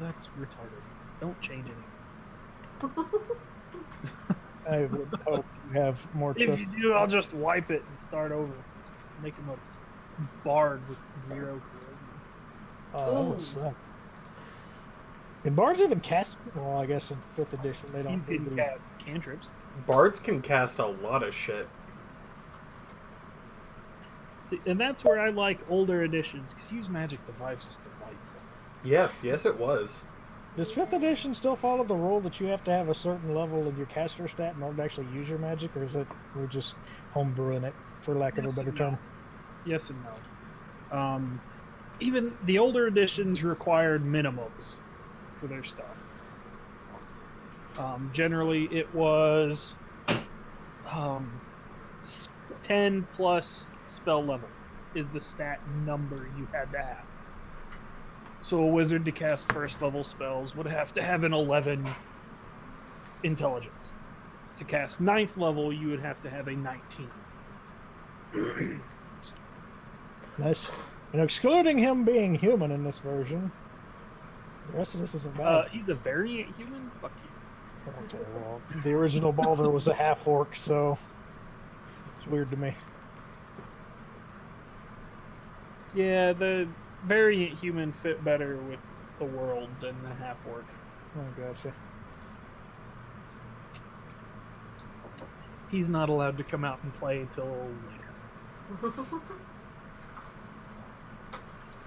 that's retarded. Don't change anything. I would hope you have more If trust. you do, I'll just wipe it and start over. Make him a bard with 0 charisma. Oh, that would suck. Can bards even cast? Well, I guess in 5th edition they You don't. can really- cast cantrips. Bards can cast a lot of shit. And that's where I like older editions, because Use Magic Device was delightful. Yes, it was. Does 5th edition still follow the rule that you have to have a certain level in your caster stat in order to actually use your magic, or is it we're just homebrewing it, for lack of a better term? Yes and no. Even the older editions required minimums for their stuff. Generally, it was 10 plus spell level is the stat number you had to have. So a wizard to cast first level spells would have to have an 11 intelligence. To cast 9th level, you would have to have a 19. Nice. And excluding him being human in this version, the rest of this isn't bad. He's a variant human? Fuck you. Okay, well, the original Baldur was a half orc, so it's weird to me. Yeah, the variant human fit better with the world than the half orc. Oh, gotcha. He's not allowed to come out and play until later.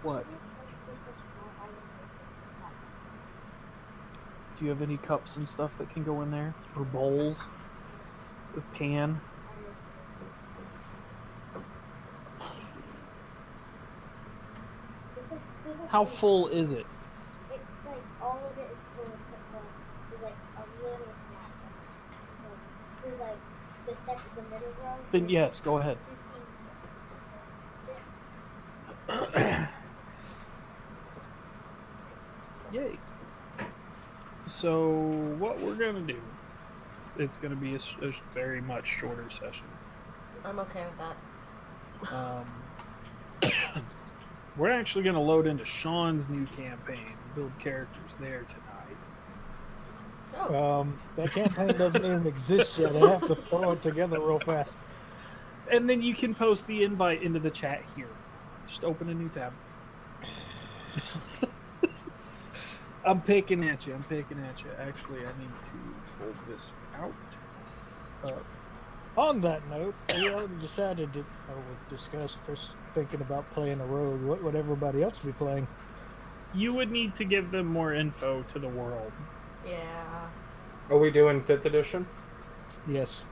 What? Do you have any cups and stuff that can go in there? Or bowls? A pan? How full is it? It's like all of it is full of there's like a little snack. So there's like the middle row. Then yes, go ahead. Yay. So what we're gonna do, it's gonna be a very much shorter session. I'm okay with that. We're actually gonna load into Sean's new campaign and build characters there tonight. Oh. That campaign doesn't even exist yet. I have to throw it together real fast. And then you can post the invite into the chat here. Just open a new tab. I'm picking at you. Actually, I need to pull this out. On that note, we already decided to, or we discussed Chris thinking about playing a rogue. What would everybody else be playing? You would need to give them more info to the world. Yeah. Are we doing 5th edition? Yes.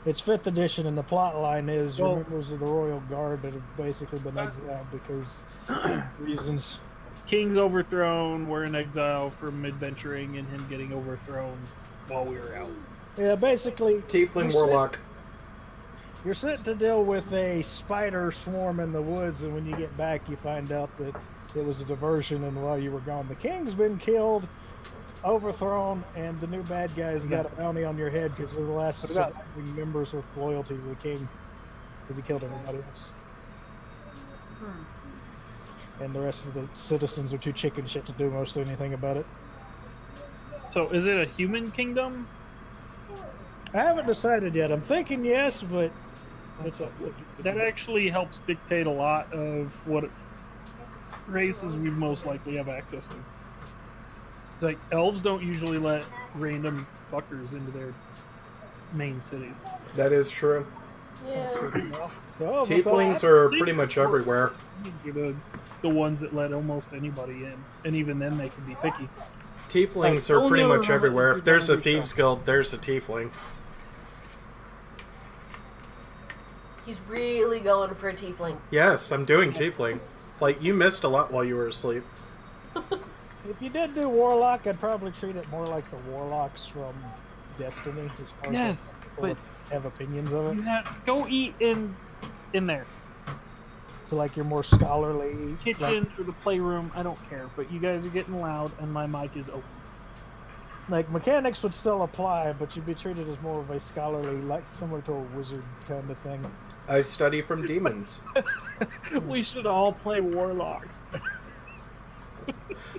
It's 5th edition, and the plot line is Well- your members of the Royal Guard that have basically been exiled because reasons. King's overthrown. We're in exile from adventuring and him getting overthrown while we were out. Yeah, basically, Tiefling you're Warlock. You're sent to deal with a spider swarm in the woods, and when you get back, you find out that it was a diversion, and while you were gone, the king's been killed, overthrown, and the new bad guy's got a bounty on your head because you're the last surviving members with loyalty to the king because he killed everybody else. And the rest of the citizens are too chicken shit to do most anything about it. So, is it a human kingdom? I haven't decided yet. I'm thinking yes, but it's up. That actually helps dictate a lot of what races we most likely have access to. Like, elves don't usually let random fuckers into their main cities. That is true. Yeah. So, Tieflings are pretty much everywhere. You're the ones that let almost anybody in, and even then they can be picky. Tieflings are pretty much everywhere. If there's a Thieves Guild, there's a Tiefling. He's really going for a tiefling. Yes, I'm doing Tiefling. Like, you missed a lot while you were asleep. If you did do Warlock, I'd probably treat it more like the Warlocks from Destiny, as far Yes, as but people have opinions of you it. go eat in there. So, like, you're more scholarly. Kitchen or the playroom, I don't care. But you guys are getting loud, and my mic is open. Like, mechanics would still apply, but you'd be treated as more of a scholarly, like, similar to a wizard kind of thing. I study from demons. We should all play warlocks.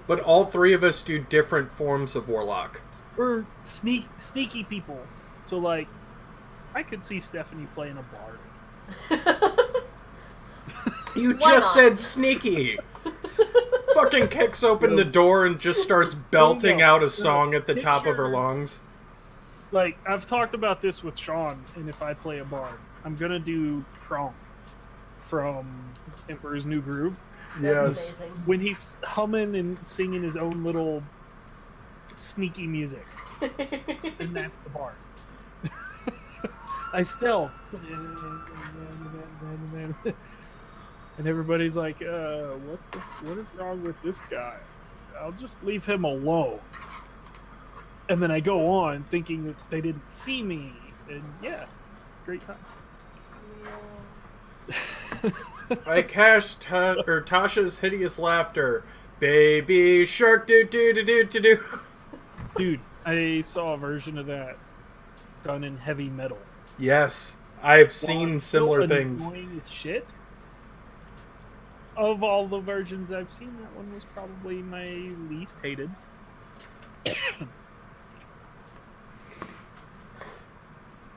But all three of us do different forms of warlock. We're sneaky people. So, like, I could see Stephanie playing a bard. You Why just not? said sneaky. Fucking kicks open the door and just starts belting out a song at the top of her lungs. Like, I've talked about this with Sean, and if I play a bard, I'm gonna do Kronk from Emperor's New Groove. That's amazing. When he's humming and singing his own little sneaky music. And that's the bard. I still. And everybody's like, what is wrong with this guy? I'll just leave him alone. And then I go on thinking that they didn't see me. And yeah, it's a great time. I cast Tasha's hideous laughter. Baby shark do do do do do do. Dude, I saw a version of that done in heavy metal. Yes, I've seen While similar still things. annoying as shit. Of all the versions I've seen, that one was probably my least hated.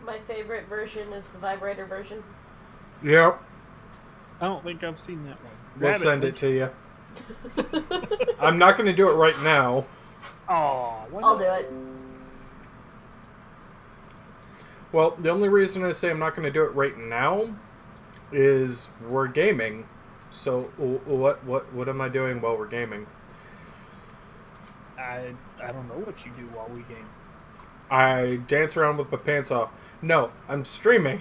My favorite version is the vibrator version. Yep, I don't think I've seen that one. we'll Rabbit send one. it to you. I'm not going to do it right now. Aw, why I'll not? do it. Well, the only reason I say I'm not going to do it right now is we're gaming. So what am I doing while we're gaming? I don't know what you do while we game. I dance around with my pants off. No, I'm streaming.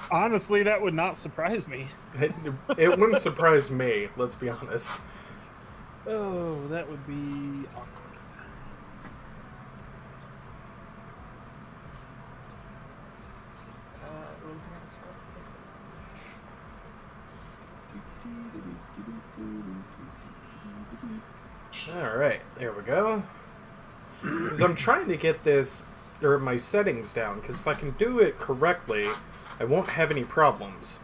Honestly, that would not surprise me. It wouldn't surprise me, let's be honest. Oh, that would be awkward. Alright, there we go. Because I'm trying to get this, or my settings down, because if I can do it correctly, I won't have any problems.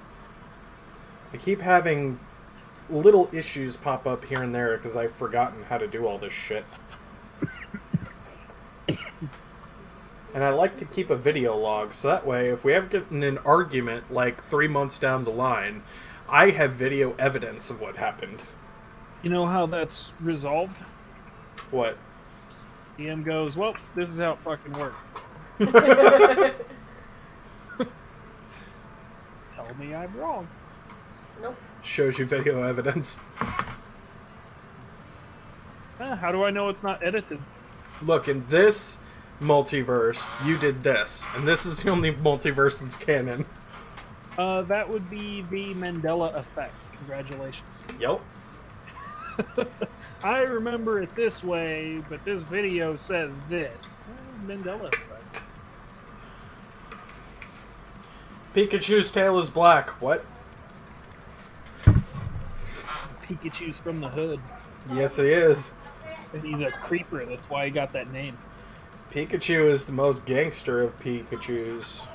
I keep having little issues pop up here and there because I've forgotten how to do all this shit. And I like to keep a video log, so that way, if we ever get in an argument like 3 months down the line, I have video evidence of what happened. You know how that's resolved? What? DM goes, well, this is how it fucking works. Tell me I'm wrong. Nope. Shows you video evidence. How do I know it's not edited? Look, in this multiverse, you did this, and this is the only multiverse that's canon. That would be the Mandela effect. Congratulations. Yep. I remember it this way, but this video says this. Mandela effect. Pikachu's tail is black. What? Pikachu's from the hood, Yes, it is. and he's a creeper. That's why he got that name. Pikachu is the most gangster of Pikachus.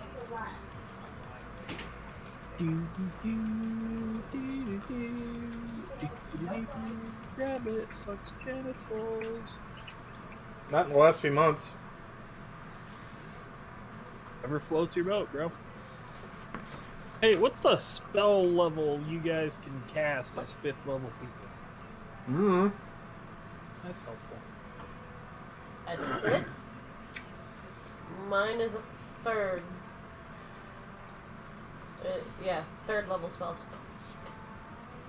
Rabbit sucks genitals. Not in the last few months. Whatever floats your boat, bro. Hey, what's the spell level you guys can cast as 5th level people? Mm-hmm. That's helpful. As fifth? Mine is a third. Yeah, third level spells.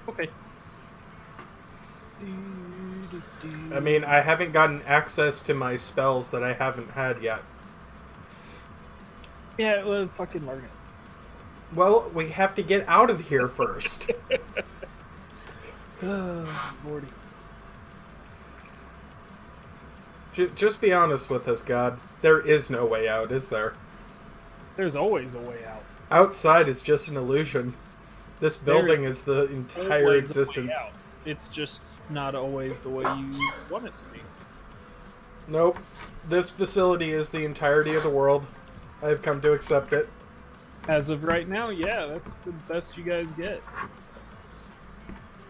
Okay. I mean, I haven't gotten access to my spells that I haven't had yet. Yeah, well, fucking learn it. Well, we have to get out of here first. Oh, Lordy. Just be honest with us, God. There is no way out, is there? There's always a way out. Outside is just an illusion. This building is the There's entire always a way existence. out. It's just not always the way you want it to be. Nope. This facility is the entirety of the world. I have come to accept it. As of right now, yeah, that's the best you guys get.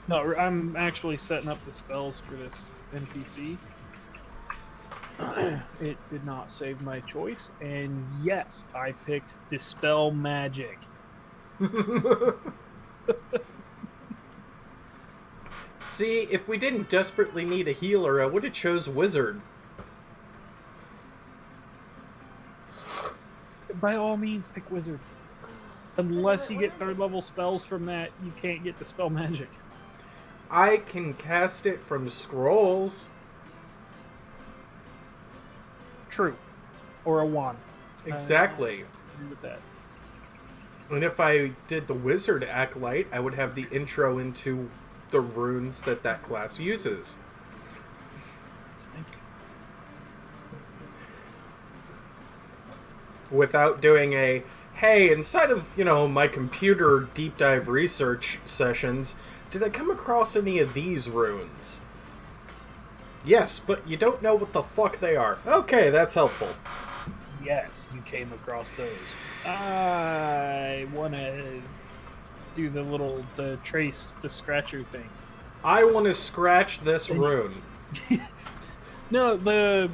No, I'm actually setting up the spells for this NPC. It did not save my choice, and yes, I picked Dispel Magic. See, if we didn't desperately need a healer, I would have chose Wizard. By all means, pick Wizard. Unless you get third level spells from that, you can't get Dispel Magic. I can cast it from scrolls. True. Or a wand. Exactly. Agree with that. And if I did the Wizard Acolyte, I would have the intro into the runes that class uses. Thank you. Without doing a, hey, inside of, my computer deep dive research sessions, did I come across any of these runes? Yes, but you don't know what the fuck they are. Okay, that's helpful. Yes, you came across those. I want to do the trace, the scratcher thing. I want to scratch this rune. No, the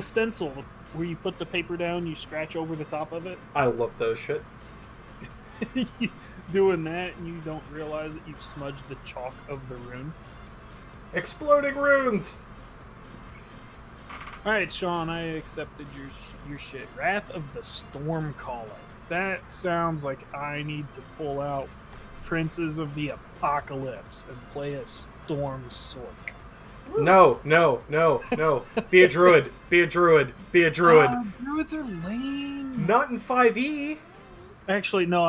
stencil where you put the paper down, you scratch over the top of it. I love those shit. Doing that, and you don't realize that you've smudged the chalk of the rune. Exploding runes! Alright, Sean, I accepted your shit. Wrath of the Stormcaller. That sounds like I need to pull out Princes of the Apocalypse and play a Storm Sork. No. Be a druid. Be a druid. Be a druid. Druids are lame. Not in 5e. Actually, no,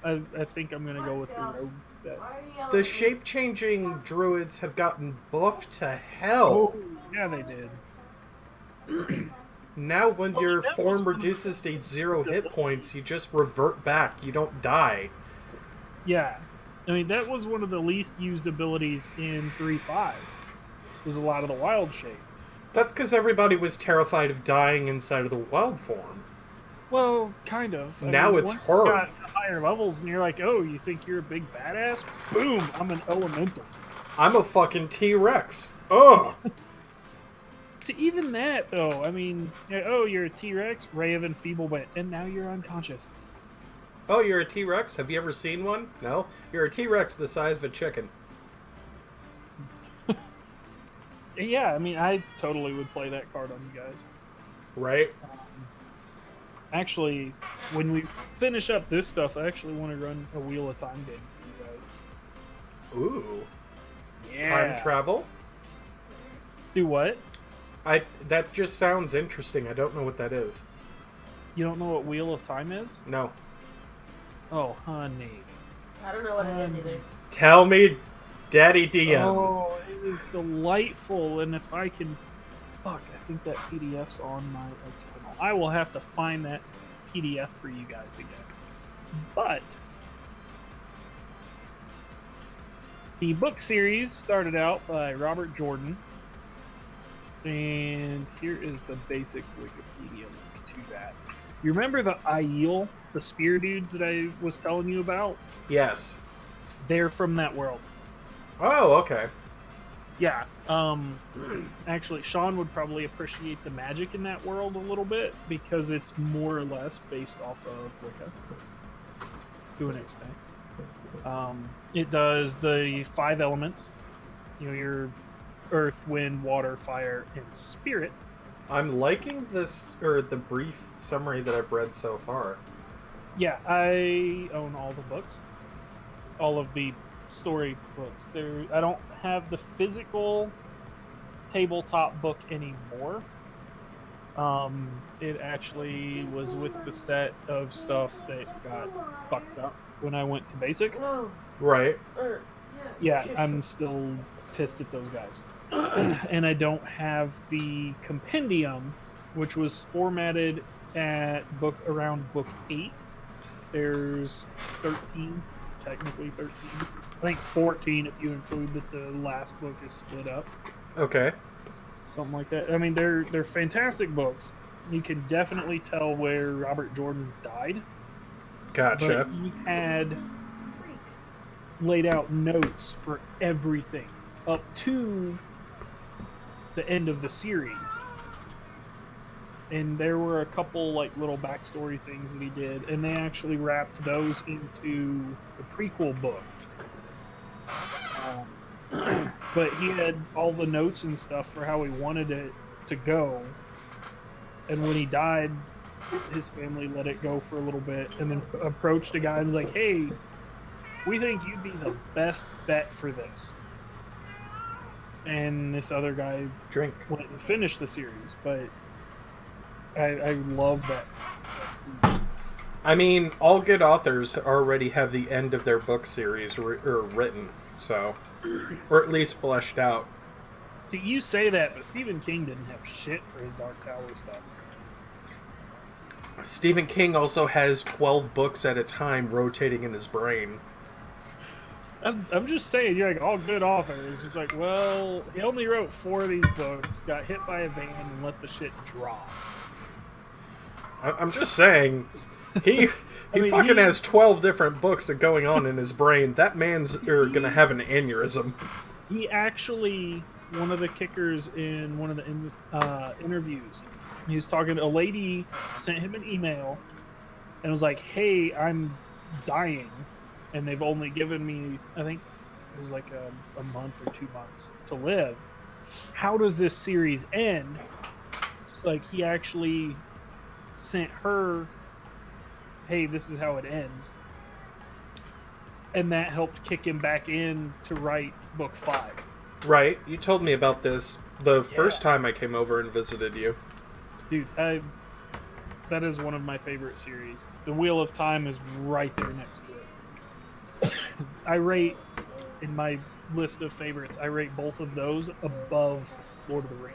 I think I'm gonna go with the rogue set. The shape-changing druids have gotten buffed to hell. Oh, yeah, they did. Now when your form reduces to 0 hit points, you just revert back. You don't die. Yeah. I mean, that was one of the least used abilities in 3.5. Was a lot of the wild shape. That's because everybody was terrified of dying inside of the wild form. Well, kind of. Now it's once her. you got to higher levels and you're like, oh, you think you're a big badass? Boom, I'm an elemental. I'm a fucking T-Rex. Ugh. To even that, though, I mean, oh, you're a T-Rex, Ray of Enfeeblement, and now you're unconscious. Oh, you're a T-Rex? Have you ever seen one? No? You're a T-Rex the size of a chicken. Yeah, I mean, I totally would play that card on you guys. Right? Actually, when we finish up this stuff, I actually want to run a Wheel of Time game for you guys. Ooh. Yeah. Time travel? Do what? That just sounds interesting. I don't know what that is. You don't know what Wheel of Time is? No. Oh, honey. I don't know what it is either. Tell me, Daddy DM. Oh, it is delightful, and if I can... Fuck, I think that PDF's on my external. I will have to find that PDF for you guys again. But... the book series started out by Robert Jordan. And here is the basic Wikipedia link to that. You remember the Aiel, the spear dudes that I was telling you about? Yes. They're from that world. Oh, okay. Yeah. Actually, Sean would probably appreciate the magic in that world a little bit because it's more or less based off of Wicca to an extent. It does the 5 elements. You know, your earth, wind, water, fire, and spirit. I'm liking this, or the brief summary that I've read so far. Yeah, I own all the books. All of the story books. I don't have the physical tabletop book anymore. It actually was with the set of stuff that got fucked up when I went to basic. No. Right. Yeah, I'm still pissed at those guys. And I don't have the compendium, which was formatted at around book 8. There's 13, technically 13. I think 14 if you include that the last book is split up. Okay. Something like that. I mean, they're fantastic books. You can definitely tell where Robert Jordan died. Gotcha. But he had laid out notes for everything up to the end of the series. And there were a couple like little backstory things that he did, and they actually wrapped those into the prequel book. But he had all the notes and stuff for how he wanted it to go. And when he died, his family let it go for a little bit, and then approached a guy and was like, "Hey, we think you'd be the best bet for this." And this other guy Drink. went and finished the series, but I love that. I mean, all good authors already have the end of their book series written, so, or at least fleshed out. See, you say that, but Stephen King didn't have shit for his Dark Tower stuff. Stephen King also has 12 books at a time rotating in his brain. I'm just saying, you're like, all good authors. It's like, well, he only wrote 4 of these books, got hit by a van, and let the shit drop. I'm just saying, he mean, fucking he- has 12 different books that going on in his brain. That man's gonna have an aneurysm. He actually, one of the kickers in one of the interviews, he was talking, a lady sent him an email and was like, "Hey, I'm dying, and they've only given me, I think it was like a month or 2 months to live. How does this series end?" Like, he actually sent her, "Hey, this is how it ends." And that helped kick him back in to write book 5. Right, you told me about this the first time I came over and visited you. Dude, that is one of my favorite series. The Wheel of Time is right there next to it. I rate, in my list of favorites, I rate both of those above Lord of the Rings.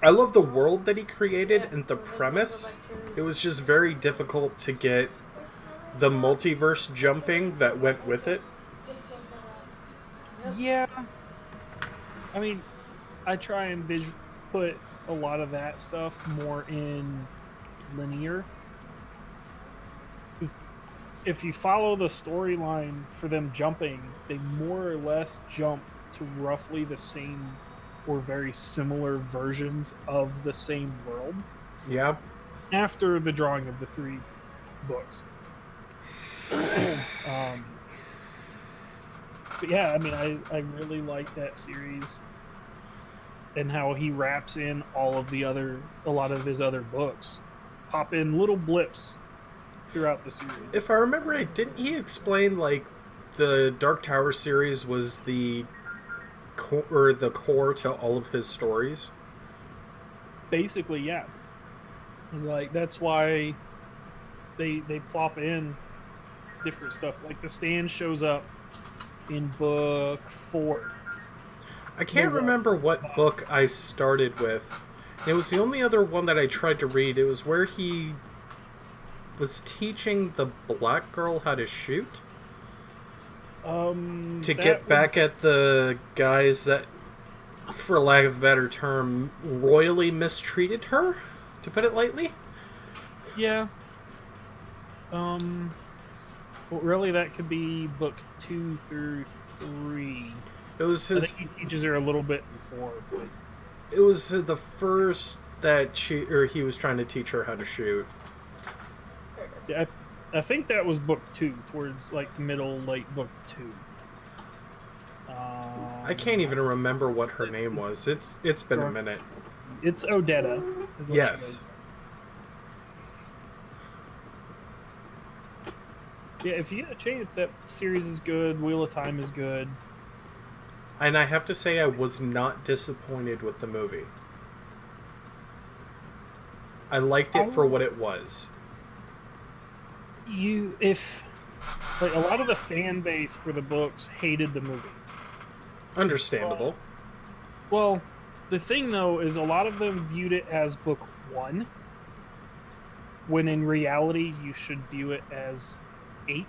I love the world that he created and the premise. It was just very difficult to get the multiverse jumping that went with it. Yeah. I mean, I try and put a lot of that stuff more in linear. 'Cause if you follow the storyline for them jumping, they more or less jump to roughly the same or very similar versions of the same world Yeah. after the drawing of the 3 books. But yeah, I mean, I really like that series and how he wraps in all of a lot of his other books. Pop in little blips throughout the series. If I remember right, didn't he explain, like, the Dark Tower series was the core to all of his stories? Basically, yeah. It's like, that's why they plop in different stuff. Like, the Stand shows up in book 4. I can't remember what book I started with. It was the only other one that I tried to read. It was where he was teaching the black girl how to shoot. To get back at the guys that, for lack of a better term, royally mistreated her, to put it lightly. Yeah. Well, really, that could be book 2 through 3. It was I his. think he teaches her a little bit before, but It was the first that he was trying to teach her how to shoot. yeah, I think that was book 2, towards like middle, late book 2. I can't even remember what her name was. It's been a minute. It's Odetta. is what Yes. it is. Yeah, if you get a chance, that series is good. Wheel of Time is good. And I have to say, I was not disappointed with the movie. I liked it for what it was. Like, a lot of the fan base for the books hated the movie. Understandable. Well, the thing though is a lot of them viewed it as book 1, when in reality you should view it as 8.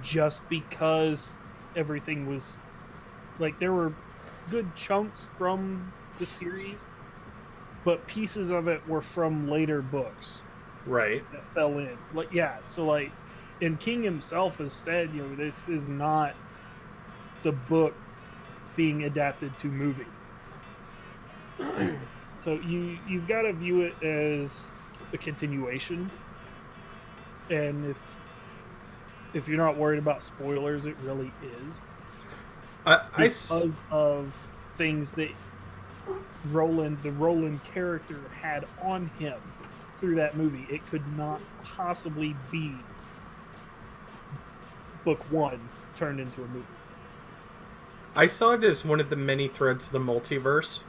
Just because everything was, like, there were good chunks from the series, but pieces of it were from later books Right. that fell in. Like, yeah, so like And King himself has said, this is not the book being adapted to movie. So you've got to view it as a continuation. And if you're not worried about spoilers, it really is. Because of things that the Roland character had on him through that movie. It could not possibly be book 1 turned into a movie. I saw it as one of the many threads of the multiverse.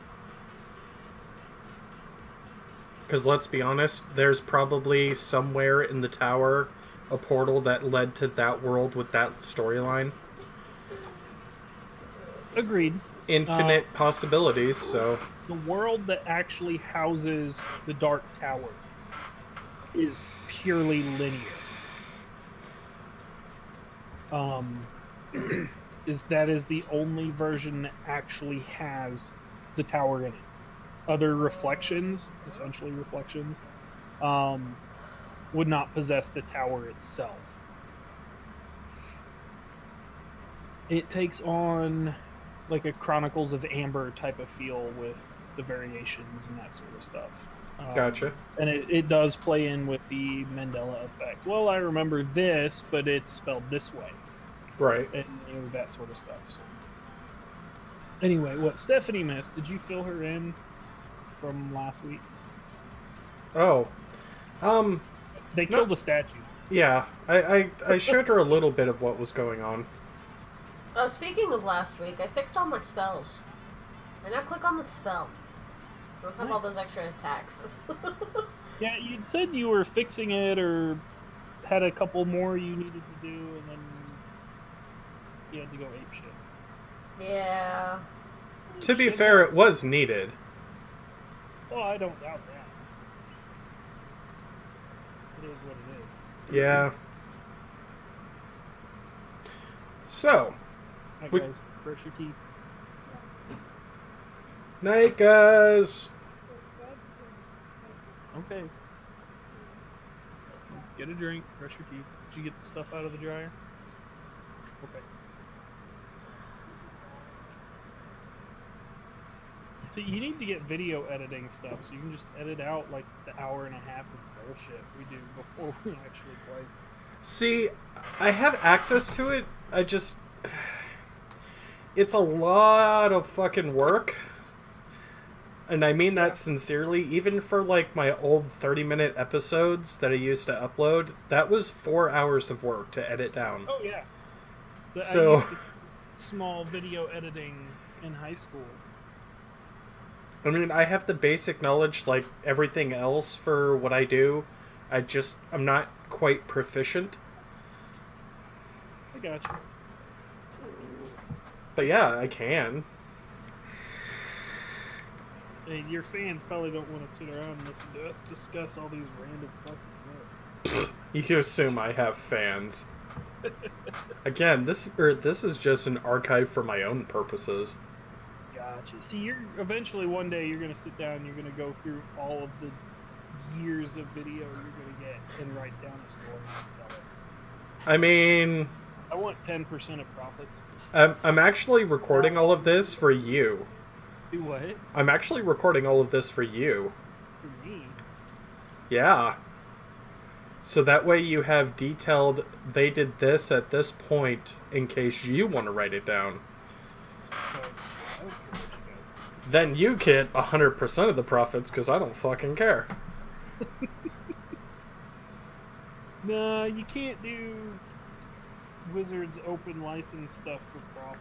Because let's be honest, there's probably somewhere in the tower a portal that led to that world with that storyline. Agreed. Infinite possibilities, so... The world that actually houses the Dark Tower is purely linear. Is the only version that actually has the tower in it. Other reflections, essentially reflections, would not possess the tower itself. It takes on like a Chronicles of Amber type of feel with the variations and that sort of stuff. Gotcha. And it does play in with the Mandela effect. Well, I remember this, but it's spelled this way. Right. And that sort of stuff. So. Anyway, what Stephanie missed, did you fill her in from last week? Oh. They killed a statue. Yeah. I showed her a little bit of what was going on. Oh, speaking of last week, I fixed all my spells. And now click on the spell. I don't have all those extra attacks. Yeah, you said you were fixing it or had a couple more you needed to do, and then you had to go apeshit. Yeah. To be fair, it was needed. Oh, I don't doubt that. It is what it is. Yeah. So. Alright, We- guys, brush your teeth. Night, guys. Okay. Get a drink, brush your teeth. Did you get the stuff out of the dryer? Okay. So you need to get video editing stuff so you can just edit out like the hour and a half of bullshit we do before we actually play. See, I have access to it. I just... It's a lot of fucking work. And I mean that sincerely. Even for like my old 30-minute episodes that I used to upload, that was 4 hours of work to edit down. Oh yeah. I So... used to small video editing in high school. I mean, I have the basic knowledge like everything else for what I do. I'm not quite proficient. I got you. But yeah, I can. And your fans probably don't want to sit around and listen to us discuss all these random fucking books. You can assume I have fans. Again, this is just an archive for my own purposes. Gotcha. See, eventually one day you're gonna sit down and you're gonna go through all of the years of video you're gonna get and write down a story and sell it. I mean, I want 10% of profits. I'm actually recording all of this for you. Do what? I'm actually recording all of this for you. For me? Yeah. So that way you have detailed, they did this at this point in case you want to write it down. So, I don't care what you guys Then you get 100% of the profits because I don't fucking care. Nah, you can't do Wizards open license stuff for profit.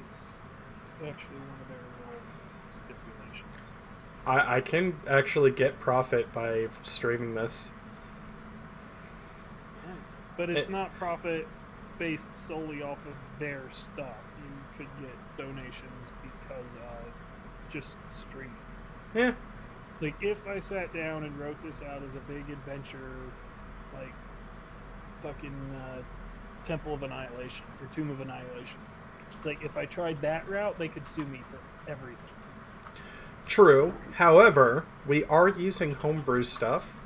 It's actually one of their stipulations. I can actually get profit by streaming this. Nice. But it's not profit based solely off of their stuff. You could get donations because of just streaming. Yeah. Like, if I sat down and wrote this out as a big adventure, like, fucking Temple of Annihilation, or Tomb of Annihilation. It's like, if I tried that route, they could sue me for everything. True. However, we are using homebrew stuff,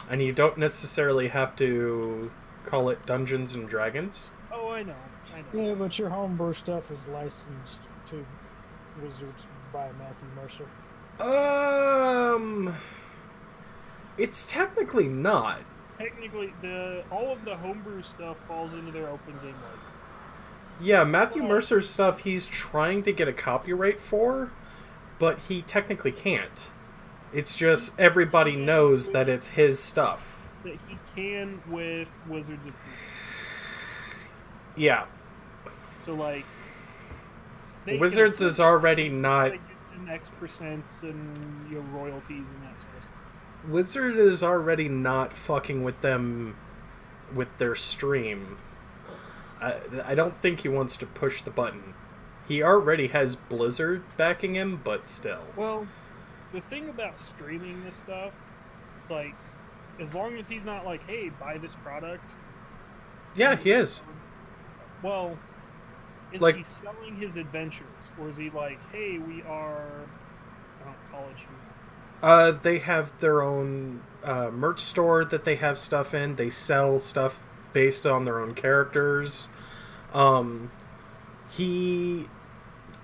and you don't necessarily have to call it Dungeons and Dragons. Oh, I know. Yeah, but your homebrew stuff is licensed to Wizards by Matthew Mercer. It's technically not. Technically, all of the homebrew stuff falls into their open game license. Yeah, Matthew Mercer's stuff he's trying to get a copyright for, but he technically can't. It's just everybody knows that it's his stuff. That he can with Wizards of Freedom. Yeah. So, like... Wizards is already not... They get an X percents and royalties and that sort of stuff. Wizard is already not fucking with them with their stream. I don't think he wants to push the button. He already has Blizzard backing him, but still. Well, the thing about streaming this stuff, it's like, as long as he's not like, hey, buy this product. Yeah, he is. Well, is Like- he selling his adventures? Or is he like, hey, we are... I don't college humor. They have their own merch store that they have stuff in. They sell stuff based on their own characters. He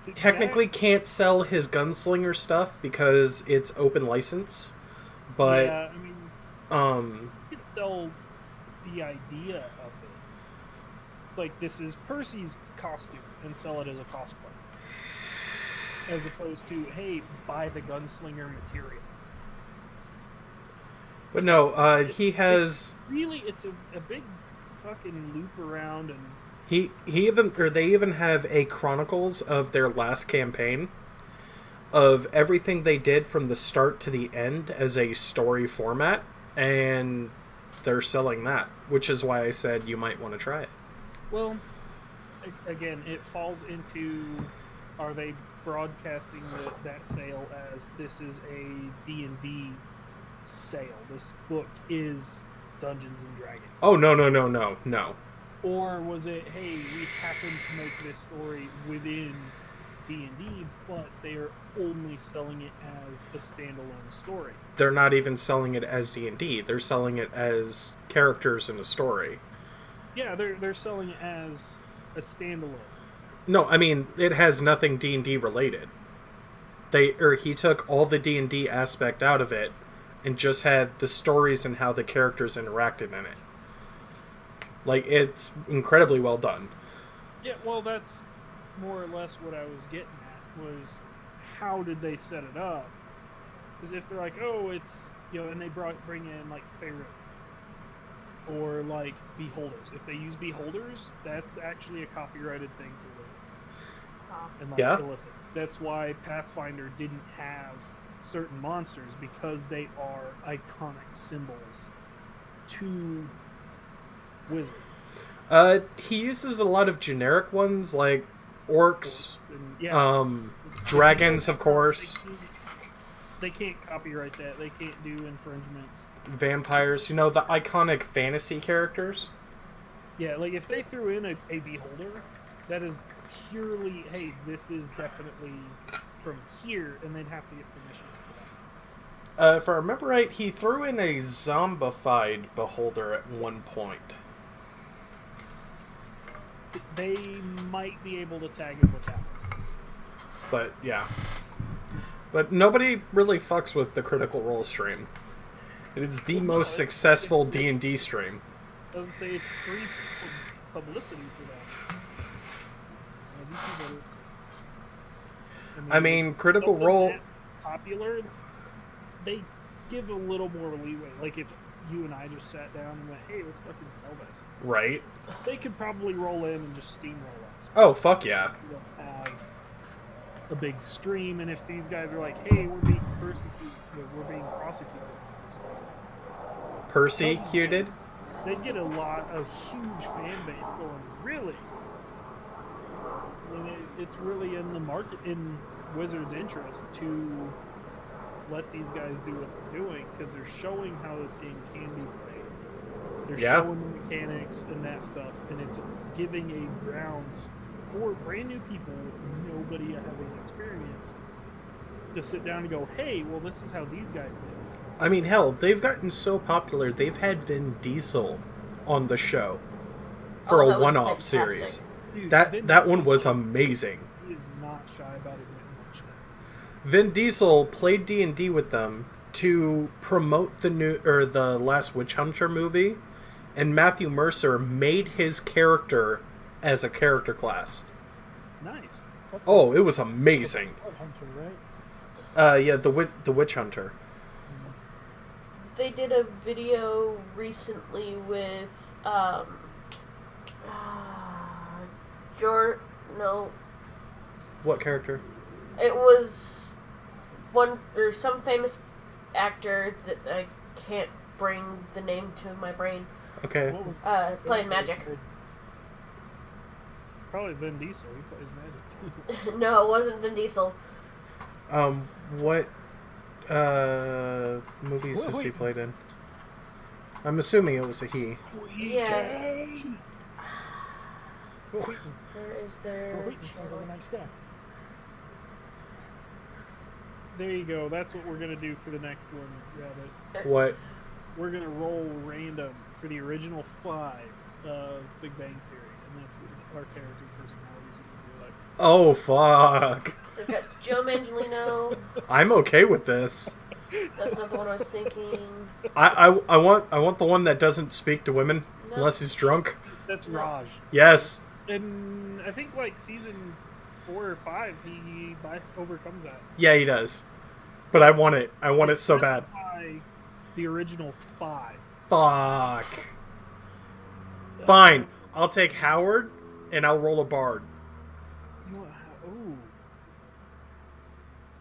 See, technically can't sell his gunslinger stuff because it's open license. But yeah, I mean, you could sell the idea of it. It's like, this is Percy's costume, and sell it as a cosplay. As opposed to, hey, buy the gunslinger material. but no, he has Really, it's a big fucking loop around, and they even have a chronicles of their last campaign of everything they did from the start to the end as a story format, and they're selling that, which is why I said you might want to try it. well, again, it falls into, are they broadcasting that sale as this is a D&D sale? This book is Dungeons and Dragons. Oh, no. Or was it, hey, we happen to make this story within D&D, but they are only selling it as a standalone story? They're not even selling it as D&D. They're selling it as characters in a story. Yeah, they're selling it as a standalone. No, I mean, it has nothing D&D related. He took all the D&D aspect out of it and just had the stories and how the characters interacted in it. Like, it's incredibly well done. Yeah, well, that's more or less what I was getting at, was how did they set it up? Because if they're like, oh, it's, and they bring in, like, favorite, or, like, beholders. If they use beholders, that's actually a copyrighted thing for Wizard. And, like, Yeah. Illithid. That's why Pathfinder didn't have certain monsters, because they are iconic symbols to Wizard. He uses a lot of generic ones, like orcs, And, yeah. dragons, of course, They can't copyright that. They can't do infringements. vampires, the iconic fantasy characters. Yeah, like if they threw in a beholder, that is purely, hey, this is definitely from here, and they'd have to get permissions for that. If I remember right, he threw in a zombified beholder at one point. They might be able to tag it with that. But, yeah. But nobody really fucks with the Critical Role stream. It is the most successful D&D stream. I was gonna say it's free publicity for that. These people I mean, Critical something Role... that popular, they give a little more leeway. Like if you and I just sat down and went, hey, let's fucking sell this. Right. They could probably roll in and just steamroll us. Oh, fuck yeah. We don't have a big stream, and if these guys are like, hey, we're being persecuted, we're being prosecuted. Persecuted? They'd get a lot of huge fan base going, really? And it's really in the market, in Wizards' interest to let these guys do what they're doing, because they're showing how this game can be played. They're Yeah. showing the mechanics and that stuff, and it's giving a grounds for brand new people with nobody having experience to sit down and go, hey, well, this is how these guys did it. I mean, hell, they've gotten so popular, they've had Vin Diesel on the show for Oh, that a was one-off fantastic. series. Dude, Vin That one Diesel, was amazing. He is not shy about admitting that shit. Vin Diesel played D&D with them to promote the last Witch Hunter movie, and Matthew Mercer made his character as a character class. Nice. That's Oh, it was amazing. the Hunter, right? Yeah, the Witch Hunter. They did a video recently with no, What character? it was one or some famous actor that I can't bring the name to my brain. Okay. What was Playing magic. It's probably Vin Diesel. He plays magic. No, it wasn't Vin Diesel. What movies has he Wait. played in? I'm assuming it was a he. Yeah. Will Wheaton? Where is Will there? Wheaton sounds like a nice guy. There you go. That's what we're gonna do for the next one, Rabbit. What? We're gonna roll random for the original 5 of Big Bang Theory, and that's what our character personalities are gonna be like. Oh, fuck. We've got Joe Manganiello. I'm okay with this. That's not the one I was thinking. I want the one that doesn't speak to women No. unless he's drunk. That's Raj. Yes. And I think like season 4 or 5, he overcomes that. Yeah, he does. But I want it. I want it so bad. By the original 5. Fuck. Fine. I'll take Howard and I'll roll a bard. Ooh.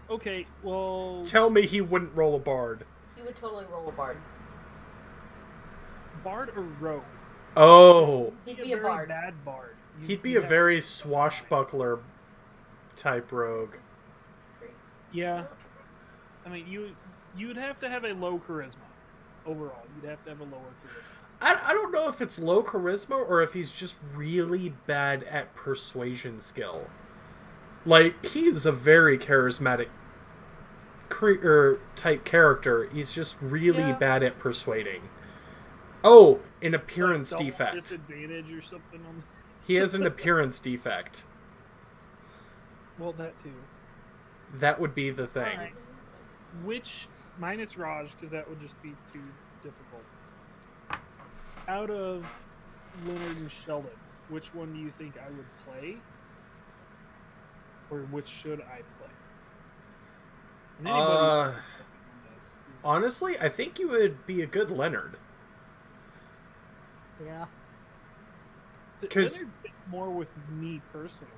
Okay, well, Tell me he wouldn't roll a bard. He would totally roll a bard. Bard or Rogue? He'd Oh. He'd be a very bard. bad bard. He'd be a very swashbuckler type rogue. Yeah. I mean, you'd have to have a low charisma overall. You'd have to have a lower charisma. I don't know if it's low charisma or if he's just really bad at persuasion skill. Like, he's a very charismatic type character. He's just really Yeah. bad at persuading. Oh, an appearance Double defect. disadvantage or something on. He has an appearance defect. Well, that too. That would be the thing. Alright. Which minus Raj, because that would just be too difficult. Out of Leonard and Sheldon, which one do you think I would play? Or which should I play? And anybody on this is- Honestly, I think you would be a good Leonard. Yeah. So 'cause- Leonard fits more with me personally,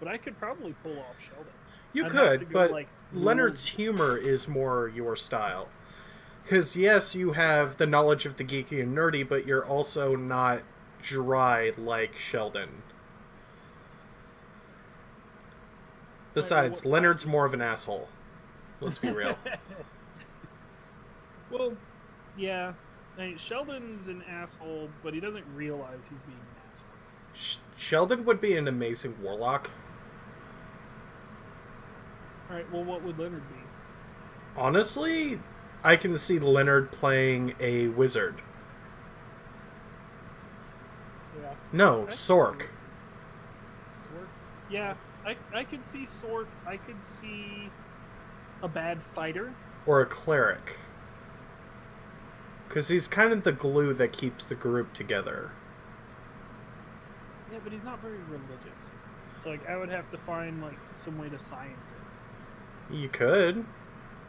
but I could probably pull off Sheldon. You I'd have to could, go, but like, Leonard's humor is more your style. Because, yes, you have the knowledge of the geeky and nerdy, but you're also not dry like Sheldon. Besides, what- Leonard's more of an asshole. Let's be real. Well, yeah. I mean, Sheldon's an asshole, but he doesn't realize he's being an asshole. Sheldon would be an amazing warlock. Alright, well, what would Leonard be? Honestly, I can see Leonard playing a wizard. Yeah. No, That's Sork. Sork? Yeah, I could see Sork. I could see a bad fighter. Or a cleric. Because he's kind of the glue that keeps the group together. Yeah, but he's not very religious. So, like, I would have to find, like, some way to science it. You could.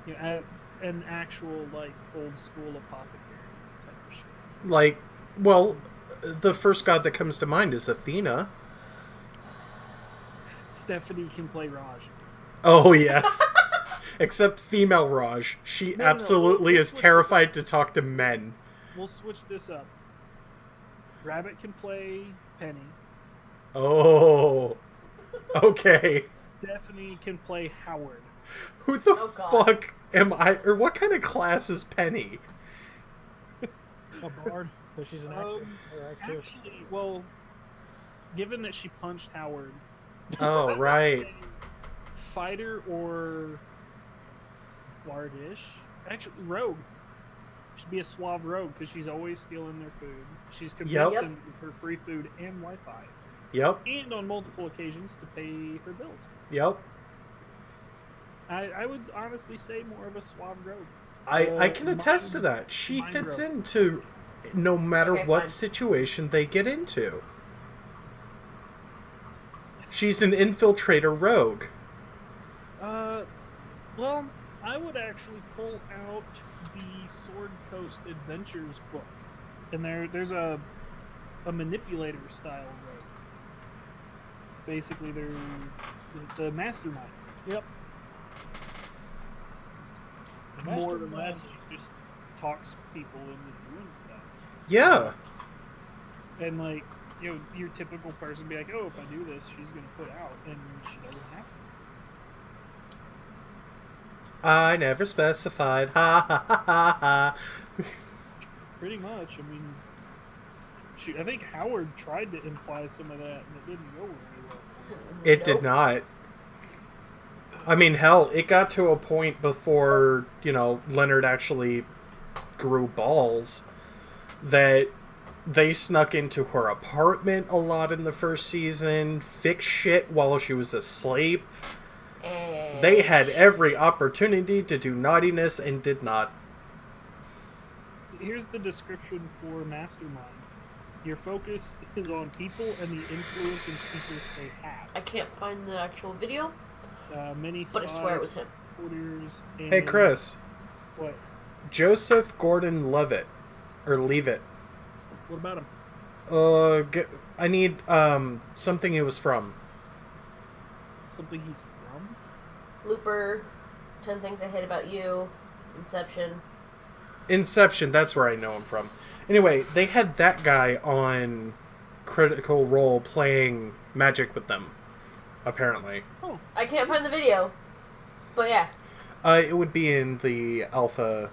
You know, an actual, like, old school apothecary type of shit. Like, well, the first god that comes to mind is Athena. Stephanie can play Raj. Oh, yes. Except female Raj. She No, absolutely we'll is switch terrified to talk to men. We'll switch this up. Rabbit can play Penny. Oh. Okay. Stephanie can play Howard. Who the Oh, God. fuck am I? Or what kind of class is Penny? A bard. So she's an actor. Or actress. Actually, well, given that she punched Howard, Oh, right. fighter or bardish? Actually, rogue. She'd be a suave rogue because she's always stealing their food. She's Yep. convinced them to give her free food and Wi-Fi, Yep. and on multiple occasions to pay her bills. Yep. I would honestly say more of a suave rogue. I can attest to that. She mind fits rogue. into no matter Okay, what fine. situation they get into. She's an infiltrator rogue. Well, I would actually pull out the Sword Coast Adventures book, and there's a manipulator style rogue. Basically, is it the mastermind? Yep. The More or mastermind. less, she just talks people into doing stuff. Yeah. And like, your typical person be like, oh, if I do this, she's gonna put out, and she doesn't have to. I never specified. Ha ha ha ha ha. Pretty much. I mean, I think Howard tried to imply some of that, and it didn't go very well. It did Nope. not. I mean, hell, it got to a point before, Leonard actually grew balls that they snuck into her apartment a lot in the first season, fixed shit while she was asleep. And They had every opportunity to do naughtiness and did not. So here's the description for Mastermind. Your focus is on people and the influence and secrets they have. I can't find the actual video, Many but I swear it was spies, him. reporters, and Hey, Chris. What? Joseph Gordon-Levitt. Or Leavitt. What about him? I need, something he was from. Something he's from? Looper, 10 Things I Hate About You, Inception. Inception, that's where I know him from. Anyway, they had that guy on Critical Role playing Magic with them, apparently. Oh, I can't find the video, but yeah, It would be in the Alpha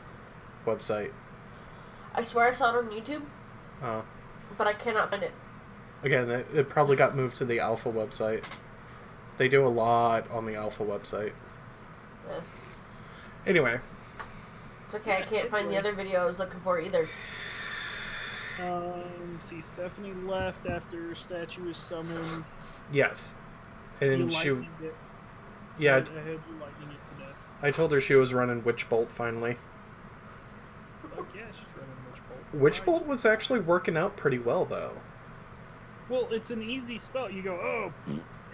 website. I swear I saw it on YouTube, Uh, but I cannot find it. again, it probably got moved to the Alpha website. They do a lot on the Alpha website. Eh, Anyway, it's okay, I can't find the other video I was looking for either. see, Stephanie left after her statue was summoned. yes. You And she, likened it. yeah, I had you liking it to death. I told her she was running Witch Bolt finally. Fuck yeah, she's running Witch Bolt. Witch Right. Bolt was actually working out pretty well, though. Well, it's an easy spell. You go, oh,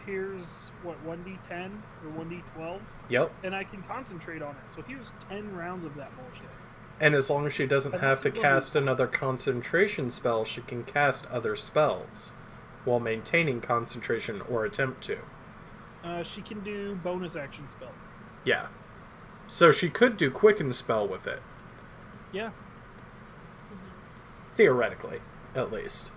here's, what, 1d10 or 1d12? Yep. And I can concentrate on it. So here's 10 rounds of that bullshit. And as long as she doesn't But have to that's cast another concentration spell, she can cast other spells while maintaining concentration or attempt to. She can do bonus action spells. Yeah. So she could do Quicken Spell with it. Yeah. Theoretically, at least.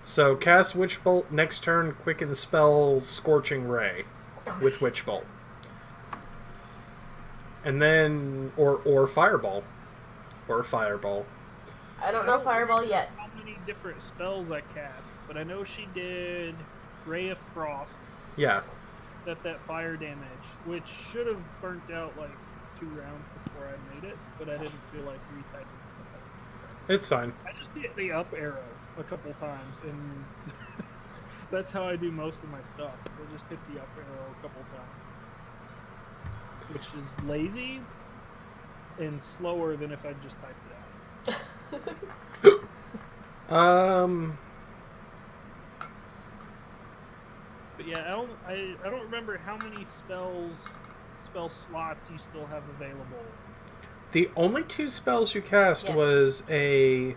So cast Witch Bolt, next turn Quicken Spell Scorching Ray with Witch Bolt. And then, or Fireball. Or Fireball. I don't know Fireball yet. How many different spells I cast, but I know she did Ray of Frost, Yeah. that fire damage, which should have burnt out like 2 rounds before I made it, but I didn't feel like retyping stuff out. It's fine. I just hit the up arrow a couple times, and that's how I do most of my stuff. I just hit the up arrow a couple times, which is lazy and slower than if I just typed it out. But yeah, I don't remember how many spell slots you still have available. The only 2 spells you cast Yeah. was a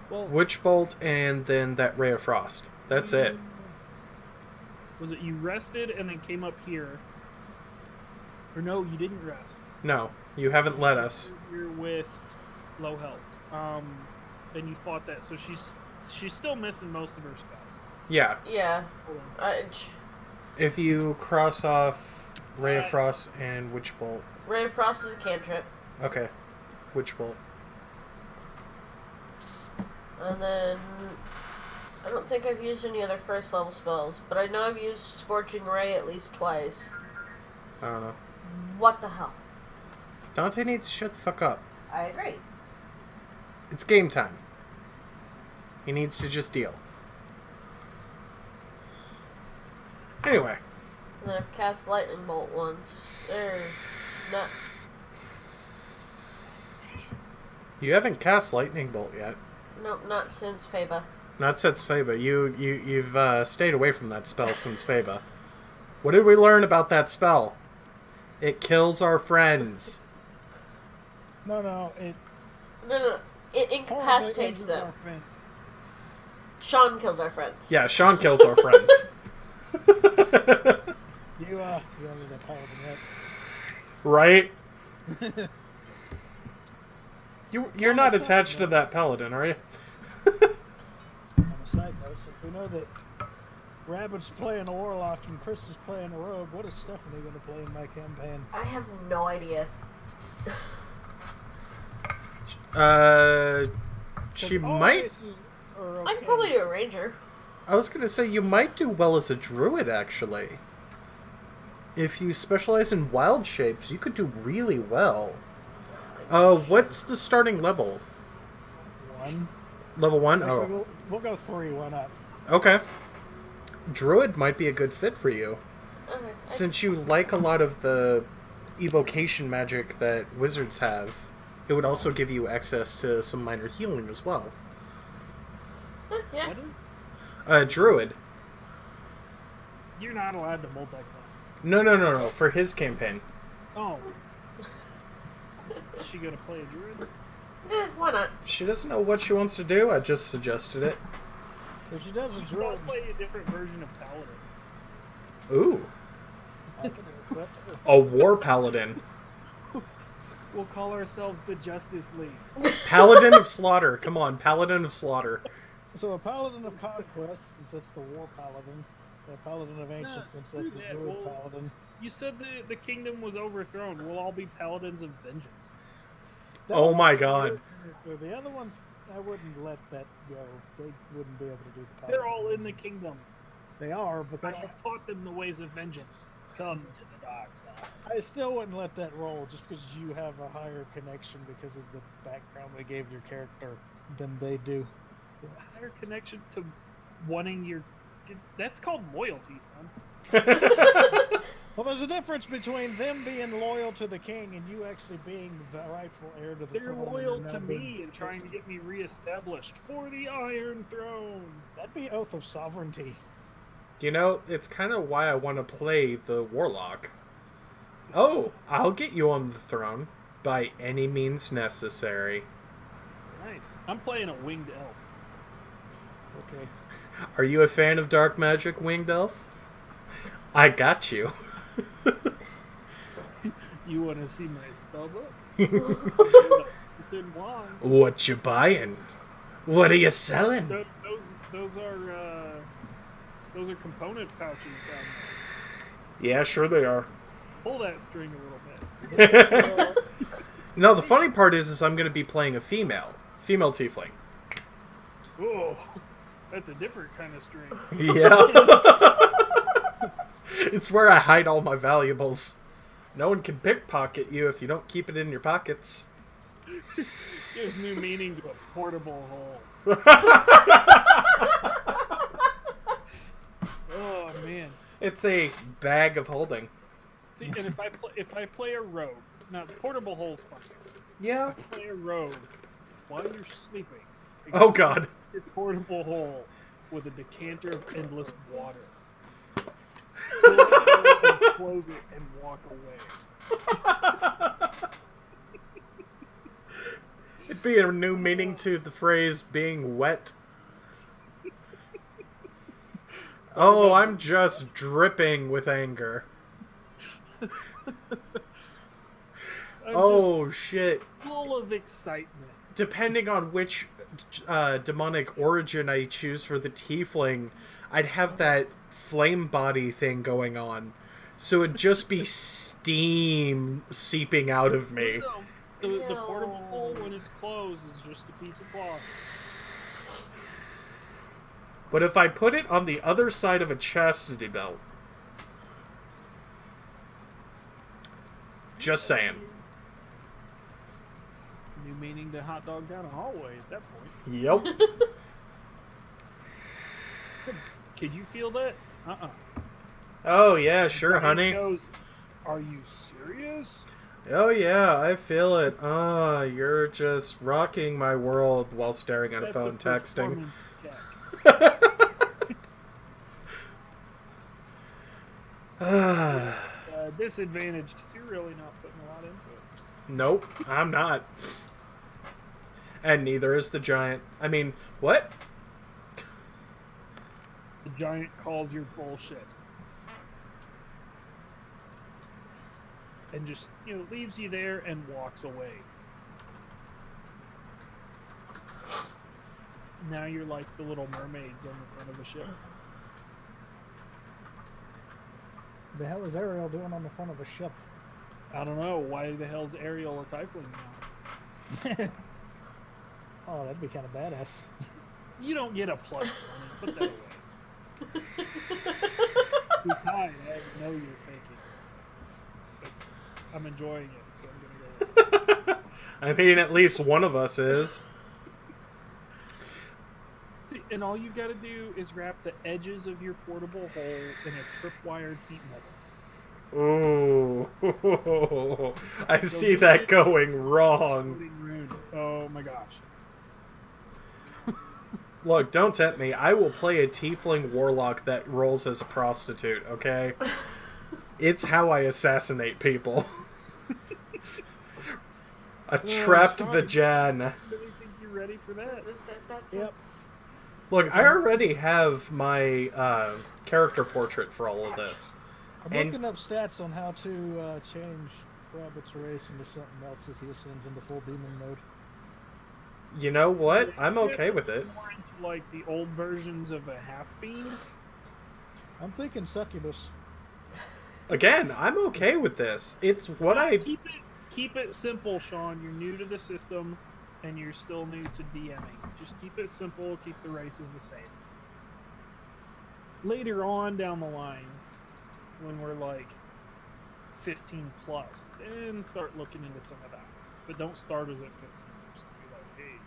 Well, Witch Bolt and then that Ray of Frost. That's it. was it you rested and then came up here? Or no, you didn't rest. No, you haven't let us. You're with low health. And you fought that, so she's still missing most of her spells. Yeah. Yeah, Hold on. If you cross off Ray of Frost and Witch Bolt. Ray of Frost is a cantrip. Okay. Witch Bolt. And then I don't think I've used any other first level spells, but I know I've used Scorching Ray at least twice. I don't know. What the hell? Dante needs to shut the fuck up. I agree. It's game time. He needs to just deal. Anyway. And then I've cast Lightning Bolt once. They're not... You haven't cast Lightning Bolt yet. Nope, not since Faba. Not since Faba. You've stayed away from that spell since Faba. What did we learn about that spell? It kills our friends. No, it No. It incapacitates injures them. our friend. Sean kills our friends. Yeah, Sean kills our friends. You only the paladin, Right? You're not On a side attached to note- that paladin, are you? On a side note, since we know that Rabbit's playing a warlock and Chris is playing a rogue, what is Stephanie going to play in my campaign? I have no idea. She 'Cause all might... races are I could okay. probably do a ranger. I was gonna say, you might do well as a druid, actually. If you specialize in wild shapes, you could do really well. What's the starting level? 1. Level 1? Actually, Oh, we'll go 3. Why not? okay. Druid might be a good fit for you. Okay. Since you like a lot of the evocation magic that wizards have, it would also give you access to some minor healing as well. Yeah. What is? Druid. You're not allowed to multi-class. No. For his campaign. Oh. Is she gonna play a druid? Why not? She doesn't know what she wants to do. I just suggested it. If she does a She'll druid, play a different version of paladin. Ooh. I can equip her. A war paladin. We'll call ourselves the Justice League. Paladin of Slaughter. Come on, Paladin of Slaughter. So a paladin of conquest, since that's the war paladin. A paladin of ancient, since that's the Yeah, druid well- paladin. You said the kingdom was overthrown. We'll all be paladins of vengeance. Oh my god. The other ones, I wouldn't let that go. They wouldn't be able to do the paladin. They're all in the kingdom. They are, but I they, have taught them the ways of vengeance. Come to the dark side. I still wouldn't let that roll just because you have a higher connection because of the background they gave your character than they do. A higher connection to wanting your... That's called loyalty, son. Well, there's a difference between them being loyal to the king and you actually being the rightful heir to the They're throne. and loyal now to being- me and trying to get me reestablished for the Iron Throne. That'd be oath of sovereignty. You know, it's kind of why I want to play the Warlock. Oh, I'll get you on the throne by any means necessary. Nice. I'm playing a winged elf. Okay. Are you a fan of dark magic, Winged Elf? I got you. You want to see my spell book? It's in one. What you buying? What are you selling? Those are component pouches down Yeah, sure they are. there. Pull that string a little bit. No, the funny part is I'm going to be playing a female tiefling. Oh, that's a different kind of string. Yeah. It's where I hide all my valuables. No one can pickpocket you if you don't keep it in your pockets. Gives new meaning to a portable hole. Oh man. It's a bag of holding. See, and if I play a rogue, now portable hole's fun. Yeah. Play a rogue while you're sleeping. Oh god. Your portable hole with a decanter of endless water. Close it and walk away. It'd be a new meaning to the phrase being wet. Oh, I'm just dripping with anger. Oh shit. Full of excitement. Depending on which demonic origin I choose for the tiefling, I'd have that flame body thing going on. So it'd just be steam seeping out of me. No, the portable hole when it's closed is just a piece of cloth. But if I put it on the other side of a chastity belt... Just saying. New meaning to hot dog down a hallway at that point. Yep. Could you feel that? Oh yeah, sure, Brian honey. Goes, are you serious? Oh yeah, I feel it. You're just rocking my world while staring at a That's phone texting. performance check. Disadvantage because you're really not putting a lot into it. Nope, I'm not. And neither is the giant. I mean, what? The giant calls your bullshit. And just, leaves you there and walks away. Now you're like the little mermaids on the front of the ship. The hell is Ariel doing on the front of a ship? I don't know. Why the hell's Ariel a tiefling now? Oh, that'd be kind of badass. You don't get a plus 20. Put that away. Be kind. I know you're faking. But I'm enjoying it, so I'm going to go with it. I mean, at least one of us is. See, and all you got to do is wrap the edges of your portable hole in a tripwired heat metal. Ooh. I see that going wrong. Floating rune. Oh my gosh. Look, don't tempt me. I will play a tiefling warlock that rolls as a prostitute, okay? It's how I assassinate people. A trapped vagina. I really think you're ready for that. Yep. Look, I already have my character portrait for all of this. I'm And- looking up stats on how to change Rabbit's race into something else as he ascends into full demon mode. You know what? I'm okay with it. More into like the old versions of a half fiend. I'm thinking succubus. Again, I'm okay with this. It's what I... Keep it simple, Sean. You're new to the system, and you're still new to DMing. Just keep it simple. Keep the races the same. Later on down the line, when we're like 15 plus, then start looking into some of that. But don't start as at 15. Just be like, hey.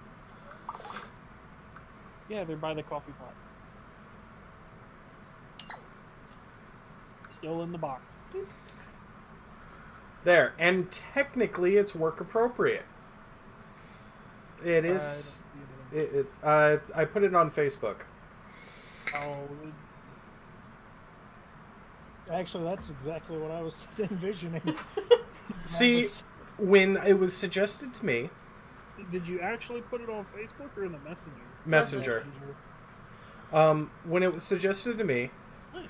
Yeah, they're by the coffee pot. Still in the box. There. And technically, it's work appropriate. It is... I put it on Facebook. Oh, Actually, that's exactly what I was envisioning. See, Rabbit's- when it was suggested to me... did you actually put it on Facebook or in the Messenger. When it was suggested to me Nice.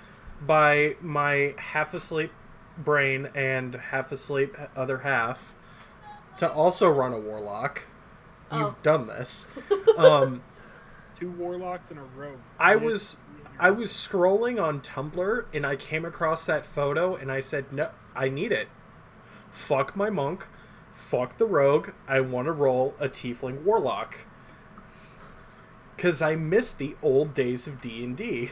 by my half-asleep brain and half-asleep other half to also run a warlock... Oh. You've done this. 2 warlocks and a rogue. I was scrolling on Tumblr and I came across that photo and I said, no, I need it. Fuck my monk. Fuck the rogue. I want to roll a tiefling warlock. Because I miss the old days of D&D.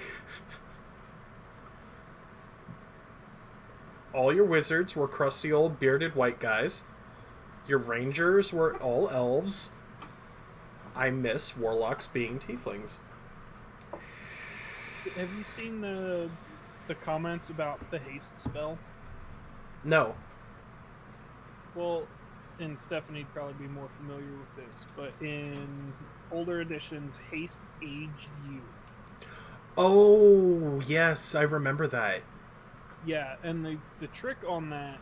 All your wizards were crusty old bearded white guys. Your rangers were all elves. I miss warlocks being tieflings. Have you seen the comments about the haste spell? No. Well, and Stephanie'd probably be more familiar with this, but in older editions, haste aged you. Oh, yes, I remember that. Yeah, and the trick on that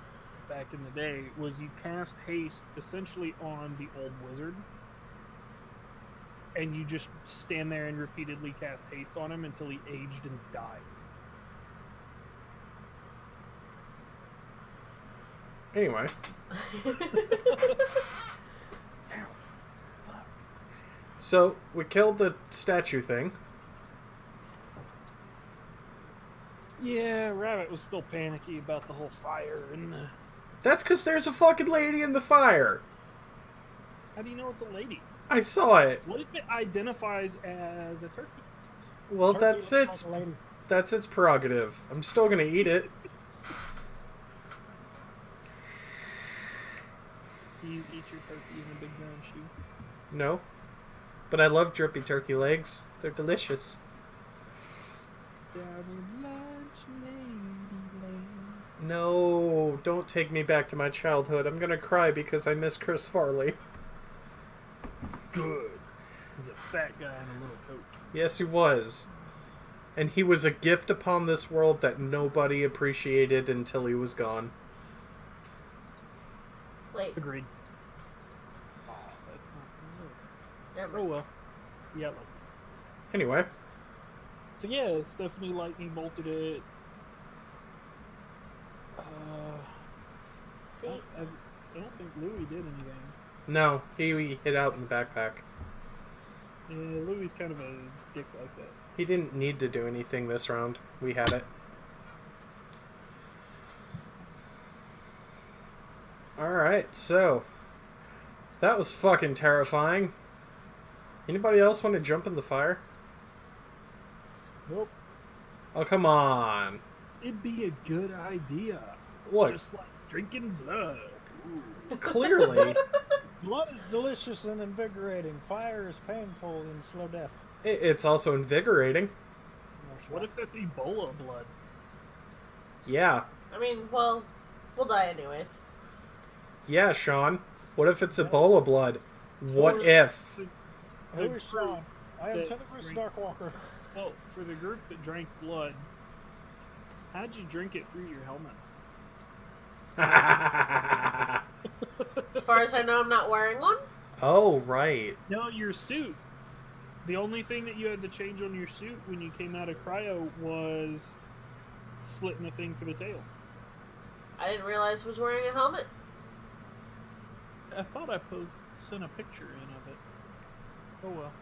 back in the day was you cast haste essentially on the old wizard, and you just stand there and repeatedly cast haste on him until he aged and died. Anyway. So, we killed the statue thing. Yeah, Rabbit was still panicky about the whole fire and the... That's because there's a fucking lady in the fire. How do you know it's a lady? I saw it. What if it identifies as a turkey? Well, Turkey that's looks its like a lady. that's its prerogative. I'm still gonna eat it. You eat your turkey in a big brown shoe. No. But I love drippy turkey legs. They're delicious. Down in lunch, Ladyland. No, don't take me back to my childhood. I'm gonna cry because I miss Chris Farley. Good. He's a fat guy in a little coat. Yes, he was. And he was a gift upon this world that nobody appreciated until he was gone. Wait, Agreed. Oh, that's not never Oh mind. well. Yeah. Look. Anyway, So yeah, Stephanie lightning bolted it. See, I don't think Louis did anything. no, he hid out in the backpack. Yeah, Louis kind of a dick like that. He didn't need to do anything this round. We had it. Alright, so that was fucking terrifying. Anybody else want to jump in the fire? Nope. Oh, come on. It'd be a good idea. Look, Just like drinking blood. clearly, Blood is delicious and invigorating. Fire is painful and slow death. it's also invigorating. What if that's Ebola blood? Yeah. I mean, well, we'll die anyways. Yeah, Sean. What if it's Ebola blood? What if? Who is Sean? I am that Tenebris drink- Darkwalker. Well, for the group that drank blood, how'd you drink it through your helmets? As far as I know, I'm not wearing one. Oh, right. No, your suit. The only thing that you had to change on your suit when you came out of cryo was slitting the thing for the tail. I didn't realize I was wearing a helmet. I thought I sent a picture in of it. Oh well.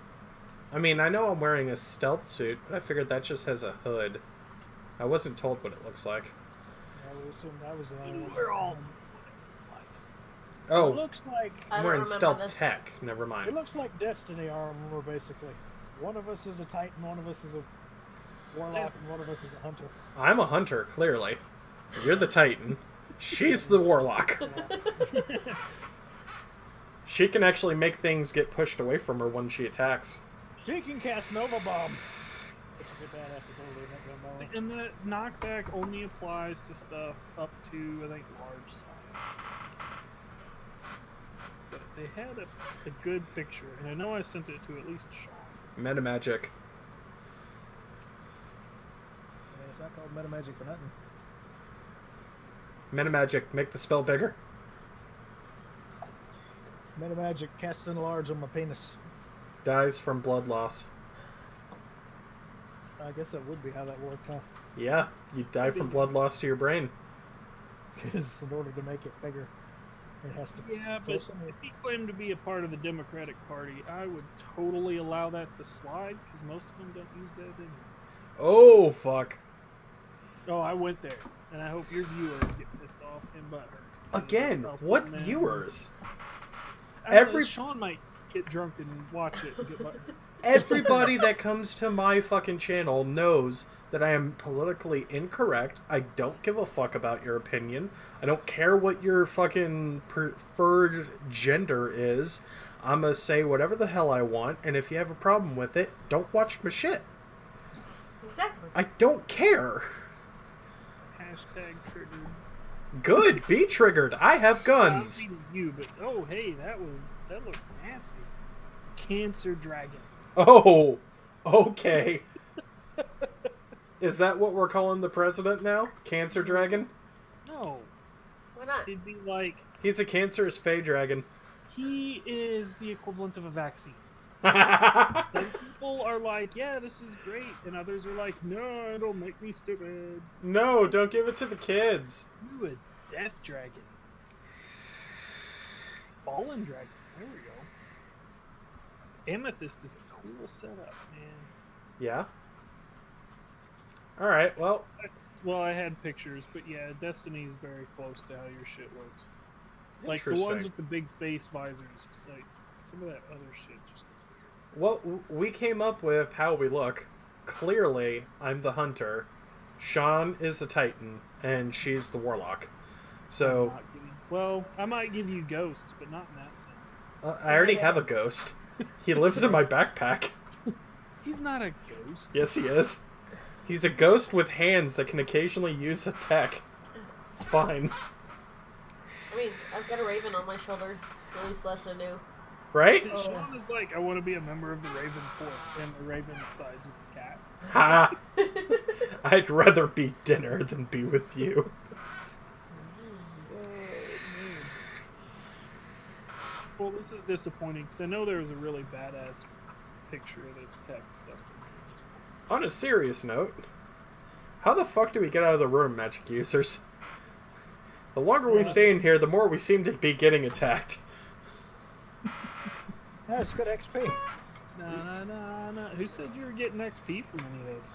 I mean, I know I'm wearing a stealth suit, but I figured that just has a hood. I wasn't told what it looks like. I would assume that was the only one. We're all. It Oh, looks like I I'm don't wearing remember stealth this. tech. Never it mind. looks like Destiny armor, basically. One of us is a Titan, one of us is a Warlock, and one of us is a Hunter. I'm a hunter, clearly. You're the Titan. She's the Warlock. She can actually make things get pushed away from her when she attacks. She can cast Nova Bomb. It's a good badass ability, not gonna know. And the knockback only applies to stuff up to, I think, large size. But they had a good picture, and I know I sent it to at least Sean. Metamagic. Yeah, it's not called Metamagic for nothing. Metamagic, make the spell bigger. Metamagic casts enlarge on my penis. Dies from blood loss. I guess that would be how that worked, huh? Yeah, you die from blood loss to your brain. Because in order to make it bigger, it has to. Yeah, fill but some- if he claimed to be a part of the Democratic Party, I would totally allow that to slide, because most of them don't use that anymore. Oh, fuck. Oh, I went there, and I hope your viewers get pissed off and butthurt. Again, I'll what sit down. viewers? Every Sean might get drunk and watch it and get butthurt. Everybody that comes to my fucking channel knows that I am politically incorrect. I don't give a fuck about your opinion. I don't care what your fucking preferred gender is. I'm gonna say whatever the hell I want, and if you have a problem with it, don't watch my shit. Exactly. I don't care. Hashtag triggered. Good, be triggered. I have guns. Not beating you, but oh hey, that looked nasty. Cancer dragon. Oh, okay. Is that what we're calling the president now? Cancer dragon? No, Why not? it'd be like He's a cancerous fey dragon. he is the equivalent of a vaccine. Oh, Some people are like, yeah, this is great, and others are like, no, it'll make me stupid. no, don't give it to the kids. You a death dragon. Fallen dragon. There we go. Amethyst is a cool setup, man. Yeah. Alright, well, Well, I had pictures, but yeah, Destiny's very close to how your shit looks. Like the interesting. ones with the big face visors. It's like some of that other shit just looks weird. Well, we came up with how we look. Clearly, I'm the hunter. Sean is a titan, and she's the warlock. I'm So, not getting Well, I might give you ghosts, but not in that sense. I already have a ghost. He lives in my backpack. He's not a ghost. Yes, he is. He's a ghost with hands that can occasionally use a tech. It's fine. I mean, I've got a raven on my shoulder. At least less I do. Right? Sean is like, I want to be a member of the Raven Court, and the Raven sides with the cat. Ha! I'd rather be dinner than be with you. Well, this is disappointing, because I know there was a really badass picture of this text stuff. On a serious note, how the fuck do we get out of the room, magic users? The longer we stay in here, the more we seem to be getting attacked. Yeah, it's good XP. Nah. Who said you were getting XP from any of this?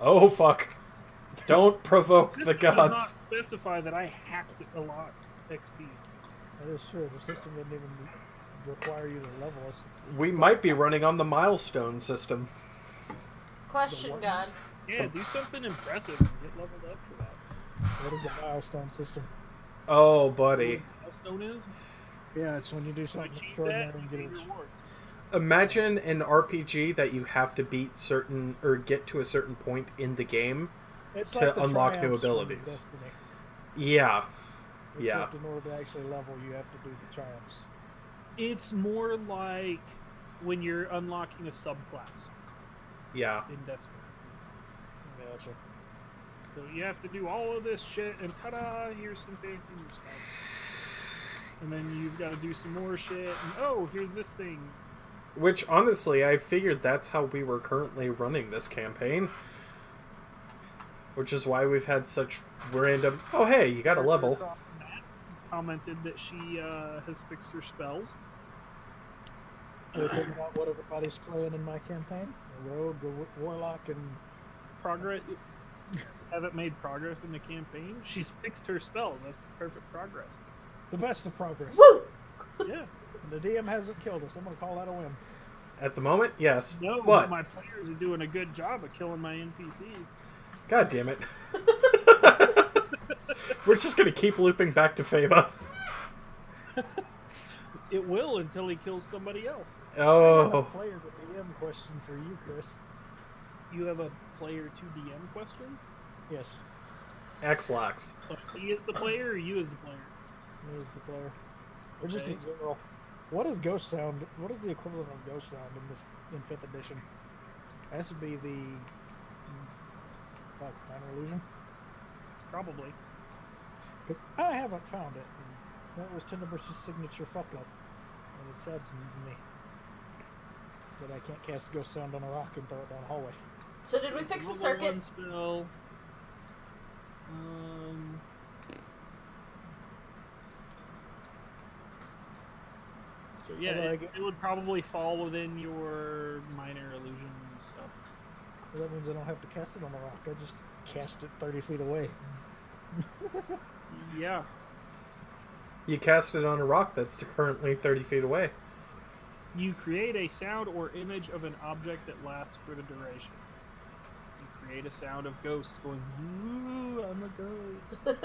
Oh fuck. Don't provoke the System does gods. not specify that I have to allot XP. That is true. The system didn't even require you to level us. We might be running on the milestone system. Question, God. Yeah, do something impressive and get leveled up for that. What is a milestone system? Oh, buddy. Milestone is? Yeah, it's when you do So something achieve extraordinary that, and you get get it. rewards. Imagine an RPG that you have to beat certain, or get to a certain point in the game. It's to like the unlock new triumphs from abilities. Destiny. Yeah. Yeah. Except in order to actually level, you have to do the triumphs. It's more like when you're unlocking a subclass Yeah. in Destiny. Gotcha. So you have to do all of this shit, and ta-da, here's some fancy new stuff. And then you've got to do some more shit, and oh, here's this thing. Which, honestly, I figured that's how we were currently running this campaign. Which is why we've had such random... Oh, hey, you got a level. Across the map commented that she has fixed her spells. They figured out what everybody's playing in my campaign. A rogue, a warlock, and Progress. Haven't made progress in the campaign. She's fixed her spells. That's perfect progress. the best of progress. Woo! Yeah. And the DM hasn't killed us. I'm going to call that a win. At the moment, yes. No, But, but my players are doing a good job of killing my NPCs. god damn it. We're just gonna keep looping back to Fava. It will until he kills somebody else. I have a Oh. player to DM question for you, Chris. You have a player to DM question? Yes, X-Lax. So he is the player or you is the player? me as the player. Or just in Okay. general. What is ghost sound? What is the equivalent of ghost sound in 5th edition? That should be the minor illusion. Probably. Because I haven't found it. And that was Tenebris's signature fuck up. And it saddens me that I can't cast ghost sound on a rock and throw it down a hallway. So did we fix the Level circuit? 1 spell. So yeah, Although I it, get- it would probably fall within your minor illusion stuff. Well, that means I don't have to cast it on a rock. I just cast it 30 feet away. Yeah. You cast it on a rock that's currently 30 feet away. You create a sound or image of an object that lasts for the duration. You create a sound of ghosts going, "Ooh, I'm a ghost.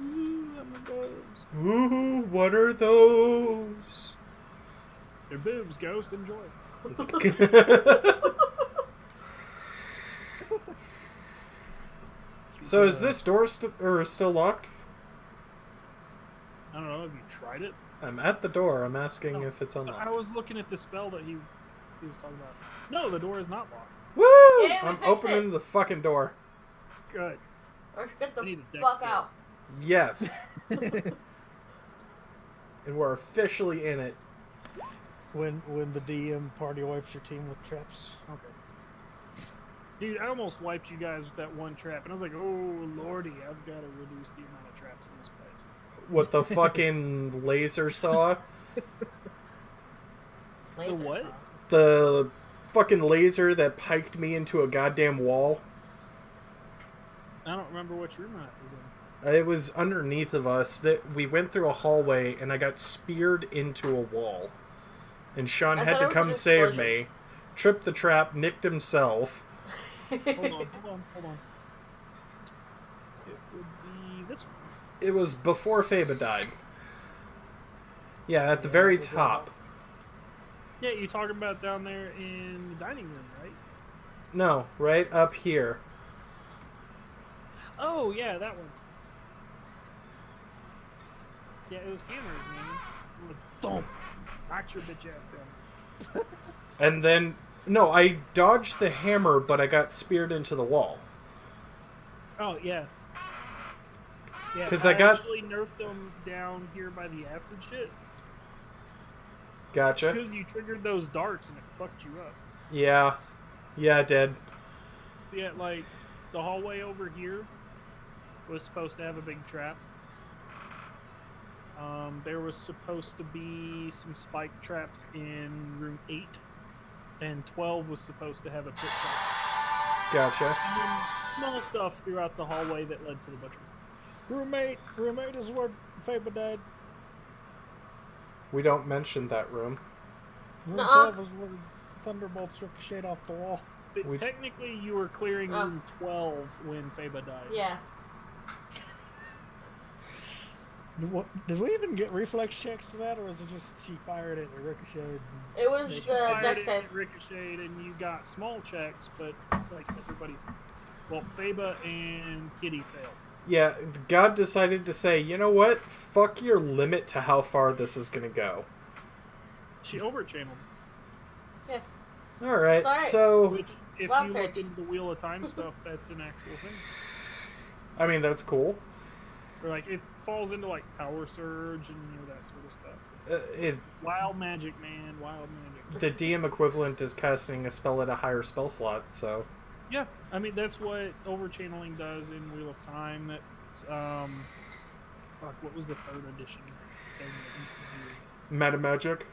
Ooh, I'm a ghost." Ooh, what are those? They're boobs, ghost, enjoy. So is this door still locked? I don't know, have you tried it? I'm at the door. I'm asking Oh, if it's So unlocked. I was looking at the spell that he was talking about. No, the door is not locked. Woo! Yay, we I'm fixed opening it. the fucking door. Good. Or get the I need a dex fuck save. out. Yes. And we're officially in it. When the DM party wipes your team with traps. Okay. Dude, I almost wiped you guys with that one trap, and I was like, oh lordy, I've got to reduce the amount of traps in this place. What the fucking laser saw? Laser what? saw. The fucking laser that piked me into a goddamn wall. I don't remember which room that was in. It was underneath of us. That we went through a hallway and I got speared into a wall. And Sean I had thought to it was come an save explosion. me. Tripped the trap, nicked himself. Hold on. It would be this one. It was before Faba died. Yeah, at the very top. Yeah, you talking about down there in the dining room, right? No, right up here. Oh, yeah, that one. Yeah, it was hammers, man. Like, thump. Knocked your bitch ass down. And then, no, I dodged the hammer, but I got speared into the wall. Oh, yeah. Yeah, 'Cause I got- actually nerfed them down here by the acid shit. Gotcha. Because you triggered those darts and it fucked you up. Yeah. Yeah, it did. So yeah, like, the hallway over here was supposed to have a big trap. There was supposed to be some spike traps in room 8, and 12 was supposed to have a pit trap. Gotcha. And then small stuff throughout the hallway that led to the butcher. Roommate is where Faba died. We don't mention that room. Room Nuh-uh. 12 is where thunderbolts ricocheted off the wall. But We- technically, you were clearing room 12 when Faba died. Yeah. Did we even get reflex checks for that, or was it just she fired it and it ricocheted? It was You fired deck it, save. it ricocheted, and you got small checks, but like everybody, well, Faba and Kitty failed. Yeah, God decided to say, you know what? Fuck your limit to how far this is gonna go. She overchanneled, Yeah. Alright, It's alright. so... which if Well, you search. look into the Wheel of Time stuff, that's an actual thing. I mean, that's cool. Or like it falls into like Power Surge and that sort of stuff. Wild magic, man, wild magic. The DM equivalent is casting a spell at a higher spell slot, so... Yeah, I mean that's what overchanneling does in Wheel of Time. That's fuck, what was the third edition thing that you could do? Meta magic?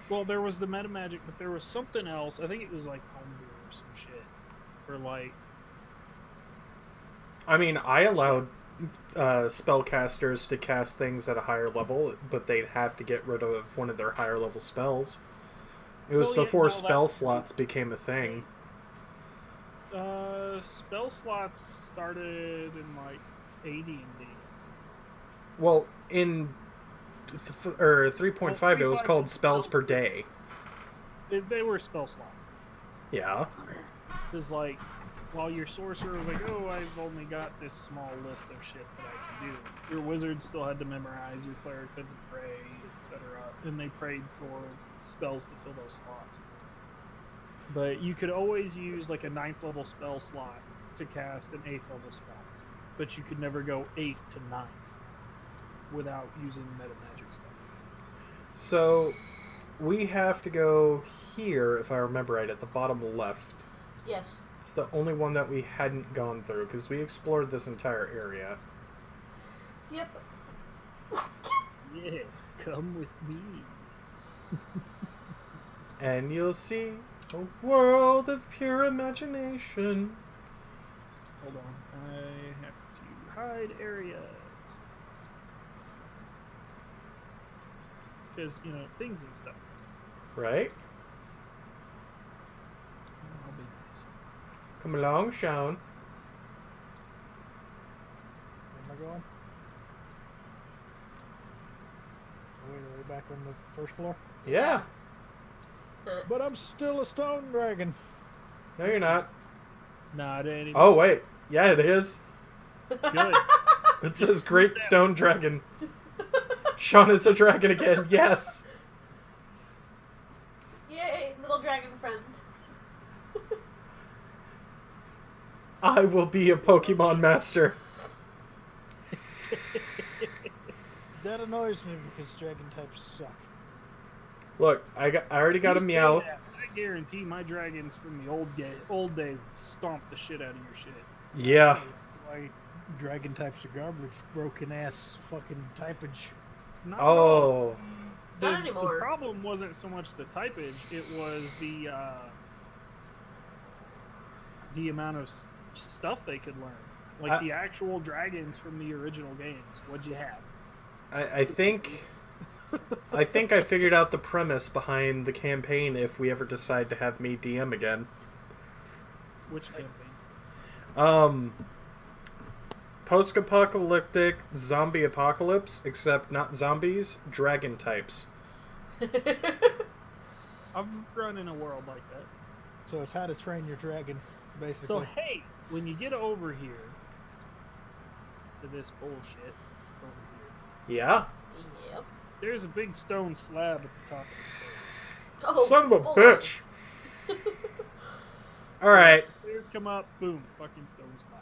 Well, there was the meta magic, but there was something else. I think it was like homebrew or some shit, or like I mean, I allowed spellcasters to cast things at a higher level, but they'd have to get rid of one of their higher level spells. It was Well, yeah, before no, spell that's- slots became a thing. spell slots started in like AD&D. Well, in 3.5, it was 3.5 called spells per day. They were spell slots. Yeah. Because like, while your sorcerer was like, oh, I've only got this small list of shit that I can do. Your wizards still had to memorize. Your clerics had to pray, etc. And they prayed for spells to fill those slots. But you could always use like a 9th level spell slot to cast an 8th level spell. But you could never go 8th to 9th without using meta magic stuff. So, we have to go here, if I remember right, at the bottom left. Yes. It's the only one that we hadn't gone through, because we explored this entire area. Yep. Yes, come with me. And you'll see a world of pure imagination. Hold on, I have to hide areas. Because, you know, things and stuff. Right? I'll be nice. Come along, Sean. Where am I going? Wait, are we back on the first floor? Yeah. But I'm still a stone dragon. No, you're not. Not any. Oh, wait. Yeah, it is. Good. It says Great Stone Dragon. Sean is a dragon again. Yes. Yay, little dragon friend. I will be a Pokemon master. That annoys me because dragon types suck. Look, I already got a You say Meowth. that, but I guarantee my dragons from the old days stomp the shit out of your shit. Yeah. Why dragon types are garbage, broken ass fucking typage. Not at all. Oh. Not The anymore. problem wasn't so much the typage; it was the amount of stuff they could learn. Like I- the actual dragons from the original games. What'd you have? I think I figured out the premise behind the campaign if we ever decide to have me DM again. Which campaign? post-apocalyptic zombie apocalypse, except not zombies, dragon types. I've run in a world like that. So it's how to train your dragon, basically. So hey, when you get over here to this bullshit over here, Yeah? Yep. there's a big stone slab at the top of the stairs. Oh, Son of a boy. bitch! Alright, Stairs come up, boom, fucking stone slab.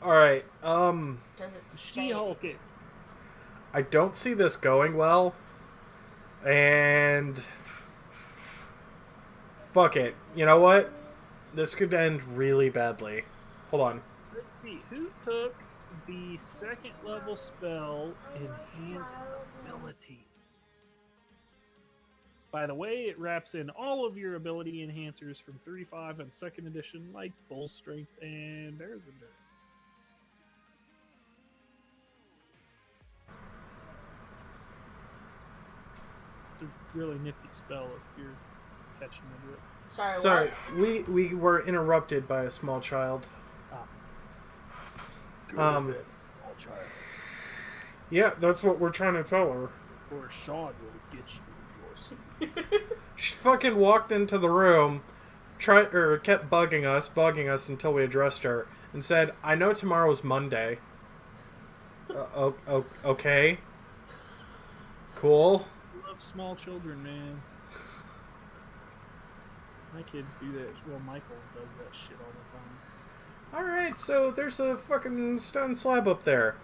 alright, Does it say? She-Hulk it. I don't see this going well. And... fuck it. You know what? This could end really badly. Hold on. Let's see, who took the second level spell Enhance Ability? By the way, it wraps in all of your ability enhancers from 35 and 2nd edition, like Bull Strength and Bear's Endurance. It's a really nifty spell if you're catching into it. Sorry, what? we were interrupted by a small child. I'll try it. Yeah, that's what we're trying to tell her. Or Sean will get you in your She fucking walked into the room, kept bugging us until we addressed her, and said, "I know tomorrow's Monday." Okay. Cool. I love small children, man. My kids do that. Well, Michael does that shit all the time. Alright, so there's a fucking stone slab up there.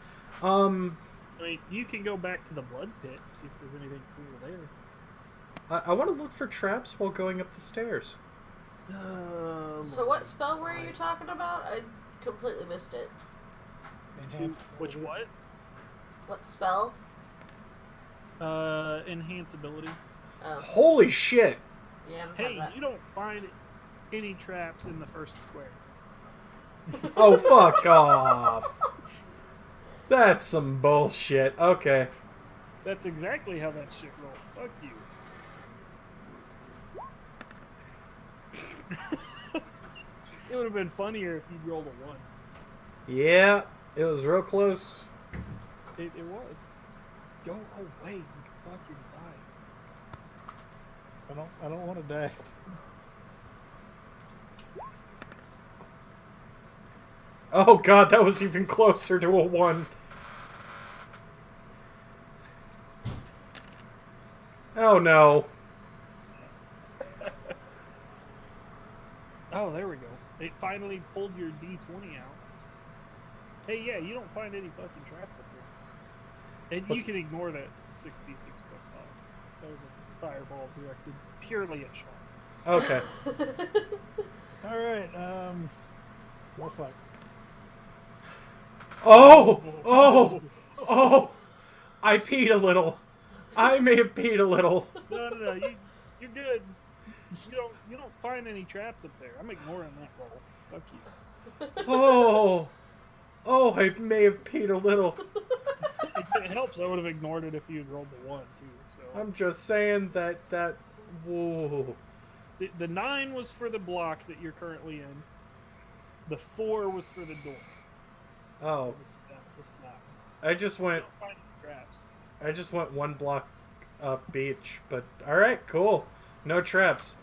I mean, you can go back to the blood pit, see if there's anything cool there. I want to look for traps while going up the stairs. So what spell were you talking about? I completely missed it. Enhance. Which what? What spell? Enhance ability. Oh, Holy shit! yeah, I haven't Hey, had that. you don't find any traps in the first square. Oh, fuck off! That's some bullshit. Okay. That's exactly how that shit rolls. Fuck you. It would have been funnier if you'd rolled a 1. Yeah, it was real close. It was. Go away, you fucking die. I don't want to die. Oh god, that was even closer to a 1. Oh no. Oh, there we go. It finally pulled your D20 out. Hey, yeah, you don't find any fucking traps up here. And you can ignore that 66 plus 5. That was a fireball directed purely at Sean. Okay. All right. More fight. Oh! Oh! Oh! I peed a little. I may have peed a little. No, you're good. You don't find any traps up there. I'm ignoring that roll. Fuck you. Oh! Oh, I may have peed a little. If it helps, I would have ignored it if you had rolled the 1 too. So I'm just saying that. Whoa. the 9 was for the block that you're currently in. The 4 was for the door. Oh. The slab. I just You went. don't find any traps. I just went 1 block up beach, but alright, cool. No traps.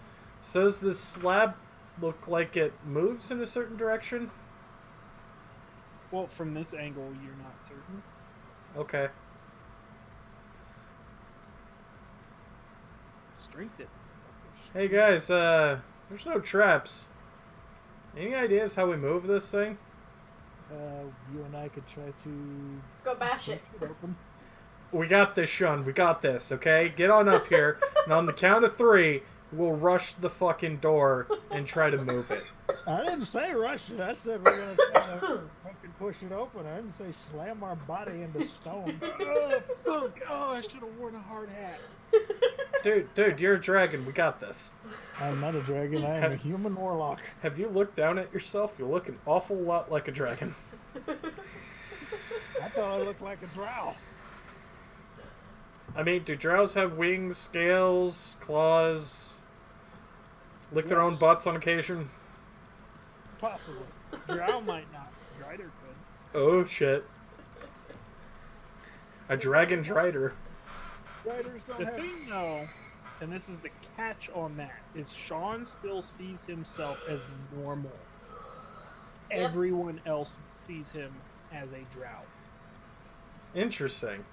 So does this slab look like it moves in a certain direction? Well, from this angle, you're not certain. Okay. Strength it. Hey guys, there's no traps. Any ideas how we move this thing? You and I could try to Go bash it. open. We got this, Sean. We got this, okay? Get on up here, and on the count of 3, we'll rush the fucking door and try to move it. I didn't say rush it. I said we're gonna try to fucking push it open. I didn't say slam our body into stone. Oh, fuck. Oh, I should have worn a hard hat. Dude, you're a dragon. We got this. I'm not a dragon. I am a human warlock. Have you looked down at yourself? You look an awful lot like a dragon. I thought I looked like a drow. I mean, do drows have wings, scales, claws, lick their own Yes. butts on occasion? Possibly. Drow might not. Strider could. Oh shit. A dragon drider. Riders don't The have. thing, though, and this is the catch on that, is Sean still sees himself as normal. Yep. Everyone else sees him as a drow. Interesting.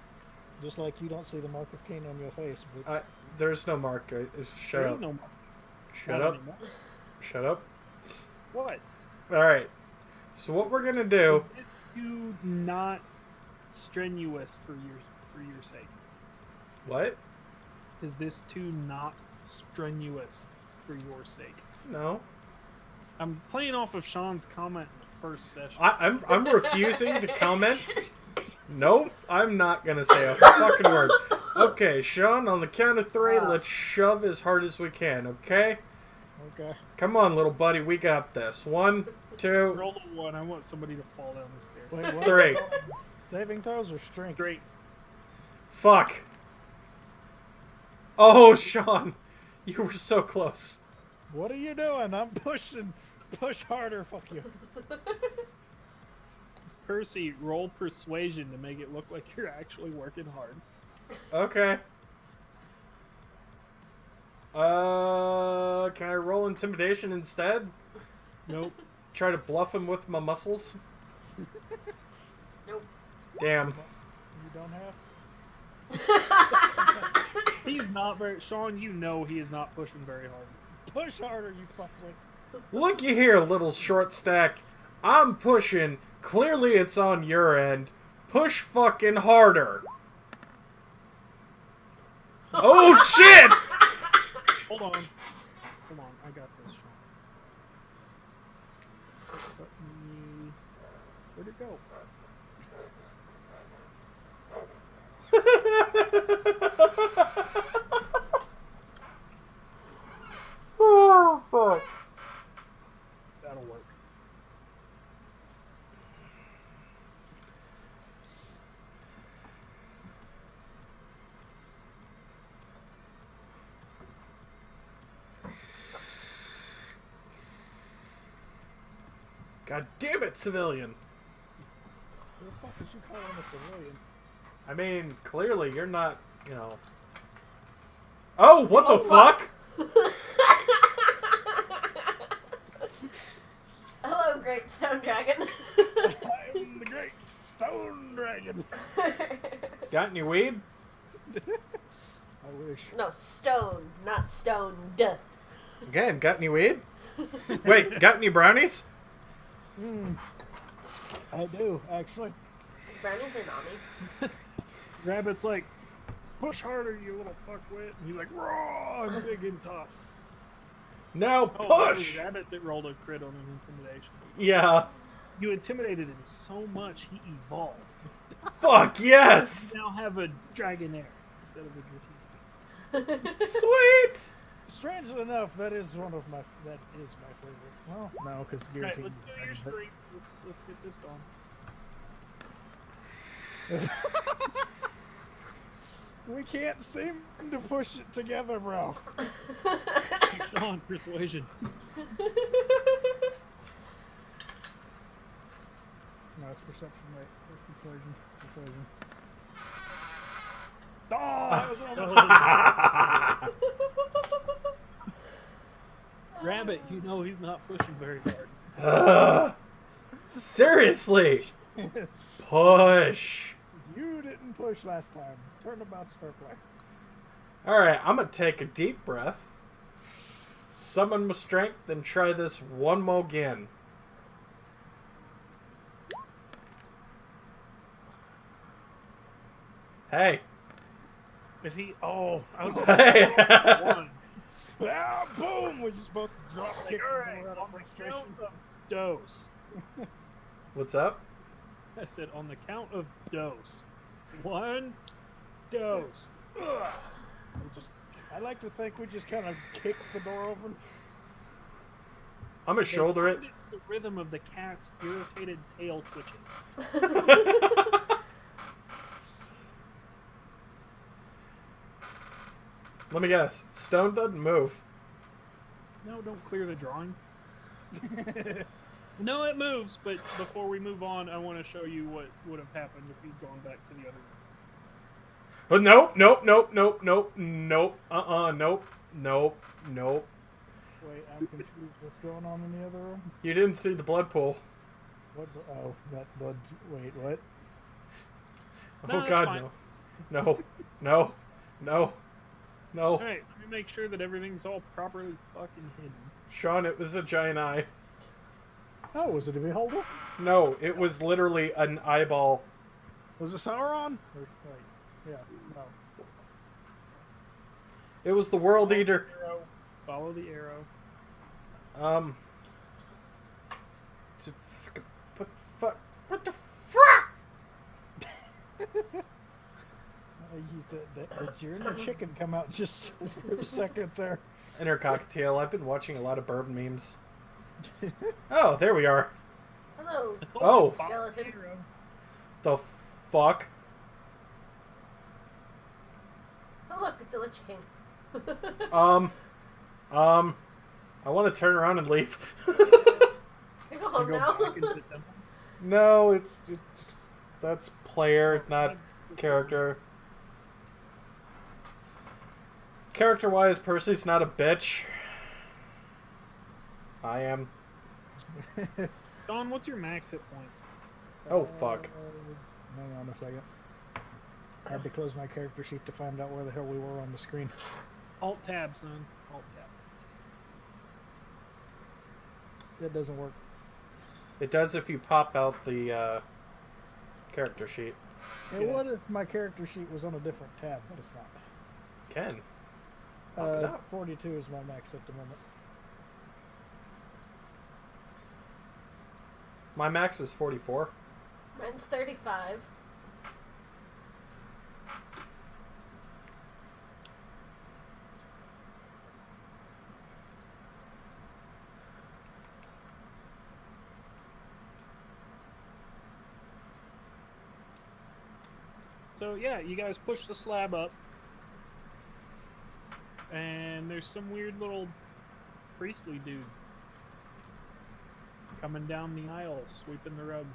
Just like you don't see the mark of Cain on your face. But There's no mark. Shut There up. is no Shut not up. anymore. Shut up. What? Alright. So what we're gonna do... Is you not strenuous for your sake? What? Is this too not strenuous for your sake? No. I'm playing off of Sean's comment in the first session. I'm refusing to comment. Nope, I'm not gonna say a fucking word. Okay, Sean, on the count of 3, let's shove as hard as we can, okay? okay. Come on, little buddy, we got this. 1, 2, Roll a 1. I want somebody to fall down the stairs. Wait, what? 3. Saving throws or strength? Straight. Fuck. Oh, Sean, you were so close. What are you doing? I'm pushing. Push harder. Fuck you. Percy, roll persuasion to make it look like you're actually working hard. Okay. Can I roll intimidation instead? Nope. Try to bluff him with my muscles? Nope. Damn. You don't have. He's not very... Sean, you know he is not pushing very hard. Push harder, you fuckwit. Looky here, little short stack. I'm pushing. Clearly it's on your end. Push fucking harder. Oh shit! Hold on. Hold on. I got this, Sean. Let me... Where'd it go? Oh, fuck. That'll work. God damn it, civilian. Who the fuck is you calling a civilian? I mean, clearly you're not, you know... Oh, what the Oh, fuck? Hello, Great Stone Dragon. I'm the great stone dragon. Got any weed? I wish. No, stone, not stoned. Again, got any weed? Wait, got any brownies? I do, actually. Brownies are Nami. Rabbit's like, push harder, you little fuckwit. And he's like, raw, I'm big and tough. Now Oh, that was push! Rabbit that rolled a crit on an intimidation. Yeah. You intimidated him so much, he evolved. Fuck yes! You now have a Dragonair instead of a Dratini. Sweet! Strangely enough, that is my favorite. Well, no, because Alright, guaranteed. let's do your strength. Let's get this going. We can't seem to push it together, bro. Sean, persuasion. No, it's perception, right? It's persuasion. Persuasion. Oh, that was almost. Rabbit, you know he's not pushing very hard. Seriously! Push! You didn't push last time. Turnabout's fair play. Alright, I'm gonna take a deep breath, summon my strength, and try this one more again. Hey. If he... Oh, I was Hey! one. Ah, boom! We just both drop kicked Alright, out on of the frustration. count of dose. What's up? I said on the count of dose. 1 dose. Ugh. I like to think we just kind of kicked the door open. I'm gonna shoulder it. The rhythm of the cat's irritated tail twitches. Let me guess. Stone doesn't move. No, don't clear the drawing. No, it moves, but before we move on, I want to show you what would have happened if you'd gone back to the other room. Oh, nope, nope, nope, nope, nope, nope, nope, nope, nope. Wait, I'm confused. What's going on in the other room? You didn't see the blood pool. What? Oh, that blood. Wait, what? No, Oh it's God, fine. no, no, no, no. Alright, let me make sure that everything's all properly fucking hidden. Sean, it was a giant eye. Oh, was it a beholder? No, it was literally an eyeball. Was it Sauron? Or, wait, yeah, no. It was the World Eater. Arrow. Follow the arrow. What the fuck? What the fuck? Did your inner chicken come out just for a second there? Inner cocktail. I've been watching a lot of bourbon memes. Oh, there we are. Hello. Oh. Follow the Skeleton. arrow. The fuck? Oh look, it's a Lich King. I want to turn around and leave. Can I go home Go now? back into the temple. No, it's that's player, not character. Character-wise, Percy's not a bitch. I am. Don, what's your max hit points? Oh fuck. Hang on a second. I had to close my character sheet to find out where the hell we were on the screen. Alt tab, son. Alt tab. That doesn't work. It does if you pop out the character sheet. It would if my character sheet was on a different tab, but it's not. Ken. Pop it out. 42 is my max at the moment. My max is 44. Mine's 35. So yeah, you guys push the slab up, and there's some weird little priestly dude coming down the aisle, sweeping the rug.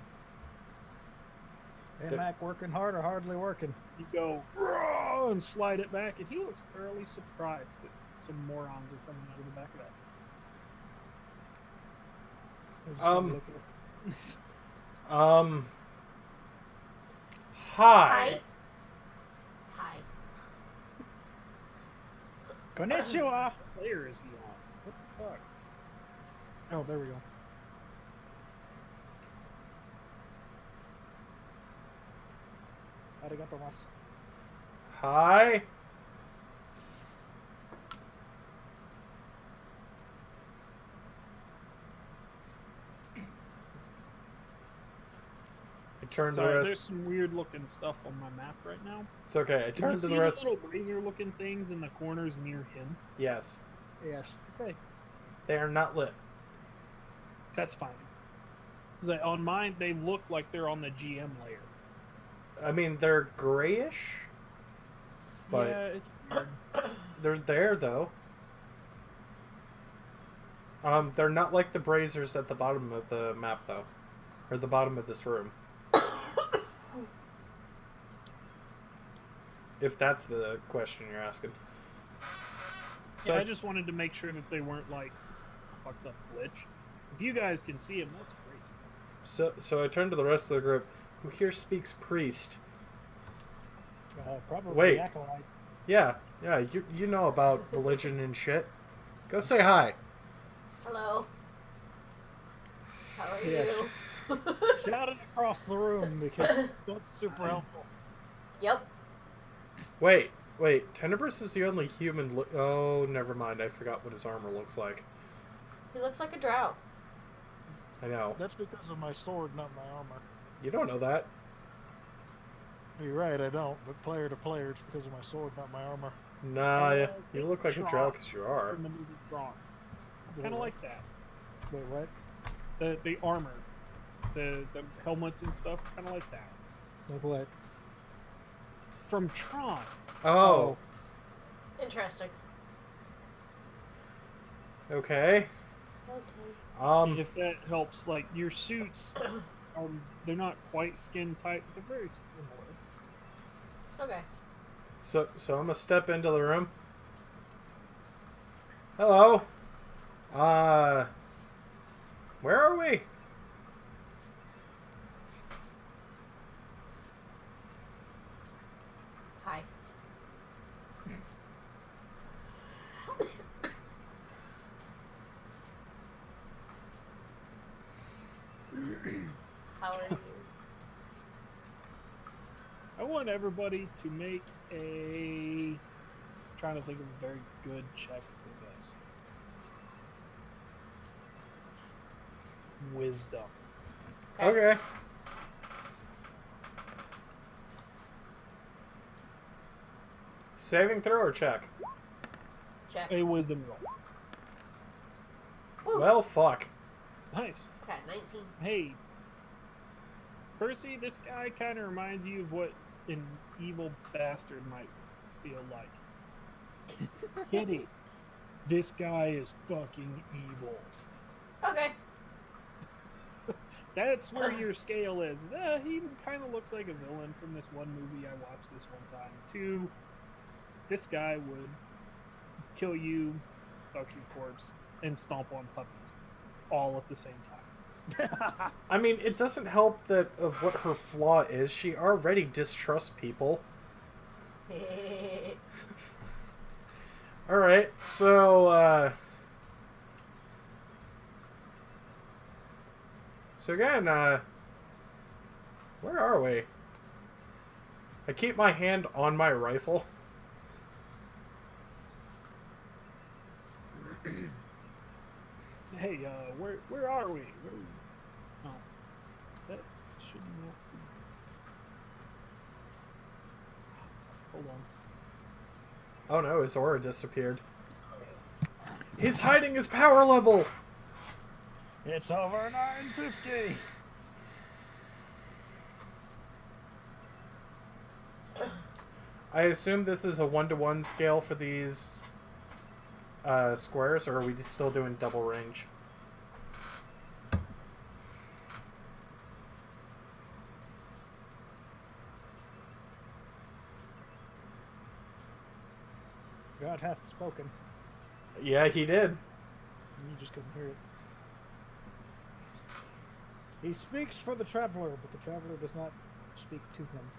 Hey, Mac, working hard or hardly working? You go "Roar," and slide it back, and he looks thoroughly surprised that some morons are coming out of the back of that. I just gotta look at it. Hi. Hi. Konnichiwa! What player is he on? What the fuck? Oh, there we go. Arigato. Hi. I turned to the Sorry, rest. there's some weird looking stuff on my map right now. It's okay. I Can you turned to see the rest. little brazier looking things in the corners near him? Yes. Yes. Okay, They are not lit. that's fine. 'Cause on mine, they look like they're on the GM layer. I mean, they're grayish, but yeah, it's weird. they're there though. They're not like the braziers at the bottom of the map though, or the bottom of this room. If that's the question you're asking. So Yeah, I just wanted to make sure that they weren't like fucked up glitch. If you guys can see them, that's great. So I turned to the rest of the group. Who here speaks priest? Probably Wait. Acolyte. Yeah, you know about religion and shit. Go say hi. Hello. How are Yeah. you? Shout it across the room because that's super helpful. Yep. Wait. Tenebris is the only human. Oh, never mind. I forgot what his armor looks like. He looks like a drow. I know. That's because of my sword, not my armor. You don't know that. You're right, I don't. But player to player, it's because of my sword, not my armor. Nah, you look like a Tron. drow because you are. From the movie Tron. Kind of like that. Wait, what? The armor, the helmets and stuff, kind of like that. Like what? From Tron. Oh, Interesting. okay. Okay. If that helps, like your suits they're not quite skin tight, but they're very similar. Okay. So I'm gonna step into the room. Hello. Where are we? Hi. How are you? I want everybody to make a. Trying to think of a very good check for this. Wisdom. Okay. Saving throw or check? Check. A wisdom roll. Woo. Well, fuck. Nice. Okay, 19. Hey, Percy, this guy kind of reminds you of what an evil bastard might feel like. Get it? This guy is fucking evil. Okay. That's where your scale is. He kind of looks like a villain from this one movie I watched this one time. 2, this guy would kill you, fuck your corpse, and stomp on puppies, all at the same time. I mean, it doesn't help that of what her flaw is. She already distrusts people. Alright, so, So again, where are we? I keep my hand on my rifle. Hey, where are we? Oh, that should not be. Hold on. Oh no, his aura disappeared. He's hiding his power level! It's over 950. I assume this is a 1-to-1 scale for these squares, or are we still doing double range? God hath spoken. Yeah, he did. You just couldn't hear it. He speaks for the traveler, but the traveler does not speak to him.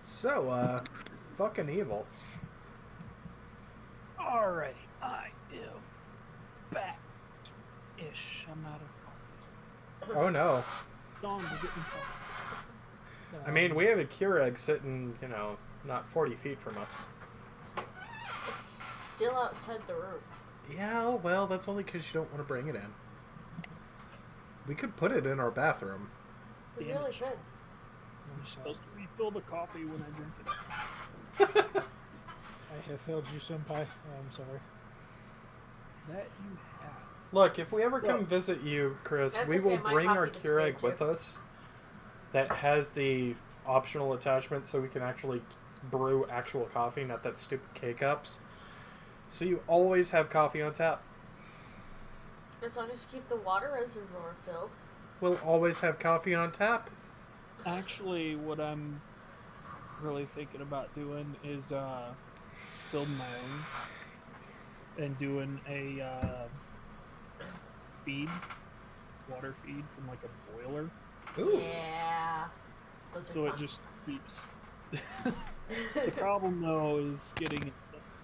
So, fucking evil. Alright, I am back-ish. I'm out of coffee. Oh no. Dawn, we're getting coffee. I mean, we have a Keurig sitting, you know, not 40 feet from us. It's still outside the room. Yeah, well, that's only because you don't want to bring it in. We could put it in our bathroom. We Damn really it. could. I'm supposed to refill the coffee when I drink it. I have failed you, senpai. I'm sorry. That you have. Look, if we ever come visit you, Chris, That's we okay, will my bring our coffee disappeared Keurig with too. us that has the optional attachment so we can actually brew actual coffee, not that stupid K-cups. So you always have coffee on tap. As long as you keep the water reservoir filled. We'll always have coffee on tap. Actually, what I'm really thinking about doing is building my own and doing a water feed from like a boiler. Ooh. Yeah. Those are So it fun. just keeps. The problem though is getting it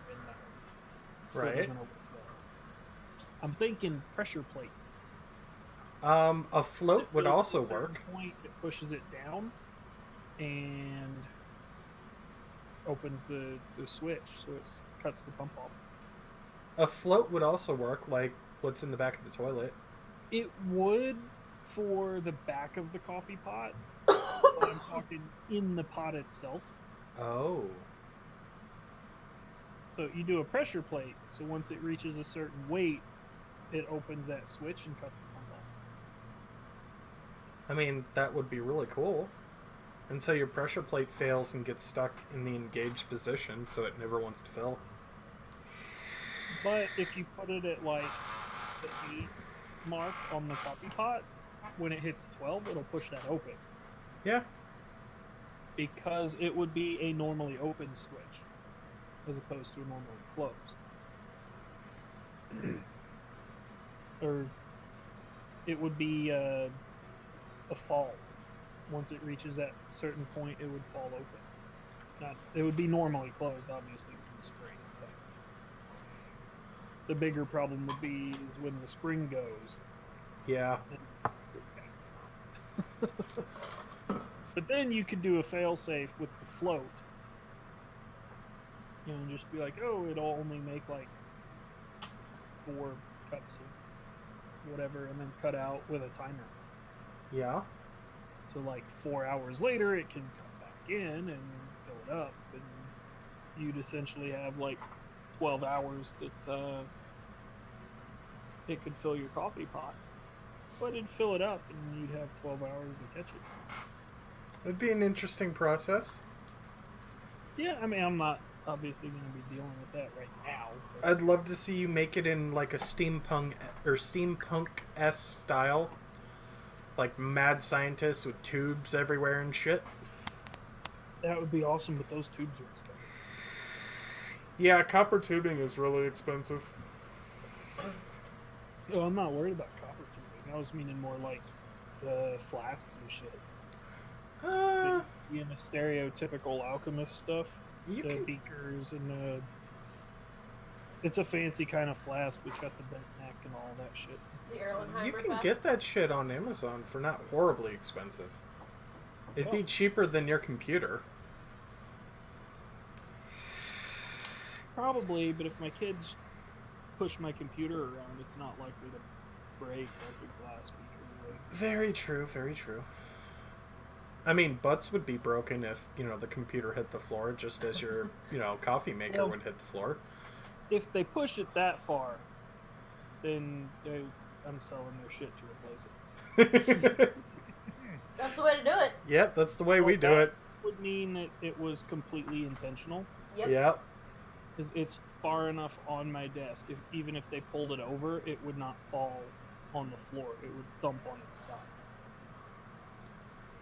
in there. So it Right. doesn't overflow. I'm thinking pressure plate. A float It would goes to also a certain work. Point, it pushes it down and opens the switch, so it cuts the pump off. A float would also work, like what's in the back of the toilet. It would for the back of the coffee pot, I'm talking in the pot itself. Oh. So you do a pressure plate. So once it reaches a certain weight, it opens that switch and cuts the pump off. I mean, that would be really cool. Until your pressure plate fails and gets stuck in the engaged position, so it never wants to fill. But if you put it at like the 8 mark on the coffee pot, when it hits 12, it'll push that open. Yeah. Because it would be a normally open switch, as opposed to a normally closed. Or it would be a fall. Once it reaches that certain point, it would fall open. It would be normally closed, obviously, from the spring. But the bigger problem would be is when the spring goes. Yeah. But then you could do a failsafe with the float. You know, and just be like, oh, it'll only make like 4 cups of whatever, and then cut out with a timer. Yeah. So like 4 hours later, it can come back in and fill it up, and you'd essentially have like 12 hours that it could fill your coffee pot. But it'd fill it up, and you'd have 12 hours to catch it. It'd be an interesting process. Yeah, I mean, I'm not obviously going to be dealing with that right now. But I'd love to see you make it in like a steampunk-esque style. Like mad scientists with tubes everywhere and shit. that would be awesome, but those tubes are expensive. Yeah, copper tubing is really expensive. Oh, I'm not worried about copper tubing. I was meaning more like the flasks and shit. In the stereotypical alchemist stuff. You The can beakers and the... It's a fancy kind of flask. It's got the bent neck and all that shit. The Erlenheimer You can vest. get that shit on Amazon for not horribly expensive. It'd be Oh. cheaper than your computer. Probably, but if my kids push my computer around, it's not likely to break like a glass beaker would. Very true, very true. I mean, butts would be broken if, the computer hit the floor, just as your, coffee maker Well- would hit the floor. If they push it that far, then I'm selling their shit to replace it. That's the way to do it. Yep, that's the way we do that it. would mean that it was completely intentional. Yep. Yep. Because it's far enough on my desk. Even if they pulled it over, it would not fall on the floor. It would thump on its side.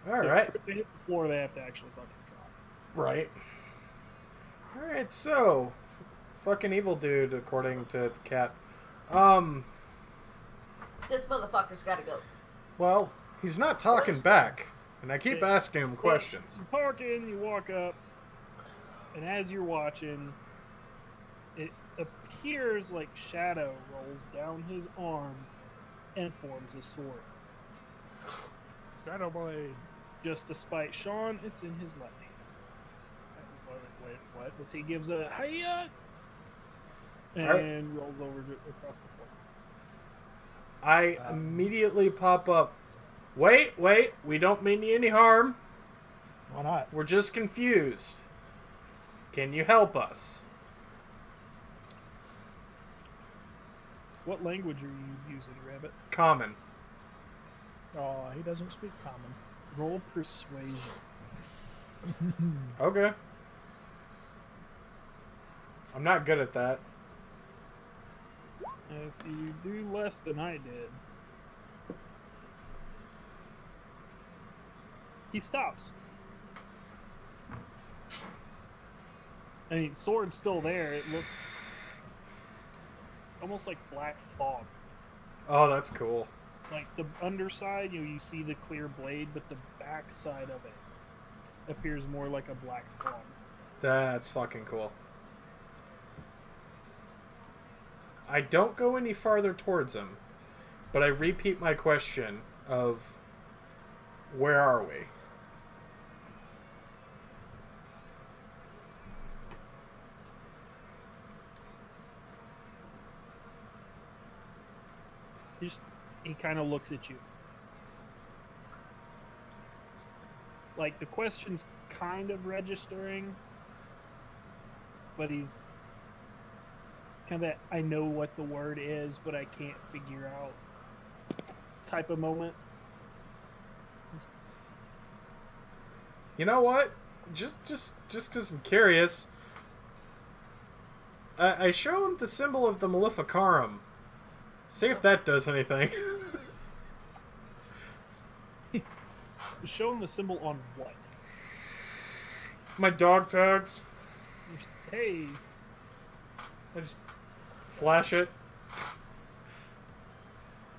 Alright. If they hit the floor, they have to actually fucking drop. Right. Alright, so... Fucking evil dude, according to the cat. This motherfucker's gotta go. Well, he's not talking back. And I keep asking him questions. You park in, you walk up, and as you're watching, it appears like shadow rolls down his arm and forms a sword. Shadow Blade. Just to spite Sean, it's in his left hand. Wait, what? As he gives a hiya and Alright. rolls over across the floor. I immediately pop up. Wait, we don't mean you any harm. Why not? We're just confused. Can you help us? What language are you using, Rabbit? Common. Oh, he doesn't speak common. Roll persuasion. Okay. I'm not good at that. If you do less than I did, he stops. I mean, sword's still there. It looks almost like black fog. Oh, that's cool. Like the underside, you see the clear blade, but the back side of it appears more like a black fog. That's fucking cool. I don't go any farther towards him, but I repeat my question of where are we? He kind of looks at you. Like, the question's kind of registering, but he's kind of, I know what the word is, but I can't figure out type of moment. You know what? Just because I'm curious, I show him the symbol of the Maleficarum. See if that does anything. Show him the symbol on what? My dog tags. Hey, I just flash it.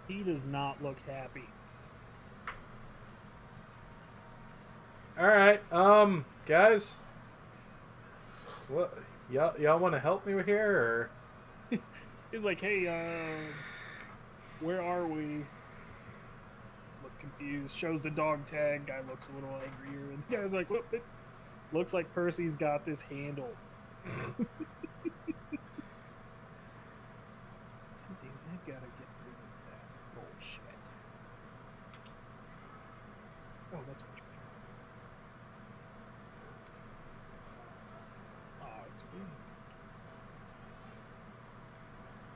he does not look happy. Alright, guys. What? Y'all want to help me here, or? He's like, hey, where are we? Look confused. Shows the dog tag. Guy looks a little angrier. And the guy's like, look, it looks like Percy's got this handled. Dude, I gotta get rid of that bullshit. Oh, that's much better. Oh, it's weird.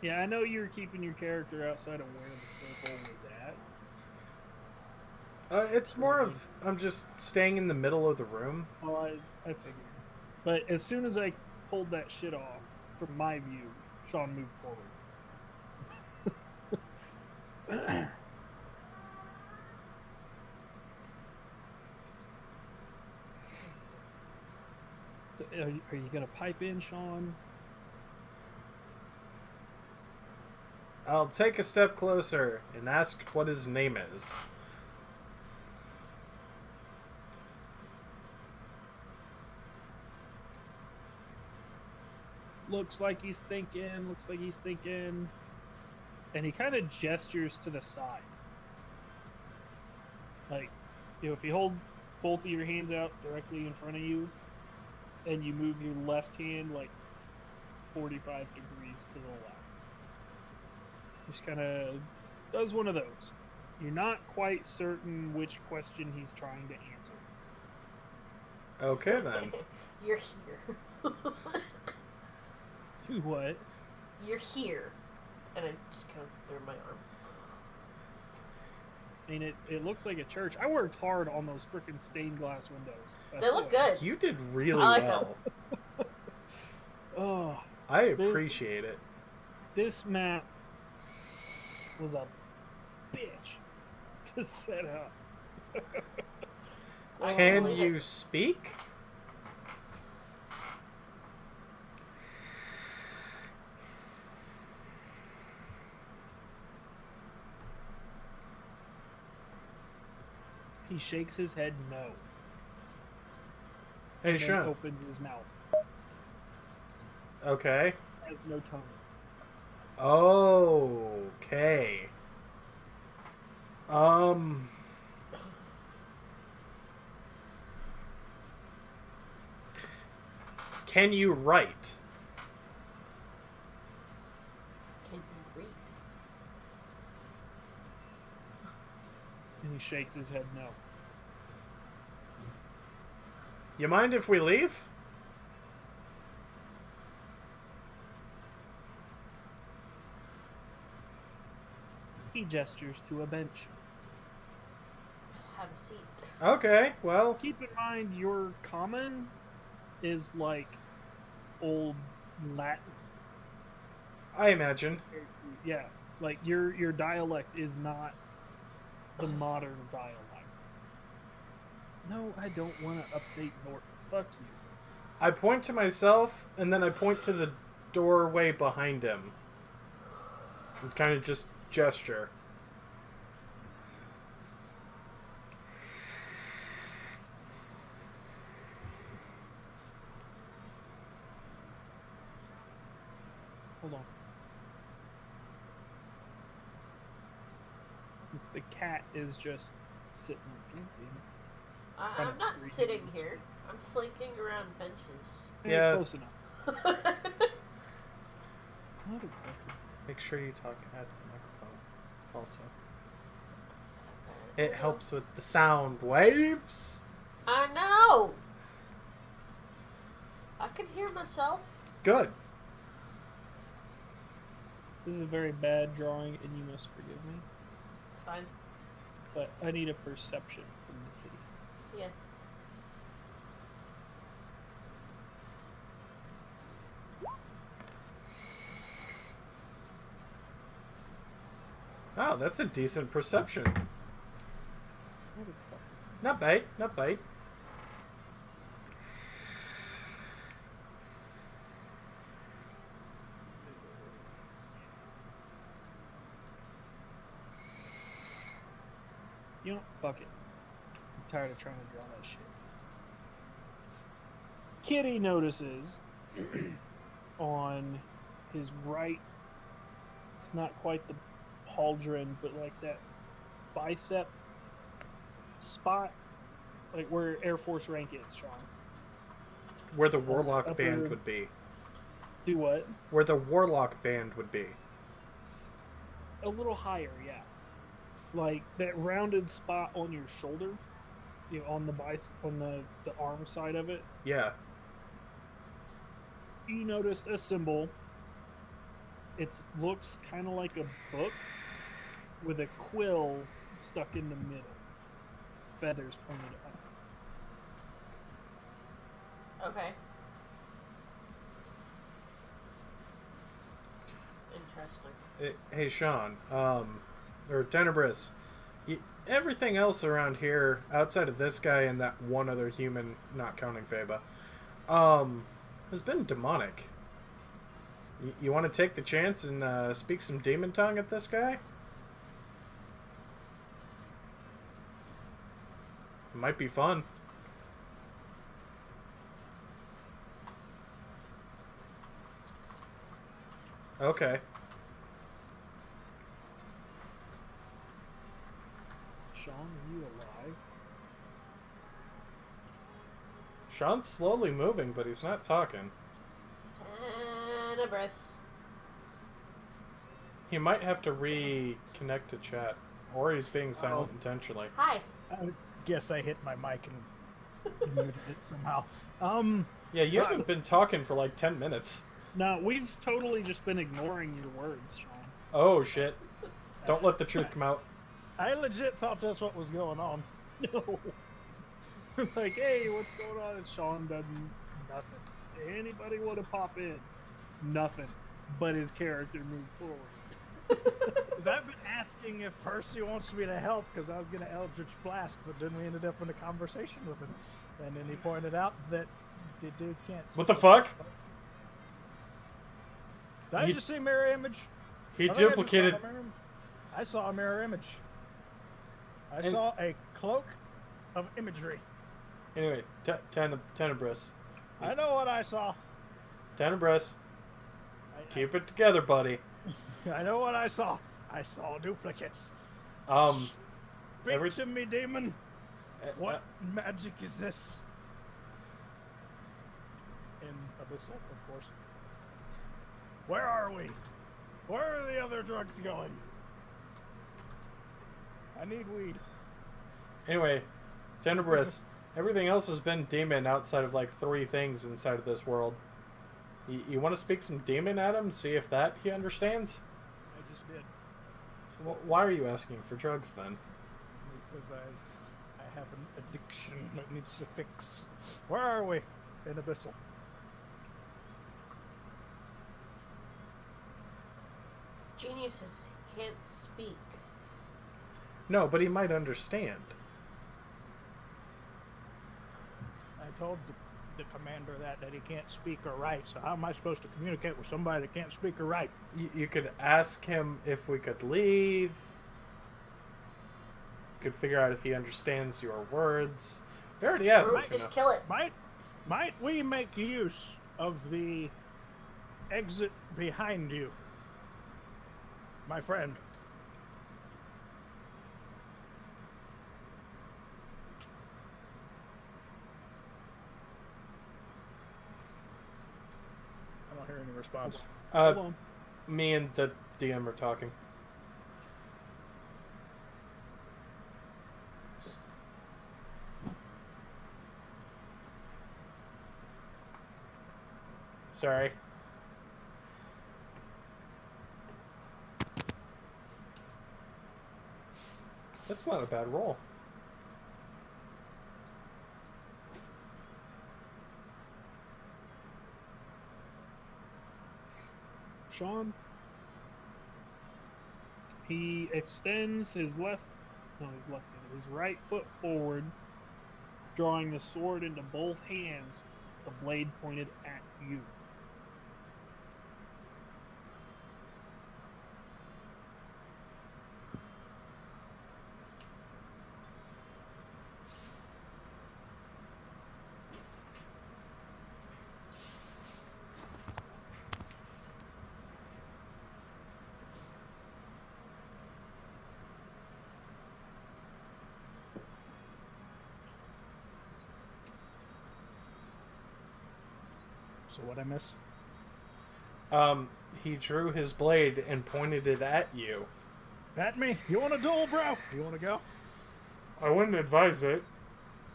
Yeah, I know you're keeping your character outside of where the circle was at. It's more of I'm just staying in the middle of the room. Well, I figured. But as soon as I pulled that shit off, from my view, Sean moved forward. Are you gonna pipe in, Sean? I'll take a step closer and ask what his name is. Looks like he's thinking. And he kind of gestures to the side. Like, if you hold both of your hands out directly in front of you, and you move your left hand like 45 degrees to the left. Just kind of does one of those. You're not quite certain which question he's trying to answer. Okay then. You're here. What? You're here. And I just kind of threw my arm. I mean, it looks like a church. I worked hard on those freaking stained glass windows. They look good. You did really I like well. Oh, I appreciate it. this map was a bitch to set up. I Can believe you it. speak? He shakes his head no. Hey, And then Sean. opens his mouth. Okay. Has no tongue. Okay. Can you write? Can you read? And he shakes his head no. You mind if we leave? He gestures to a bench. Have a seat. Okay, well, Keep in mind, your common is like old Latin. I imagine. Yeah, like your dialect is not the modern dialect. No, I don't want to update Norton. Fuck you. I point to myself, and then I point to the doorway behind him. And kind of just gesture. Hold on. Since the cat is just sitting drinking. I'm not sitting here. I'm slinking around benches. Yeah. Close enough. Motherfucker. Make sure you talk at the microphone also. It helps with the sound waves. I know! I can hear myself. Good. This is a very bad drawing, and you must forgive me. It's fine. But I need a perception from the kitty. Yes. Oh, that's a decent perception. Motherfucker. Not bad. Not bad. You know, fuck it. I'm tired of trying to draw that shit. Kitty notices on his right, it's not quite the pauldron, but like that bicep spot, like where Air Force rank is, Sean. Where the Warlock upper- band would be. Do what? Where the Warlock band would be. A little higher, yeah. Like that rounded spot on your shoulder, you know, on the on the arm side of it. Yeah. You noticed a symbol. It looks kind of like a book with a quill stuck in the middle, feathers pointed up. Okay. Interesting. Hey, Sean. Or Tenebris. Everything else around here, outside of this guy and that one other human, not counting Feba, has been demonic. You want to take the chance and speak some demon tongue at this guy? It might be fun. Okay. Sean, are you alive? Sean's slowly moving, but he's not talking. Tenebris. He might have to reconnect to chat, or he's being silent Oh. intentionally. Hi. I guess I hit my mic and muted it somehow. Yeah, you haven't been talking for like 10 minutes. No, we've totally just been ignoring your words, Sean. Oh shit. Don't let the truth come out. I legit thought that's what was going on. No. We're like, hey, what's going on? And Sean doesn't nothing. Anybody want to pop in? Nothing. But his character moved forward. Because I've been asking if Percy wants me to help because I was going to Eldritch Blast, but then we ended up in a conversation with him. And then he pointed out that the dude can't. What the fuck? Did I You- just see a mirror image? He I think I just saw duplicated. a mirror im- I saw a mirror image. I And- saw a cloak of imagery. Anyway, Tenebris. I know what I saw. Tenebris. I, Keep it together, buddy. I know what I saw. I saw duplicates. Um, Speak every- to me, demon. What uh, magic is this? In Abyssal, of course. Where are we? Where are the other drugs going? I need weed. Anyway, Tenebris. Everything else has been demon outside of like 3 things inside of this world. You want to speak some demon at him? See if that he understands? I just did. Why are you asking for drugs then? Because I have an addiction that needs to fix. Where are we? In Abyssal. Geniuses can't speak. No, but he might understand. I told the commander that he can't speak or write, so how am I supposed to communicate with somebody that can't speak or write? You could ask him if we could leave. You could figure out if he understands your words. We already asked Or if just enough. kill it. Might we make use of the exit behind you, my friend? I don't hear any response. Hold on. Me and the DM are talking. Sorry. That's not a bad roll. Sean. He extends his right foot forward, drawing the sword into both hands, the blade pointed at you. So what I miss? He drew his blade and pointed it at you. At me? You want a duel, bro? You want to go? I wouldn't advise it.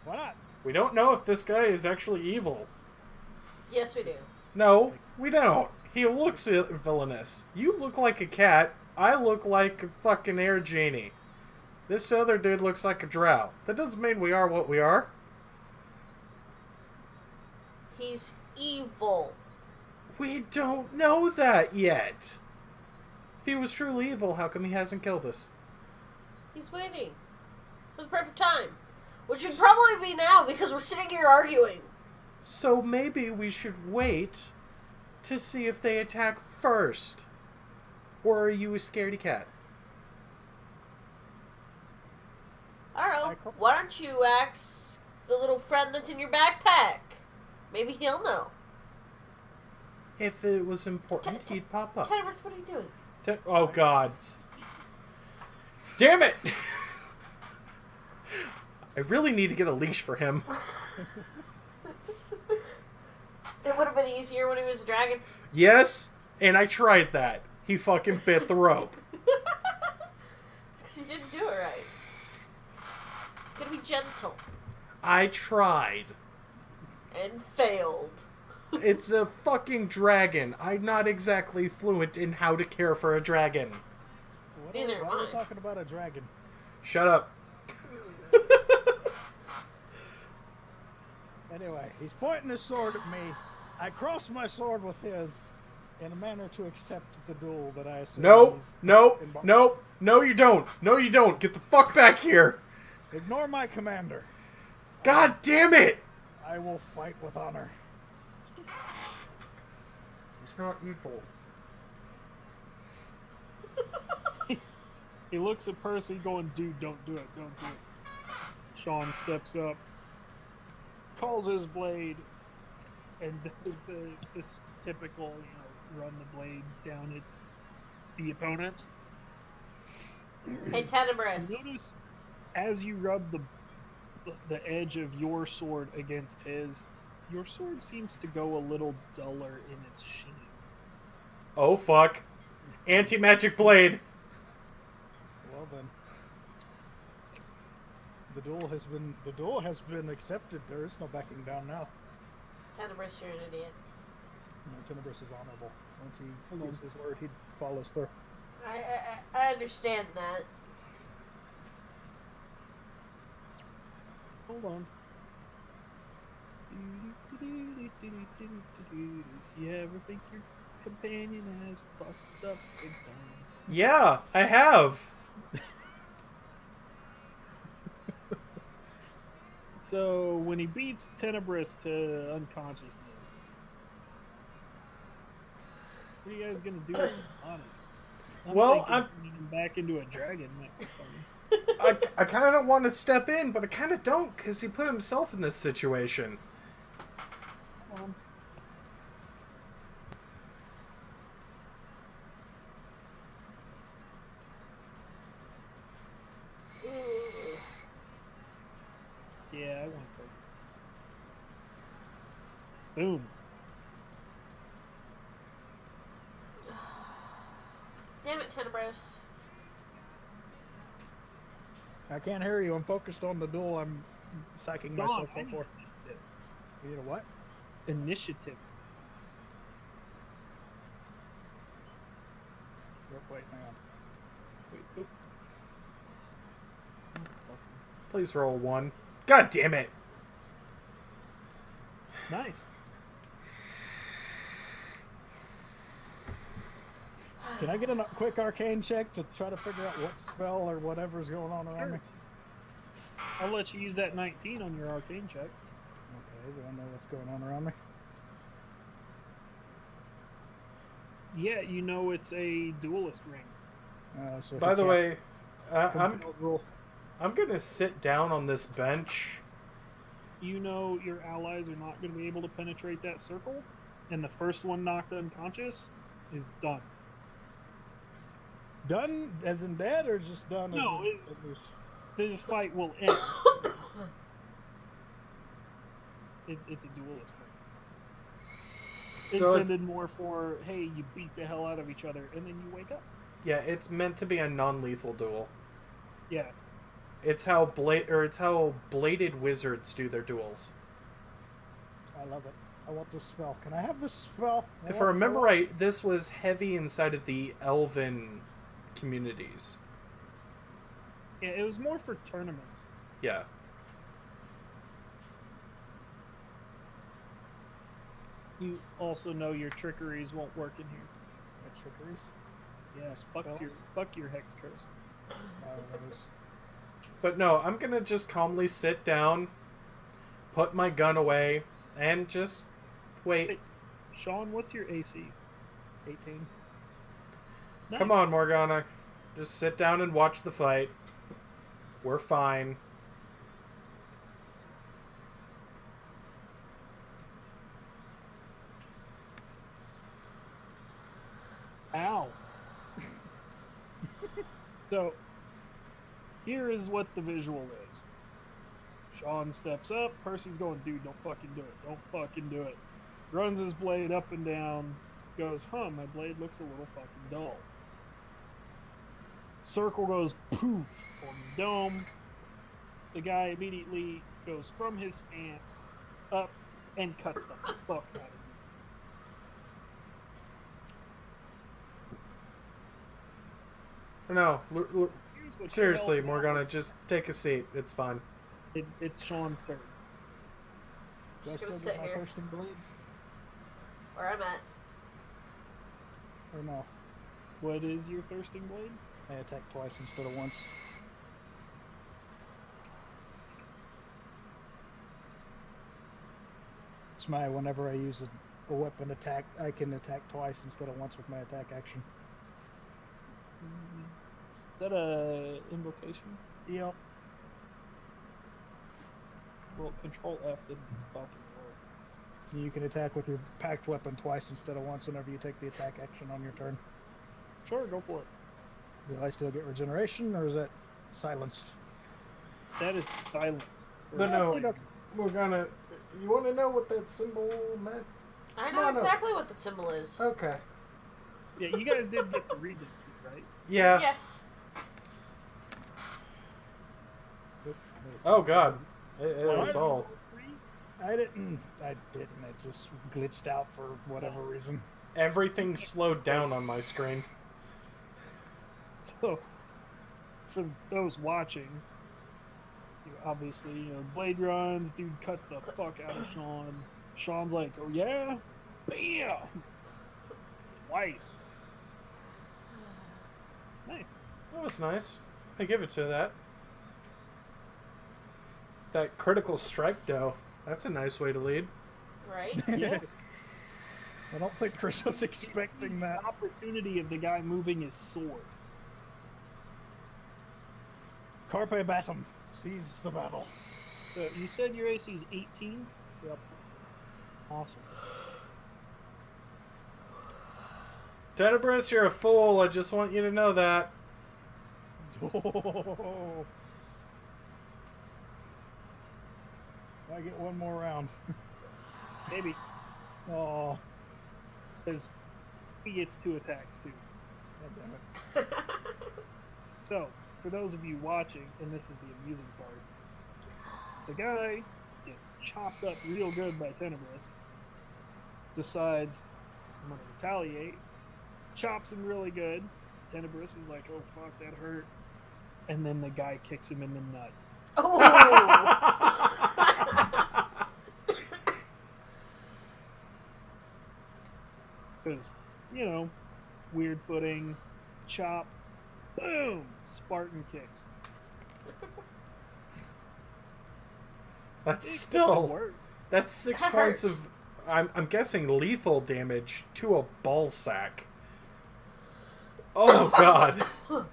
Why not? We don't know if this guy is actually evil. Yes, we do. No, we don't. He looks villainous. You look like a cat. I look like a fucking air genie. This other dude looks like a drow. That doesn't mean we are what we are. He's evil. We don't know that yet. If he was truly evil, how come he hasn't killed us? He's waiting for the perfect time. Which would probably be now because we're sitting here arguing. So maybe we should wait to see if they attack first. Or are you a scaredy cat? I don't know. Why don't you ask the little friend that's in your backpack? Maybe he'll know. If it was important, he'd pop up. Tenebris, what are you doing? Oh, God. Damn it! I really need to get a leash for him. It would have been easier when he was a dragon. Yes, and I tried that. He fucking bit the rope. It's because you didn't do it right. You gotta be gentle. I tried. And failed. It's a fucking dragon. I'm not exactly fluent in how to care for a dragon. Neither am Why are we I. talking about a dragon? Shut up. Anyway, he's pointing his sword at me. I cross my sword with his in a manner to accept the duel that I assume No, he's no, embarked- no, no you don't. No you don't. Get the fuck back here. Ignore my commander. God damn it. I will fight with honor. He's not evil. He looks at Percy going, dude, don't do it, don't do it. Sean steps up, calls his blade, and does this typical, run the blades down at the opponent. Hey, Tenebris. Notice as you rub the edge of your sword against his, your sword seems to go a little duller in its sheen. Oh fuck. Anti-magic blade. Well then, the duel has been accepted. There is no backing down now. Tenebris, you're an idiot. Tenebris is honorable. Once he gives his word, he follows through. I understand that. Hold on. You ever think your companion has fucked up big time? Yeah, I have. So when he beats Tenebris to unconsciousness, what are you guys gonna do with him on it? Well, thinking turning him back into a dragon might be funny. I kind of want to step in, but I kind of don't, because he put himself in this situation. Yeah, I want that. Boom. Damn it, Tenebris. I can't hear you. I'm focused on the duel. I'm psyching Dawn, myself I up need for. You know what? initiative. Wait, hang on. Wait, oop. Please roll 1. God damn it! Nice. Can I get a quick arcane check to try to figure out what spell or whatever's going on around me? I'll let you use that 19 on your arcane check. Okay, do I know what's going on around me? Yeah, you know it's a duelist ring. So By he the cast way, I'm compelled rule. gonna sit down on this bench. You know your allies are not going to be able to penetrate that circle, and the first one knocked unconscious is done. Done as in dead, or just done No, as in The fight will end. It's a duelist ring. So Intended more for, hey, you beat the hell out of each other, and then you wake up. yeah, it's meant to be a non-lethal duel. Yeah. It's how bladed wizards do their duels. I love it. I want this spell. Can I have this spell? If I remember right, this was heavy inside of the elven communities. Yeah, it was more for tournaments. Yeah. You also know your trickeries won't work in here. My trickeries? Yes, Spells? fuck your hex curse. Those. But no, I'm gonna just calmly sit down, put my gun away, and just wait. Hey, Sean, what's your AC? 18. Nice. Come on, Morgana. Just sit down and watch the fight. We're fine. Ow. So, here is what the visual is. Sean steps up. Percy's going, dude, don't fucking do it. Don't fucking do it. Runs his blade up and down. Goes, my blade looks a little fucking dull. Circle goes, poof, forms dome. The guy immediately goes from his stance up and cuts the fuck out of him. No, Here's what seriously, you know. Morgana, just take a seat. It's fine. It's Sean's turn. Do I Just still gonna get sit my here. thirsting blade? Where I'm at. Or no? What is your thirsting blade? I attack twice instead of once. It's my whenever I use a weapon attack, I can attack twice instead of once with my attack action. Is that a invocation? Yep. Well, Control F didn't fucking work. You can attack with your packed weapon twice instead of once whenever you take the attack action on your turn. Sure, go for it. Do I still get regeneration, or is that silenced? That is silence. But no, Morgana, you want to know what that symbol meant? I No, know no. exactly what the symbol is. Okay. Yeah, you guys did get to read it, right? Yeah. Yeah. Oh God. It was all. I didn't. It just glitched out for whatever reason. Everything slowed down on my screen. So, for those watching, obviously, Blade runs, dude cuts the fuck out of Sean. Sean's like, oh yeah? Bam! Twice. Nice. That was nice. I give it to that. That critical strike, though. That's a nice way to lead. Right? Yeah. I don't think Chris was expecting The that. opportunity of the guy moving his sword. Carpe Batum. Seize the battle. So you said your AC is 18? Yep. Awesome. Tenebris, you're a fool. I just want you to know that. Oh. I get one more round. Maybe. Oh, Because he gets 2 attacks too. God damn it. So, for those of you watching, and this is the amusing part, the guy gets chopped up real good by Tenebris, decides, I'm going to retaliate, chops him really good, Tenebris is like, oh fuck, that hurt. And then the guy kicks him in the nuts. Oh! Because, you know, weird footing, chop, boom, Spartan kicks. That's It still... could work. That's 6 That points hurts. of... I'm guessing lethal damage to a ball sack. Oh, God. Ow.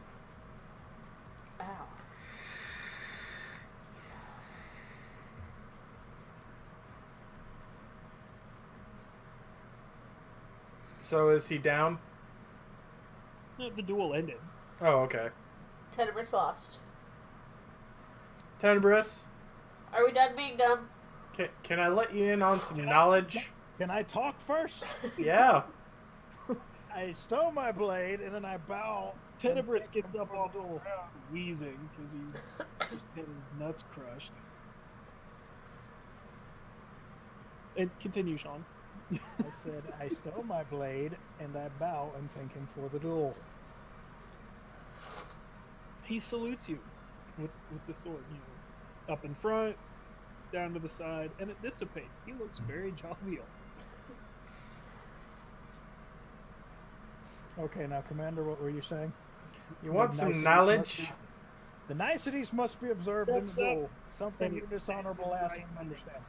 So is he down? The duel ended. Oh, okay. Tenebris lost. Tenebris, Are we done being dumb? can I let you in on some knowledge? Can I talk first? Yeah. I stow my blade and then I bow. and Tenebris thank gets him up for off the the duel. ground, wheezing, because he just had his nuts crushed. And continue, Sean. I said, I stow my blade and I bow and thank him for the duel. He salutes you with the sword, you know, up in front, down to the side, and it dissipates. He looks very jovial. Okay, now, Commander, what were you saying? You want The some niceties knowledge? must be- The niceties must be observed in the What's up? duel. Something you dishonorable ass Right. understand.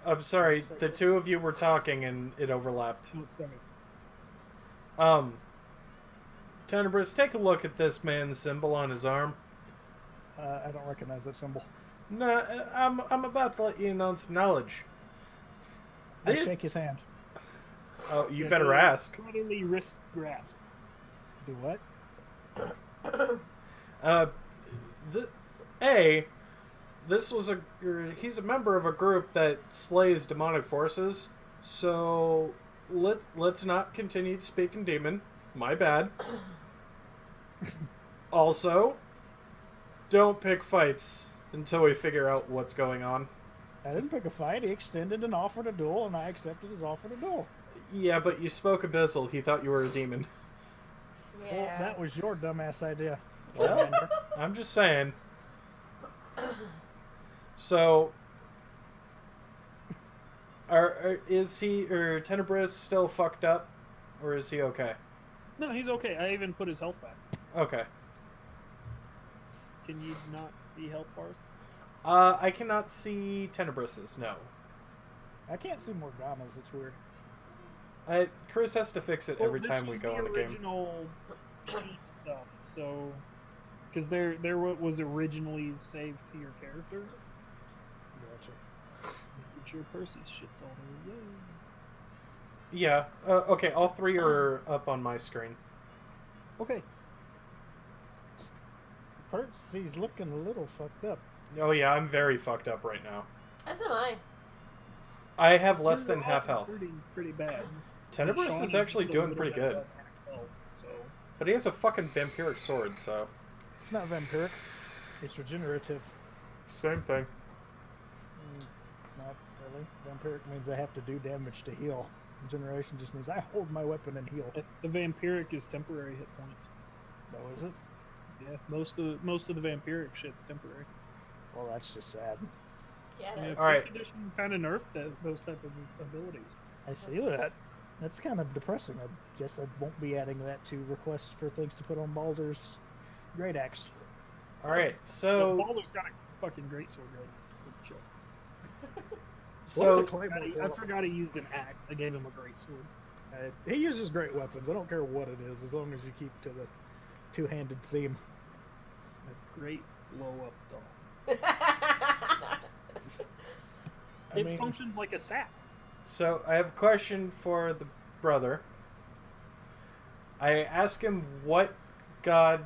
I'm sorry, the two of you were talking and it overlapped. Oh, sorry. Tenebris, take a look at this man's symbol on his arm. I don't recognize that symbol. No, I'm about to let you in on some knowledge. I This- shake his hand. Oh, you better ask. Brotherly wrist grasp. Do what? This was he's a member of a group that slays demonic forces. So let's not continue to speak in demon. My bad. Also, don't pick fights until we figure out what's going on. I didn't pick a fight. He extended an offer to duel, and I accepted his offer to duel. Yeah, but you spoke abyssal. He thought you were a demon. Yeah. Well, that was your dumbass idea. Well, I'm just saying. So, is he or Tenebris still fucked up, or is he okay? No, he's okay. I even put his health back. Okay. Can you not see health bars? I cannot see Tenebris's. No. I can't see Morgana's. It's weird. Chris has to fix it every Well, time this we was go in the game. original cheat stuff, so because they're what was originally saved to your character. Gotcha. It's your Percy's shit's all there. Yay. Yeah. Okay. All three are up on my screen. Okay. Percy's looking a little fucked up. Oh yeah, I'm very fucked up right now. As am I. I have less You're than half all health. pretty bad. Tenebris Sean is actually still a doing little pretty bit good, above half health, so but he has a fucking vampiric sword, so. It's not vampiric. It's regenerative. Same thing. Not really. Vampiric means I have to do damage to heal. Regeneration just means I hold my weapon and heal. the vampiric is temporary hit points. Oh, is it? Yeah, most of the vampiric shit's temporary. Well, that's just sad. Yeah, Yeah, it is. All right. 5th edition kind of nerfed those type of abilities. I see that. That's kind of depressing. I guess I won't be adding that to requests for things to put on Baldur's Great Axe. All right. So So Baldur's got a fucking great sword right now. So chill. so I forgot he used an axe. I gave him a great sword. He uses great weapons. I don't care what it is, as long as you keep to the two-handed theme. A great blow up doll. I It mean, functions like a sack. So I have a question for the brother. I ask him what god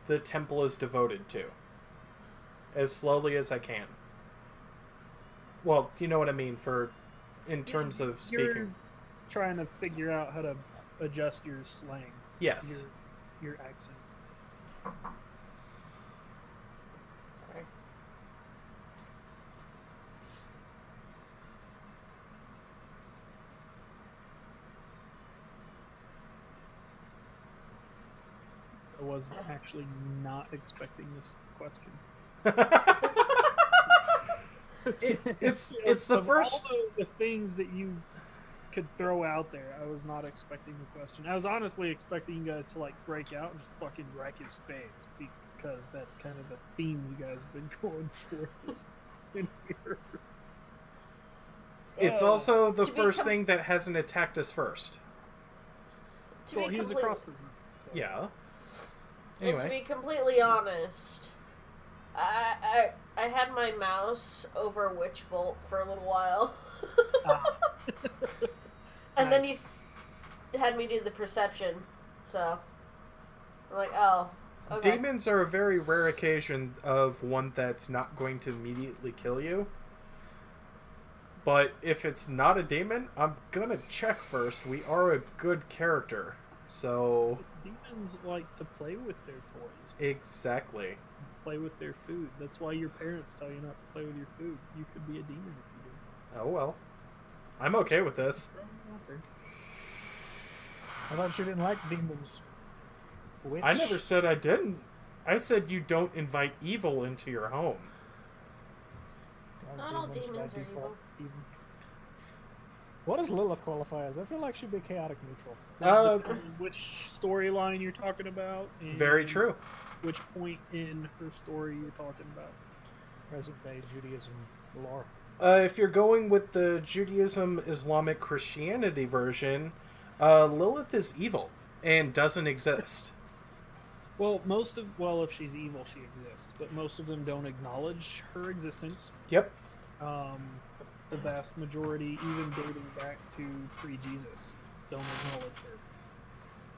the temple is devoted to, as slowly as I can. Well, you know what I mean for, in terms of You're speaking. trying to figure out how to adjust your slang, Yes. your accent. Sorry. I was actually not expecting this question. It's the Of first. all the things that you could throw out there, I was not expecting the question. I was honestly expecting you guys to like break out and just fucking wreck his face because that's kind of the theme you guys have been going for in here. It's also the To be first com- thing that hasn't attacked us first. To Well, be he was complete- across the room. So. Yeah. And to Anyway, be completely honest, I had my mouse over Witch Bolt for a little while. Ah. And then he had me do the perception, so I'm like, oh, okay. demons are a very rare occasion of one that's not going to immediately kill you. But if it's not a demon, I'm gonna check first. We are a good character, so Demons like to play with their toys, exactly. play with their food. That's why your parents tell you not to play with your food. You could be a demon if you do. Oh well, I'm okay with this. I thought you didn't like demons. Witch. I never said I didn't. I said you don't invite evil into your home. Not all by demons are default. evil. What does Lilith qualify as? I feel like she'd be chaotic neutral. Which storyline you're talking about? And Very true. Which point in her story you're talking about? Present day Judaism lore. If you're going with the Judaism, Islamic, Christianity version, Lilith is evil and doesn't exist. Well, if she's evil, she exists, but most of them don't acknowledge her existence. Yep. The vast majority, even dating back to pre-Jesus, don't acknowledge her.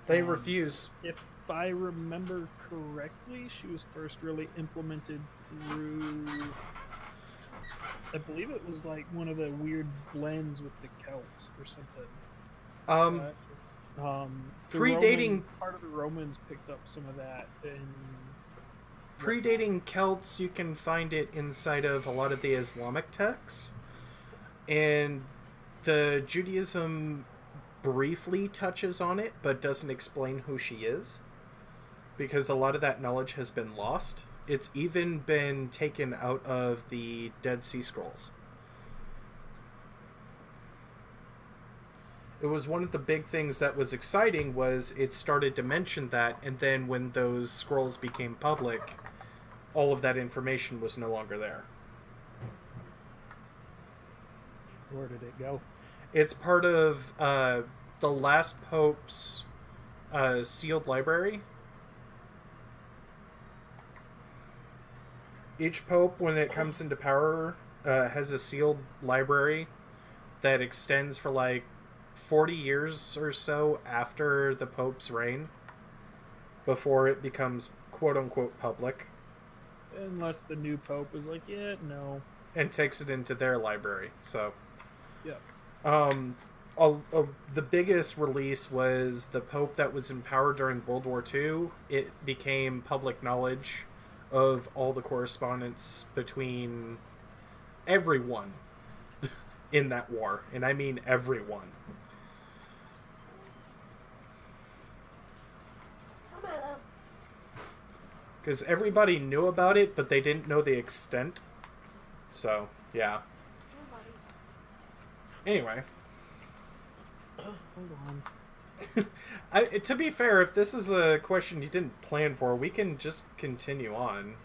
They refuse. If I remember correctly, she was first really implemented through, I believe it was like one of the weird blends with the Celts or something. The Predating- part of the Romans picked up some of that, and Predating Celts, you can find it inside of a lot of the Islamic texts. And the Judaism briefly touches on it, but doesn't explain who she is. Because a lot of that knowledge has been lost. It's even been taken out of the Dead Sea Scrolls. It was one of the big things that was exciting was it started to mention that, and then when those scrolls became public, all of that information was no longer there. Where did it go? It's part of the last Pope's sealed library. Each Pope, when it comes into power, has a sealed library that extends for like 40 years or so after the Pope's reign, before it becomes quote-unquote public, unless the new Pope is like, yeah, no. and takes it into their library. So Yeah. the biggest release was the Pope that was in power during World War II. It became public knowledge of all the correspondence between everyone in that war. And I mean everyone. Because everybody knew about it, but they didn't know the extent. So, yeah. Anyway. Hold on. To be fair, if this is a question you didn't plan for, we can just continue on.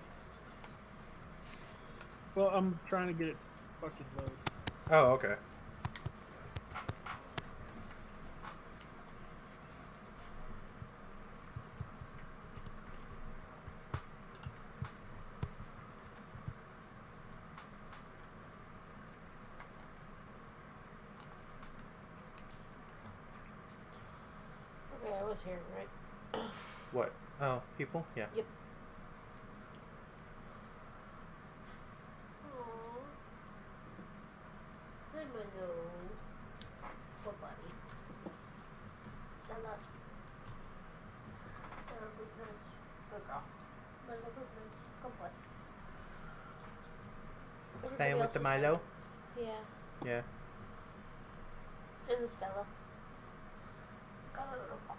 Well, I'm trying to get it fucking load. Oh, okay. Okay, I was here, right? What? Oh, people? Yeah. Yep. Aww. Hi, Milo. Poor buddy. Stella. Stella, good nurse. Good girl. Milo, good nurse. Good boy. Everybody else is fine. Yeah. Yeah. And the Stella. Got a little paw.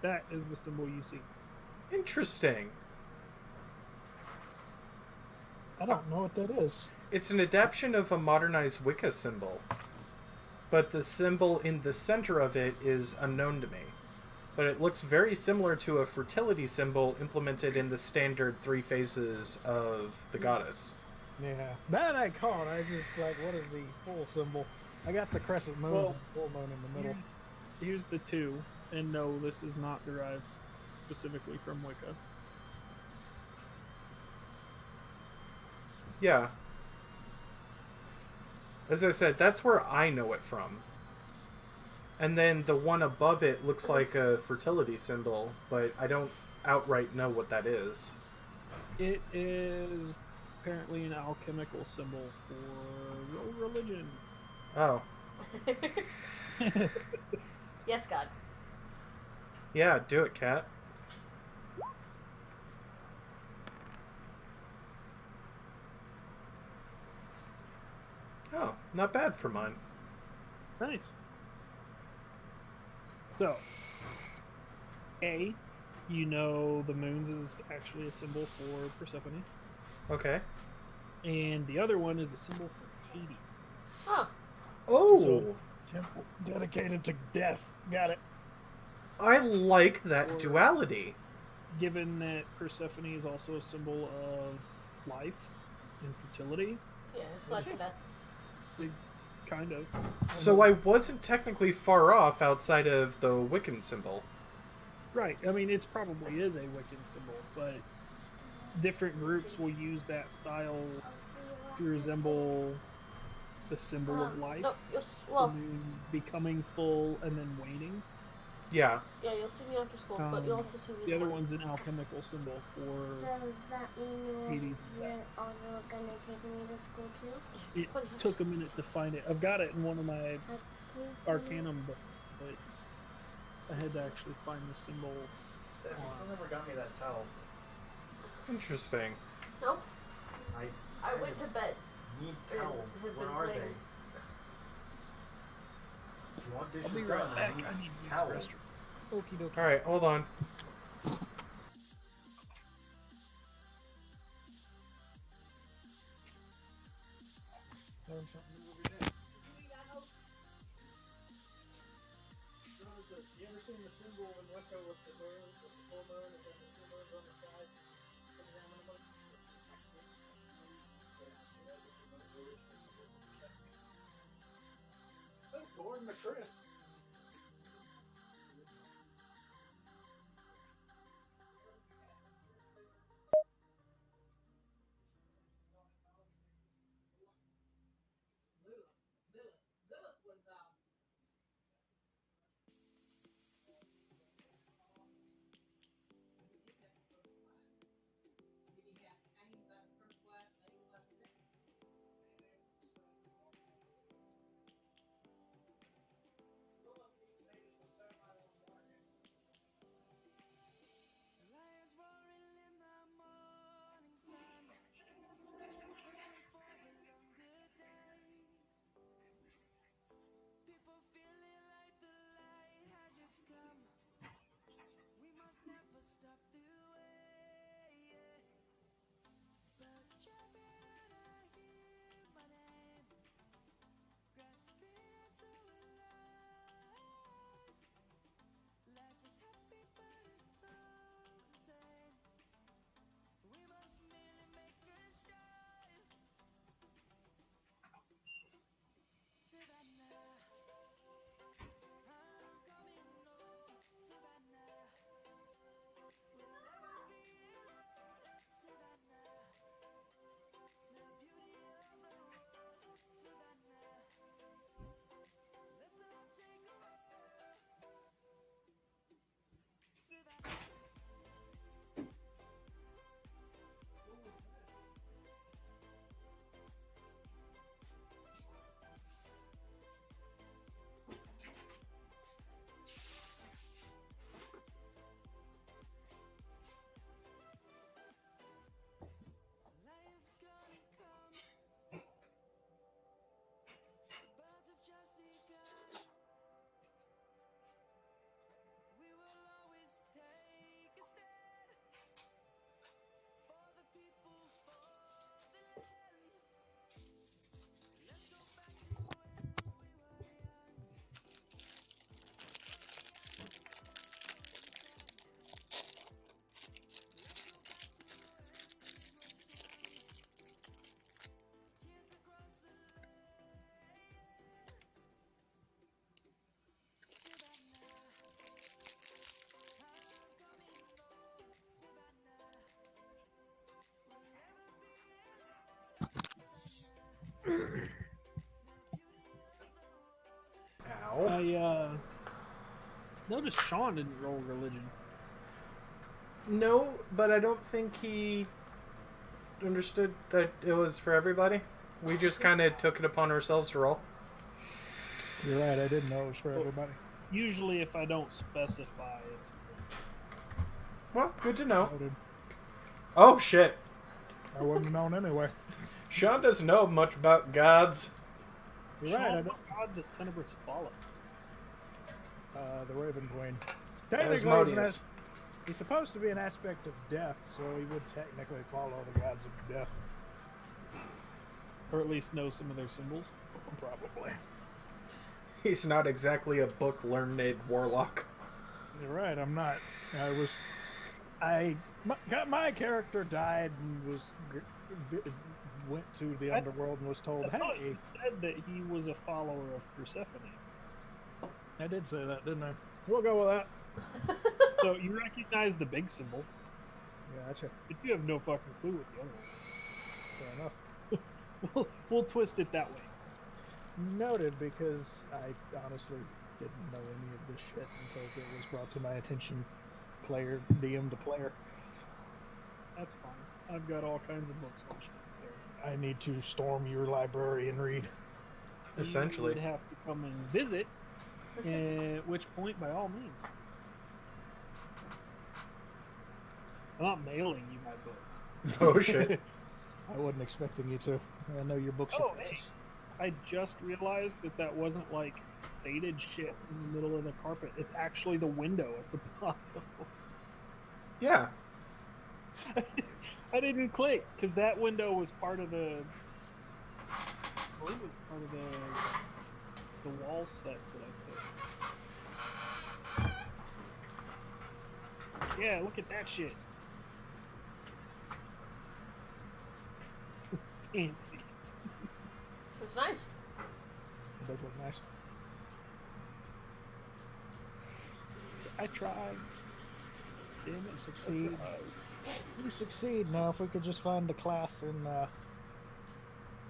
That is the symbol you see. Interesting. I don't know what that is. It's an adaptation of a modernized Wicca symbol, but the symbol in the center of it is unknown to me. But it looks very similar to a fertility symbol implemented in the standard 3 phases of the goddess. Yeah, that I caught. I just like, what is the full symbol? I got the crescent moons Well, and full moon in the middle. Here's the 2, and no, this is not derived specifically from Wicca. Yeah. As I said, that's where I know it from. And then the one above it looks like a fertility symbol, but I don't outright know what that is. It is apparently an alchemical symbol for your religion. Oh. Yes, God. Yeah, do it, Cat. Oh, not bad for mine. Nice. So, A, you know the moons is actually a symbol for Persephone, Okay. and the other one is a symbol for Hades. Oh, Oh! So, temple dedicated to death. Got it. I like that duality. Given that Persephone is also a symbol of life and fertility, yeah, it's like that. they kind of. So I wasn't technically far off outside of the Wiccan symbol. Right. I mean, it probably is a Wiccan symbol, but different groups will use that style to resemble the symbol of life, No, well, and then becoming full and then waning. Yeah. yeah, you'll see me after school, but you'll also see me. The other tomorrow. one's an alchemical symbol for. Does that mean Hades. you're also gonna take me to school too? It took a minute to find it. I've got it in one of my Excuse me. Arcanum books, but I had to actually find the symbol. Dad, you still never got me that towel. Interesting. Nope, I I went to bed. need And towels. have Where been are they? playing. You want I'll dishes be done? right back. I need I need to use the towels. restroom. Okie dokie. Alright, hold on. Learn something new every day. You ever seen the symbol in Wicca with the moon, with the full moon, and then the 2 moons on the side? Gordon to Chris. Ow. I noticed Sean didn't roll religion. No, but I don't think he understood that it was for everybody. We just kind of took it upon ourselves to roll. You're right, I didn't know it was for everybody. Usually, if I don't specify, it's Well, good to know. Noted. Oh, shit. I wouldn't have known anyway. Sean doesn't know much about gods. You're right, I Sean, don't. what god does Tenebris follow? The Raven Queen. Technically, Asmodeus. he's supposed to be an aspect of death, so he would technically follow the gods of death. Or at least know some of their symbols. Probably. He's not exactly a book-learned warlock. You're right, I'm not. My character died and went to the underworld and was told, I thought hey. you said that he was a follower of Persephone. I did say that, didn't I? We'll go with that. So you recognize the big symbol, Gotcha. but you have no fucking clue what the other one Fair enough. is. We'll twist it that way. Noted, because I honestly didn't know any of this shit until it was brought to my attention, DM to player. That's fine. I've got all kinds of books on shit. So I need to storm your library and read. Essentially. you would have to come and visit. At which point, by all means, I'm not mailing you my books. Oh, shit. I wasn't expecting you to. I know your books Oh, are hey. precious. I just realized that wasn't like faded shit in the middle of the carpet. It's actually the window at the bottom. Yeah. I didn't click because that window was part of the. I believe it was part of the wall set that I put. Yeah, look at that shit. Fancy. It's nice. It does look nice. I tried. Damn it, Succeed. You succeed. Now, if we could just find a class in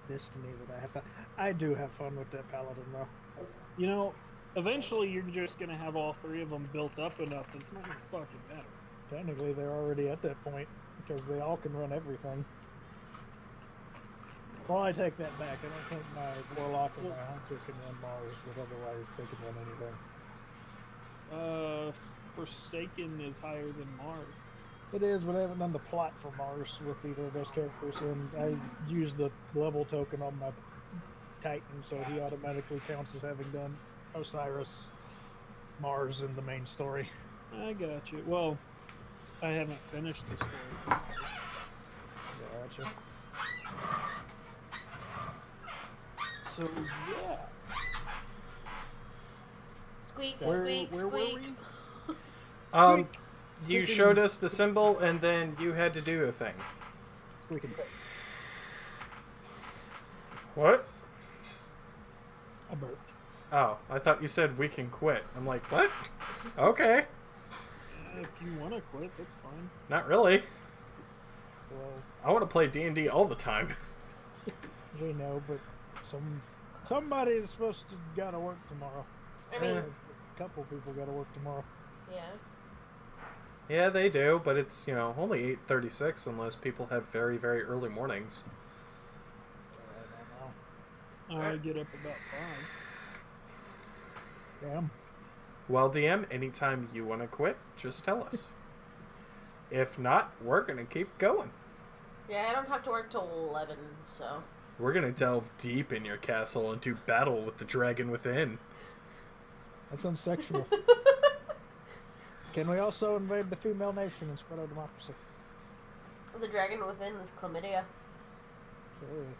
Destiny that I have fun. I do have fun with that paladin, though. You know, eventually you're just gonna have all three of them built up enough that it's not gonna fucking matter. Technically, they're already at that point because they all can run everything. Well, I take that back. I don't think my warlock and my hunter can run Mars, but otherwise they can run anything. Forsaken is higher than Mars. It is, but I haven't done the plot for Mars with either of those characters, and I use the level token on my Titan, so he automatically counts as having done Osiris, Mars, and the main story. I got you. Well, I haven't finished the story. Gotcha. So yeah. Squeak, Where- squeak, where were squeak. You Quick showed and- us the symbol, and then you had to do a thing. We can. What? I burped. Oh, I thought you said we can quit. I'm like, what? Okay. If you want to quit, that's fine. Not really. Well, I want to play D&D all the time. we know, but somebody is supposed to gotta work tomorrow. I mean, A couple people gotta work tomorrow. yeah. Yeah, they do, but it's, only 8:36 unless people have very, very early mornings. I don't know. I get up about 5. Damn. Well, DM, anytime you want to quit, just tell us. If not, we're going to keep going. Yeah, I don't have to work till 11, so. We're going to delve deep in your castle and do battle with the dragon within. That sounds sexual. Can we also invade the female nation and spread our democracy? The dragon within is chlamydia.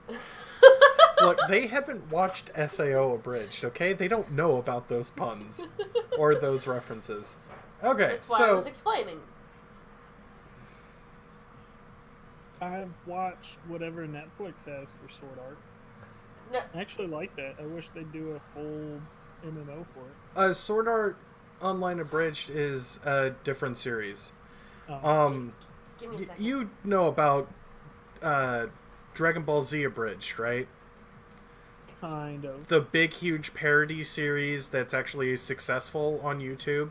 Hey. Look, they haven't watched SAO Abridged, okay? They don't know about those puns or those references. Okay, That's why I was explaining. I've watched whatever Netflix has for Sword Art. No, I actually like that. I wish they'd do a full MMO for it. Sword Art Online Abridged is a different series. give me a second. You know about Dragon Ball Z Abridged, right? Kind of. The big, huge parody series that's actually successful on YouTube.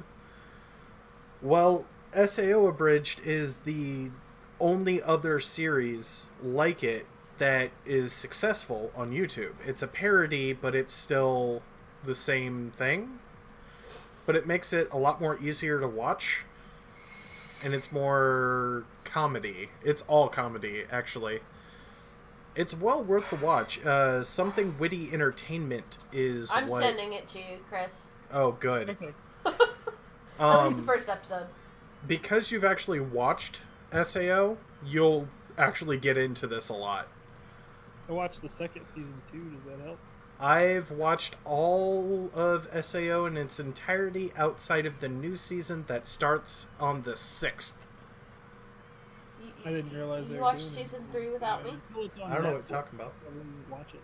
Well, SAO Abridged is the only other series like it that is successful on YouTube. It's a parody, but it's still the same thing. But it makes it a lot more easier to watch. And it's more comedy. It's all comedy, actually. It's well worth the watch. Something Witty Entertainment is I'm what... sending it to you, Chris. Oh, good. Okay. At least the first episode. Because you've actually watched SAO, you'll actually get into this a lot. I watched the second season too. Does that help? I've watched all of SAO in its entirety outside of the new season that starts on the 6th. I didn't realize they You were watched doing it. season 3 without me? Until it's on I don't know what Netflix, you're talking about. I wouldn't watch it.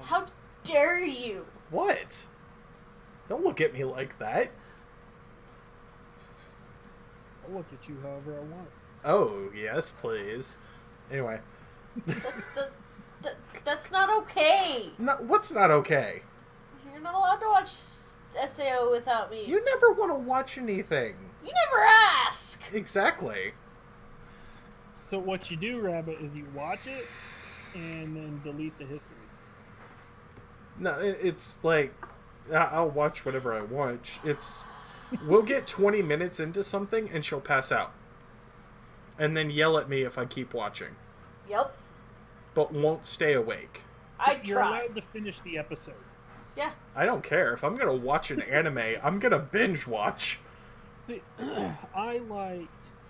How dare you? What? Don't look at me like that. I'll look at you however I want. Oh, yes, please. Anyway. That's not okay. No, what's not okay? You're not allowed to watch SAO without me. You never want to watch anything. You never ask. Exactly. So what you do, Rabbit, is you watch it and then delete the history. No, it's like I'll watch whatever I want. We'll get 20 minutes into something and she'll pass out. And then yell at me if I keep watching. Yep. But won't stay awake. I You're tried. allowed to finish the episode. Yeah. I don't care. If I'm going to watch an anime, I'm going to binge watch. See, I liked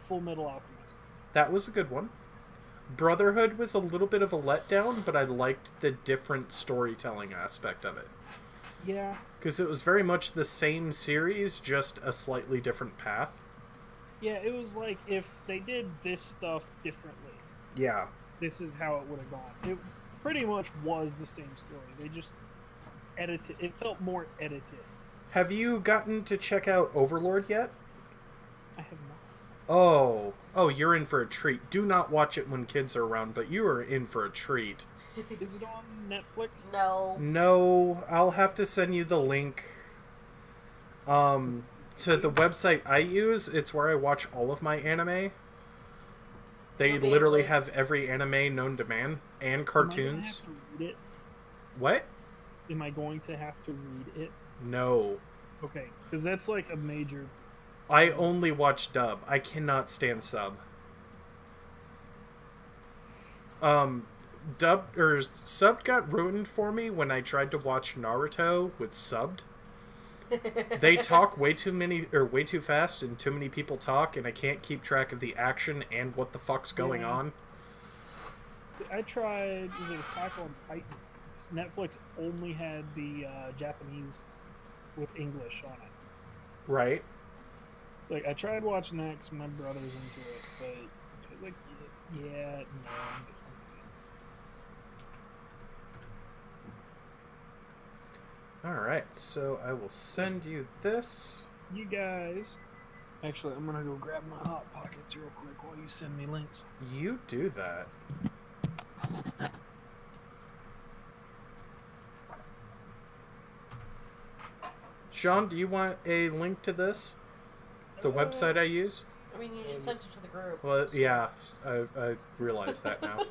Full Metal Alchemist. That was a good one. Brotherhood was a little bit of a letdown, but I liked the different storytelling aspect of it. Yeah. Because it was very much the same series, just a slightly different path. Yeah, it was like if they did this stuff differently, Yeah. this is how it would have gone. It pretty much was the same story. They just edited. It felt more edited. Have you gotten to check out Overlord yet? I have not. Oh, you're in for a treat. Do not watch it when kids are around, but you are in for a treat. Is it on Netflix? No. No, I'll have to send you the link. To the website I use, it's where I watch all of my anime. They Okay, literally well- have every anime known to man and Am I cartoons. gonna have to read it? What? Am I going to have to read it? No. Okay, because that's like a major. I only watch dub. I cannot stand sub. Dubbed or subbed got ruined for me when I tried to watch Naruto with subbed. They talk way too fast, and too many people talk, and I can't keep track of the action and what the fuck's going Yeah. on. I tried. Was it Attack on Titan? Netflix only had the Japanese with English on it. Right? Like I tried watching that 'cause my brother's into it, but I was like, yeah, no. I'm good. Alright, so I will send you this. You guys. Actually, I'm gonna go grab my hot pockets real quick while you send me links. You do that. Sean, do you want a link to this? The website I use? I mean, you just sent it to the group. Well, yeah, I realize that now.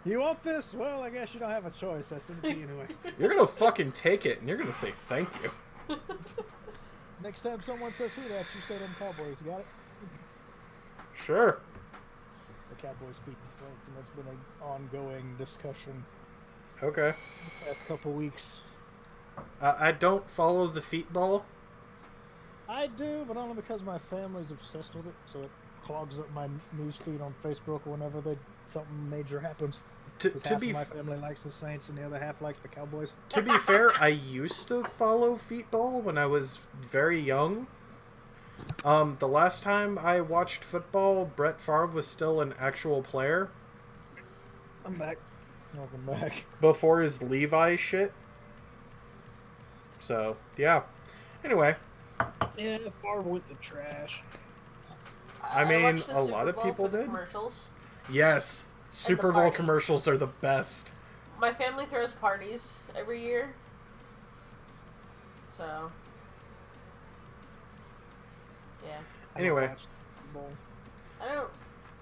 You want this? Well, I guess you don't have a choice. I sent it to you anyway. You're gonna fucking take it, and you're gonna say thank you. Next time someone says who that, you say them Cowboys. You got it? Sure. The Cowboys beat the Saints, and that's been an ongoing discussion Okay. the past couple weeks. I don't follow the feetball. I do, but only because my family's obsessed with it, so it clogs up my news feed on Facebook whenever something major happens. 'Cause To half be of my family likes the Saints, and the other half likes the Cowboys. to be fair, I used to follow feetball when I was very young. The last time I watched football, Brett Favre was still an actual player I'm back. Welcome back. before his Levi shit. So, yeah. Anyway, Yeah, Favre went to trash. I mean, watched the a Super lot of Bowl people for the did. Commercials. Yes. Super Bowl party. commercials are the best. My family throws parties every year. So. Yeah. I Anyway. watched Super Bowl. I don't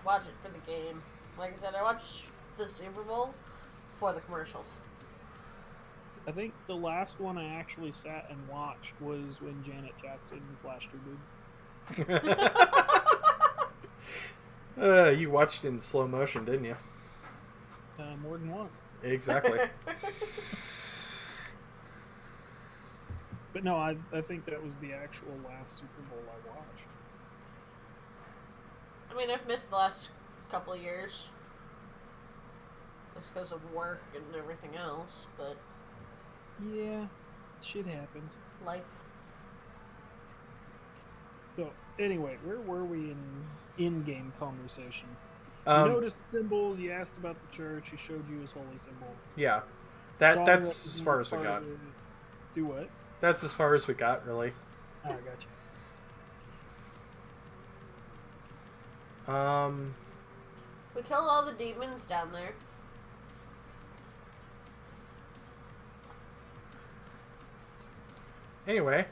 watch it for the game. Like I said, I watch the Super Bowl for the commercials. I think the last one I actually sat and watched was when Janet Jackson flashed her boob. You watched it in slow motion, didn't you? More than once. Exactly. But no, I think that was the actual last Super Bowl I watched. I mean, I've missed the last couple of years. Just because of work and everything else, but Yeah, shit happens. life. So, anyway, where were we in-game conversation? You Um, noticed symbols, you asked about the church, he showed you his holy symbol. yeah. Saw That's what as you far were as we part got. of it. Do what? That's as far as we got, really. Oh, I got you. We killed all the demons down there. Anyway,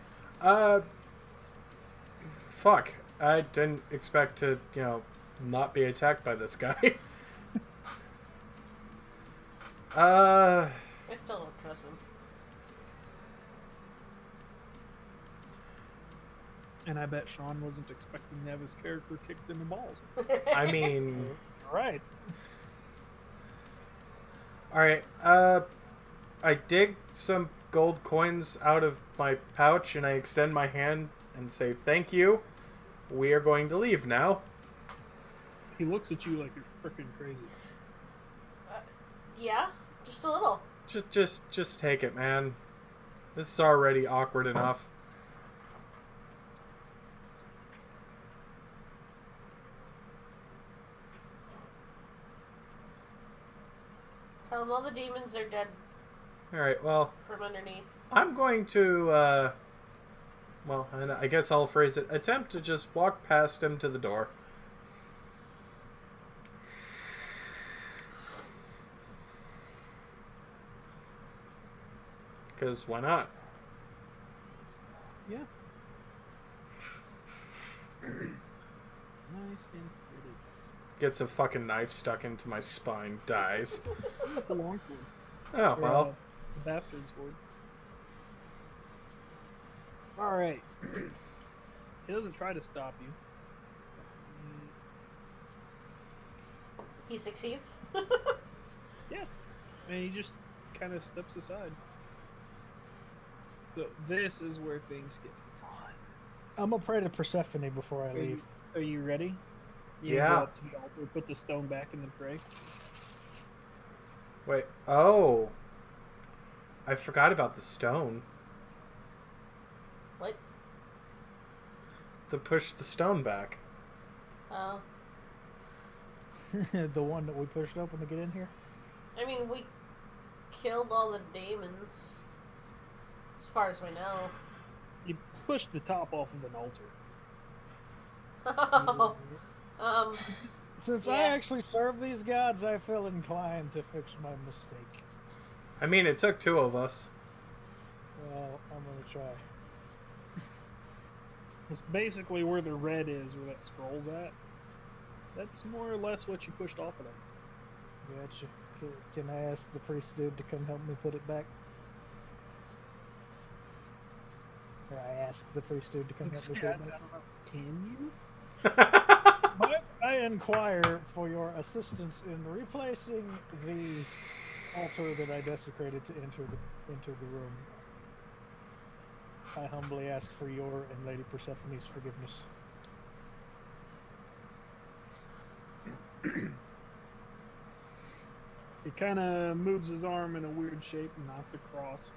fuck. I didn't expect to, not be attacked by this guy. I still don't trust him. And I bet Sean wasn't expecting to have his character kicked in the balls. I mean, Right. alright, I dig some gold coins out of my pouch and I extend my hand and say, thank you. We are going to leave now. He looks at you like you're freaking crazy. Yeah, just a little. Just take it, man. This is already awkward enough. Tell him all the demons are dead Alright, well, from underneath. I'm going to, and I guess I'll phrase it, attempt to just walk past him to the door. Because why not? Yeah. It's nice and pretty. Gets a fucking knife stuck into my spine, dies. It's a long sword. Oh, Or, well. a bastard sword. Alright. He doesn't try to stop you. He succeeds. Yeah. And he just kind of steps aside. So this is where things get fun. I'm gonna pray to Persephone before I leave. Are you ready? You Yeah. Go up to the altar, put the stone back, and then pray. Wait, oh. I forgot about the stone. What? To push the stone back. Oh. The one that we pushed open to get in here. I mean, we killed all the demons. As far as we know. You push the top off of an altar. Since Yeah. I actually serve these gods, I feel inclined to fix my mistake. I mean, it took two of us. Well, I'm gonna try. It's basically where the red is, where that scroll's at. That's more or less what you pushed off of them. Gotcha. Can I ask the priest dude to come help me put it back? Or I ask the priest dude to come help me put Yeah, it I back? don't know. Can you? But I inquire for your assistance in replacing the altar that I desecrated to enter the room. I humbly ask for your and Lady Persephone's forgiveness. He kind of moves his arm in a weird shape, not the cross.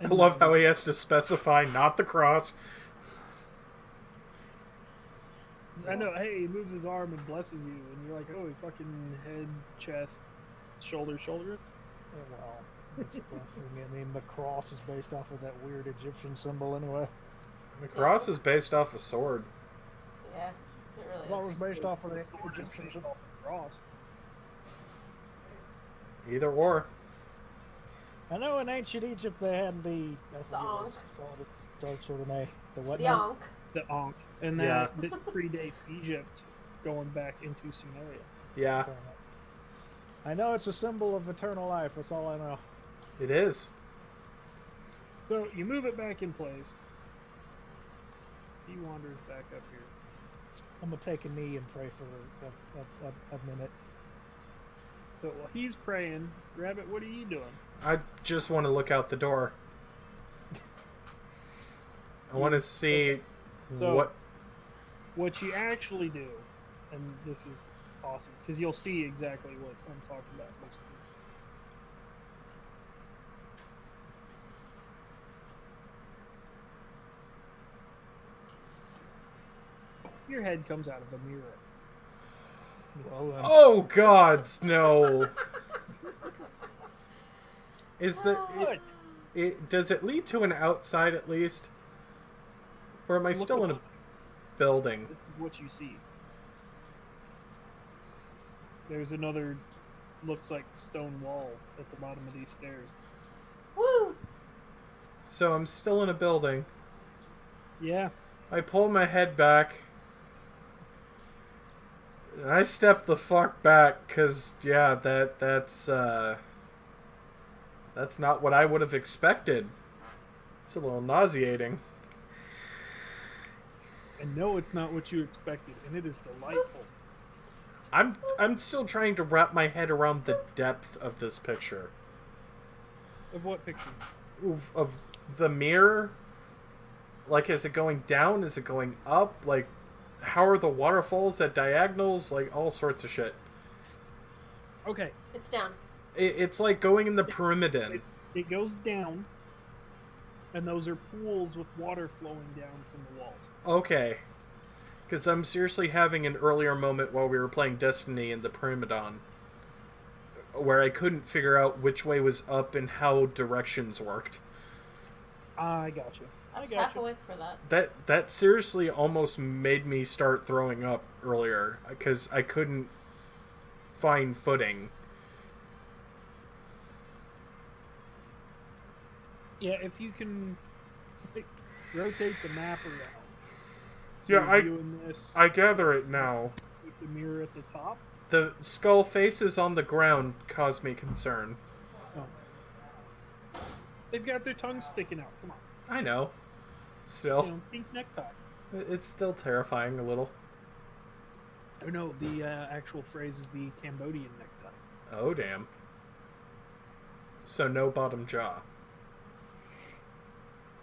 I love how he has to specify not the cross. I know. Hey, he moves his arm and blesses you, and you're like, oh, he fucking head, chest, shoulder. Oh, well, that's a blessing. I mean, the cross is based off of that weird Egyptian symbol anyway. The cross is based off a sword. Yeah, it really Well, it was based off of the Sword is Egyptians. based off of frost. Either or. I know in ancient Egypt they had the I forget what it's Ankh. called. It starts with an A. The It's what the now? Ankh. The Ankh. And that predates Egypt going back into Sumeria. Yeah, I know it's a symbol of eternal life. That's all I know. it is. So you move it back in place. He wanders back up here. I'm gonna take a knee and pray for a minute. So while he's praying, Rabbit, what are you doing? I just want to look out the door. I want to see So- what. What you actually do, and this is awesome, because you'll see exactly what I'm talking about. Your head comes out of a mirror. Well, then, Oh gods, no! Is the What? does it lead to an outside at least, or am I Look still in a above. building? This is what you see. There's another, looks like stone wall at the bottom of these stairs. Woo! So I'm still in a building. Yeah. I pull my head back. And I step the fuck back, cause yeah, that's not what I would have expected. It's a little nauseating. And no, it's not what you expected, and it is delightful. I'm still trying to wrap my head around the depth of this picture. Of what picture? Of the mirror. Like, is it going down? Is it going up? Like, how are the waterfalls at diagonals? Like, all sorts of shit. Okay, It's down. It's like going in the pyramidon. it goes down, and those are pools with water flowing down from the walls. Okay. Because I'm seriously having an earlier moment while we were playing Destiny in the Pyramidon where I couldn't figure out which way was up and how directions worked. I got you. I I was got half you. awake for that. That seriously almost made me start throwing up earlier because I couldn't find footing. Yeah, if you can rotate the map around. So Yeah, you're viewing this I gather it now. with the mirror at the top. The skull faces on the ground cause me concern. Oh. They've got their tongues sticking out. Come on. I know. You Still, know, pink necktie. it's still terrifying a little. Or no, the actual phrase is the Cambodian necktie. Oh, damn. So no bottom jaw.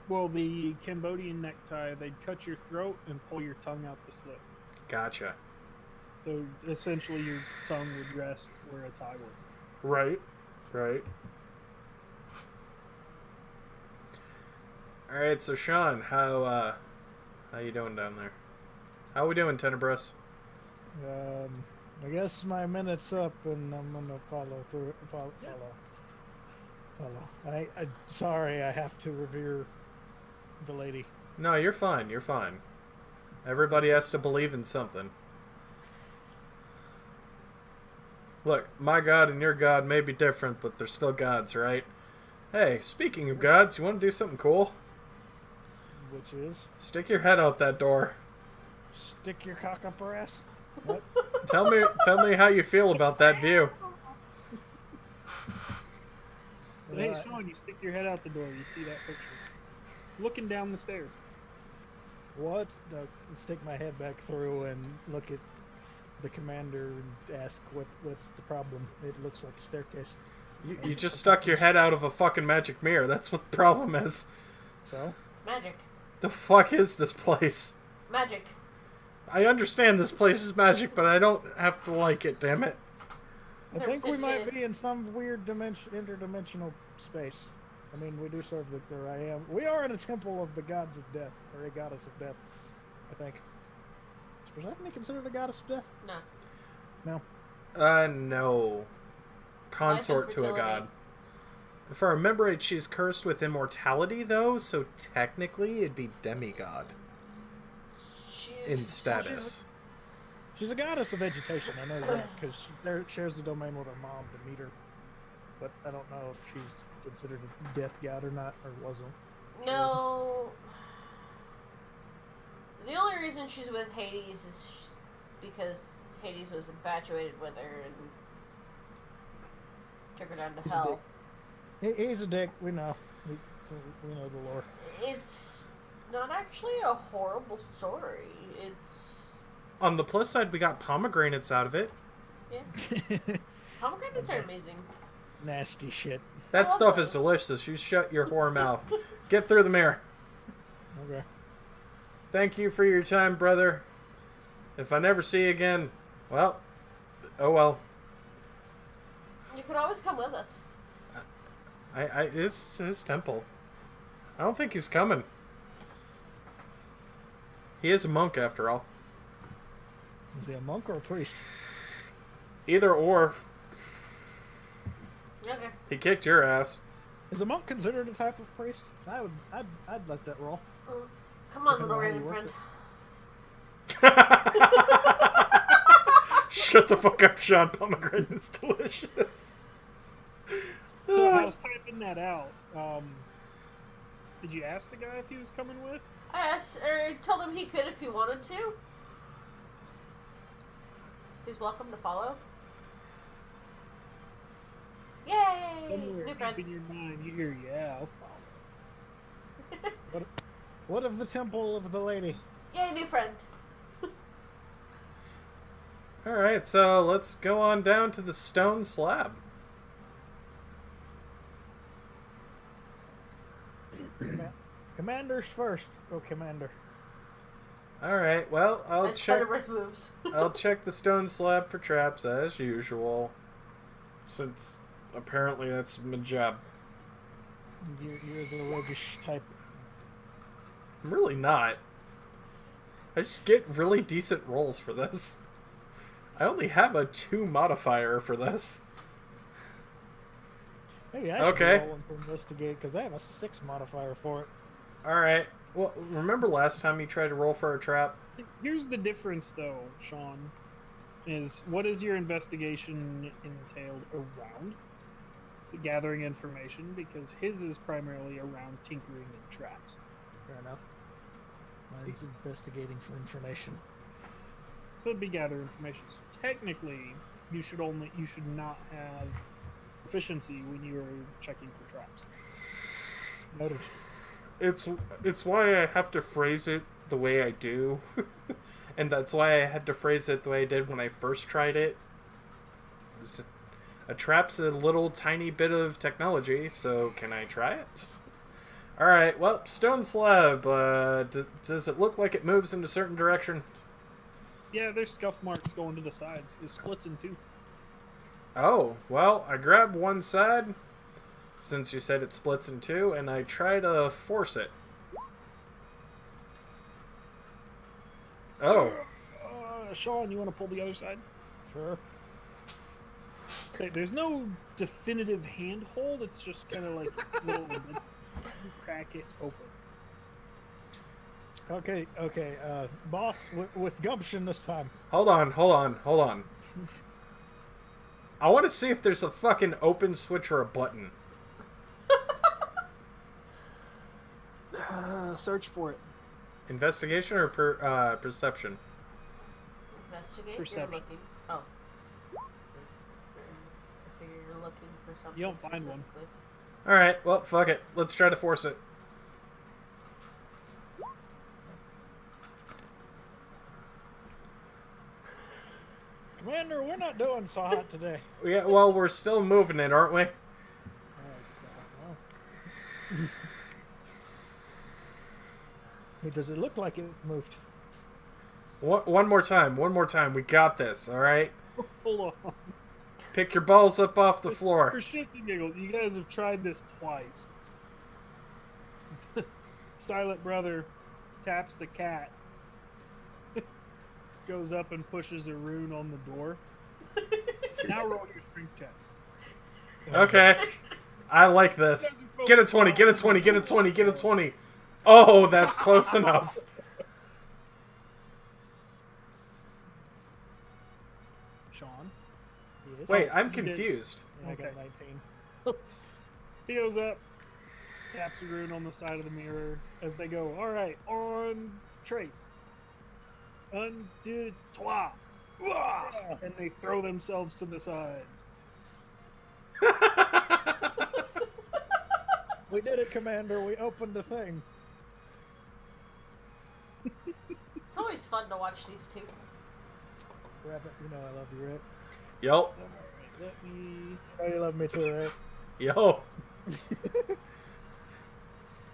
Well, the Cambodian necktie, they'd cut your throat and pull your tongue out the slit. Gotcha. So essentially, your tongue would rest where a tie would. Right. Right. Alright, so Sean, how you doing down there? How we doing, Tenebris? I guess my minute's up, and I'm gonna follow through. Follow. I sorry, I have to revere the lady. No, you're fine, you're fine. Everybody has to believe in something. Look, my god and your god may be different, but they're still gods, right? Hey, speaking of gods, you want to do something cool? Which is Stick your head out that door. stick your cock up her ass. What? Tell me how you feel about that view. So, hey, Sean, you stick your head out the door. You see that picture. Looking down the stairs. What? Stick my head back through and look at the commander and ask what's the problem. It looks like a staircase. You just stuck your head out of a fucking magic mirror. That's what the problem is. So It's magic. The fuck is this place? Magic. I understand this place is magic, but I don't have to like it, damn it. I Never think we said might shit. be in some weird interdimensional space. I mean, we do serve we are in a temple of the gods of death, or a goddess of death, I think. Is Persephone considered a goddess of death? No. No. No. Consort to a fertility. god. If I remember right, she's cursed with immortality, though, so technically it'd be demigod She's in status. She's a goddess of vegetation. I know that because she shares the domain with her mom, Demeter. But I don't know if she's considered a death god or not, or wasn't. No. The only reason she's with Hades is because Hades was infatuated with her and took her down to hell. He's a dick. We know. We know the lore. It's not actually a horrible story. It's On the plus side, we got pomegranates out of it. yeah. Pomegranates are amazing. Nasty shit. That I love stuff those. is delicious. You shut your whore mouth. Get through the mirror. Okay. Thank you for your time, brother. If I never see you again, well, oh well. You could always come with us. It's his temple. I don't think he's coming. He is a monk, after all. Is he a monk or a priest? Either or. Okay. He kicked your ass. Is a monk considered a type of priest? I'd let that roll. Come on, Depends little on how you raven work friend. Shut the fuck up, Sean. Pomegranate's delicious. So I was typing that out. Did you ask the guy if he was coming with? I told him he could if he wanted to. He's welcome to follow. Yay! Somewhere New deep friend. in your mind, you hear, yeah, I'll follow. What of the temple of the lady? Yay, new friend. Alright, so let's go on down to the stone slab. Commanders first. Oh, commander. Alright, well, I'll Nice check. Thunderous moves. I'll check the stone slab for traps as usual, since apparently that's my job. You're the roguish type. I'm really not. I just get really decent rolls for this. I only have a 2 modifier for this. Maybe I should Okay. roll to investigate because I have a 6 modifier for it. Alright, well, remember last time you tried to roll for a trap? Here's the difference, though, Sean. Is what is your investigation entailed around? Gathering information, because his is primarily around tinkering and traps. Fair enough. Mine's investigating for information. So it'd be gather information. So technically, you should not have proficiency when you're checking for traps. Noted. It's why I have to phrase it the way I do. And that's why I had to phrase it the way I did when I first tried it. A trap's a little tiny bit of technology, so can I try it? Alright, well, stone slab. Does it look like it moves in a certain direction? Yeah, there's scuff marks going to the sides. It splits in two. Oh, well, I grab one side, since you said it splits in two, and I try to force it. Oh. Sean, you want to pull the other side? Sure. Okay, there's no definitive handhold. It's just kind of like little crack it open. Okay, boss, with gumption this time. Hold on. I want to see if there's a fucking open switch or a button. Search for it. Investigation or perception? Investigate. Perception. You're looking. Oh. I figure you're looking for something. You don't find one. specifically. Alright, well, fuck it. Let's try to force it. Commander, we're not doing so hot today. Yeah, well, we're still moving it, aren't we? Hey, does it look like it moved? One more time. We got this, alright? Hold on. Pick your balls up off the For floor. shits and giggles, you guys have tried this twice. Silent Brother taps the cat, goes up and pushes a rune on the door. Now roll your strength checks. Okay. I like this. Get a 20, get a 20, get a 20, get a 20. Oh, that's close enough. Sean. Yes. Wait, I'm you did. confused. Yeah, I got okay. 19. He goes up, taps a rune on the side of the mirror as they go, alright, on trace. Un, deux, trois. Wah! And they throw themselves to the sides. We did it, Commander. We opened the thing. It's always fun to watch these two. Rabbit, you know I love you, right? Yo. Alright, let me. You know you love me too, right? Yo. If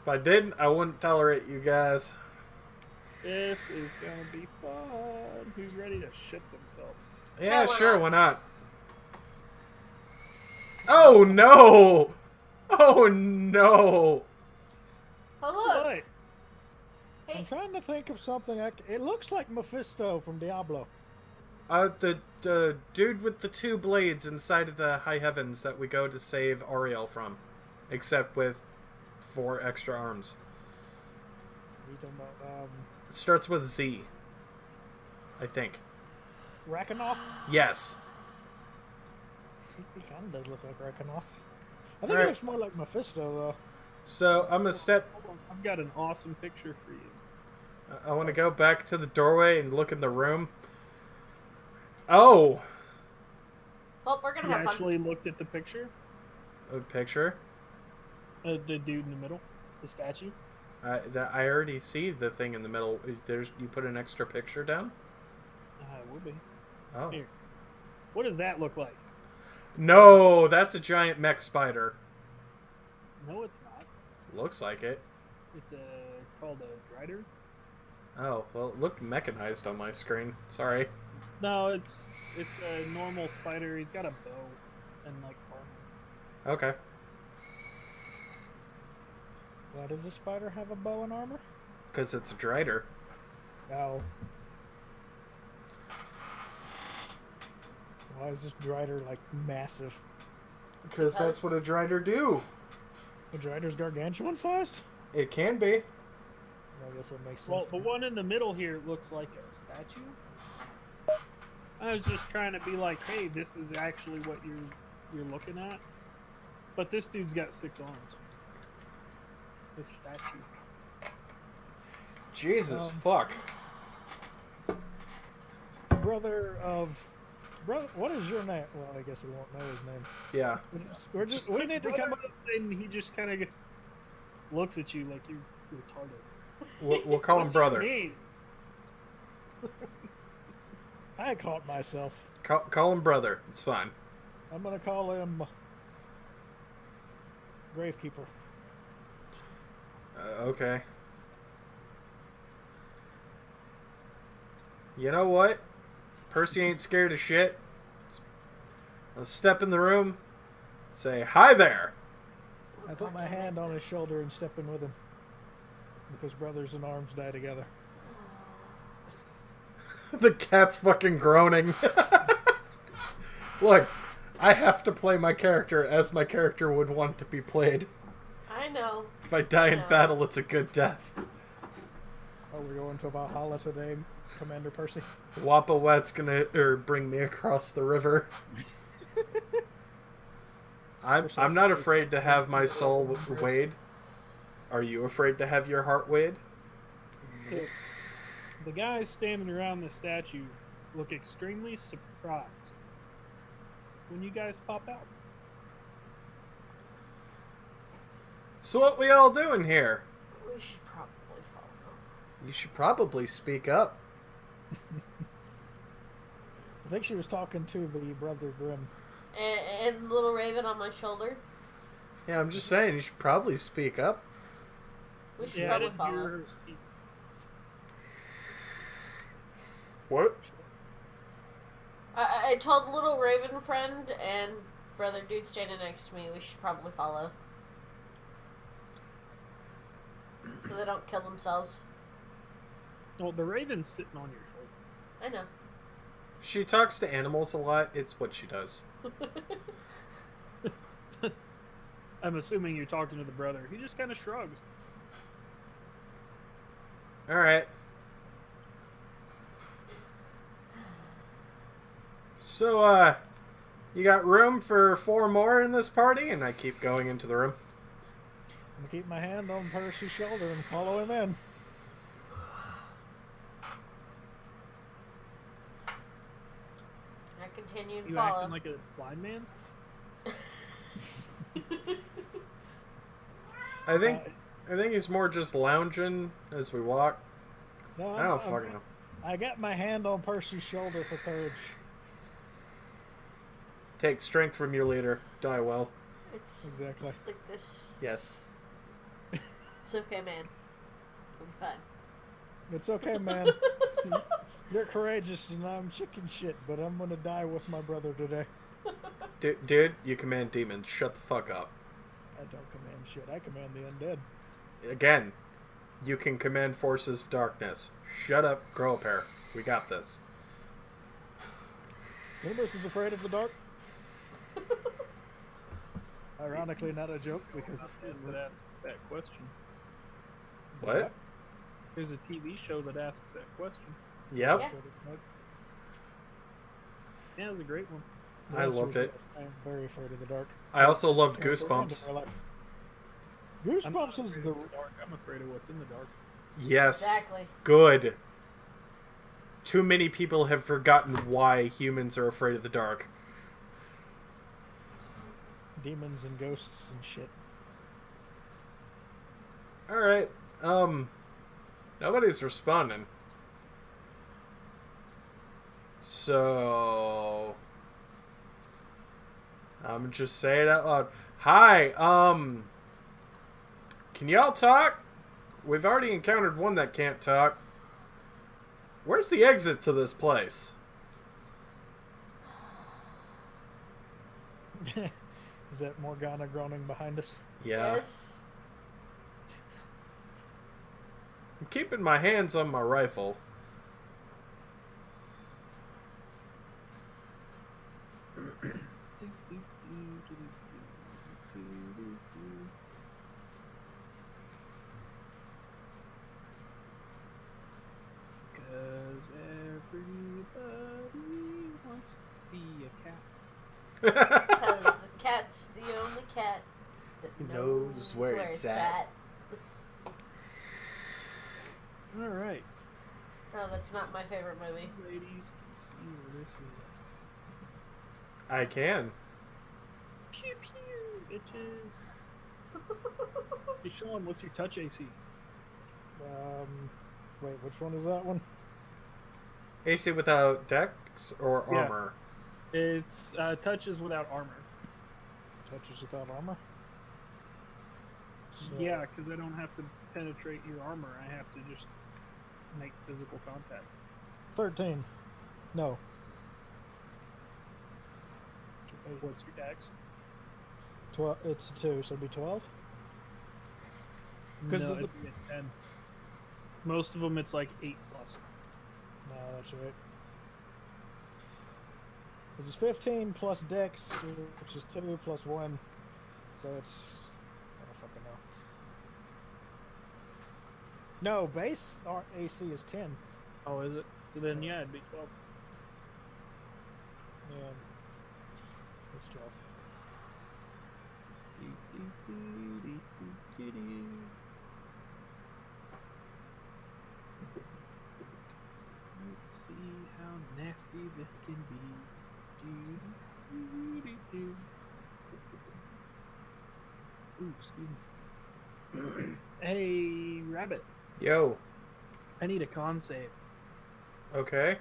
I didn't, I wouldn't tolerate you guys. This is gonna be fun. Who's ready to shit themselves? Yeah, why sure, not? why not? Oh no! Oh no! Oh look! What? Hey, I'm trying to think of something. It looks like Mephisto from Diablo. The dude with the two blades inside of the high heavens that we go to save Ariel from. Except with 4 extra arms. You talking about It starts with Z. I think. Rakanov? Yes. He kind of does look like Rakanov. I think Alright. he looks more like Mephisto, though. So I'm gonna step. Hold on, I've got an awesome picture for you. I want to go back to the doorway and look in the room. Oh, well, we're gonna You have fun. actually looked at the picture? a picture. The dude in the middle? The statue? I already see the thing in the middle. You put an extra picture down. It would be. Oh Here. What does that look like? no, that's a giant mech spider. No, it's not. Looks like it. It's called a Drider. Oh well, it looked mechanized on my screen. Sorry. No, it's a normal spider. He's got a bow and like armor. Okay. Why does the spider have a bow and armor? Because it's a Drider. No. Why is this Drider, like, massive? Because that's what a Drider do. The Drider's gargantuan sized? It can be. I guess that makes Well, sense. the one in the middle here looks like a statue. I was just trying to be like, hey, this is actually what you're looking at. But this dude's got 6 arms. This statue. Jesus fuck. Brother of... Brother, what is your name? Well, I guess we won't know his name. Yeah. We need to come up... And he just kind of looks at you like you're retarded. We'll call him What's your brother. name? I caught myself. Call him brother. It's fine. I'm gonna call him... Gravekeeper. Okay. You know what? Percy ain't scared of shit. Let's step in the room. Say, hi there. I put my hand on his shoulder and step in with him. Because brothers in arms die together. The cat's fucking groaning. Look, I have to play my character as my character would want to be played. I know. If I die in No. battle, it's a good death. Oh, we're going to Valhalla today, Commander Percy. Wappa Wet's gonna bring me across the river. I'm not afraid to have my soul weighed. Are you afraid to have your heart weighed? The guys standing around the statue look extremely surprised when you guys pop out. So what we all doing here? We should probably follow. You should probably speak up. I think she was talking to the Brother Grimm. And little Raven on my shoulder. Yeah, I'm just saying, you should probably speak up. We should Yeah, I probably didn't hear follow. her speak. What? I told little Raven friend and brother dude standing next to me we should probably follow. So they don't kill themselves. Well, the raven's sitting on your shoulder. I know. She talks to animals a lot. It's what she does. I'm assuming you're talking to the brother. He just kind of shrugs. Alright. So, you got room for 4 more in this party? And I keep going into the room. I'm gonna keep my hand on Percy's shoulder and follow him in. I continue and You follow. acting like a blind man? I think he's more just lounging as we walk. No, I don't fucking know. I got my hand on Percy's shoulder for courage. Take strength from your leader. Die well. It's Exactly. like this. Yes. It's okay, man. I'm fine. It's okay, man. You're courageous and I'm chicken shit, but I'm gonna die with my brother today. Dude, you command demons. Shut the fuck up. I don't command shit. I command the undead. Again, you can command forces of darkness. Shut up, grow a pair. We got this. Nimbus is afraid of the dark. Ironically, not a joke because That asks that question. What? There's a TV show that asks that question. Yep. Yeah. Yeah, it was a great one. The I answer loved is it. yes. I am very afraid of the dark. I also loved Can't go into Goosebumps. my life. I'm Goosebumps not was afraid the of the dark. I'm afraid of what's in the dark. Yes. Exactly. Good. Too many people have forgotten why humans are afraid of the dark. demons and ghosts and shit. Alright. Nobody's responding. So I'm just saying it out loud. Hi, can y'all talk? We've already encountered one that can't talk. Where's the exit to this place? Is that Morgana groaning behind us? Yeah. Yes. I'm keeping my hands on my rifle. Cause everybody wants to be a cat. Because the cat's the only cat that Knows where it's at. All right, Oh, that's not my favorite movie. ladies, let's see where this is. I can. Pew pew, bitches. Hey Sean, what's your touch AC? Wait, which one is that one? AC without dex or Yeah. armor? It's touches without armor. Touches without armor? So, Yeah, because I don't have to penetrate your armor. I have to just make physical contact. 13. No. What's your dex? 12. It's 2, so it'd be 12? No, Because the- it'd be a 10. Most of them, it's like 8 plus. No, that's right. This is 15 plus dex, which is 2 plus 1. So it's... I don't fucking know. No, base AC is 10. Oh, is it? So then, yeah, it'd be 12. Yeah. It's 12. Let's see how nasty this can be. Ooh, excuse me. Hey, Rabbit. Yo. I need a con save. Okay.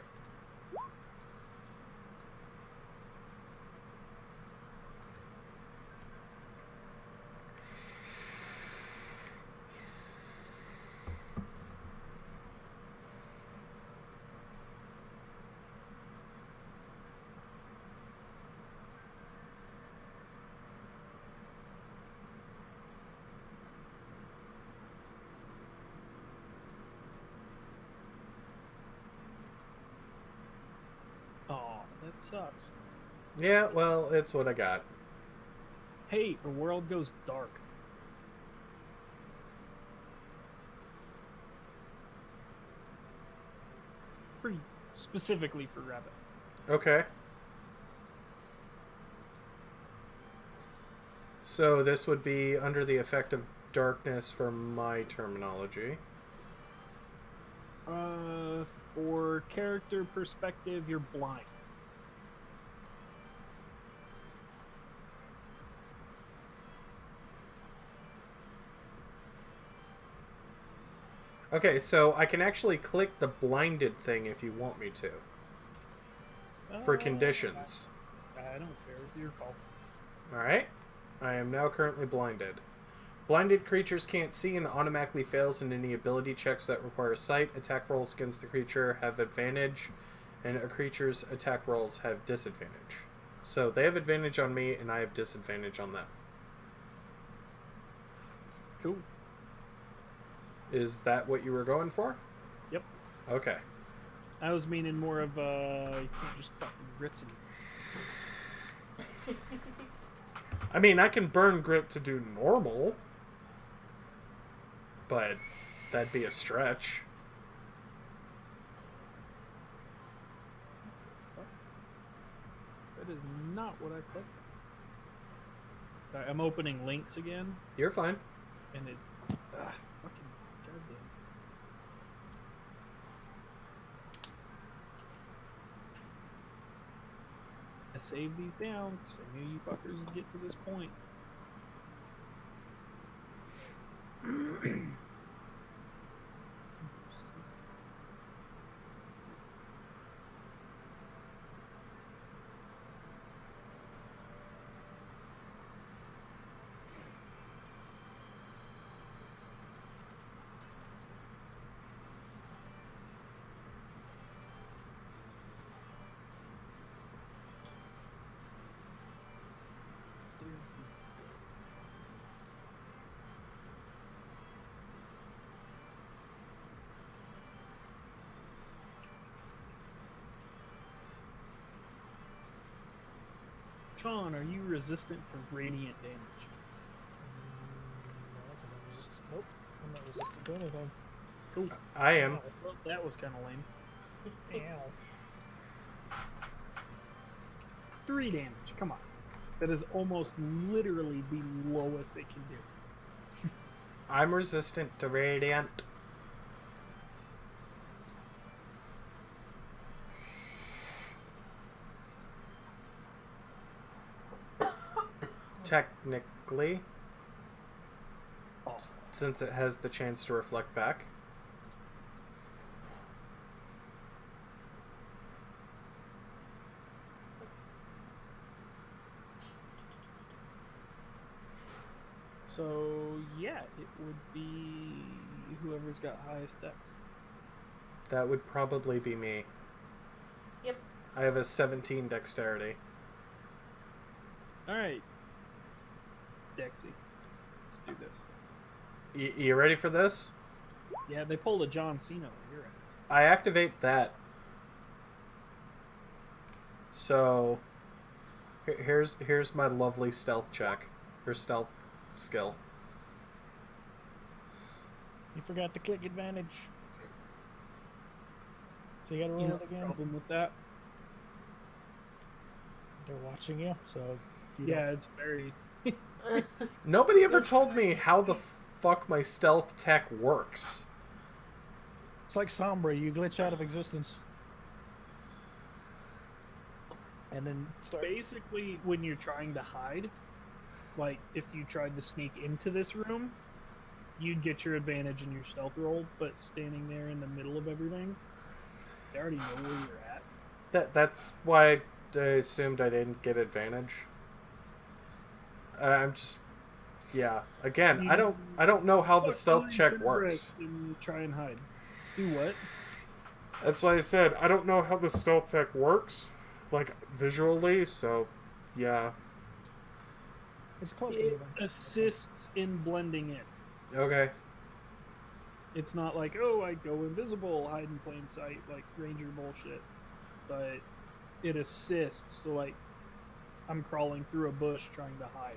Oh, that sucks. Yeah, well, it's what I got. Hey, the world goes dark. Pretty specifically for Rabbit. Okay. So this would be under the effect of darkness for my terminology. For character perspective, you're blind. Okay, so I can actually click the blinded thing if you want me to. For conditions. I don't care. It's your fault. Alright. I am now currently blinded. Blinded creatures can't see and automatically fails in any ability checks that require sight. Attack rolls against the creature have advantage, and a creature's attack rolls have disadvantage. So they have advantage on me, and I have disadvantage on them. Cool. Is that what you were going for? Yep. Okay. I was meaning more of you can't just fucking grits me. I mean, I can burn grit to do normal, but that'd be a stretch. That is not what I clicked. Sorry, I'm opening links again, You're fine. and it. Fucking goddamn. I saved these down because I knew you fuckers would get to this point. Sean, are you resistant to radiant damage? Nope, I'm not resistant to anything. Cool. I am. Oh, well, that was kind of lame. Ow. 3 damage. Come on. That is almost literally the lowest it can do. I'm resistant to radiant. Technically, Oh, since it has the chance to reflect back. so yeah, it would be whoever's got highest dex. That would probably be me. Yep. I have a 17 dexterity. All right, Dexy, let's do this. You ready for this? Yeah, they pulled a John Cena on your ass. I activate that. So here's my lovely stealth check. Or stealth skill. You forgot to click advantage. So you gotta roll You know it the again. problem with that? They're watching you, so if you Yeah, it's very. Nobody ever told me how the fuck my stealth tech works. it's like Sombra, you glitch out of existence. And then start. Basically, when you're trying to hide, like if you tried to sneak into this room, you'd get your advantage in your stealth roll, but standing there in the middle of everything, they already know where you're at. That's why I assumed I didn't get advantage. I'm just, yeah. Again, I don't know how the stealth check works. And try and hide. Do what? That's why I said I don't know how the stealth tech works, like visually. So, yeah. It's cloaking It device. assists in blending in. Okay. It's not like, oh, I go invisible, hide in plain sight, like Ranger bullshit. But it assists, so like, I'm crawling through a bush trying to hide.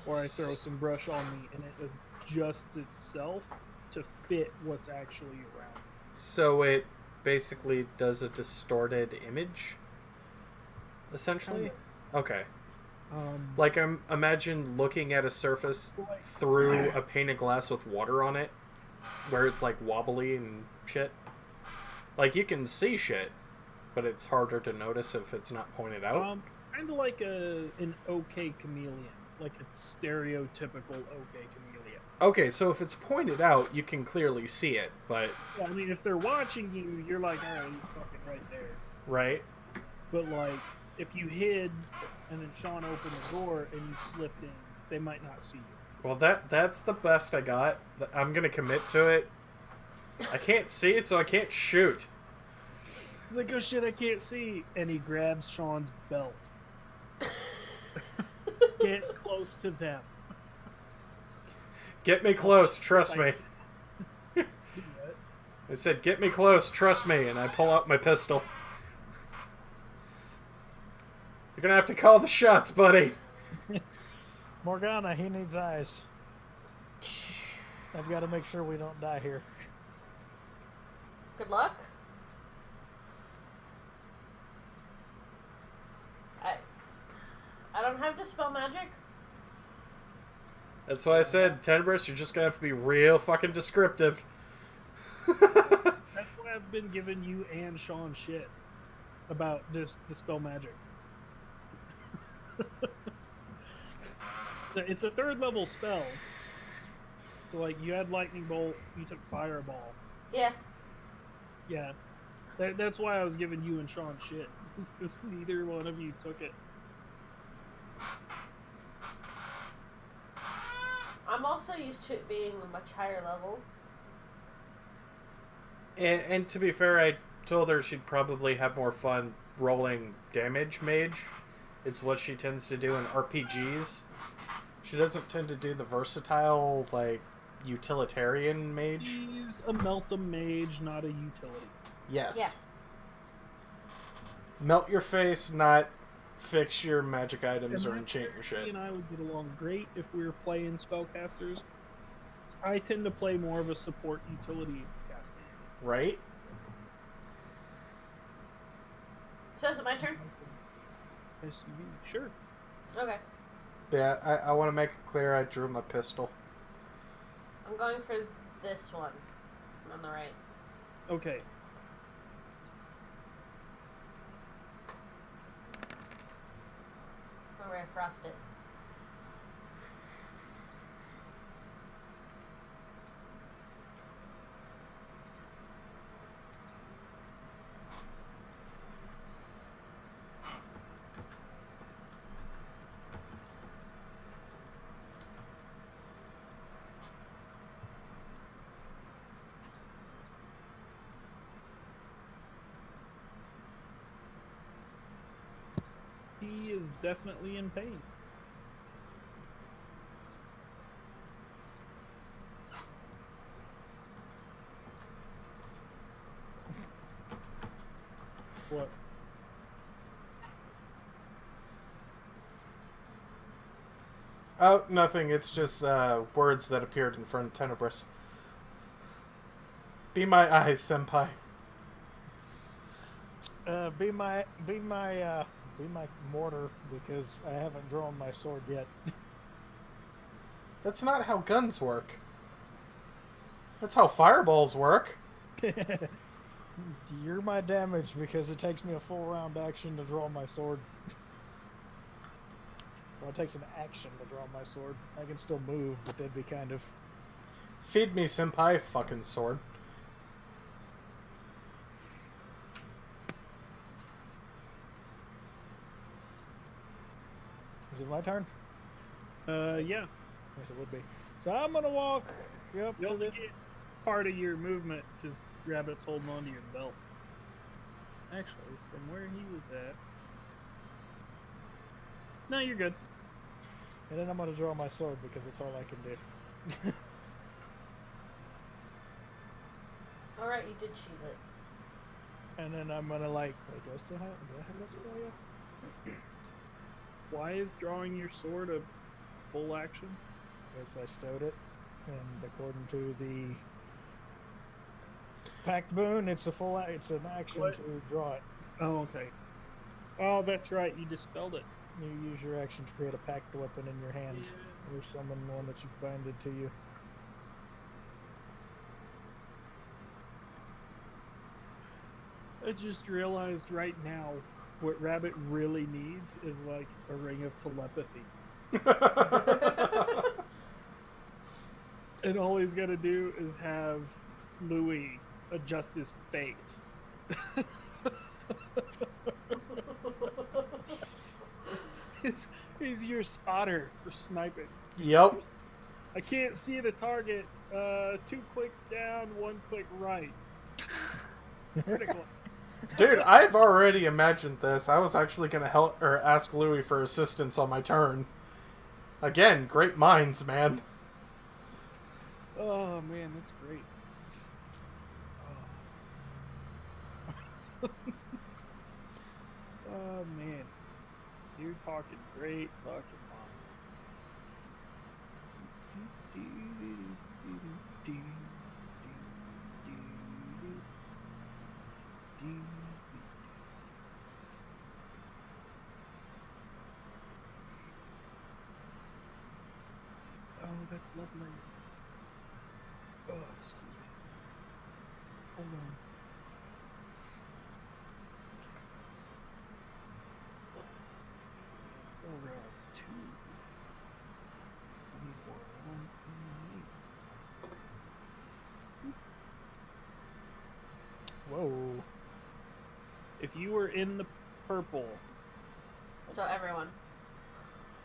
Or I throw some brush on me, and it adjusts itself to fit what's actually around. So it basically does a distorted image? Essentially? Kinda. Okay. Like, imagine looking at a surface through a pane of glass with water on it, where it's like wobbly and shit. Like, you can see shit, but it's harder to notice if it's not pointed out. Kind of like an OK chameleon, like a stereotypical OK chameleon. Okay, so if it's pointed out, you can clearly see it, but Yeah, I mean, if they're watching you, you're like, all right, he's fucking right there. right? But like, if you hid and then Sean opened the door and you slipped in, they might not see you. Well, that's the best I got. I'm gonna commit to it. I can't see, so I can't shoot. He's like, oh shit, I can't see, and he grabs Sean's belt. Get close to them. Get me close, trust me. I said, get me close, trust me, and I pull out my pistol. You're gonna have to call the shots, buddy. Morgana, he needs eyes. I've got to make sure we don't die here. Good luck. I don't have Dispel Magic. That's why I said, Tenebris, you're just gonna have to be real fucking descriptive. That's why I've been giving you and Sean shit about this Dispel Magic. So it's a 3rd level spell. So like, you had Lightning Bolt, you took Fireball. Yeah. Yeah. That's why I was giving you and Sean shit. Because neither one of you took it. I'm also used to it being a much higher level. And to be fair, I told her she'd probably have more fun rolling damage mage. It's what she tends to do in RPGs. She doesn't tend to do the versatile, like, utilitarian mage. She's a Meltem mage, not a utility. Yes. Yeah. Melt your face, not fix your magic items And or that's enchant your where shit. He and I would get along great if we were playing spellcasters. I tend to play more of a support utility caster. Right? So is it my turn? SUV, sure. Okay. Yeah, I want to make it clear I drew my pistol. I'm going for this one. On the right. Okay. Where I frost it. He is definitely in pain. What? Oh, nothing. It's just words that appeared in front of Tenebris. Be my eyes, senpai. Be my mortar, because I haven't drawn my sword yet. That's not how guns work. That's how fireballs work. You're my damage, because it takes me a full round action to draw my sword. Well, it takes an action to draw my sword. I can still move, but that'd be kind of... Feed me, senpai, fucking sword. Is it my turn? Yeah. Yes, it would be. So I'm gonna walk up You to only this... get part of your movement because Rabbit's holding onto your belt. Actually, from where he was at... No, you're good. And then I'm gonna draw my sword, because it's all I can do. Alright, you did sheath it. And then I'm gonna wait, do I still have that spell yet? Why is drawing your sword a full action? Yes, I stowed it, and according to the Pact Boon, it's an action What? to draw it. Oh, okay. Oh, that's right. You dispelled it. You use your action to create a packed weapon in your hand, or summon one that you've binded to you. I just realized right now what Rabbit really needs is like a ring of telepathy. And all he's got to do is have Louis adjust his face. He's your spotter for sniping. Yep. I can't see the target. 2 clicks down, 1 click right. Critical. Dude, I've already imagined this. I was actually going to help or ask Louis for assistance on my turn. Again, great minds, man. Oh man, that's great. Oh man, you're talking great fucking lines. Oh, that's lovely. Oh, excuse me. Hold on. Around 2. 24, 128. Whoa. If you were in the purple, So everyone.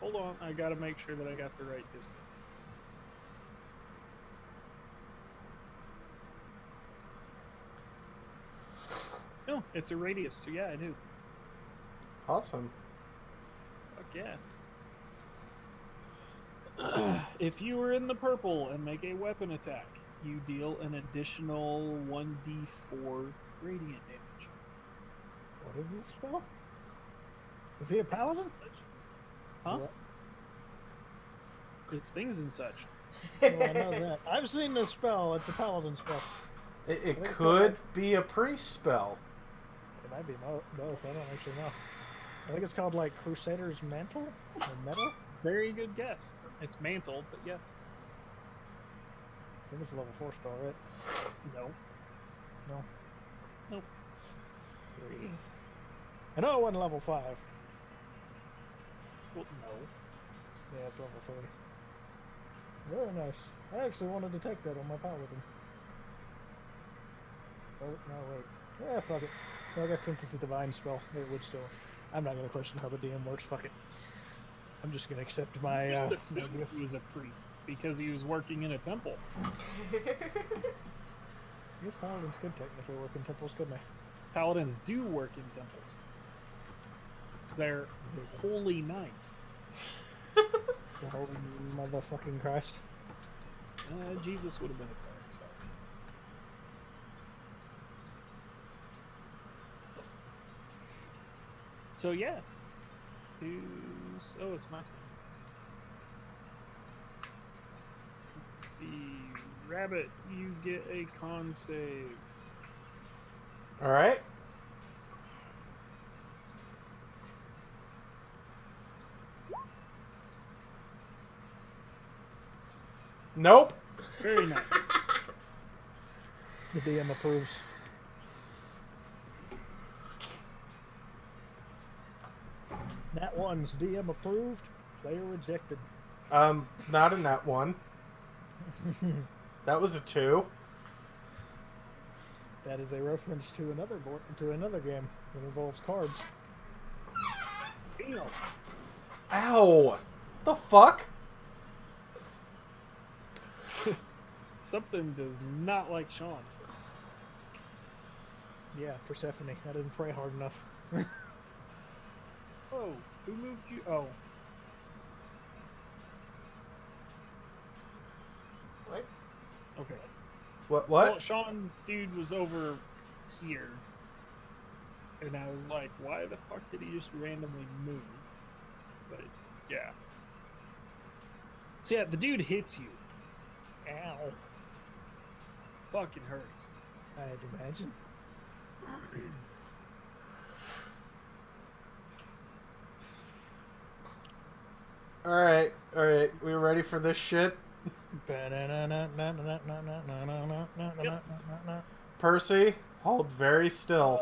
hold on, I gotta make sure that I got the right distance. No, it's a radius, so yeah, I do. Awesome. Fuck yeah. If you were in the purple and make a weapon attack, you deal an additional 1d4 radiant damage. What is this spell? Is he a paladin? Huh? What? It's things and such. Oh, I know that. I've seen this spell. It's a paladin spell. It could be a priest spell. It might be both. I don't actually know. I think it's called like Crusader's Mantle or Metal. Very good guess. It's mantle, but yes. I think it's a level 4 spell, right? No. No. Nope. 3. I know it wasn't level 5. Well, no. Yeah, it's level 3. Very nice. I actually wanted to take that on my paladin. Oh, no, wait. Yeah, fuck it. Well, I guess since it's a divine spell, it would still. I'm not going to question how the DM works. Fuck it. I'm just going to accept my. Just assumed he was a priest because he was working in a temple. Yes, paladins could technically work in temples, couldn't they? Paladins do work in temples. They're holy knights. The holy motherfucking Christ. Jesus would have been a cleric, so. So yeah. Oh, it's my turn. Let's see. Rabbit, you get a con save. Alright. Nope. Very nice. The DM approves. Nat 1's DM approved, player rejected. Not in that one. That was a 2. That is a reference to another game that involves cards. Damn. Ow! The fuck? Something does not like Sean. Yeah, Persephone. I didn't pray hard enough. Oh, who moved you? Oh, What? okay. What? Well, Sean's dude was over here. And I was like, why the fuck did he just randomly move? But, yeah. So, yeah, the dude hits you. Ow. Fucking hurts. I'd imagine. Alright, we ready for this shit? Percy, hold very still.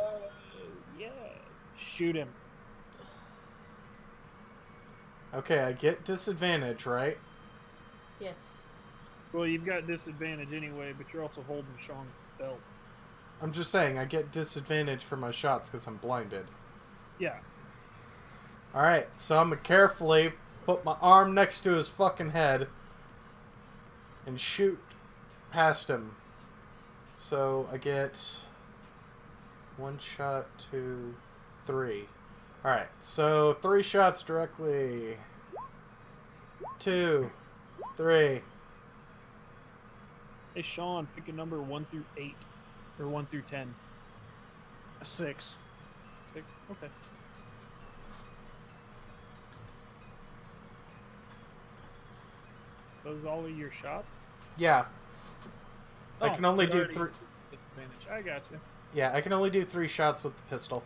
Yeah. Shoot him. Okay, I get disadvantage, right? Yes. Well, you've got disadvantage anyway, but you're also holding Sean's belt. I'm just saying, I get disadvantage for my shots because I'm blinded. Yeah. Alright, so I'm gonna carefully put my arm next to his fucking head and shoot past him. So I get 1 shot, 2, 3. Alright, so 3 shots directly. 2, 3. Hey, Sean, pick a number 1 through 8. Or 1 through 10. 6. 6? Okay. Those all of your shots? Yeah. I Oh, can only but do already 3. Disadvantage. I got you. Yeah, I can only do 3 shots with the pistol.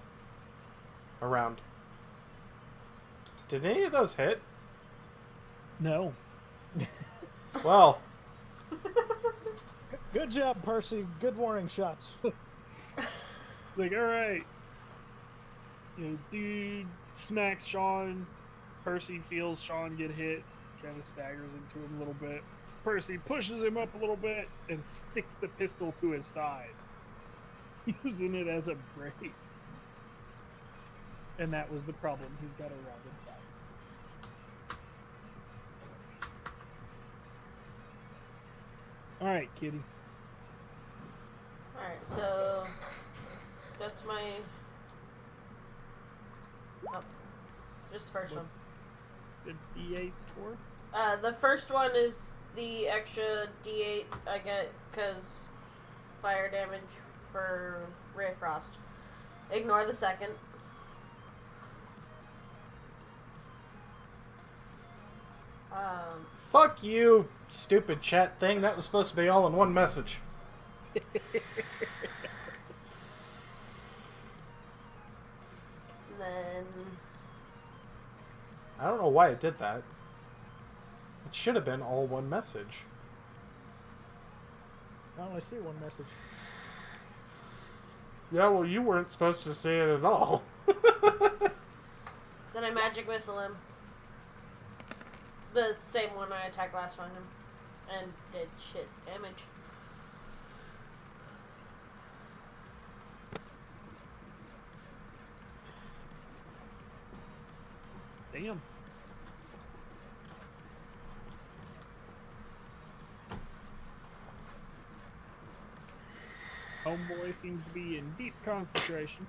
Around. Did any of those hit? No. Well, Good job, Percy. Good warning shots. Like, alright. You know, dude smacks Sean. Percy feels Sean get hit. Kind of staggers into him a little bit. Percy pushes him up a little bit and sticks the pistol to his side, using it as a brace. And that was the problem. He's got a round inside. Alright, kitty. Alright, so that's my. Oh, just the first one. The D8 score? The first one is the extra D8 I get because fire damage for Ray of Frost. Ignore the second. fuck you, stupid chat thing. That was supposed to be all in one message. Then I don't know why it did that. It should have been all one message. I only see one message. Yeah, well, you weren't supposed to say it at all. then I magic missile him. The same one I attacked last on him. And did shit damage. Damn. Homeboy seems to be in deep concentration.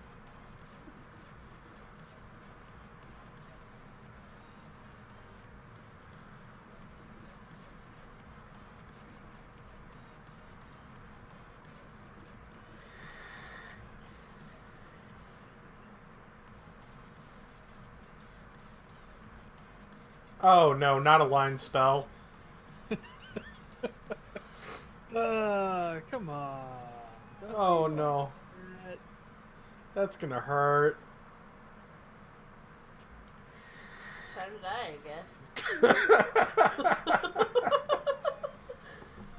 Oh no, not a line spell. Come on. Don't Oh do no. that. That's gonna hurt. So did I guess.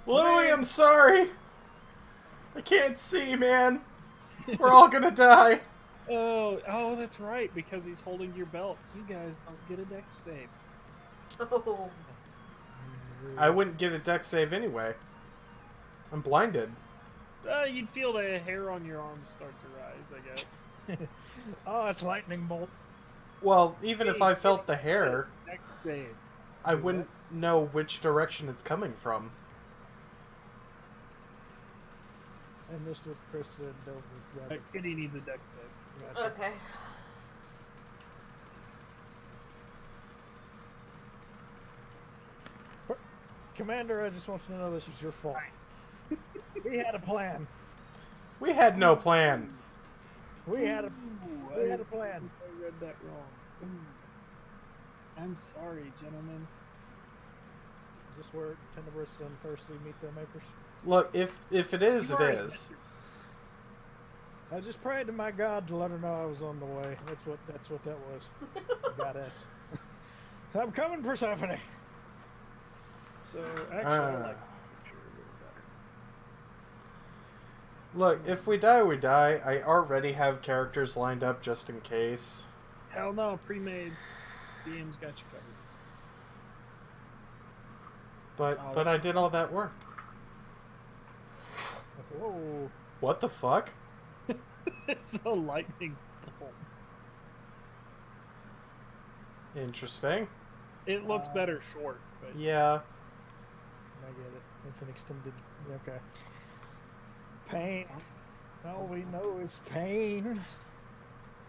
Louie, I'm sorry. I can't see, man. We're all gonna die. Oh, that's right, because he's holding your belt. You guys don't get a dex save. Oh. I wouldn't get a dex save anyway. I'm blinded. You'd feel the hair on your arms start to rise, I guess. Oh, it's lightning bolt. Well, even if I felt the hair, Dex save. I wouldn't know which direction it's coming from. And Mr. Chris said Dover. Rabbit. Kitty needs a dex save. Gotcha. Okay. Commander, I just want you to know this is your fault. We had a plan. We had no plan. We had a Ooh, we had a plan. I read that wrong. Ooh. I'm sorry, gentlemen. Is this where Tenebrous and Percy meet their makers? Look, if it is, You it already is. I just prayed to my God to let her know I was on the way. That's what that was. Goddess. I'm coming, Persephone. So actually, I like picture a little better. Look, if we die, we die. I already have characters lined up just in case. Hell no, pre-made. DM's got you covered. But I did all that work. Whoa. What the fuck? It's a lightning bolt. Interesting. It looks better short, but Yeah. I get it. It's an extended. Okay. Pain. All we know is pain.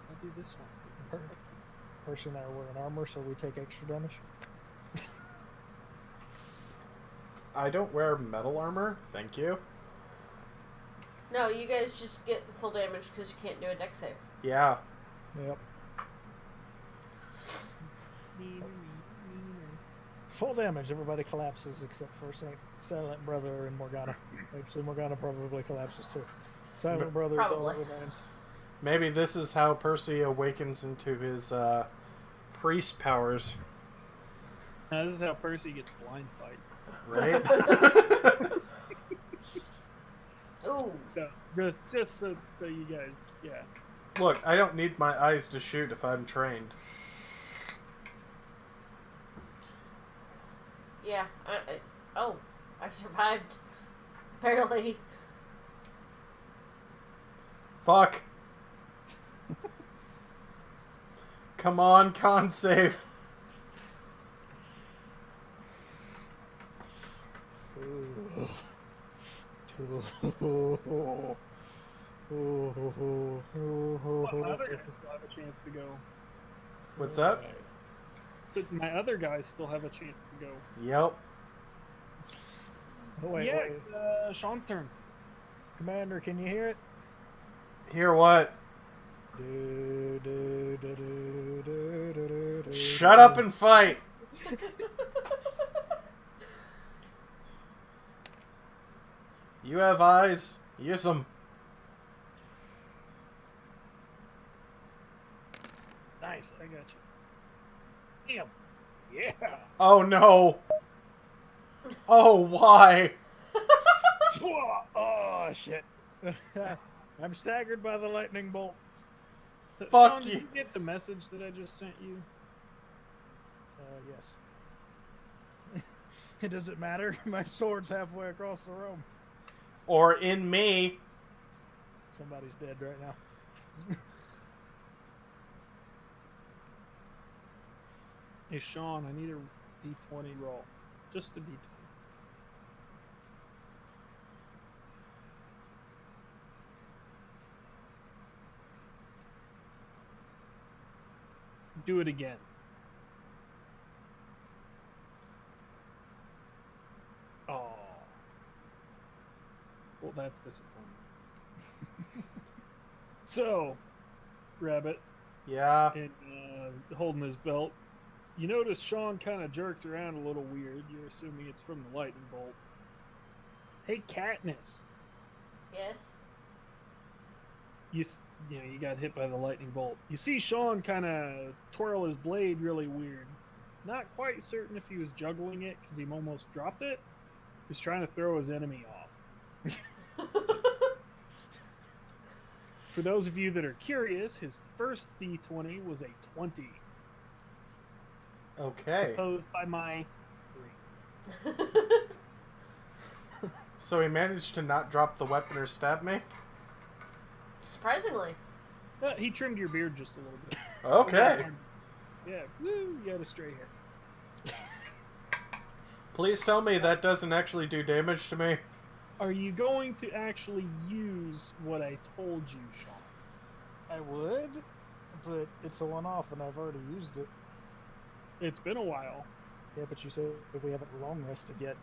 I'll do this one. Person and I are wearing armor, so we take extra damage. I don't wear metal armor. Thank you. No, you guys just get the full damage because you can't do a deck save. Yeah. Yep. Full damage. Everybody collapses except for Silent Brother and Morgana. Actually, Morgana probably collapses too. Silent Brother is all that Probably. remains. Maybe this is how Percy awakens into his priest powers, Now, this is how Percy gets blind fight. right? Ooh. So just so you guys, yeah. Look, I don't need my eyes to shoot if I'm trained. Yeah. I survived. Barely. Fuck. Come on, con save. But my other guys still have a chance to go. What's up? So my other guys still have a chance to go. Yep. Oh, wait, yeah, wait. Sean's turn. Commander, can you hear it? Hear what? Shut up and fight. You have eyes. Use them. Nice, I got you. Damn. Yeah. Oh no. Oh, why? Oh, shit. I'm staggered by the lightning bolt. Fuck Sean, you. Did you get the message that I just sent you? Yes. It doesn't matter. My sword's halfway across the room. Or in me. Somebody's dead right now. Hey, Sean, I need a D20 roll. Just a D20. Do it again. Oh. Well, that's disappointing. So, Rabbit, Yeah. and holding his belt, you notice Sean kind of jerks around a little weird. You're assuming it's from the lightning bolt. Hey, Katniss, Yes. you got hit by the lightning bolt. You see Sean kind of twirl his blade really weird. Not quite certain if he was juggling it because he almost dropped it. He was trying to throw his enemy off. For those of you that are curious, his first D20 was a 20, Okay. opposed by my 3. So he managed to not drop the weapon or stab me? Surprisingly. He trimmed your beard just a little bit. Okay. Yeah, woo, you got a straight hair. Please tell me that doesn't actually do damage to me. Are you going to actually use what I told you, Sean? I would, but it's a one-off and I've already used it. It's been a while. Yeah, but you said that we haven't long rested yet.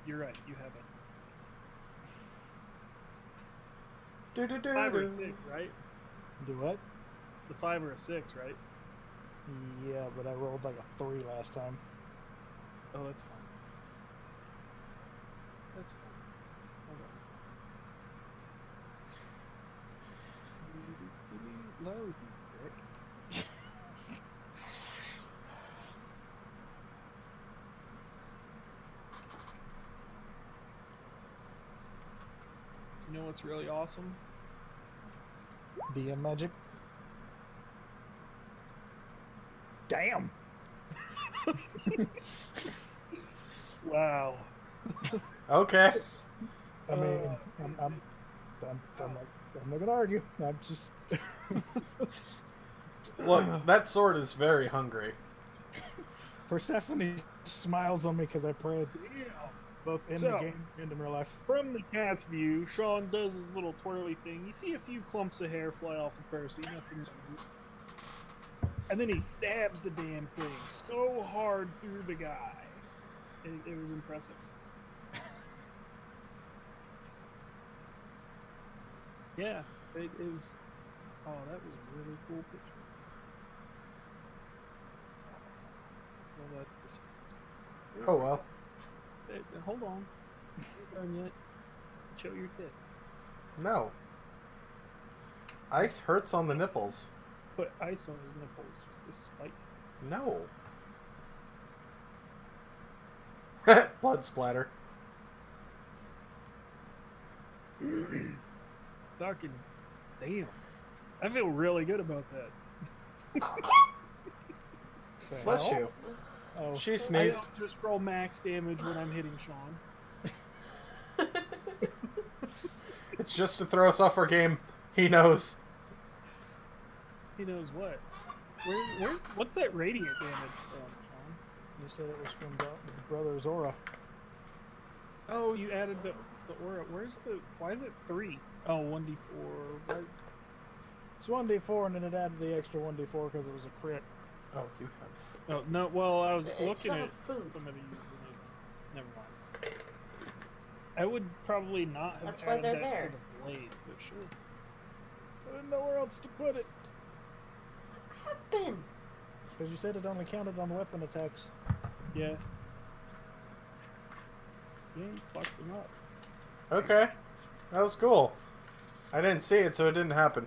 You're right, you haven't. Do-do-do-do. 5 or 6, right? Do what? The 5 or a 6, right? Yeah, but I rolled like a 3 last time. Oh, that's fine. That's fine. Hold on. Load, you prick. You know what's really awesome? DM magic. Damn. Wow. Okay. I mean, I'm not gonna argue. I'm just Look, that sword is very hungry. Persephone smiles on me because I prayed, both in the So- game and in real life. From the cat's view, Sean does his little twirly thing. You see a few clumps of hair fly off of Percy, nothing. And then he stabs the damn thing so hard through the guy. It was impressive. Yeah, it was. Oh, that was a really cool picture. Well, that's the. Oh well. Hold on. Not done yet. Show your tits. No. Ice hurts on the nipples. Put ice on his nipples just to spite. No. Blood splatter. Fucking damn. I feel really good about that. Bless you. Oh, She I sneezed. don't just roll max damage when I'm hitting Sean. It's just to throw us off our game. He knows. He knows what. What's that radiant damage from, Sean? you said it was from Brother's Aura. Oh, you added the aura. Why is it 3? Oh, 1d4. Right? It's 1d4, and then it added the extra 1d4 because it was a crit. Oh, you have. Oh, no, well, I was It's looking not at food. somebody using it. Never mind. I would probably not have That's why added they're that there. to the blade, but sure. I didn't know where else to put it Have been. because you said it only counted on weapon attacks. Yeah. Yeah, you fucked him up. Okay. That was cool. I didn't see it, so it didn't happen.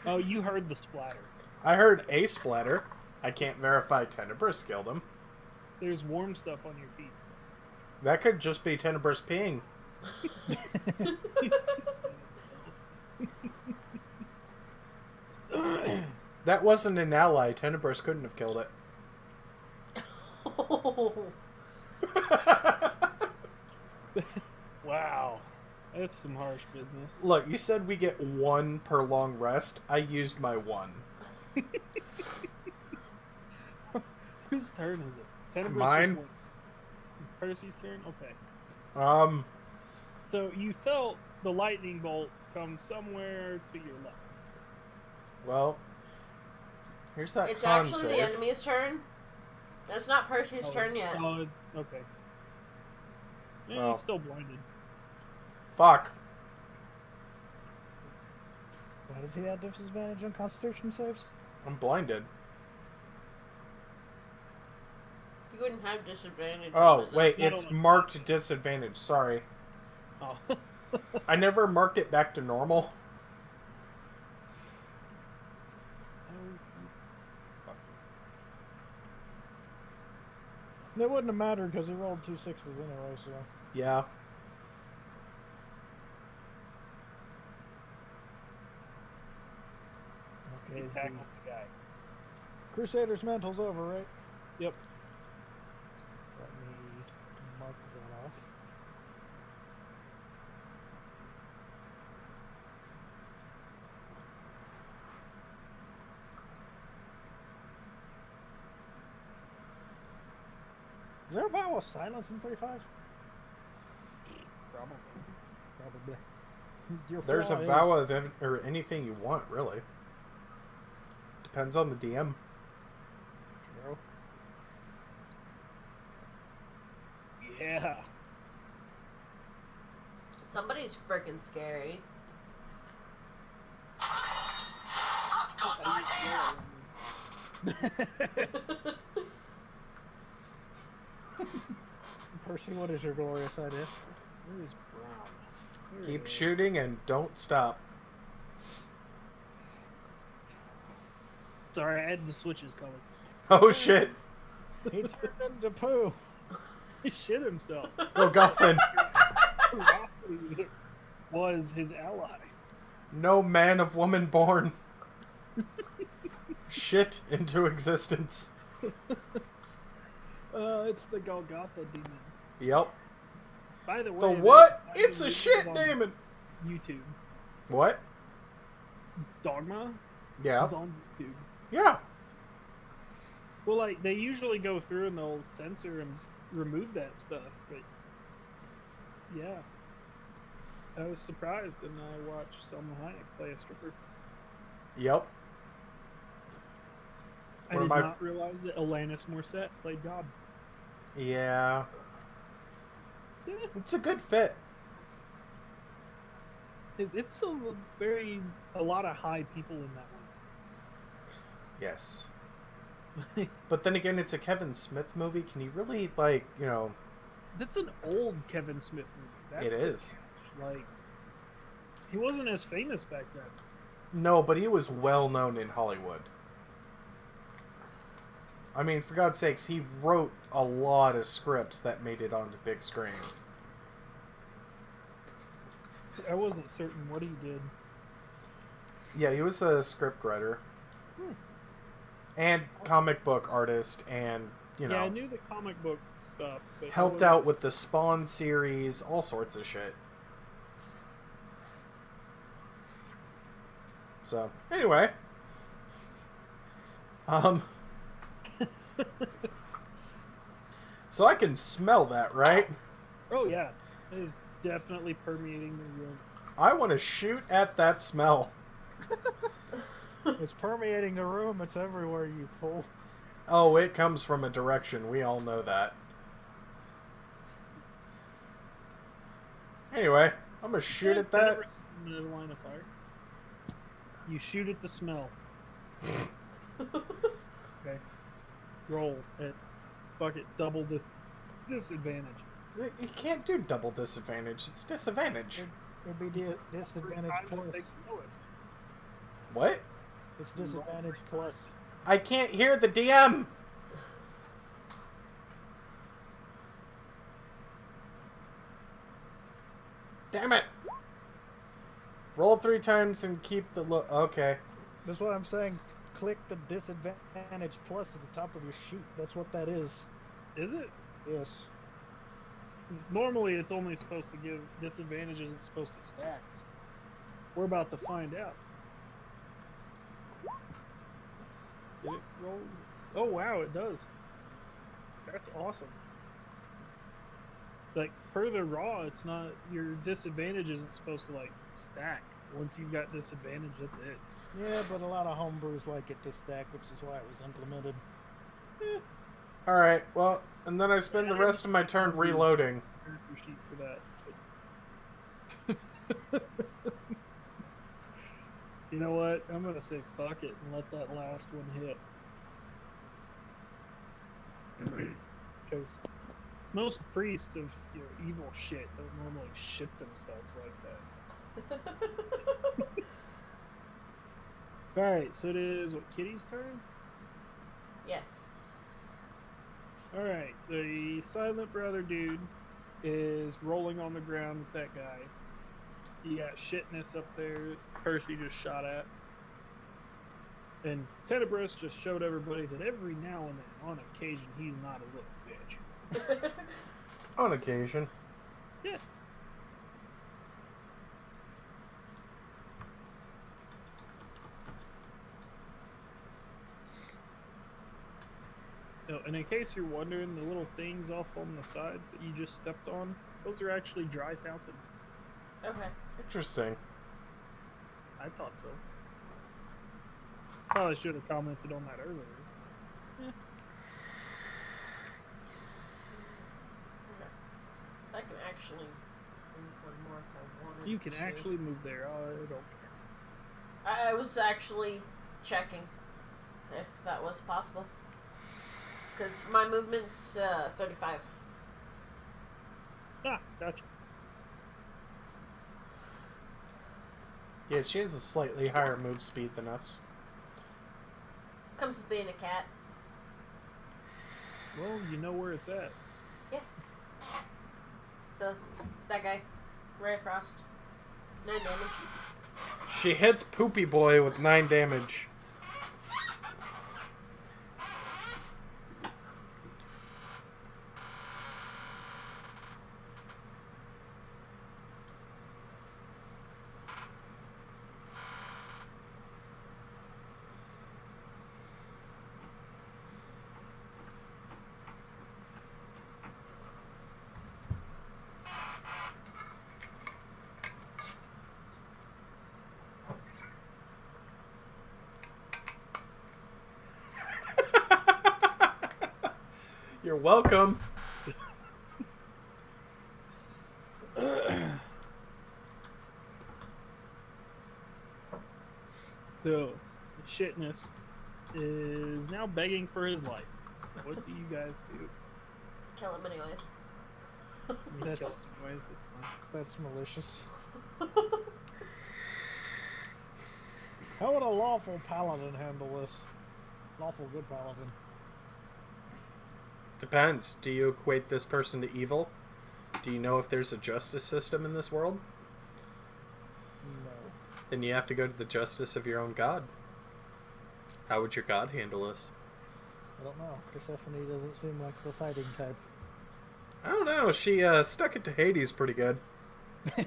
Oh, you heard the splatter. I heard a splatter. I can't verify Tenebris killed him. There's warm stuff on your feet. That could just be Tenebris peeing. That wasn't an ally. Tenebris couldn't have killed it. Oh. Wow. That's some harsh business. Look, you said we get 1 per long rest. I used my 1. Whose turn is it? Tenebris Mine. just went. Percy's turn? Okay. So you felt the lightning bolt come somewhere to your left. Well, here's that It's con actually save. the enemy's turn. It's not Percy's Oh, turn yet. Oh, okay. Yeah, Well. he's still blinded. Fuck. Why does he have disadvantage on Constitution saves? I'm blinded. You wouldn't have disadvantage. Oh, on it. wait, Not it's on a- marked disadvantage. Sorry. Oh. I never marked it back to normal. It wouldn't have mattered because he rolled 2 6s anyway, so. Yeah. Okay, is the Tackle the guy. Crusader's Mantle's over, right? Yep. Let me mark that off. Is there a vow of silence in 3.5? Probably. Probably. Your There's a flaw is- vow of or anything you want, really. Depends on the DM. True. Yeah. Somebody's freaking scary. Percy, what is your glorious idea? Where is Brown? There Keep it is. shooting and don't stop. Sorry, I had the switches coming. Oh shit. He turned into poo. He shit himself. Go Guffin. was his ally. No man of woman born. Shit into existence. It's the Golgotha demon. Yep. By the way, The that- what? I It's a believe shit on demon. YouTube. What? Dogma Yeah. is on YouTube. Yeah. Well, like, they usually go through and they'll censor and remove that stuff, but yeah. I was surprised and I watched Selma Hayek play a stripper. Yep. I One did of my- not realize that Alanis Morissette played God. Yeah. Yeah, It's a good fit. it's a lot of high people in that Yes. one. But then again, it's a Kevin Smith movie. Can you really, like, you know... That's an old Kevin Smith movie. That's It the is. catch. Like, he wasn't as famous back then. No, but he was well known in Hollywood. I mean, for God's sakes, he wrote a lot of scripts that made it onto big screen. I wasn't certain what he did. Yeah, he was a script writer. And comic book artist, and, you know, Yeah, I knew the comic book stuff. But I helped wasn't- out with the Spawn series, all sorts of shit. So, anyway. So I can smell that, right? Oh yeah, it is definitely permeating the room. I want to shoot at that smell. It's permeating the room. It's everywhere, you fool. Oh, it comes from a direction. We all know that. Anyway, I'm gonna shoot at that. Never seen a line of fire. You shoot at the smell. Okay. Roll at bucket double disadvantage. You can't do double disadvantage. It's disadvantage. It'd be disadvantage Times plus. it takes the lowest. What? It's disadvantage plus. I can't hear the DM. Damn it. Roll 3 times and keep the look. Okay. That's what I'm saying. Click the disadvantage plus at the top of your sheet. That's what that is. Is it? Yes. 'Cause normally it's only supposed to give disadvantages. It's supposed to stack. We're about to find out. Did it roll? Oh wow, it does. That's awesome. It's like per the raw, it's not your disadvantage isn't supposed to like stack. Once you've got disadvantage, that's it. Yeah, but a lot of homebrews like it to stack, which is why it was implemented. Alright, well, and then I spend the rest of my turn reloading. Character sheet for that. You know what? I'm gonna say fuck it and let that last one hit. Because most priests of evil shit don't normally shit themselves like that. Alright, so it is what, Kitty's turn? Yes. Alright, the Silent Brother dude is rolling on the ground with that guy. You got shitness up there that Percy just shot at. And Tenebris just showed everybody that every now and then, on occasion, he's not a little bitch. On occasion. Yeah. Oh, and in case you're wondering, the little things off on the sides that you just stepped on, those are actually dry fountains. Okay. Interesting. I thought so. Probably should have commented on that earlier. I can actually move one more if I wanted You can to. actually move there. I don't care. I was actually checking if that was possible. Because my movement's 35. Ah, gotcha. Yeah, she has a slightly higher move speed than us. Comes with being a cat. Well, you know where it's at. Yeah. So, that guy, Ray Frost. 9 damage. She hits Poopy Boy with 9 damage. You're welcome. So, Shitness is now begging for his life. What do you guys do? Kill him anyways. That's Anyways, it's fine. that's malicious. How would a lawful paladin handle this? Lawful good paladin. Depends. Do you equate this person to evil? Do you know if there's a justice system in this world? No. Then you have to go to the justice of your own god. How would your god handle this? I don't know. Persephone doesn't seem like the fighting type. I don't know. She stuck it to Hades pretty good. Who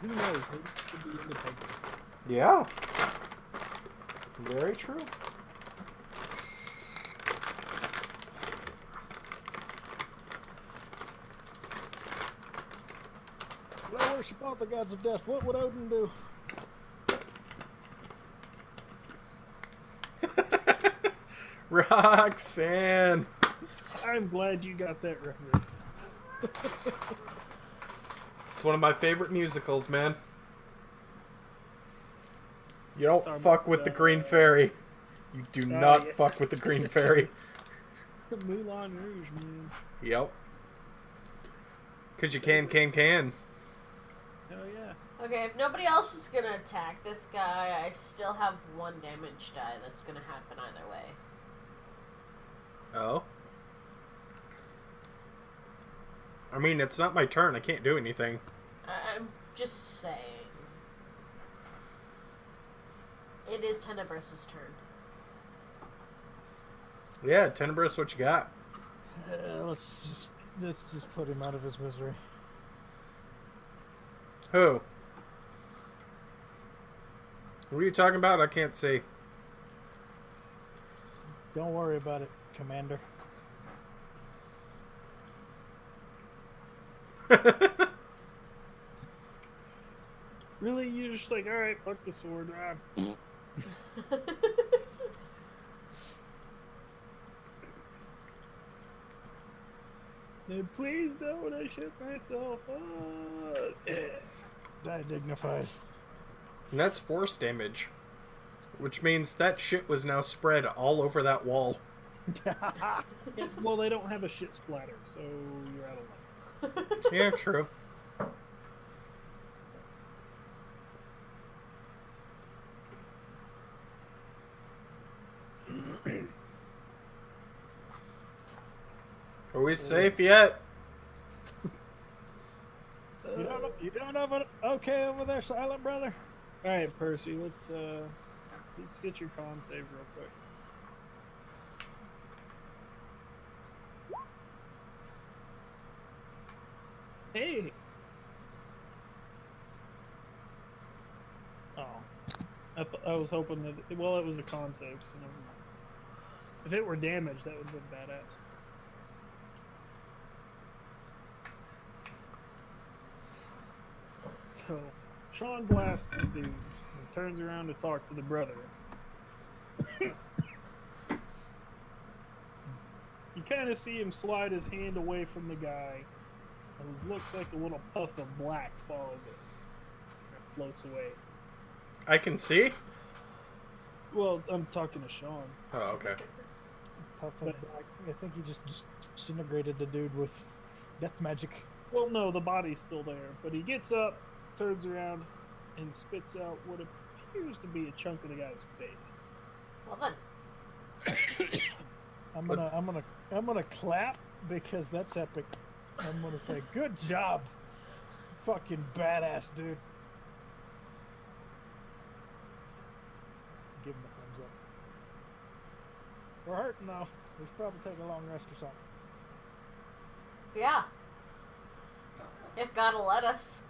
knows? Who could be independent? Yeah. Very true. When I worship all the gods of death, what would Odin do? Roxanne. I'm glad you got that reference. It's one of my favorite musicals, man. You don't Sorry, fuck with the Green Fairy. You do not yeah. fuck with the Green Fairy. Moulin Rouge, man. Yep. Cause you can. Hell yeah. Okay, if nobody else is gonna attack this guy, I still have 1 damage die that's gonna happen either way. Oh. I mean, it's not my turn. I can't do anything. I'm just saying. It is Tenebrous' turn. Yeah, Tenebrous, what you got? Let's just put him out of his misery. Who? What are you talking about? I can't see. Don't worry about it, Commander. Really? You're just like, alright, fuck the sword. No, please don't. I shit myself up. Die dignified. And that's force damage. Which means that shit was now spread all over that wall. Yeah, well, they don't have a shit splatter, so you're out of luck. Yeah, true. Are we safe yet? You don't have it okay over there, silent brother? Alright, Percy, let's get your con save real quick. Hey! Oh. I was hoping that... Well, it was a con save, so never mind. If it were damage, that would have been badass. So, Sean blasts the dude and turns around to talk to the brother. You kind of see him slide his hand away from the guy, and it looks like a little puff of black follows it. It floats away. I can see? Well, I'm talking to Sean. Oh, okay. Puff of black. I think he just disintegrated the dude with death magic. Well, no, the body's still there, but he gets up, turns around, and spits out what appears to be a chunk of the guy's face. Well then. I'm gonna clap because that's epic. I'm gonna say, good job, fucking badass dude. give him a thumbs up. We're hurting though. We should probably take a long rest or something. Yeah. If God will let us.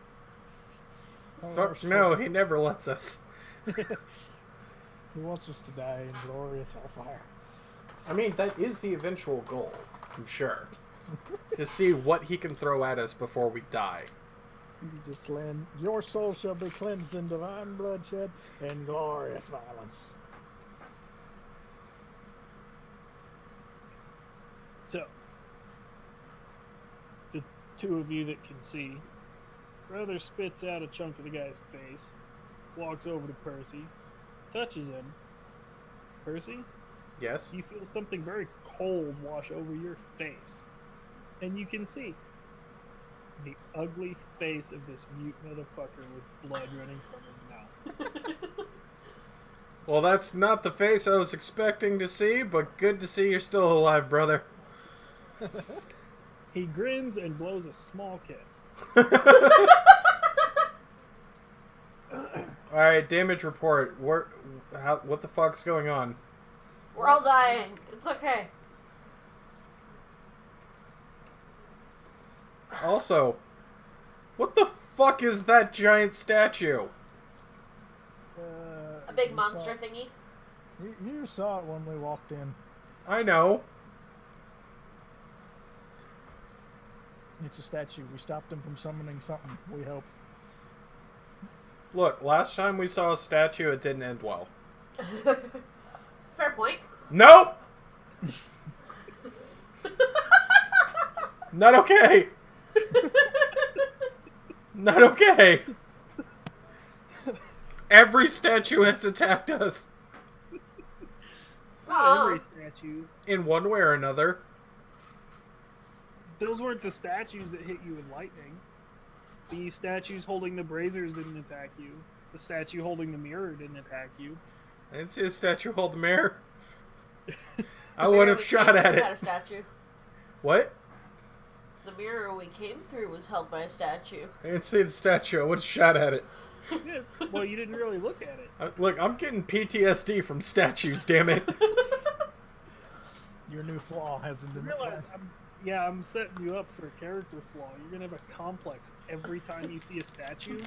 Fuck no, he never lets us. He wants us to die in glorious hellfire. I mean, that is the eventual goal, I'm sure. To see what he can throw at us before we die. Just land. Your soul shall be cleansed in divine bloodshed and glorious violence. So, the two of you that can see, Brother spits out a chunk of the guy's face, walks over to Percy, touches him. Percy, Yes? you feel something very cold wash over your face. And you can see the ugly face of this mute motherfucker with blood running from his mouth. Well, that's not the face I was expecting to see, but good to see you're still alive, brother. He grins and blows a small kiss. Alright, damage report. What the fuck's going on? We're all dying. It's okay. Also, what the fuck is that giant statue? A big You monster saw- thingy. You saw it when we walked in. I know. It's a statue. We stopped him from summoning something, we hope. Look, last time we saw a statue, it didn't end well. Fair point. Nope! Not okay! Not okay! Every statue has attacked us Not every statue. in one way or another. Those weren't the statues that hit you with lightning. The statues holding the braziers didn't attack you. The statue holding the mirror didn't attack you. I didn't see a statue hold the mirror. I The would mirror have we shot came at through had a it. statue. What? The mirror we came through was held by a statue. I didn't see the statue. I would have shot at it. Yeah, well, you didn't really look at it. Look, I'm getting PTSD from statues, damn it. Your new flaw hasn't been Realize, I'm setting you up for a character flaw. You're gonna have a complex every time you see a statue.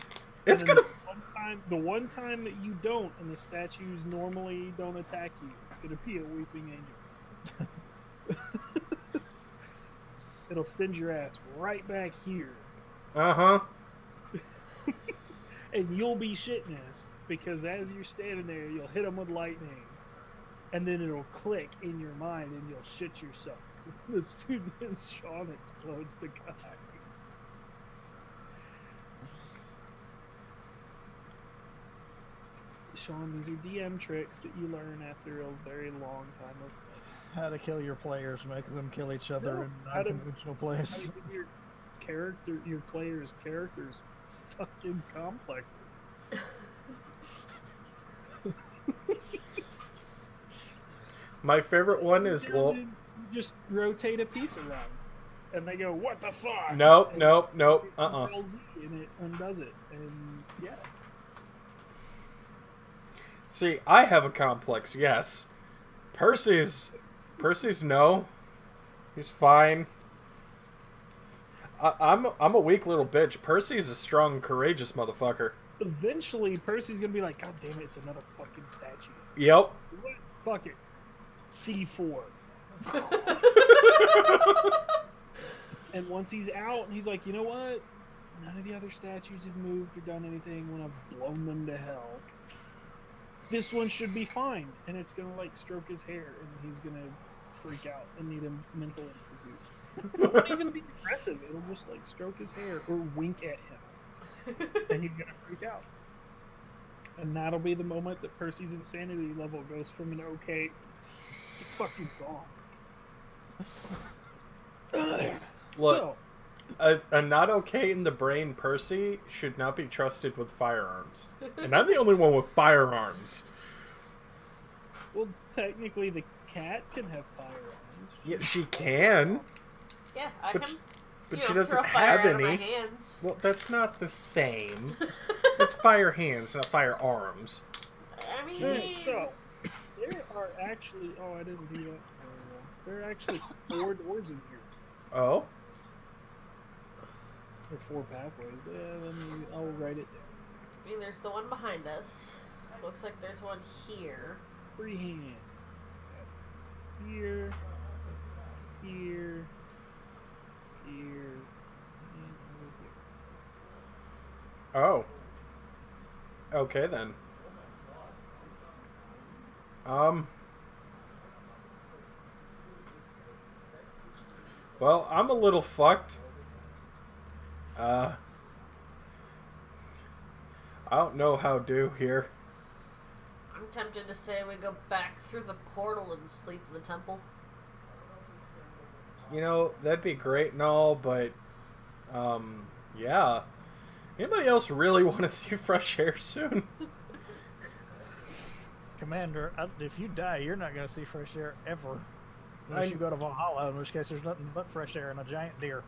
It's And then gonna. the one time that you don't, and the statues normally don't attack you, it's gonna be a weeping angel. It'll send your ass right back here, Uh huh. and you'll be shitting ass because as you're standing there, you'll hit them with lightning, and then it'll click in your mind, and you'll shit yourself as soon as Sean explodes the guy. Sean, these are DM tricks that you learn after a very long time of play. how to kill your players, make them kill each other No, in how to- unconventional How plays. to give your players' characters fucking complexes. My favorite one is. You just rotate a piece around, and they go, "What the fuck?" Nope, And nope, nope. you Uh-uh. Control Z and it undoes it, and yeah. See, I have a complex, yes. Percy's no. He's fine. I'm a weak little bitch. Percy's a strong, courageous motherfucker. Eventually, Percy's gonna be like, "God damn it, it's another fucking statue." Yep. What? Fuck it. C4. And once he's out, and he's like, "You know what? None of the other statues have moved or done anything when I've blown them to hell. This one should be fine." And it's gonna like stroke his hair, and he's gonna freak out and need a mental institute. It won't even be aggressive. It'll just like stroke his hair or wink at him, and he's gonna freak out. And that'll be the moment that Percy's insanity level goes from an okay to fucking gone. Look, a not okay in the brain Percy should not be trusted with firearms. And I'm the only one with firearms. Well, technically, the cat can have firearms. Yeah, she can. Yeah, I But can. But you she know, doesn't throw fire have out of my any. hands. Well, that's not the same. It's fire hands, not firearms. I mean, Alright, so are actually. Oh, I didn't do that. There are actually 4 doors in here. Oh, Or 4 pathways. Yeah, I'll write it down. I mean, there's the one behind us. Looks like there's one here. Freehand. Here. Here. Here. And over here. oh. Okay then. Well, I'm a little fucked. I don't know how to do here. I'm tempted to say we go back through the portal and sleep in the temple. You know, that'd be great and all, but, yeah. Anybody else really want to see fresh air soon? Commander, if you die, you're not going to see fresh air ever. Unless you go to Valhalla, in which case there's nothing but fresh air and a giant deer.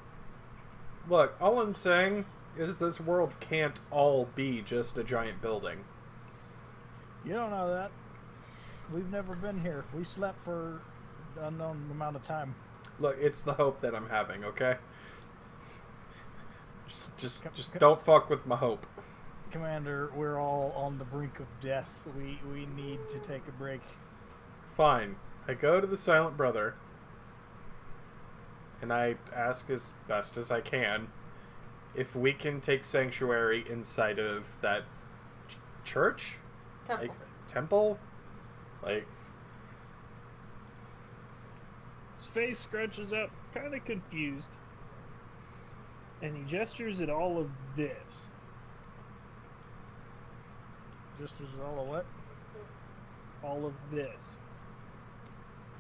Look, all I'm saying is this world can't all be just a giant building. You don't know that. We've never been here. We slept for an unknown amount of time. Look, it's the hope that I'm having, okay? Just don't fuck with my hope. Commander, we're all on the brink of death. We need to take a break. Fine. I go to the Silent Brother, and I ask as best as I can if we can take sanctuary inside of that church? Temple. Like, temple? Like, His face scrunches up, kind of confused. And he gestures at all of this. Just as all of what? All of this.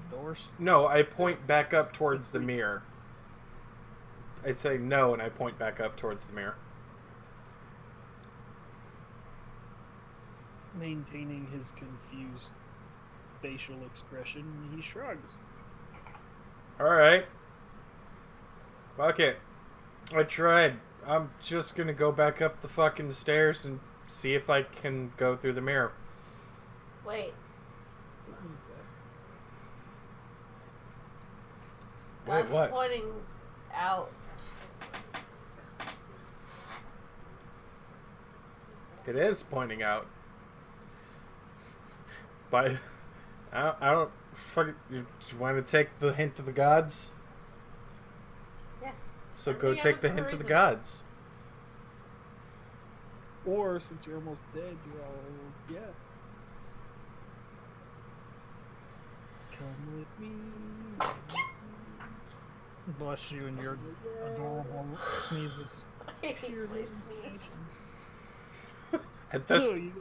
Doors? no, I point back up towards the mirror. I say no, and I point back up towards the mirror. Maintaining his confused facial expression, he shrugs. Alright. Fuck it. I tried. I'm just gonna go back up the fucking stairs and see if I can go through the mirror. Wait. Wait, God's what? pointing out. It is pointing out. But I don't fucking. You just want to take the hint of the gods? Yeah. So I'm go being take out the for a hint of the reason. gods. Or, since you're almost dead, you're all, yeah. Come with me. Bless you and your adorable sneezes. I hate my sneeze. At this, So, you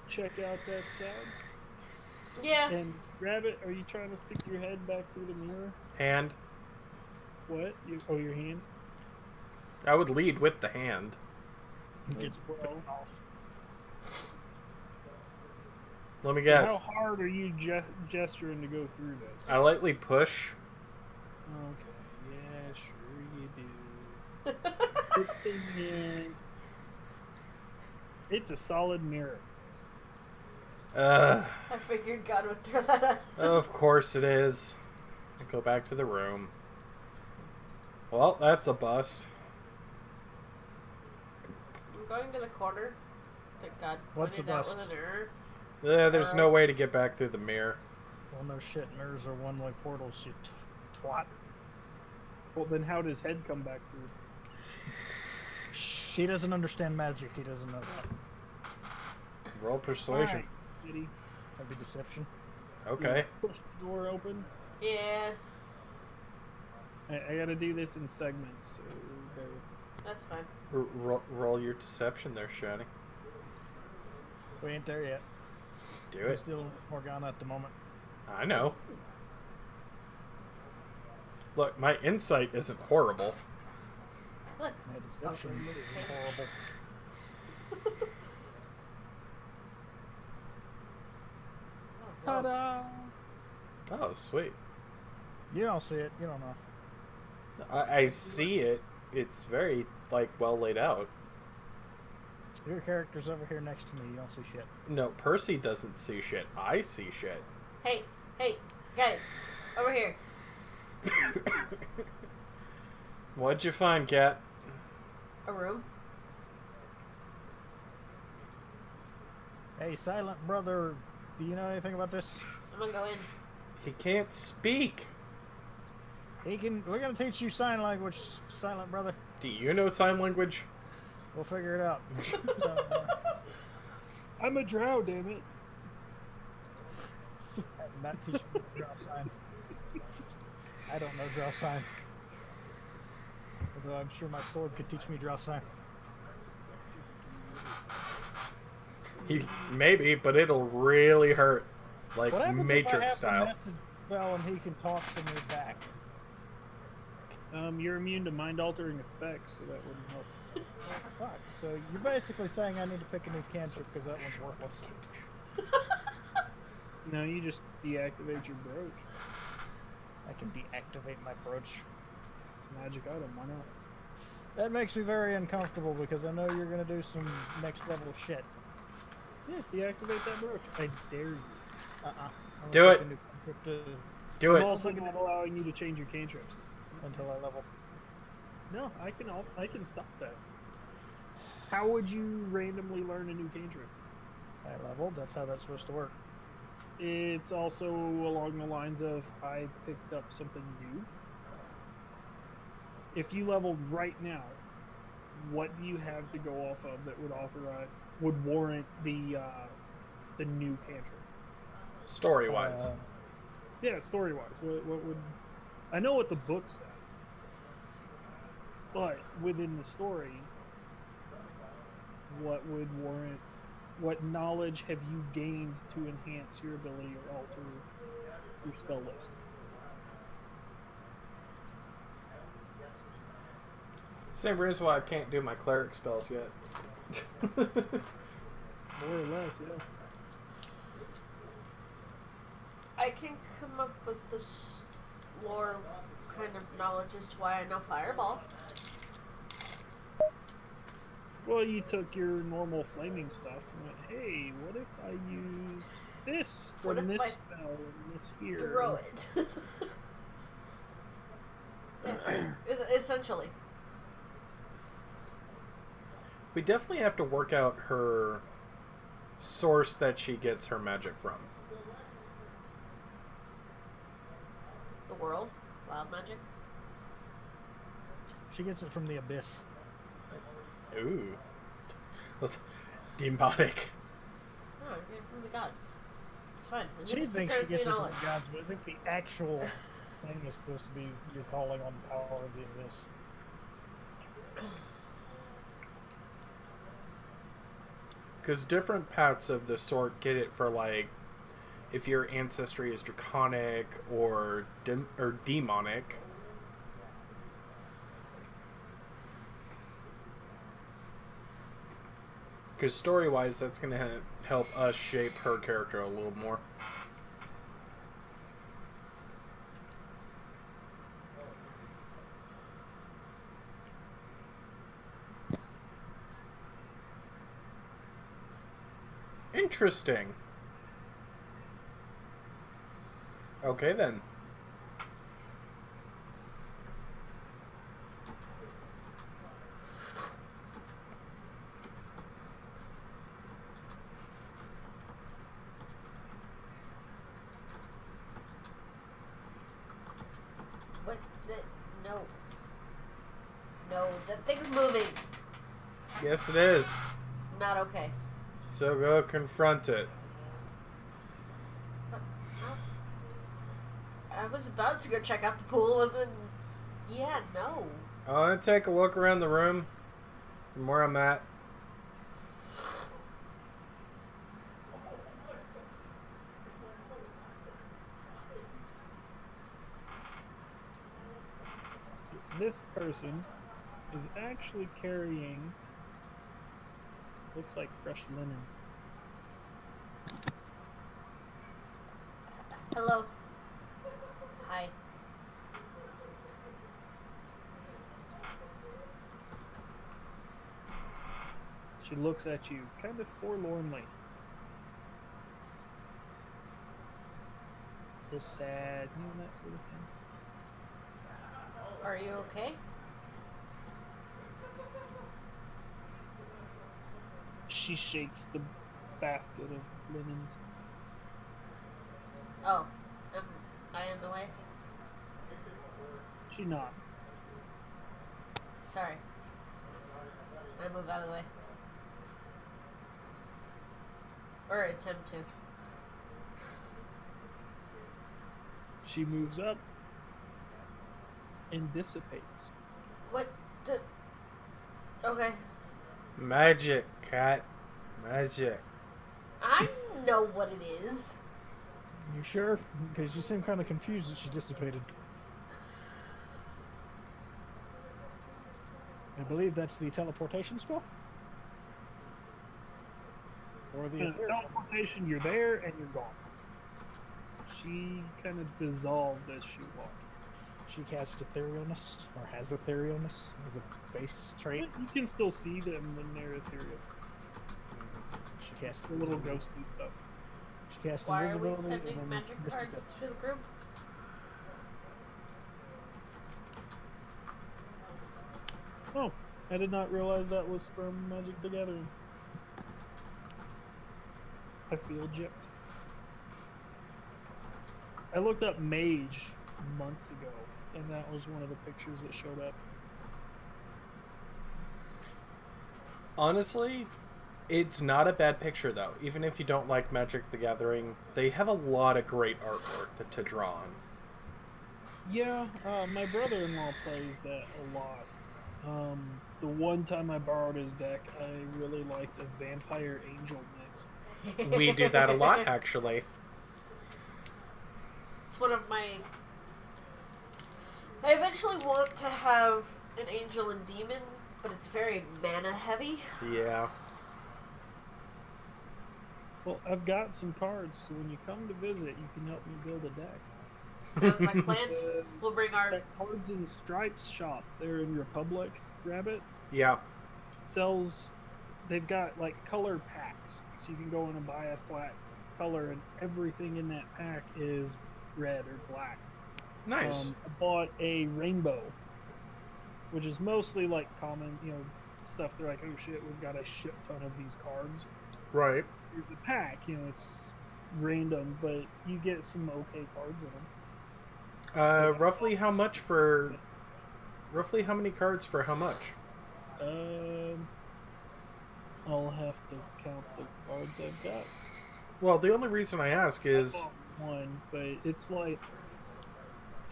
check out that sound Yeah. and grab it. Are you trying to stick your head back through the mirror? hand. What? Your hand? I would lead with the hand. Gets Well, off. Let me How guess. hard are you gesturing to go through this? I lightly push. Okay, yeah, sure you do. Good thing, yeah. It's a solid mirror. Uh, I figured God would throw that at us. of course it is. I go back to the room. Well, that's a bust. I'm going to the corner that God What's pointed a out bust? with an error. There's no way to get back through the mirror. Well, no shit, mirrors are one-way portals, you twat. Well, then how does head come back through? He doesn't understand magic. He doesn't know that. Roll persuasion. Alright, Kitty. That'd be deception. Okay. Push the door open. Yeah, I gotta do this in segments. So bear with me. that's fine. Roll your deception there, Shani. We ain't there yet. Do We're it. still Morgana at the moment. I know. Look, my insight isn't horrible. Look, My deception is horrible. oh, no. Ta-da! Oh, sweet. You don't see it. You don't know. I see it. It's very, like, well laid out. Your character's over here next to me. You don't see shit. No, Percy doesn't see shit. I see shit. Hey, guys, over here. What'd you find, Cat? A room. Hey, Silent Brother, do you know anything about this? I'm gonna go in. He can't speak. We're gonna teach you sign language, Silent Brother. Do you know sign language? We'll figure it out. Silent Brother. I'm a drow, damn it. I'm not teaching you draw sign. I don't know draw sign. Although I'm sure my sword could teach me draw sign. Maybe, but it'll really hurt. Like What happens Matrix if I have style. to message Bell and he can talk to me back? You're immune to mind altering effects, so that wouldn't help. Fuck. So you're basically saying I need to pick a new cantrip because that one's worthless. No, you just deactivate your brooch. I can deactivate my brooch. It's a magic item, why not? That makes me very uncomfortable because I know you're gonna do some next level shit. Yeah, deactivate that brooch. I dare you. I'm Do gonna it. pick a new cantrip to- Do I'm it. also not allowing you to change your cantrips. until I level. No, I can stop that. How would you randomly learn a new cantrip? I leveled. That's how that's supposed to work. It's also along the lines of I picked up something new. If you leveled right now, what do you have to go off of that would warrant the new cantrip? Story wise. Yeah, story wise, what would I know what the book says, but within the story, what would warrant? What knowledge have you gained to enhance your ability or alter your spell list? Same reason why I can't do my cleric spells yet. More or less, yeah. I can come up with this lore kind of knowledge as to why I know Fireball. Well, you took your normal flaming stuff and went, hey, what if I use this What from if this I spell and this here? Throw it. Yeah, essentially. We definitely have to work out her source that she gets her magic from. The world? Wild magic? She gets it from the abyss. Ooh. That's demonic. No, I get it from the gods. It's fine. It She just thinks she grants me gets it from knowledge. the gods, but I think the actual thing is supposed to be you're calling on the power of the abyss. Because different paths of the sort get it for, like, if your ancestry is draconic or demonic. Because story-wise, that's going to help us shape her character a little more. Interesting. Okay, then. What? No. No, that thing's moving. Yes, it is. Not okay. So go confront it. I was about to go check out the pool and then... Yeah, no. I want to take a look around the room from where I'm at. This person is actually carrying, looks like fresh linens. Hello. Hi. She looks at you kind of forlornly. feel sad, that sort of thing. Are you okay? She shakes the basket of linens. Oh, am I in the way? She nods. Sorry. I move out of the way. Or attempt to. She moves up and dissipates. What? Okay. Magic, cat. Magic. I know what it is. You sure? Because you seem kind of confused that she dissipated. I believe that's the teleportation spell? Or the Teleportation, you're there and you're gone. She kind of dissolved as she walked. She cast etherealness, or has etherealness as a base trait. But you can still see them when they're ethereal. She cast The little ghostly stuff. She cast Why are we invisibility sending and magic Mystic cards Touch. to the group? Oh, I did not realize that was from Magic the Gathering. I feel gypped. I looked up mage months ago, and that was one of the pictures that showed up. Honestly, it's not a bad picture though. Even if you don't like Magic the Gathering, they have a lot of great artwork to draw on. Yeah, my brother-in-law plays that a lot. The one time I borrowed his deck, I really liked a Vampire Angel mix. We do that a lot, actually. It's one of my... I eventually want to have an angel and demon, but it's very mana heavy. Yeah. Well, I've got some cards, so when you come to visit, you can help me build a deck. Sounds like a plan. We'll bring our... That Cards in Stripes shop there in Republic, Rabbit, Yeah. sells... They've got, like, color packs, so you can go in and buy a flat color, and everything in that pack is red or black. Nice. I bought a rainbow, which is mostly, like, common, stuff. They're like, oh shit, we've got a shit ton of these cards. Right. Here's the pack, it's random, but you get some okay cards in them. Roughly how much for... Roughly how many cards for how much? I'll have to count the cards I've got. Well, the only reason I ask is... I bought one, but it's like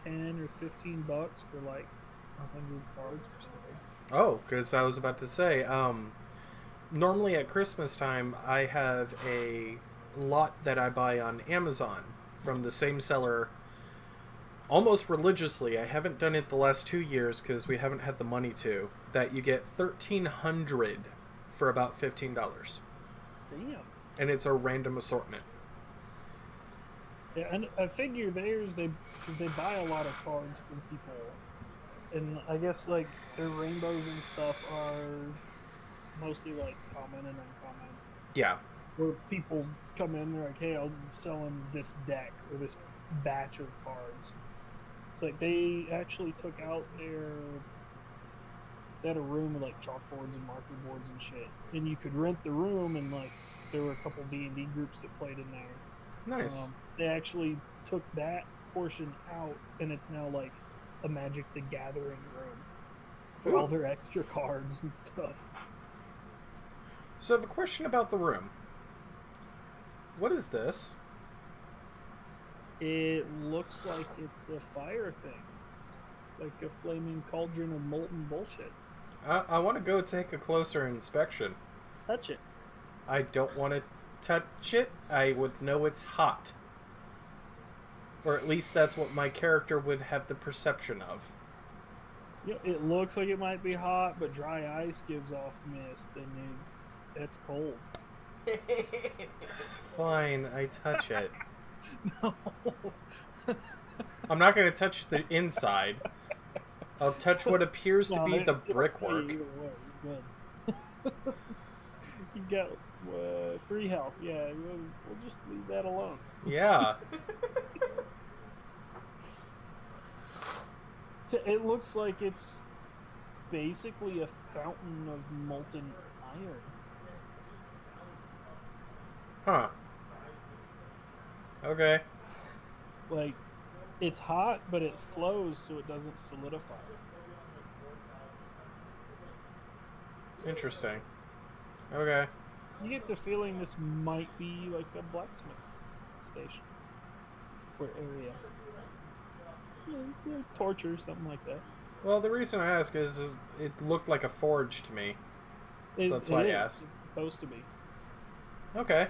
10 or $15 for like 100 cards or something. Oh, because I was about to say, normally at Christmas time, I have a lot that I buy on Amazon from the same seller almost religiously. I haven't done it the last 2 years because we haven't had the money to. That you get 1,300 for about $15. Damn. And it's a random assortment. Yeah, and I figure theirs, cause they buy a lot of cards from people. And I guess, like, their rainbows and stuff are mostly, like, common and uncommon. Yeah. Where people come in, they're like, hey, I'm selling this deck or this batch of cards. It's like they actually took out they had a room with, like, chalkboards and marker boards and shit. And you could rent the room, and, like, there were a couple D&D groups that played in there. Nice. They actually took that portion out, and it's now, like, a Magic the Gathering room for all their extra cards and stuff. So I have a question about the room. What is this? It looks like it's a fire thing. Like a flaming cauldron of molten bullshit. I want to go take a closer inspection. Touch it. I don't want to touch it. I would know it's hot. Or at least that's what my character would have the perception of. Yeah, it looks like it might be hot, but dry ice gives off mist, and that's cold. Fine, I touch it. No. I'm not going to touch the inside. I'll touch what appears to be the brickwork. Either way, you're good. You got 3 health. Yeah, we'll just leave that alone. Yeah. It looks like it's basically a fountain of molten iron. Huh. Okay. Like, it's hot, but it flows so it doesn't solidify. Interesting. Okay. You get the feeling this might be like a blacksmith station or area. Yeah, torture, something like that. Well, the reason I ask is it looked like a forge to me. So that's why I is. asked. It's supposed to be. Okay.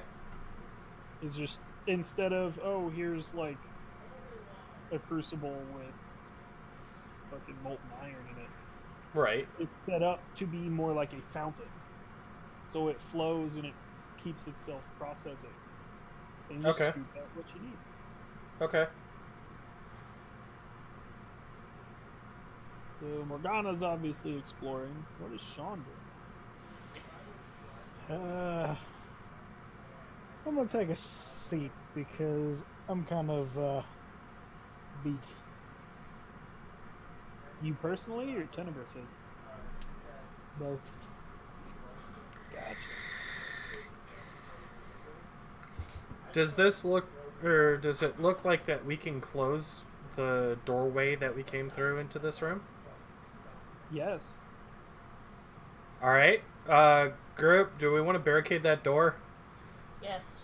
It's just, instead of, oh, here's like a crucible with fucking molten iron in it, Right. it's set up to be more like a fountain. So it flows and it keeps itself processing. And you Okay. scoop out what you need. Okay. So Morgana's obviously exploring. What is Sean doing? I'm gonna take a seat because I'm kind of beat. You personally or Tenebris is? Both. Gotcha. Does this look, or does it look like that we can close the doorway that we came through into this room? Yes. Alright. Group, do we want to barricade that door? Yes.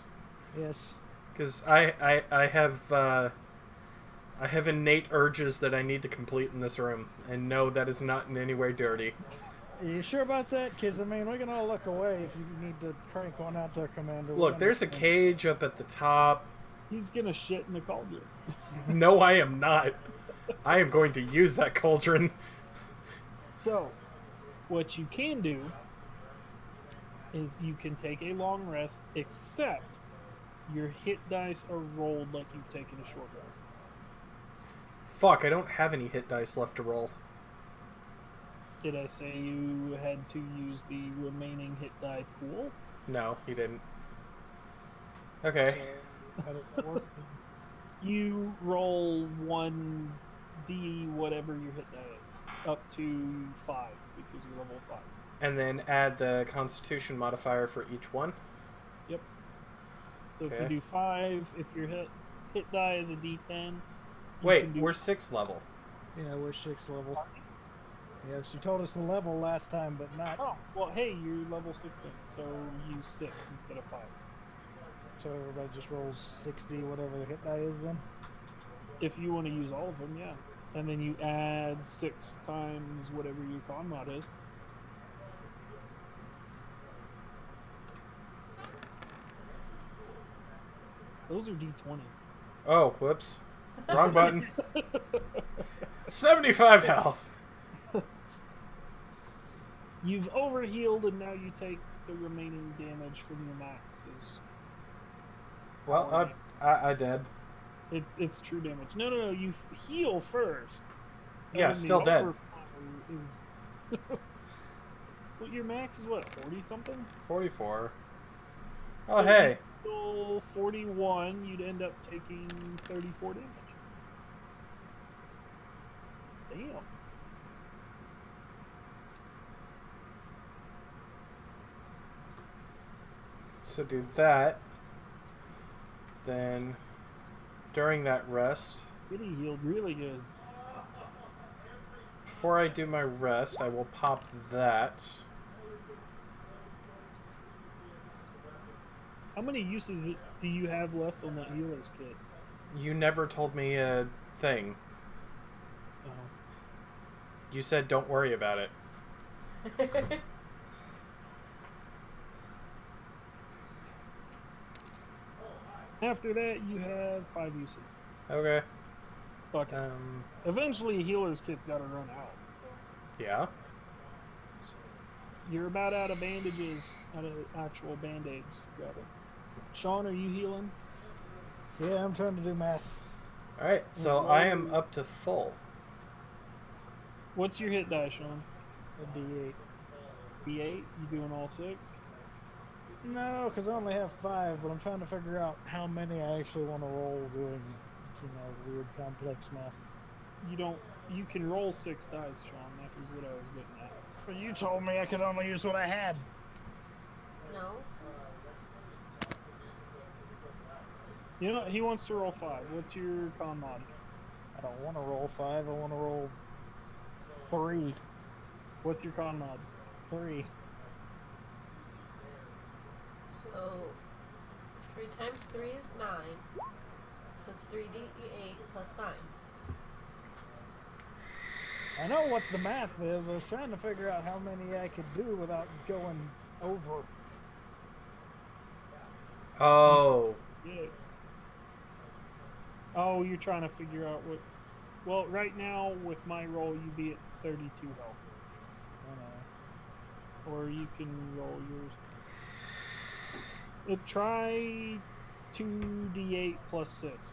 Yes. Because I have innate urges that I need to complete in this room, and no, that is not in any way dirty. Are you sure about that? Because, I mean, we can all look away if you need to crank one out there, Commander. Look, there's a cage up at the top. He's gonna shit in the cauldron. No, I am not. I am going to use that cauldron. So, what you can do is you can take a long rest, except your hit dice are rolled like you've taken a short rest. Fuck, I don't have any hit dice left to roll. Did I say you had to use the remaining hit die pool? No, he didn't. Okay. How does it work? You roll 1d whatever your hit die is, up to 5 because you're level 5. And then add the Constitution modifier for each one. Yep. So if Okay. you do 5, if your hit die is a d10. Wait, can do- we're 6th level. Yeah, we're 6th level. Yes, you told us the level last time, but not. Oh, well, hey, you're level 16, so use 6 instead of 5. So everybody just rolls 60, whatever the hit die is then? If you want to use all of them, yeah. And then you add 6 times whatever your con mod is. Those are d20s. Oh, whoops. Wrong button. 75 health. You've overhealed, and now you take the remaining damage from your maxes. Well, I did. It's true damage. No, you heal first. Yeah, And still the dead. overpower Is... Well, your max is what, 40 something? 44. Oh, hey. Still 41, you'd end up taking 34 damage. Damn. So do that. Then, during that rest, Kitty healed really good. before I do my rest, I will pop that. How many uses do you have left on that healer's kit? You never told me a thing. You said don't worry about it. After that, you have 5 uses. Okay. Fuck it. Eventually, a healer's kit's got to run out. So. Yeah. You're about out of bandages, out of actual band-aids, rather. Sean, are you healing? Yeah, I'm trying to do math. Alright, so I am up to full. What's your hit die, Sean? A D8. D8? You doing all 6? No, because I only have 5, but I'm trying to figure out how many I actually want to roll doing, weird complex math. You don't. You can roll 6 dice, Sean. That was what I was getting at. But you told me I could only use what I had. No. You know, he wants to roll 5. What's your con mod? I don't want to roll 5. I want to roll 3. What's your con mod? 3. So 3 times 3 is 9. So it's 3d8 plus 9. I know what the math is. I was trying to figure out how many I could do without going over. Oh, Yeah. Oh, you're trying to figure out what. Well, right now with my roll, you'd be at 32 health, I know. or you can roll yours. Try 2d8 plus 6.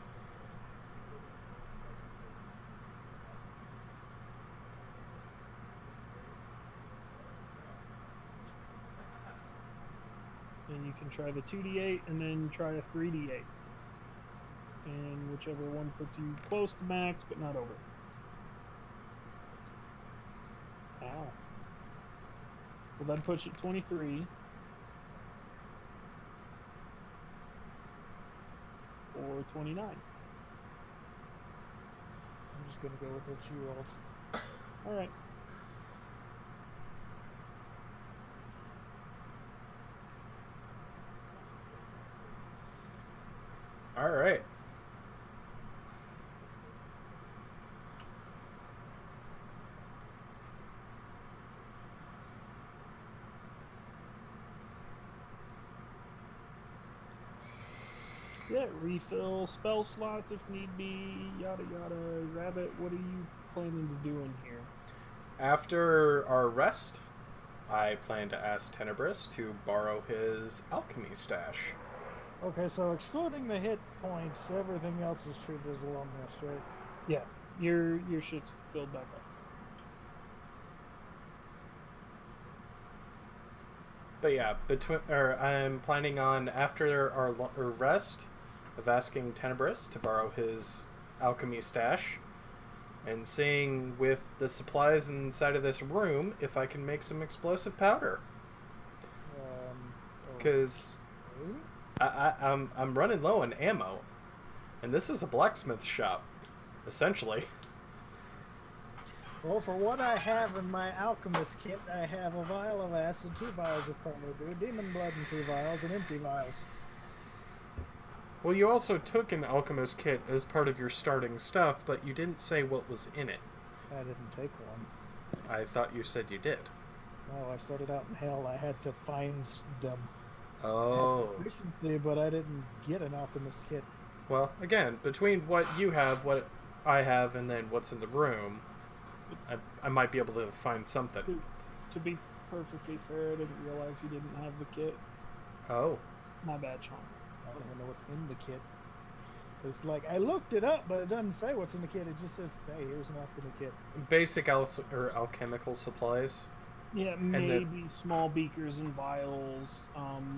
And you can try the 2d8 and then try a 3d8. And whichever one puts you close to max but not over. Ow. Well, that puts you at 23. Or 29. I'm just gonna go with what you rolled. Alright. all right. Yeah, refill spell slots if need be, yada yada. Rabbit, what are you planning to do in here? After our rest, I plan to ask Tenebris to borrow his alchemy stash. Okay, so excluding the hit points, everything else is treated as a long rest, right? Yeah, your shit's filled back up. But yeah, I'm planning on after our rest of asking Tenebris to borrow his alchemy stash and seeing with the supplies inside of this room if I can make some explosive powder. Because I'm running low on ammo, and this is a blacksmith shop, essentially. Well, for what I have in my alchemist kit, I have a vial of acid, 2 vials of Chronodew, demon blood in 2 vials, and empty vials. Well, you also took an alchemist kit as part of your starting stuff, but you didn't say what was in it. I didn't take one. I thought you said you did. No, I started out in hell. I had to find them. Oh. I had efficiency, but I didn't get an alchemist kit. Well, again, between what you have, what I have, and then what's in the room, I might be able to find something. To be perfectly fair, I didn't realize you didn't have the kit. Oh. My bad, Sean. I don't even know what's in the kit. It's like, I looked it up, but it doesn't say what's in the kit. It just says, hey, here's an alchemy kit. Basic alchemical supplies. Yeah, then- maybe small beakers and vials.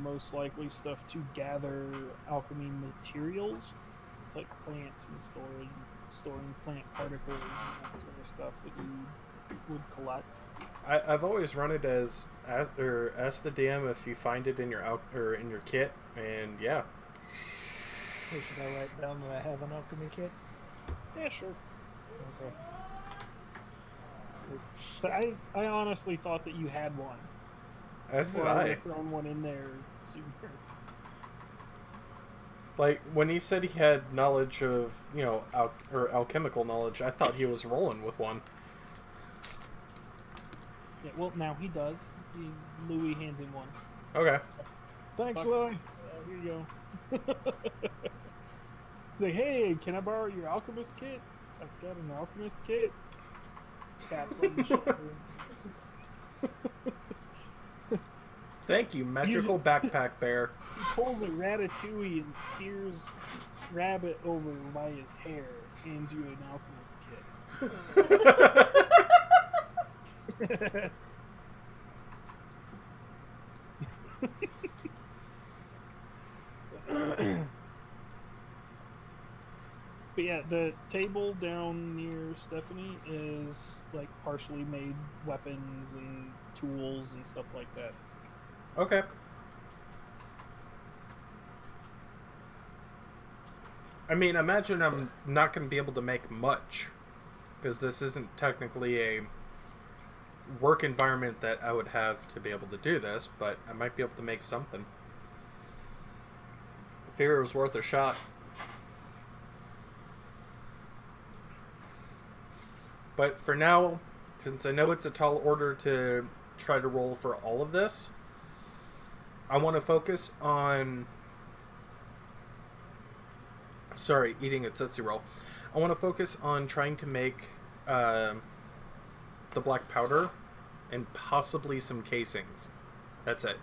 Most likely stuff to gather alchemy materials. It's like plants and storing plant particles and that sort of stuff that you would collect. I've always run it as ask the DM if you find it in your in your kit, and yeah. Hey, should I write down that I have an alchemy kit? Yeah, sure. Okay. But I honestly thought that you had one. As did Or I would I. have thrown one in there sooner. Like when he said he had knowledge of, alchemical knowledge, I thought he was rolling with one. Yeah, well, now he does. Louis hands him one. Okay. Thanks, Fuck. Louis. Here you go. Like, hey, can I borrow your alchemist kit? I've got an alchemist kit. Taps on the shoulder. Thank you, metrical backpack bear. He pulls a ratatouille and steers Rabbit over by his hair. Hands you an alchemist kit. But yeah, the table down near Stephanie is like partially made weapons and tools and stuff like that. Okay. I mean, imagine I'm not going to be able to make much, because this isn't technically a work environment that I would have to be able to do this, but I might be able to make something. I figure it was worth a shot. But for now, since I know it's a tall order to try to roll for all of this, I want to focus on... Sorry, eating a Tootsie Roll. I want to focus on trying to make the black powder and possibly some casings. That's it.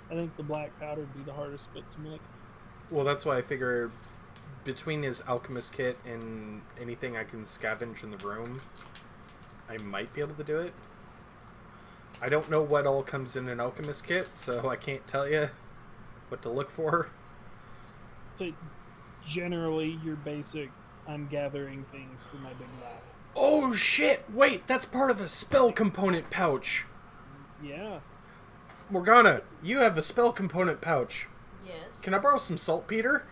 I think the black powder would be the hardest bit to make. Well, that's why I figure between his alchemist kit and anything I can scavenge in the room, I might be able to do it. I don't know what all comes in an alchemist kit, so I can't tell you what to look for. So generally, your basic, I'm gathering things for my big lab. Oh shit! Wait, that's part of a spell component pouch. Yeah. Morgana, you have a spell component pouch. Yes. Can I borrow some saltpeter?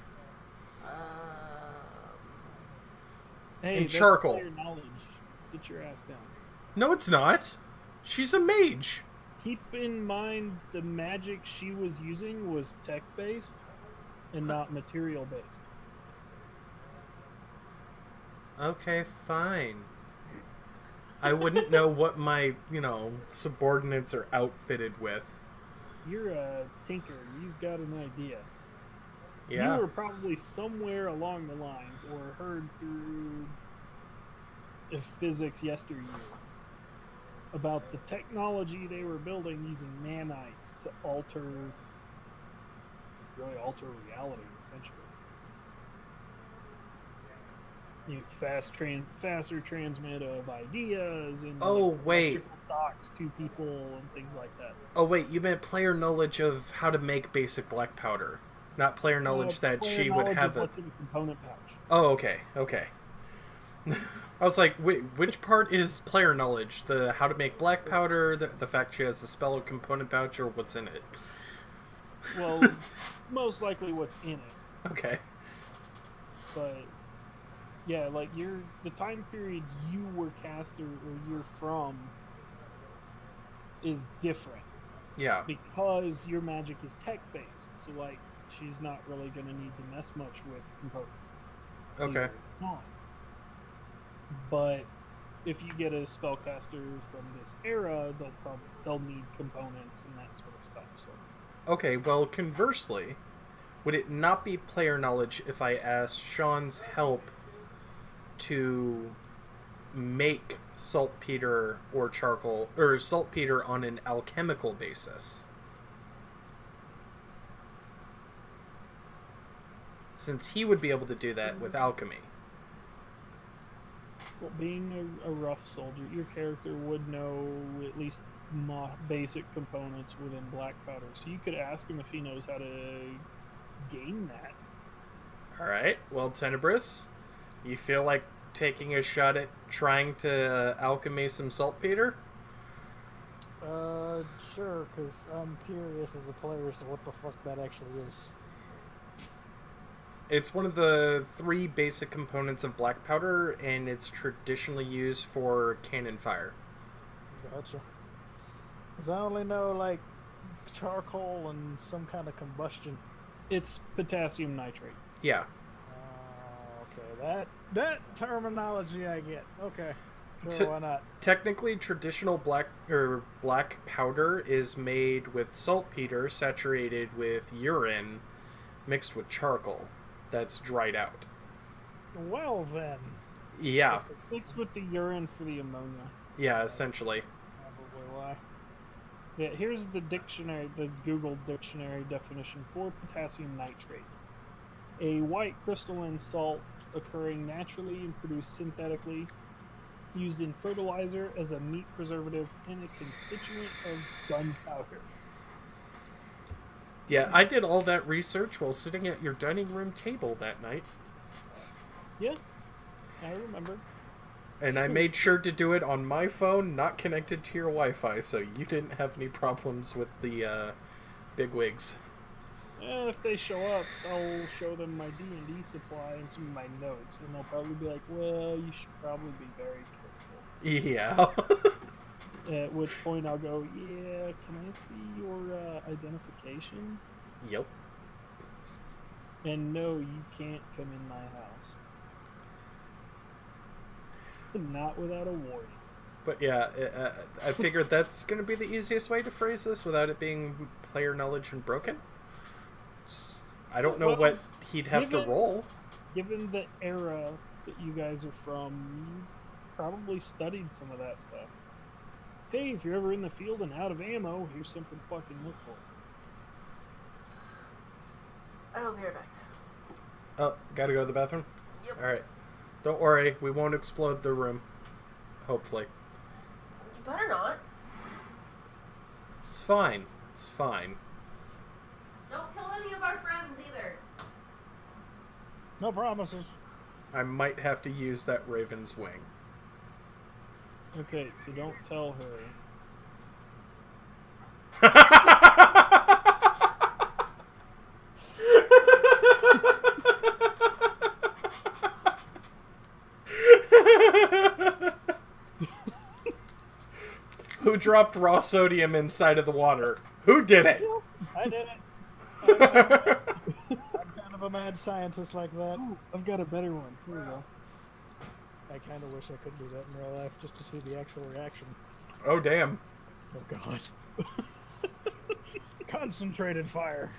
Hey, And that's charcoal. player knowledge. Sit your ass down. No, it's not. She's a mage. Keep in mind the magic she was using was tech-based and not material-based. Okay, fine. I wouldn't know what my, subordinates are outfitted with. You're a tinker. You've got an idea. Yeah. You were probably somewhere along the lines or heard through physics yesteryear about the technology they were building using nanites to alter reality, essentially. Faster transmit of ideas and Wait. thoughts to people and things like that. Oh, wait, you meant player knowledge of how to make basic black powder. Not player knowledge that Player she would knowledge have of what's in the component pouch. Oh, okay. I was like, wait, which part is player knowledge? The how to make black powder, the fact she has a spell component pouch, or what's in it? Well, most likely what's in it. Okay. But yeah, like the time period you were caster or you're from is different Yeah. because your magic is tech based. So like she's not really going to need to mess much with components. Okay. Either not. But if you get a spellcaster from this era, they'll need components and that sort of stuff. So Okay, well, conversely, would it not be player knowledge if I asked Sean's help to make saltpeter or charcoal, or saltpeter on an alchemical basis? Since he would be able to do that with alchemy. well, being a rough soldier, your character would know at least basic components within black powder. So you could ask him if he knows how to gain that. Alright, well, Tenebris, you feel like taking a shot at trying to alchemy some saltpeter? Sure, because I'm curious as a player as to what the fuck that actually is. It's one of the 3 basic components of black powder, and it's traditionally used for cannon fire. Gotcha. Because I only know, like, charcoal and some kind of combustion. It's potassium nitrate. Yeah. Okay, that terminology I get. Okay, sure, So- why not? Technically, traditional black powder is made with saltpeter saturated with urine mixed with charcoal that's dried out. Well then, Yeah. Mixed with the urine for the ammonia. Yeah, essentially. probably why. Yeah, here's the dictionary, the Google dictionary definition for potassium nitrate. A white crystalline salt occurring naturally and produced synthetically, used in fertilizer as a meat preservative and a constituent of gunpowder. Yeah, I did all that research while sitting at your dining room table that night. Yeah, I remember. And I made sure to do it on my phone, not connected to your Wi-Fi, so you didn't have any problems with the bigwigs. If they show up, I'll show them my D&D supply and some of my notes, and they'll probably be like, well, you should probably be very careful. Yeah. At which point I'll go, yeah, can I see your identification? Yep. And no, you can't come in my house. Not without a warning. But yeah, I figured that's going to be the easiest way to phrase this without it being player knowledge and broken. I don't know Well, what he'd have to given- roll. Given the era that you guys are from, you probably studied some of that stuff. Hey, if you're ever in the field and out of ammo, here's something to fucking look for. I'll be right back. Oh, gotta go to the bathroom? Yep. Alright. Don't worry, we won't explode the room. Hopefully. You better not. It's fine. It's fine. Don't kill any of our friends either. No promises. I might have to use that raven's wing. Okay, so don't tell her. Who dropped raw sodium inside of the water? Who did it? I did it. I'm kind of a mad scientist like that. Ooh, I've got a better one. Here we go. I kind of wish I could do that in real life just to see the actual reaction. Oh, damn. Oh god. Concentrated fire.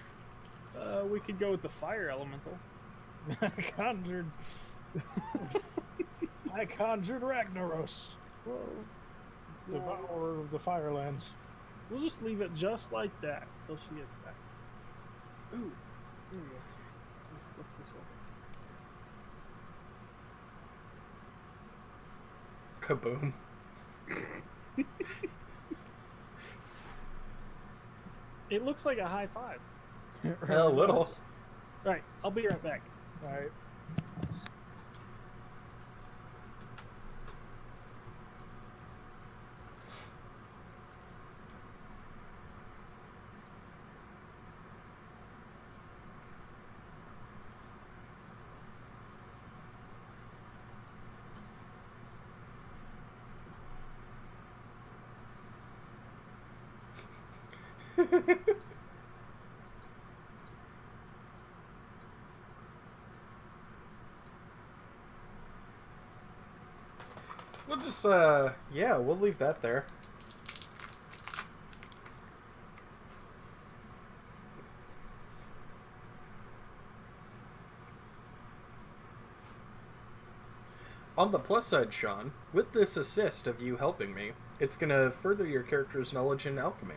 We could go with the fire elemental. I conjured Ragnaros. Devourer of the Firelands. We'll just leave it just like that until she gets back. Ooh, here we go. Let's flip this over. Kaboom. It looks like a high five. A little. Alright, I'll be right back. Alright. We'll just, yeah, we'll leave that there. On the plus side, Sean, with this assist of you helping me, it's gonna further your character's knowledge in alchemy.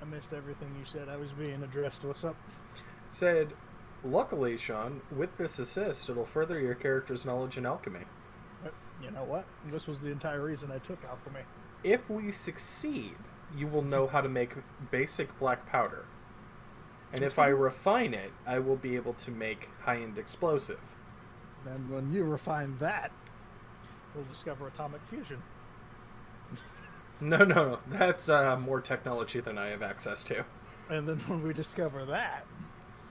I missed everything you said. I was being addressed. What's up? Said, luckily, Sean, with this assist, it'll further your character's knowledge in alchemy. You know what? This was the entire reason I took alchemy. If we succeed, you will know how to make basic black powder. And if I refine it, I will be able to make high-end explosive. And when you refine that, we'll discover atomic fusion. No. That's more technology than I have access to. And then when we discover that,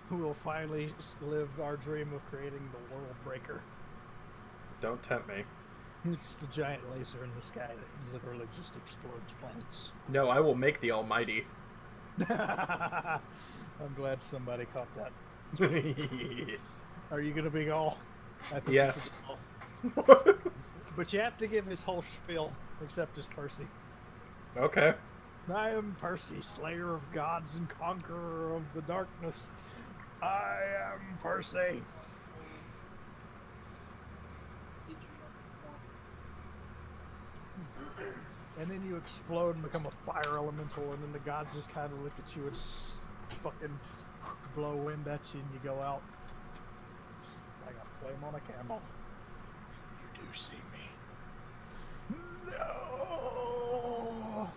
we'll finally live our dream of creating the world breaker. Don't tempt me. It's the giant laser in the sky that literally just explodes planets. No, I will make the Almighty. I'm glad somebody caught that. Are you gonna be all? I think you Yes. should be all. But you have to give his whole spiel, except as Percy. Okay. I am Percy, slayer of gods and conqueror of the darkness. I am Percy. And then you explode and become a fire elemental, and then the gods just kind of look at you and fucking blow wind at you and you go out like a flame on a candle. You do see me. No!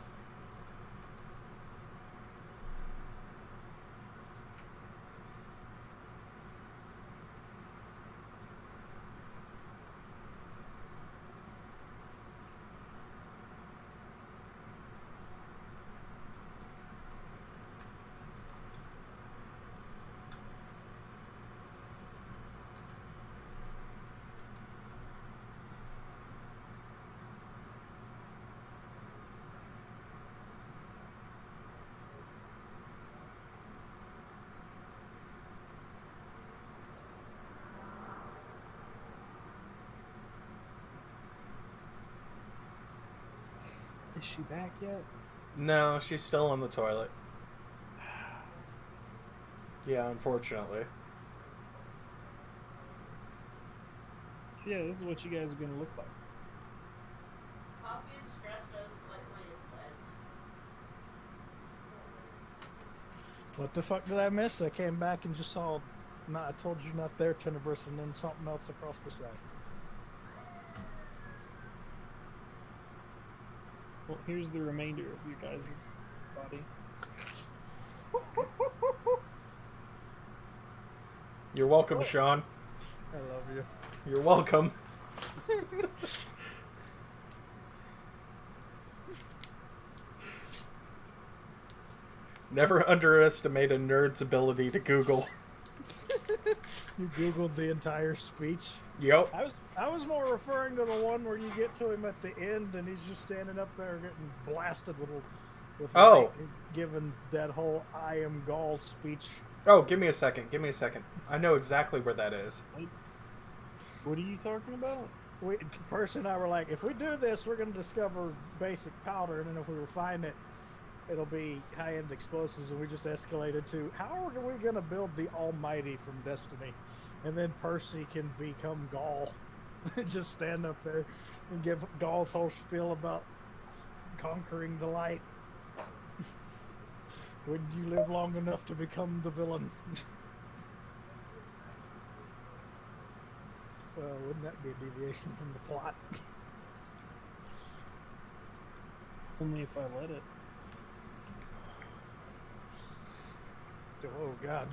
Is she back yet? No, she's still on the toilet. Yeah, unfortunately. So yeah, this is what you guys are gonna look like. Coffee and stress doesn't like my insides. What the fuck did I miss? I came back and just saw. No, I told you not there, Tenebris, and then something else across the side. Well, here's the remainder of your guys' body. You're welcome, Sean. I love you. You're welcome. Never underestimate a nerd's ability to Google. You googled the entire speech. Yep. I was more referring to the one where you get to him at the end and he's just standing up there getting blasted with Oh. light and giving that whole "I am Gaul" speech. Oh, give me a second. Give me a second. I know exactly where that is. What are you talking about? Percy and I were like, if we do this, we're going to discover basic powder, and then if we refine it, it'll be high-end explosives. And we just escalated to, how are we going to build the Almighty from Destiny? And then Percy can become Gaul. Just stand up there and give Gaul's whole spiel about conquering the light. When you live long enough to become the villain. Well, wouldn't that be a deviation from the plot? Only if I let it. Oh, God.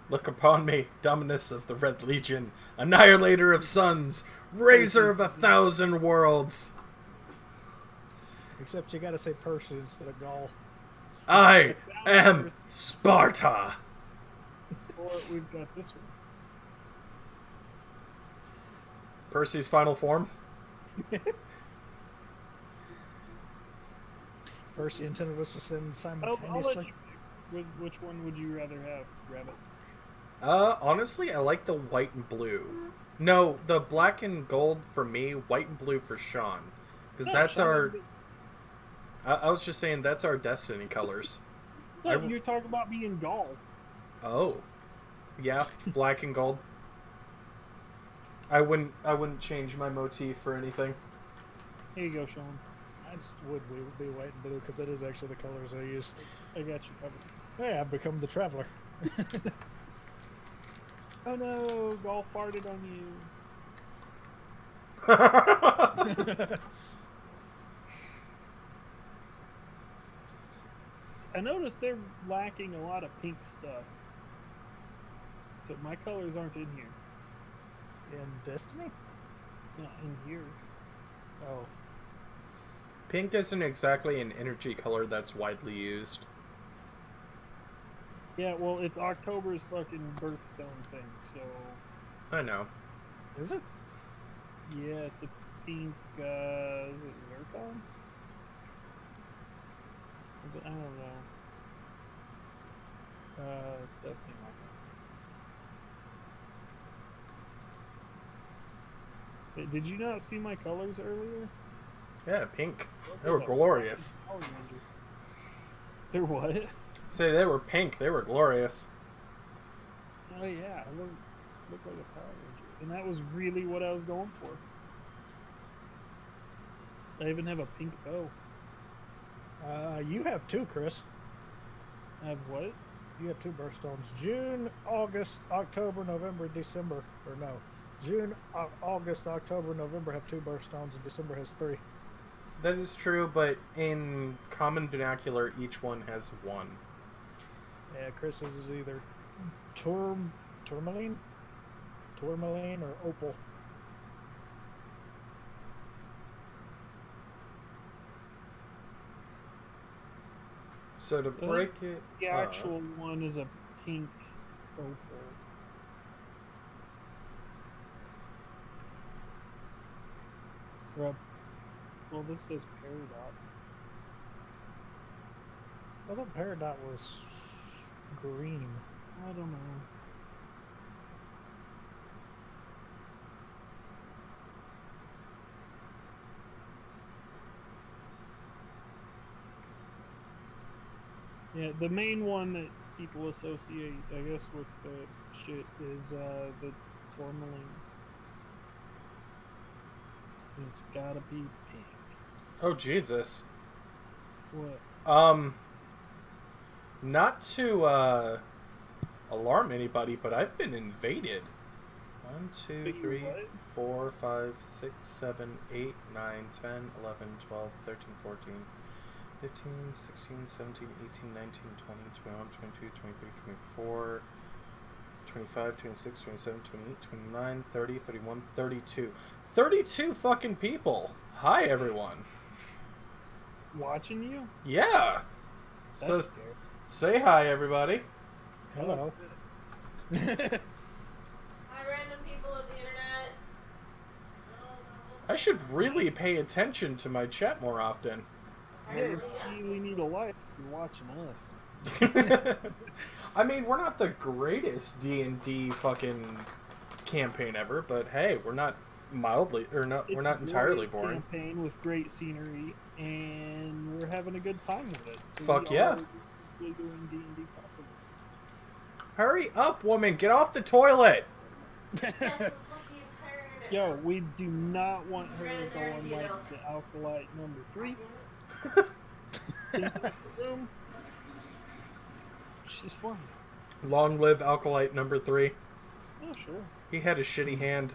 Look upon me, Dominus of the Red Legion, annihilator of suns, raiser of 1,000 worlds. Except you gotta say Percy instead of Gaul. I am Sparta. Or we've got this one. Percy's final form? Percy and Tenebris will send I'll let simultaneously. you pick. Which one would you rather have, Rabbit? Honestly, I like the white and blue. No, the black and gold for me, white and blue for Sean. Because No, that's Sean our... didn't- I was just saying, that's our Destiny colors. No, you're talking about being Gaul. Oh. Yeah, black and gold. I wouldn't change my motif for anything. Here you go, Sean. I just would be white and blue because that is actually the colors I use. I got you covered. Hey, I've become the Traveler. Oh no, Gaul farted on you. I noticed they're lacking a lot of pink stuff. So my colors aren't in here. In Destiny? Not in here. Oh. Pink isn't exactly an energy color that's widely used. Yeah, well, it's October's fucking birthstone thing, so... I know. Is it? Yeah, it's a pink, is it Zircon? I don't know. It's definitely not that. Did you not see my colors earlier? Yeah, pink. They were glorious. Power Ranger. They're what? Say they were pink. They were glorious. Oh yeah, I look like a Power Ranger. And that was really what I was going for. I even have a pink bow. You have 2, Chris. I have what? You have 2 birthstones. June, August, October, November, December. Or no. June, August, October, November have 2 birthstones, and December has 3. That is true, but in common vernacular, each one has 1. Yeah, Chris's is either tourmaline or opal. So to break it, The actual one is a pink opal. Well, this says Peridot. I thought Peridot was green. I don't know. Yeah, the main one that people associate, I guess, with the shit is the tourmaline. It's gotta be pink. oh Jesus. What? Not to alarm anybody, but I've been invaded. 1, 2, Wait, 3, what? 4, 5, 6, 7, 8, 9, 10, 11, 12, 13, 14, 15, 16, 17, 18, 19, 20, 21, 22, 23, 24, 25, 26, 27, 28, 29, 30, 31, 32. 32 fucking people. Hi, everyone. Watching you? Yeah. That's So scary. say hi, everybody. Hello. Hi, random people of the internet. I should really pay attention to my chat more often. Apparently, yeah. You really need a life if you're watching us. I mean, we're not the greatest D&D fucking campaign ever, but hey, we're not mildly or not we're It's not a entirely glorious boring. Campaign with great scenery, and we're having a good time with it. So Fuck we yeah. are really doing D&D properly. Hurry up, woman, get off the toilet. Yes, it's like the entire internet. Yo, we do not want her Right there, going you like know. the Alkalite number 3 into the room. She's fun. Long live Alkalite number 3. Oh, sure. He had a shitty hand.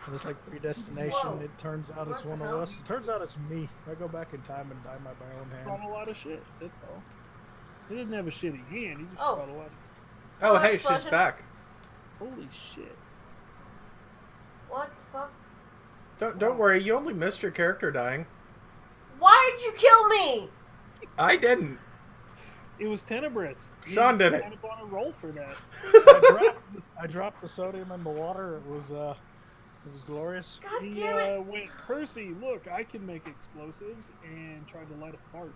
And it's like predestination. Whoa. It turns out it's What one the of hell? us. It turns out it's me. I go back in time and die by my own Brought hand. a lot of shit, that's all. He didn't have a shitty hand, he just Oh. brought a lot of... Oh, Oh, hey, explosion. she's back. Holy shit. What the fuck? Don't worry, you only missed your character dying. Why did you kill me? I didn't. It was Tenebris. Sean did it. Kind of on a roll for that. I dropped the sodium in the water. It was glorious. God He damn it. went, Percy, look, I can make explosives, and tried to light a fart.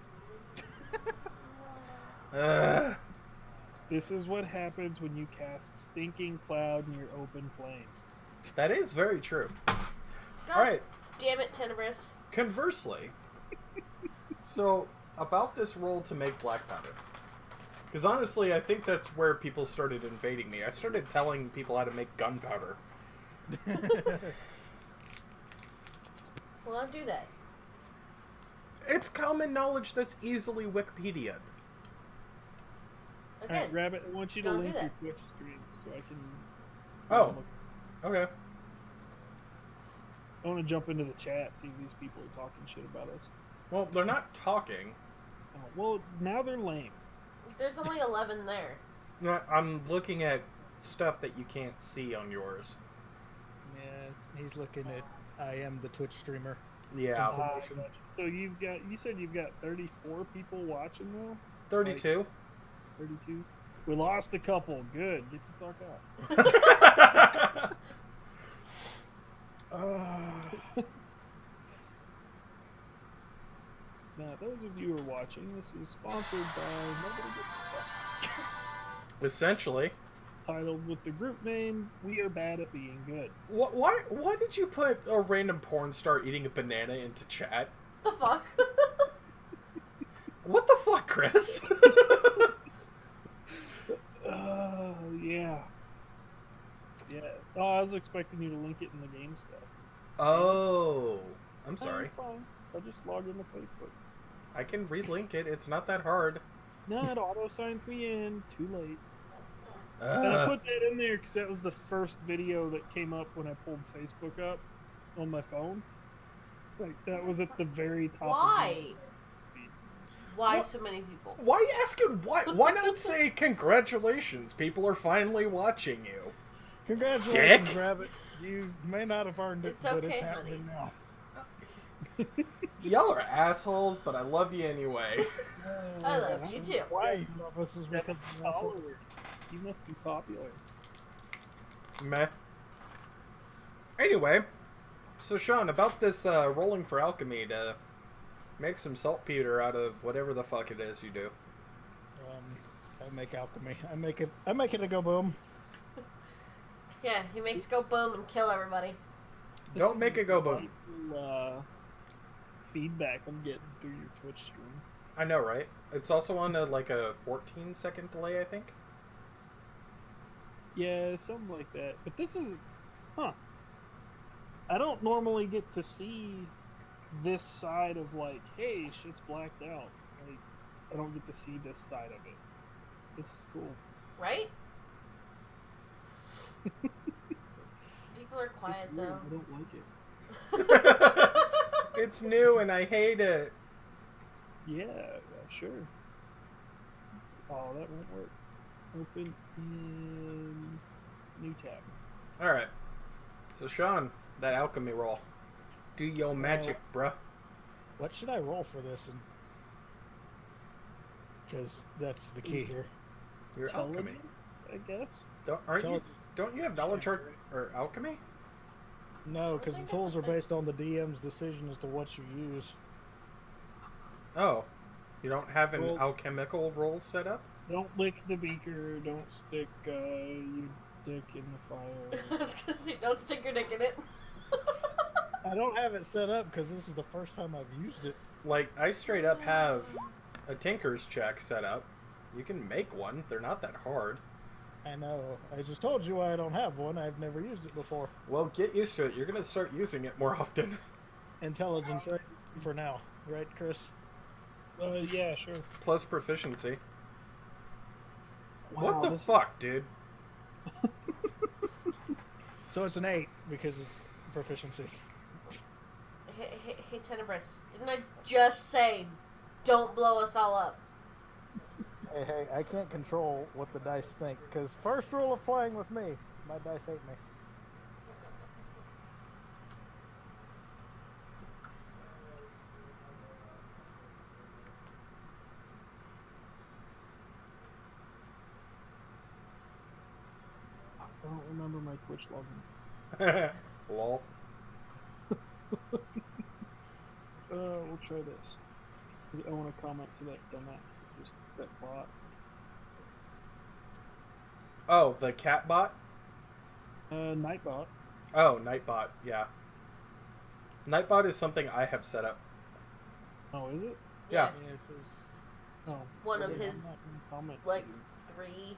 This is what happens when you cast Stinking Cloud near open flames. That is very true. God Alright, damn it, Tenebris. conversely, so about this roll to make black powder. Because honestly, I think that's where people started invading me. I started telling people how to make gunpowder. Well, don't do that. It's common knowledge that's easily Wikipedia'd. Okay. Alright, Rabbit, I want you to Don't do link your that. Twitch stream so I can... Oh. Okay. I want to jump into the chat, see if these people are talking shit about us. Well, they're not talking. Oh, well, now they're lame. There's only 11 there. No, I'm looking at stuff that you can't see on yours. Yeah, he's looking at I am the Twitch streamer. Yeah. Information. Gotcha. So you said you've got 34 people watching now? 32. 32? We lost a couple. Good. Get the fuck out. Now, those of you who are watching, this is sponsored by Nobody Gives a Fuck. Essentially. Titled with the group name, We Are Bad at Being Good. Why did you put a random porn star eating a banana into chat? The fuck? What the fuck, Chris? Yeah. Yeah. Oh, I was expecting you to link it in the game stuff. Oh. I'm sorry. Fine. I just logged into Facebook. I can relink it. It's not that hard. No, it auto signs me in. Too late. And I put that in there because that was the first video that came up when I pulled Facebook up on my phone. Like, that was at the very top. Why? Of Why What? so many people? Why are you asking why? Why not say congratulations? People are finally watching you. Congratulations, Dick. Rabbit. You may not have earned it, It's but okay, it's happening now. Y'all are assholes, but I love you anyway. I love you too. Why you love us is That's because you're also- followers. You must be popular. Meh. Anyway, so Sean, about this rolling for alchemy to make some saltpeter out of whatever the fuck it is you do. I make alchemy. I make it a go boom. Yeah, he makes go boom and kill everybody. Don't make it go boom. Delightful, feedback I'm getting through your Twitch stream. I know, right? It's also on like a 14-second delay, I think. Yeah, something like that. But this is, I don't normally get to see this side of like, hey, shit's blacked out. Like, I don't get to see this side of it. This is cool. Right? People are quiet It's weird. though. I don't like it. It's new and I hate it. Yeah, sure. Oh, that won't work. Open in new tab. Alright. So Sean, that alchemy roll. Do your magic, bruh. What should I roll for this? Because that's the key here. Your alchemy. I guess. Don't you have knowledge or alchemy? No, because the tools are based on the DM's decision as to what you use. Oh. You don't have an Well- alchemical roll set up? Don't lick the beaker. Don't stick your dick in the fire. I was gonna say, don't stick your dick in it. I don't have it set up because this is the first time I've used it. Like, I straight up have a Tinker's check set up. You can make one. They're not that hard. I know. I just told you why I don't have one. I've never used it before. Well, get used to it. You're going to start using it more often. Intelligence, right? For now, right, Chris? Yeah, sure. Plus proficiency. Wow, What the this- fuck, dude? So it's an 8 because it's proficiency. Hey, Tenebris, didn't I just say, don't blow us all up? Hey, I can't control what the dice think because first rule of playing with me, my dice hate me. I don't remember my Twitch login. Lol. We'll try this. 'Cause I want to comment to that dumbass. Just that bot. Oh, the cat bot? Nightbot. Oh, Nightbot, yeah. Nightbot is something I have set up. Oh, is it? Yeah. This is Oh. One of I'm his, not gonna comment. like, 3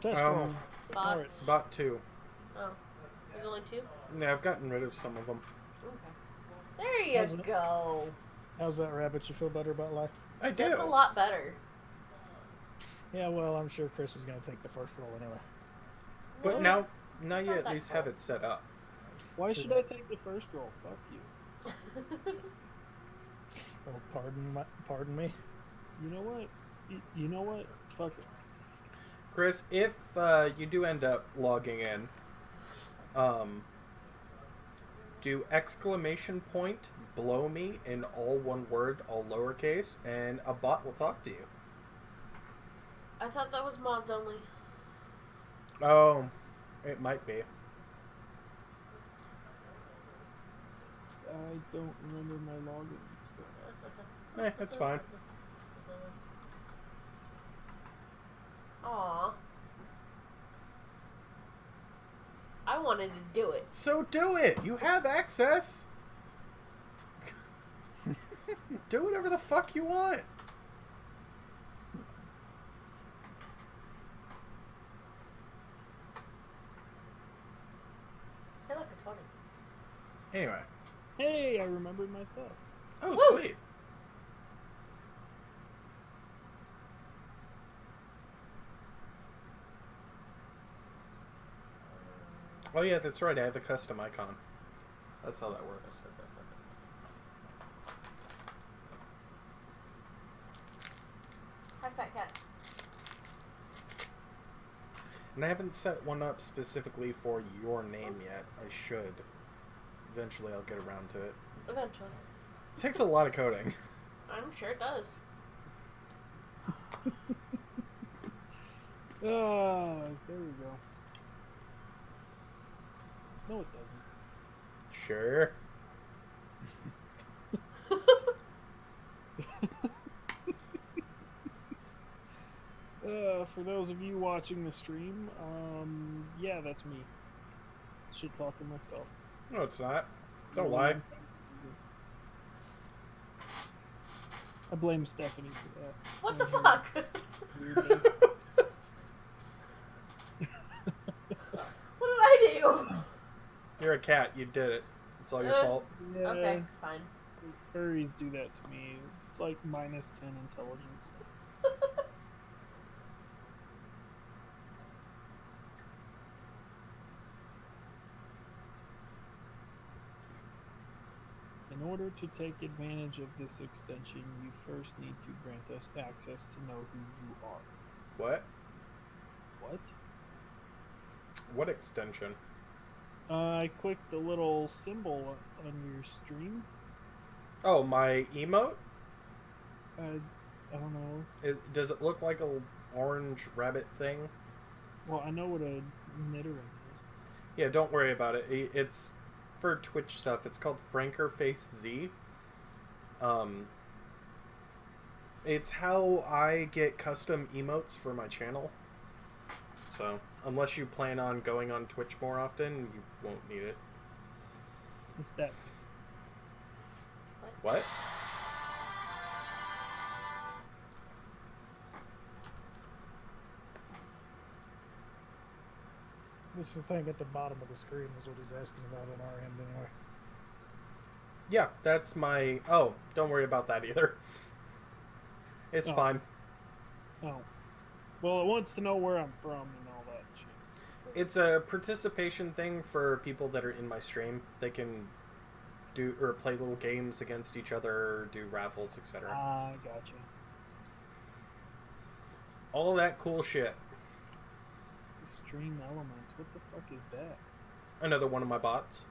test roll. Um, bots. Bot 2. Oh, there's only 2? Yeah, I've gotten rid of some of them. Okay. There you Hasn't it? go. How's that, Rabbit? You feel better about life? I do. That's a lot better. Yeah, well, I'm sure Chris is going to take the first roll anyway. But What? now you Not at that least have cool. it set up. Why Should should I take the first roll? Fuck you. Oh, pardon me. You know what? You know what? Fuck it. Chris, if you do end up logging in, do exclamation point blow me in all one word, all lowercase, and a bot will talk to you. I thought that was mods only. Oh, it might be. I don't remember my login. That's fine. Aw. I wanted to do it. So do it. You have access. Do whatever the fuck you want. Hit like a 20. Anyway, Hey, I remembered my stuff. Oh, Woo! sweet. Oh yeah, that's right. I have a custom icon. That's how that works. Hi, fat cat. And I haven't set one up specifically for your name yet. I should. Eventually, I'll get around to it. Eventually. It takes a lot of coding. I'm sure it does. Ah, there we go. No, it doesn't. Sure. For those of you watching the stream, yeah, that's me. Shit talking myself. No, it's not. Don't lie. I blame Stephanie for that. What the Mhm. fuck? Weirdly. What did I do? You're a cat. You did it. It's all your fault. Yeah, Okay, fine. furries do that to me. It's like minus 10 intelligence. In order to take advantage of this extension, you first need to grant us access to know who you are. What? What? What extension? I clicked the little symbol on your stream. Oh, my emote? I don't know. Does it look like a orange rabbit thing? Well, I know what a knittering is. Yeah, don't worry about it. It's for Twitch stuff. It's called FrankerFaceZ. It's how I get custom emotes for my channel. So, unless you plan on going on Twitch more often, you won't need it. What's that? What? This is the thing at the bottom of the screen is what he's asking about on our end anyway. Yeah, that's my... Oh, don't worry about that either. It's Oh. fine. Oh. Well, it wants to know where I'm from and all that shit. It's a participation thing for people that are in my stream. They can do or play little games against each other, do raffles, etc. Ah, gotcha. All that cool shit. Stream elements. What the fuck is that? Another one of my bots.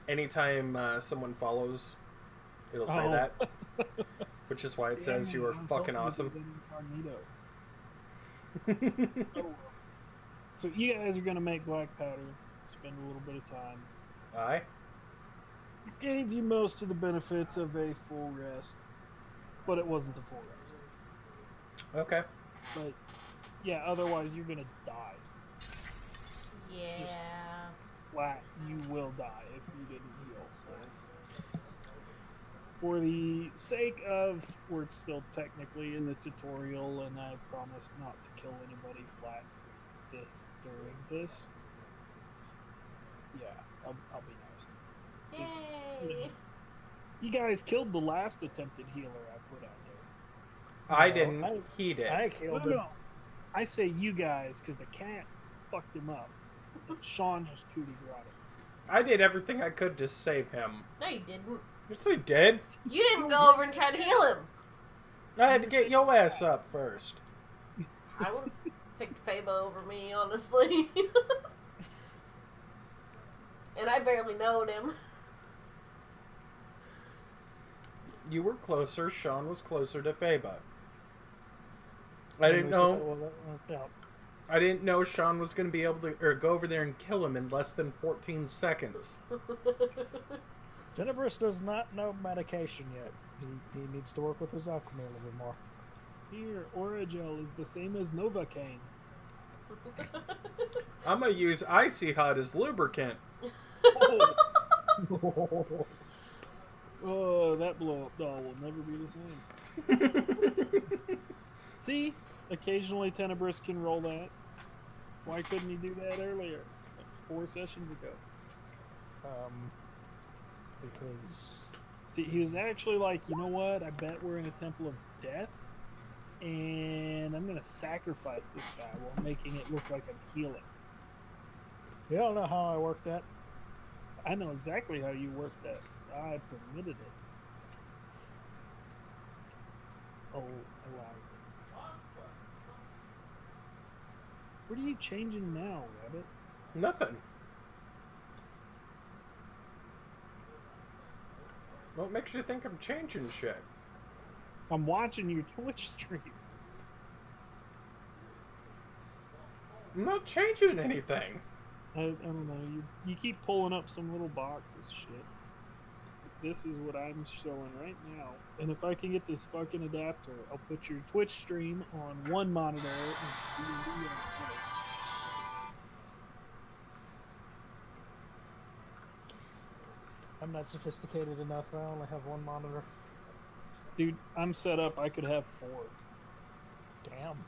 Anytime someone follows, it'll say Oh. that. Which is why it says Damn, you are I'm fucking hoping to awesome. get incognito. Oh, well. So you guys are gonna make black powder. Spend a little bit of time. Aye? It gave you most of the benefits of a full rest, but it wasn't a full rest. Okay. But yeah, otherwise you're gonna die. Yeah. Flat, you will die if you didn't heal. So, for the sake of, we're still technically in the tutorial, and I promise not to kill anybody flat during this. Yeah, I'll be nice. Yay. You guys killed the last attempted healer I put out there. I No, didn't. He did. I killed him. No. I say you guys because the cat fucked him up. And Sean just cootie grotted. I did everything I could to save him. No, you didn't. Yes, I did. You didn't go over and try to heal him. I had to get your ass up first. I would have picked Faba over me, honestly. And I barely knowed him. You were closer. Sean was closer to Faba. I didn't know. Well, that worked out. I didn't know Sean was going to be able to go over there and kill him in less than 14 seconds. Tenebris does not know medication yet. He needs to work with his alchemy a little bit more. Here, Oragel is the same as Novocaine. I'm gonna use Icy Hot as lubricant. Oh, that blow up doll will never be the same. See? Occasionally Tenebris can roll that. Why couldn't he do that earlier? Like 4 sessions ago. because See, he was actually like, you know what? I bet we're in a temple of death, and I'm gonna sacrifice this guy while making it look like I'm healing. you don't know how I work that. I know exactly how you work that. 'Cause I permitted it. Oh, allowed it. What are you changing now, Rabbit? Nothing. What makes you think I'm changing shit? I'm watching your Twitch stream. I'm not changing anything. I don't know. You keep pulling up some little boxes, shit. This is what I'm showing right now. And if I can get this fucking adapter, I'll put your Twitch stream on one monitor and D&D on the other. I'm not sophisticated enough. I only have one monitor. Dude, I'm set up. I could have 4. Damn.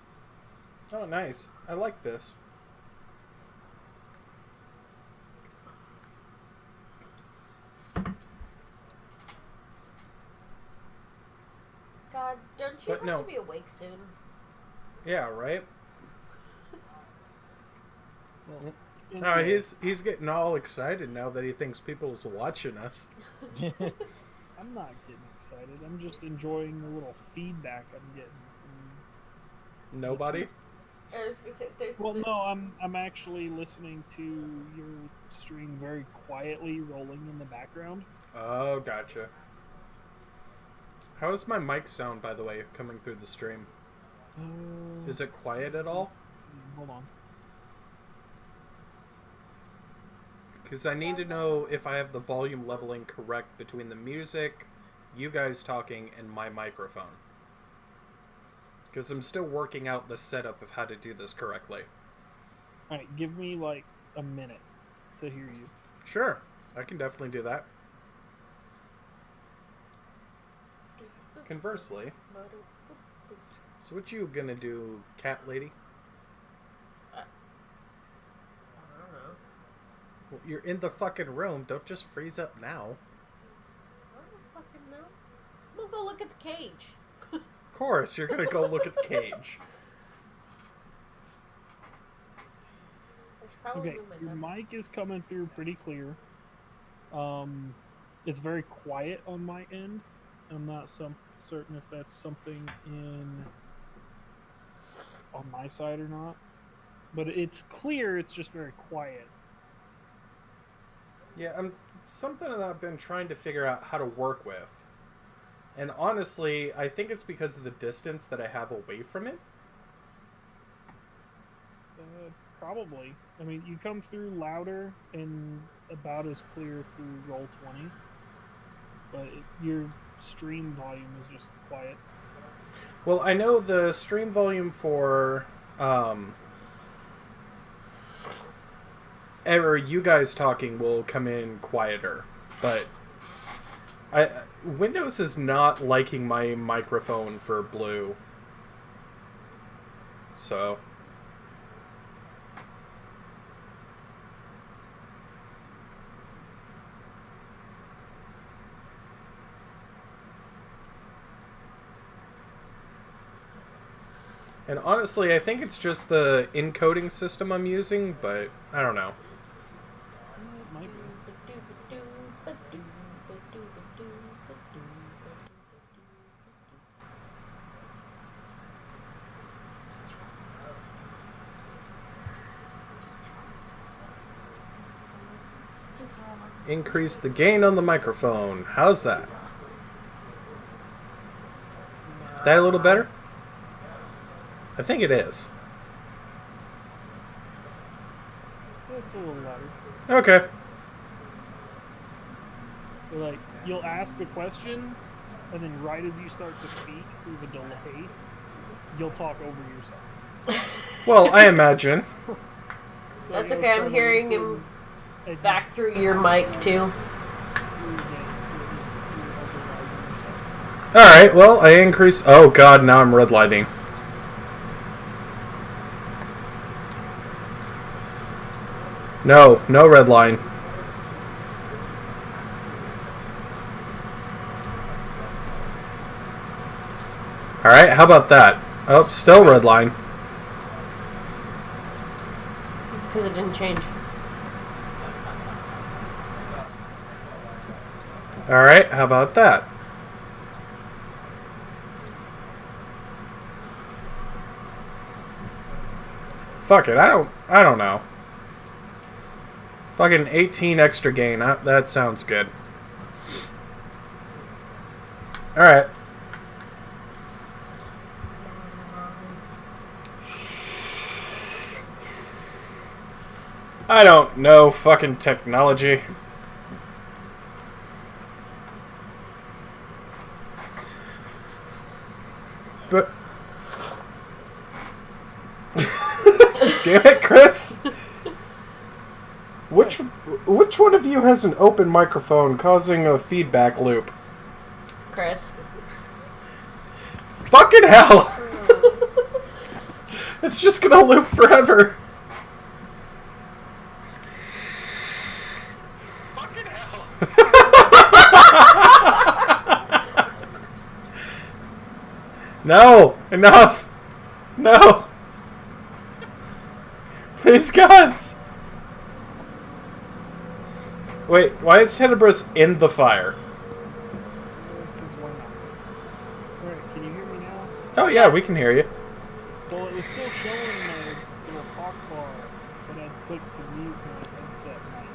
Oh, nice. I like this. God, don't you But have no. to be awake soon? Yeah, right? Well, No, anyway, he's getting all excited now that he thinks people's watching us. I'm not getting excited. I'm just enjoying the little feedback I'm getting. Nobody? I was gonna say, Well, no, I'm actually listening to your stream very quietly rolling in the background. Oh, gotcha. How's my mic sound, by the way, coming through the stream? Is it quiet at all? Hold on. Because I need to know if I have the volume leveling correct between the music, you guys talking, and my microphone. Because I'm still working out the setup of how to do this correctly. Alright, give me like a minute to hear you. Sure, I can definitely do that. Conversely, so what you gonna do, cat lady? I don't know. Well, you're in the fucking room, don't just freeze up now. I don't fucking know. I'm gonna go look at the cage. Of course, you're gonna go look at the cage. There's probably Okay, room in your there. mic is coming through pretty clear. It's very quiet on my end. I'm not certain if that's something on my side or not. But it's clear, it's just very quiet. Yeah, it's something that I've been trying to figure out how to work with. And honestly, I think it's because of the distance that I have away from it. Probably. I mean, you come through louder and about as clear through Roll20. But your stream volume is just quiet. Well, I know the stream volume for ever you guys talking will come in quieter, but Windows is not liking my microphone for Blue. So and honestly, I think it's just the encoding system I'm using, but I don't know. It might be. Increase the gain on the microphone. How's that? That a little better? I think it is. It's a little louder. Okay. So, like, you'll ask the question, and then right as you start to speak through the delay, you'll talk over yourself. Well, I imagine. That's You'll okay, I'm start hearing listening him and you- back through your mic too. you're overriding yourself. Alright, well, I increase... Oh god, now I'm redlining. No red line. Alright, how about that? Oh, still red line. It's because it didn't change. Alright, how about that? Fuck it, I don't know. Fucking 18 extra gain, that sounds good. Alright. I don't know fucking technology. But damn it, Chris! Which one of you has an open microphone causing a feedback loop? Chris. Fucking hell! It's just gonna loop forever. Fucking hell! No! Enough! No! Please, gods! Wait, why is Tenebris in the fire? Because why not? Alright, can you hear me now? Oh yeah, we can hear you. Well, it was still showing my little talk bar, but I clicked to mute my headset mic.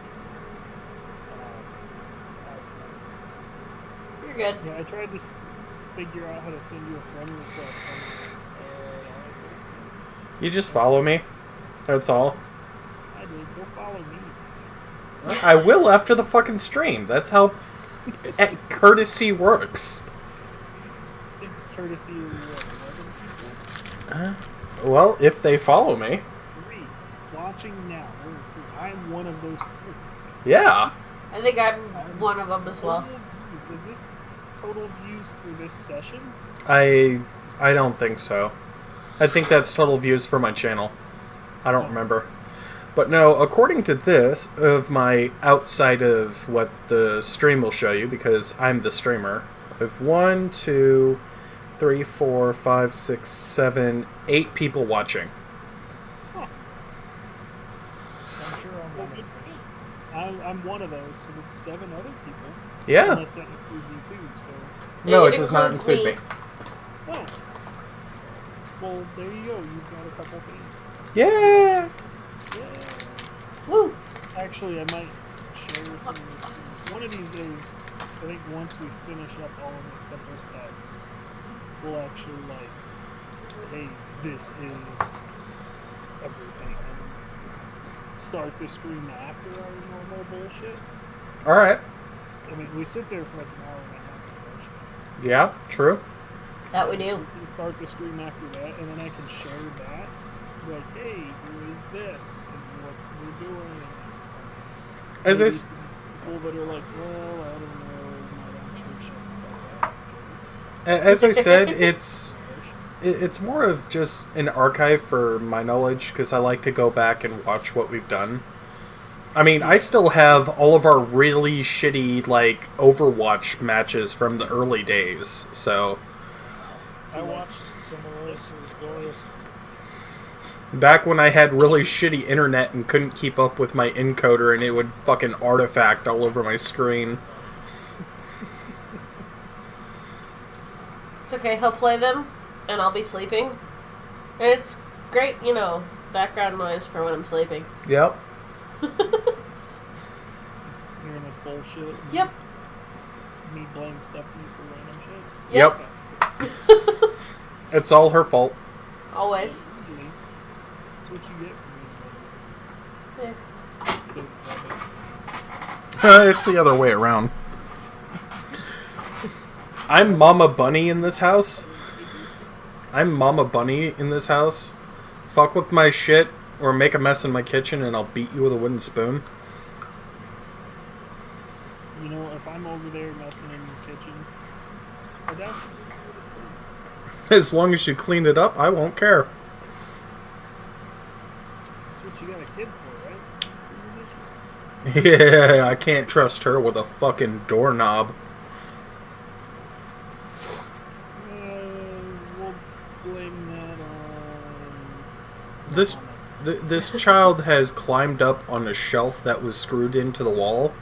You're good. Yeah, I tried to figure out how to send you a friend request. You just follow me. That's all. I did. Go follow me. I will after the fucking stream. That's how courtesy works. Courtesy of what, 11 people? Well, if they follow me. 3. Watching now. I'm one of those 3. Yeah. I think I'm one of them as well. Total views. Is this total views for this session? I don't think so. I think that's total views for my channel. I don't remember. But no, according to this, of my outside of what the stream will show you, because I'm the streamer, I have 1, 2, 3, 4, 5, 6, 7, 8 people watching. I'm sure I'm one of those. I'm one of those, so it's 7 other people. Yeah. Unless that includes you too, so... No, It it does not includes include me. Oh. Well, there you go. You've got a couple things. Yeah. Yeah. Woo! Actually, I might share some. One of these days, I think once we finish up all of this couple stuff, we'll actually like, hey, this is everything, and start the stream after our normal bullshit. All right. I mean, we sit there for like an hour and a half of bullshit. Yeah, true. That we do. We can start the stream after that, and then I can share that. Like, hey, here is this, and what we're doing. As I Maybe s- people that are like, well, I don't know, might actually check that out. As I said, it's more of just an archive for my knowledge, because I like to go back and watch what we've done. I mean, I still have all of our really shitty, like, Overwatch matches from the early days, so... I watched some of those. It was glorious. Back when I had really shitty internet and couldn't keep up with my encoder and it would fucking artifact all over my screen. It's okay, he'll play them, and I'll be sleeping. And it's great, you know, background noise for when I'm sleeping. Yep. Hearing this bullshit. and Yep. Me blame Stephanie for random shit. Yep. It's all her fault. Always. Usually, that's what you get from me. Yeah. It's the other way around. I'm Mama Bunny in this house. I'm Mama Bunny in this house. Fuck with my shit or make a mess in my kitchen and I'll beat you with a wooden spoon. You know, if I'm over there messing in your kitchen, I doubt you do this food. As long as you clean it up, I won't care. That's what you got a kid for, right? Yeah, I can't trust her with a fucking doorknob. We'll This child has climbed up on a shelf that was screwed into the wall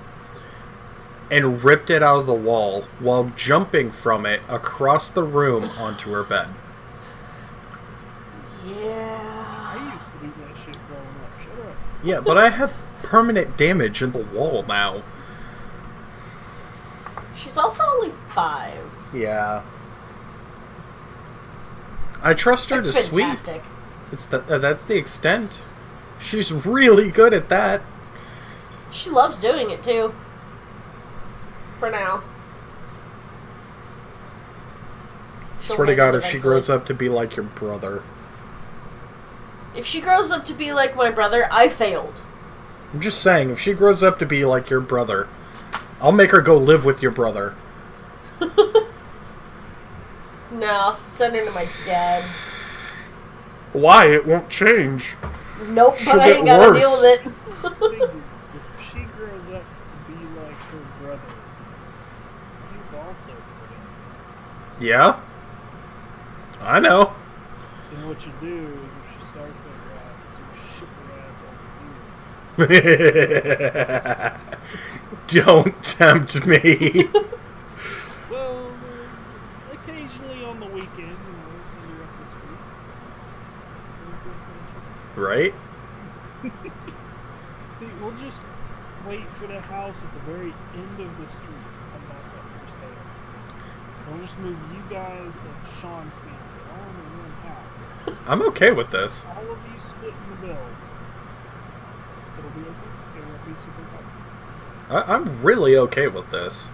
and ripped it out of the wall while jumping from it across the room onto her bed. Yeah. I used to do that shit growing up. Shut up. Yeah, but I have permanent damage in the wall now. She's also only 5. Yeah. I trust her to That's sweep. fantastic. That's the extent. She's really good at that. She loves doing it too. For now. Swear to God, if she grows up to be like your brother. If she grows up to be like my brother, I failed. I'm just saying, if she grows up to be like your brother, I'll make her go live with your brother. No, I'll send her to my dad. Why? It won't change. Nope, She'll but I get ain't gotta worse. deal with it. Figure, if she grows up to be like her brother, you've also failed. Yeah? I know. And what you do is if she starts that route, is you ship her ass over here. Don't tempt me. Well, occasionally on the weekend, send her up the street. Right? See, we'll just wait for the house at the very end of the street. Come back up for sale. We'll just move you guys and Sean's family all in one house. I'm okay with this. All of you splitting the bills. It'll be okay. It won't be super costly. I'm really okay with this.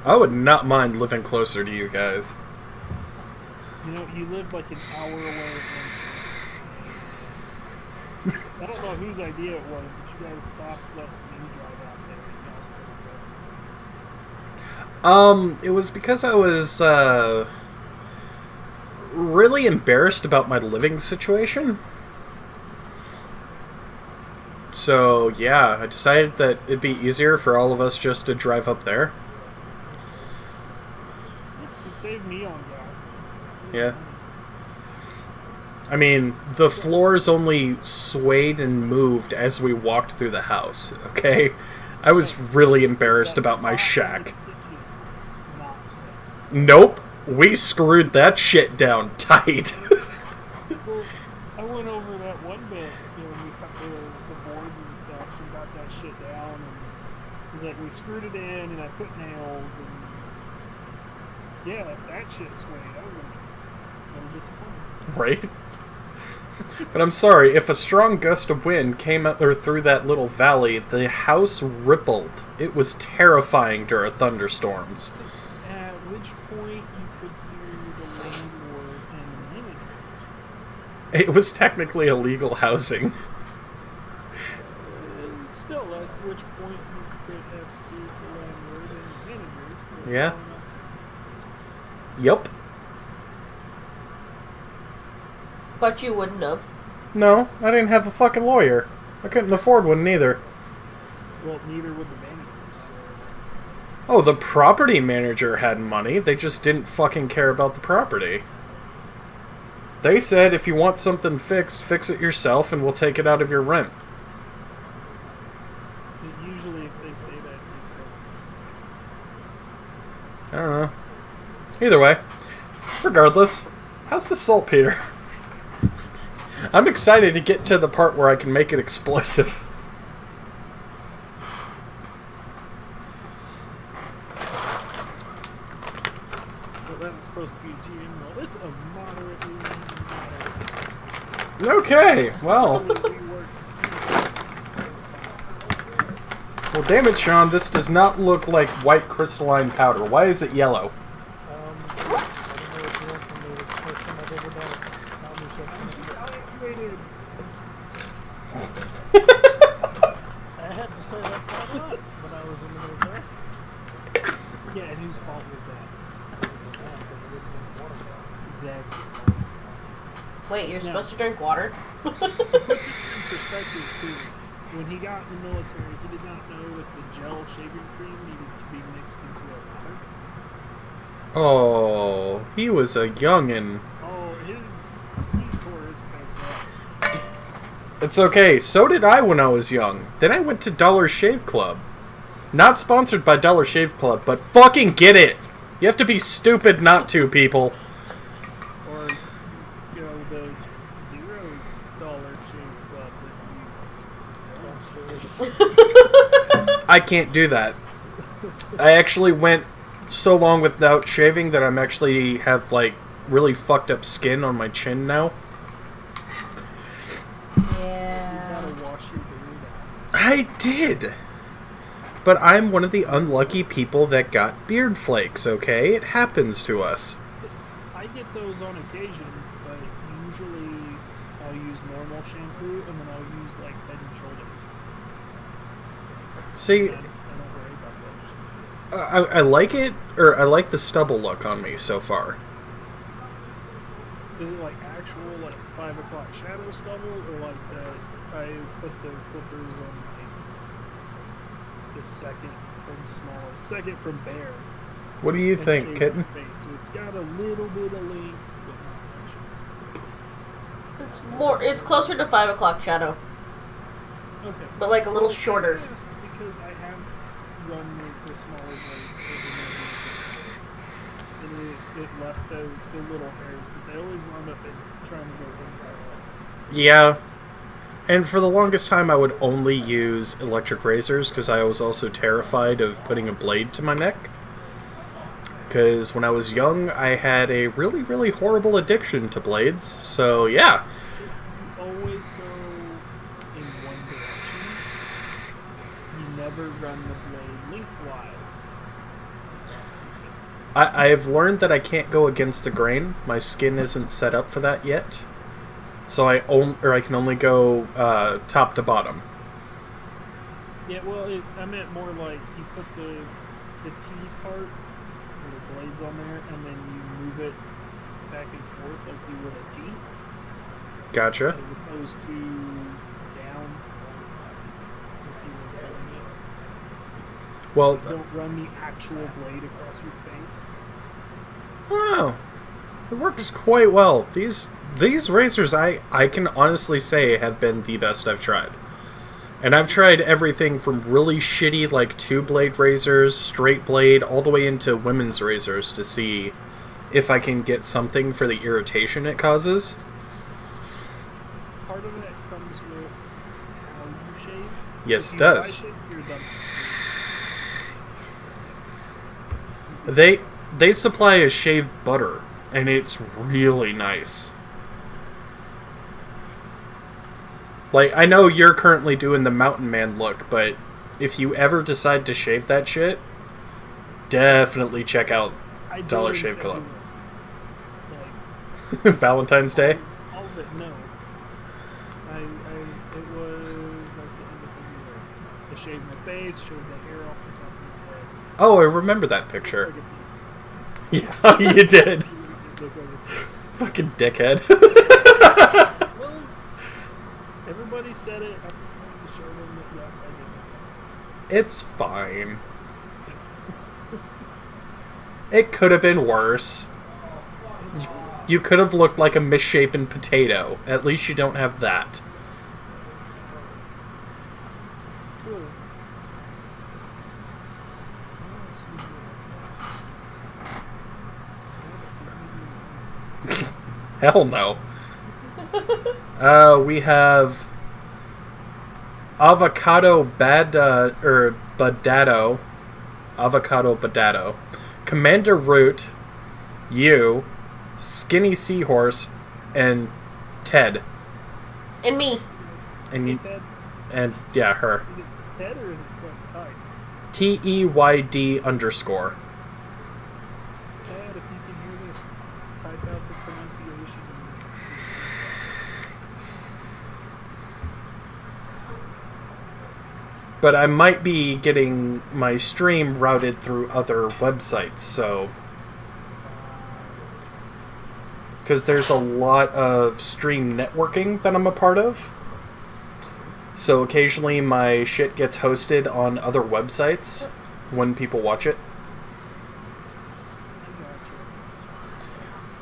I would not mind living closer to you guys. You know, you live like an hour away. I don't know whose idea it was, but you guys stopped letting me drive out there. It was because I was, really embarrassed about my living situation. So, yeah, I decided that it'd be easier for all of us just to drive up there. It saved me on gas. Yeah. I mean, the floors only swayed and moved as we walked through the house, okay? I was really embarrassed about my shack. Nope, we screwed that shit down tight. Well, I went over that one bit, when we cut the boards and stuff and got that shit down, and it was like we screwed it in and I put nails and yeah, if that shit swayed, I was gonna be disappointed. Right? But I'm sorry, if a strong gust of wind came out there through that little valley, the house rippled. It was terrifying during thunderstorms. At which point you could sue the landlord and the manager. It was technically illegal housing. And still, at which point you could have sued the landlord and the manager. For Yeah. blowing up. Yup. But you wouldn't have. No, I didn't have a fucking lawyer. I couldn't afford one neither. Well, neither would the managers. Oh, the property manager had money. They just didn't fucking care about the property. They said, if you want something fixed, fix it yourself and we'll take it out of your rent. Usually, if they say that, I don't know. Either way. Regardless, how's the saltpeter? I'm excited to get to the part where I can make it explosive. well, that was supposed to be a GM roll. It's a moderately moderate. Okay, well. We work. Well, damn it, Sean, this does not look like white crystalline powder. Why is it yellow? I don't know what you want from me. This is the first time I've ever done it. I'll do something. I had to say that quite a lot when I was in the military. Yeah, and whose fault was that? Exactly. Wait, you're No. supposed to drink water? To put this in perspective, too, when he got in the military, he did not know that the gel shaving cream needed to be mixed into a water. Oh, he was a youngin'. Oh, he tore his face It's okay. So did I when I was young. Then I went to Dollar Shave Club. Not sponsored by Dollar Shave Club, but fucking get it! You have to be stupid not to, people. Or, you know, the $0 shave club that you I can't do that. I actually went so long without shaving that I'm actually have, like, really fucked up skin on my chin now. Yeah. gotta wash your beard out. I did! But I'm one of the unlucky people that got beard flakes, okay? It happens to us. I get those on occasion, but usually I'll use normal shampoo and then I'll use like Head and Shoulders. See, And I don't worry about those. I like it, or I like the stubble look on me so far. Is it like actual like 5 o'clock shadow stubble or like that I put the clippers on like the second from smallest, second from bare. What do you and think, shave kitten? my face. So it's got a little bit of length, but not It's more. It's closer to 5 o'clock shadow, much. Okay. but like a little shorter. Yes, because I have run the smaller blades over and it left the little hairs, but they always wound up trying to go in parallel. Yeah. And for the longest time, I would only use electric razors because I was also terrified of putting a blade to my neck. Because when I was young, I had a really, really horrible addiction to blades. So, yeah. You always go in one direction. You never run the blade lengthwise. I've learned that I can't go against the grain. My skin isn't set up for that yet. So I can only go top to bottom. Yeah, well, I meant more like you put the T part, or the blades on there, and then you move it back and forth like you would a T, Gotcha. as opposed to down, if you were cutting it. Well, Don't run the actual blade across your face. I don't know. It works quite well. These razors, I can honestly say, have been the best I've tried. And I've tried everything from really shitty, like, 2-blade razors, straight blade, all the way into women's razors to see if I can get something for the irritation it causes. Part of it comes with how you shave. Yes, If it you does. dry shave, you're done. They supply a shaved butter, and it's really nice. Like, I know you're currently doing the mountain man look, but if you ever decide to shave that shit, definitely check out I do Dollar it Shave Club. everywhere. Like, Valentine's Day. all of it, no. It was like the end of February. I shaved my face, shaved the hair off the top of my head. Oh, I remember that picture. Like a Yeah, you did. look over. Fucking dickhead. Well, everybody said it. I'm going to show them that yes, I did. It's fine. It could have been worse. You could have looked like a misshapen potato. At least you don't have that. True. Hell no. We have avocado badado, avocado badado, Commander Root, you, Skinny Seahorse, and Ted. And me. And you, Ted, and yeah, her. is it Ted or is it Ted? TEYD_. Ted, if you can hear this, type out the pronunciation. But I might be getting my stream routed through other websites, so... Because there's a lot of stream networking that I'm a part of. So occasionally my shit gets hosted on other websites when people watch it.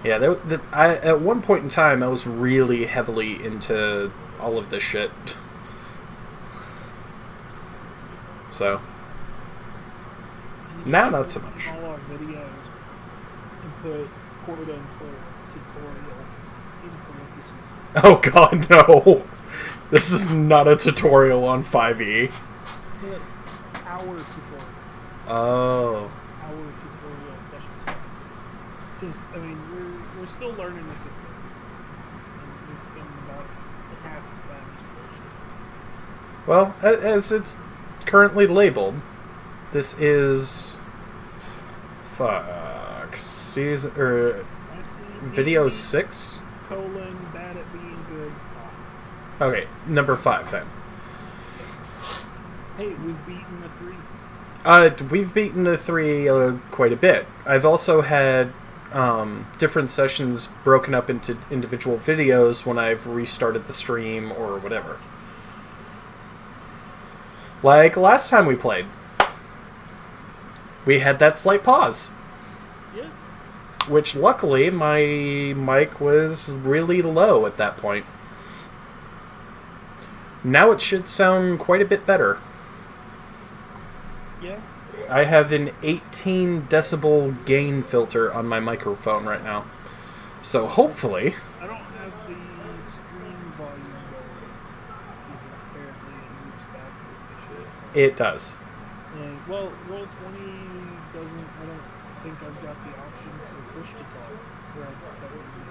Yeah, at one point in time I was really heavily into all of this shit. So now not so much. All our videos and put quote unquote tutorial in parentheses. Oh god, no. This is not a tutorial on 5e. Put our tutorial. Oh. Our tutorial session. Because, I mean, we're still learning the system. And we spend about half the time just bullshit. Well, as it's currently labeled, this is season video 6. Colon, bad at being good. Okay, number 5 then. Hey, we've beaten the 3. We've beaten the 3 quite a bit. I've also had different sessions broken up into individual videos when I've restarted the stream or whatever. Like last time we played. We had that slight pause. Yeah. Which luckily my mic was really low at that point. Now it should sound quite a bit better. Yeah. I have an 18 decibel gain filter on my microphone right now. So hopefully... I don't have the screen volume going. Because apparently it moves backwards and shit. it does. And, well, Roll20 doesn't, I don't think I've got the option to push to talk. Where I would use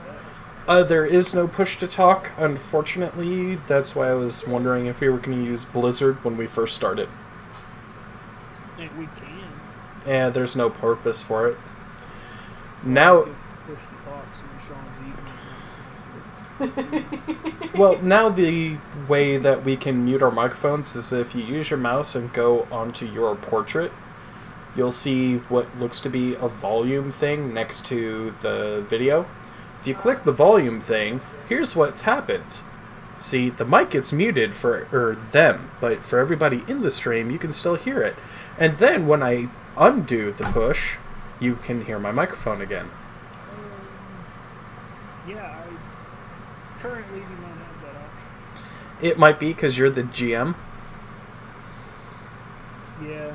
that. There is no push to talk, unfortunately. That's why I was wondering if we were going to use Blizzard when we first started. And we can. And there's no purpose for it. Now, Push to talk so when Sean's eating well, now the way that we can mute our microphones is if you use your mouse and go onto your portrait, you'll see what looks to be a volume thing next to the video. If you click the volume thing, here's what happens. See, the mic gets muted for them, but for everybody in the stream, you can still hear it. And then when I undo the push, you can hear my microphone again. Yeah, I currently do not have that option. It might be because you're the GM, Yeah.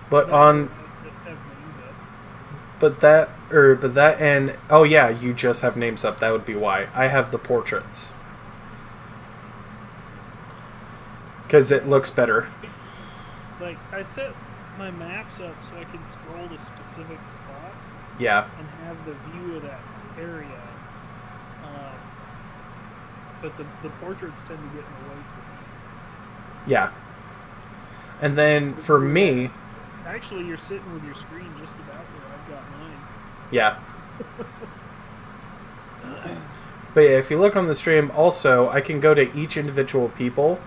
but on but that and oh yeah, you just have names up. That would be why. I have the portraits because it looks better. Like, I set my maps up so I can scroll to specific spots Yeah. and have the view of that area. But the portraits tend to get in the way for me. Yeah. And then for me, Actually, you're sitting with your screen just about where I've got mine. yeah. But yeah, if you look on the stream, also, I can go to each individual people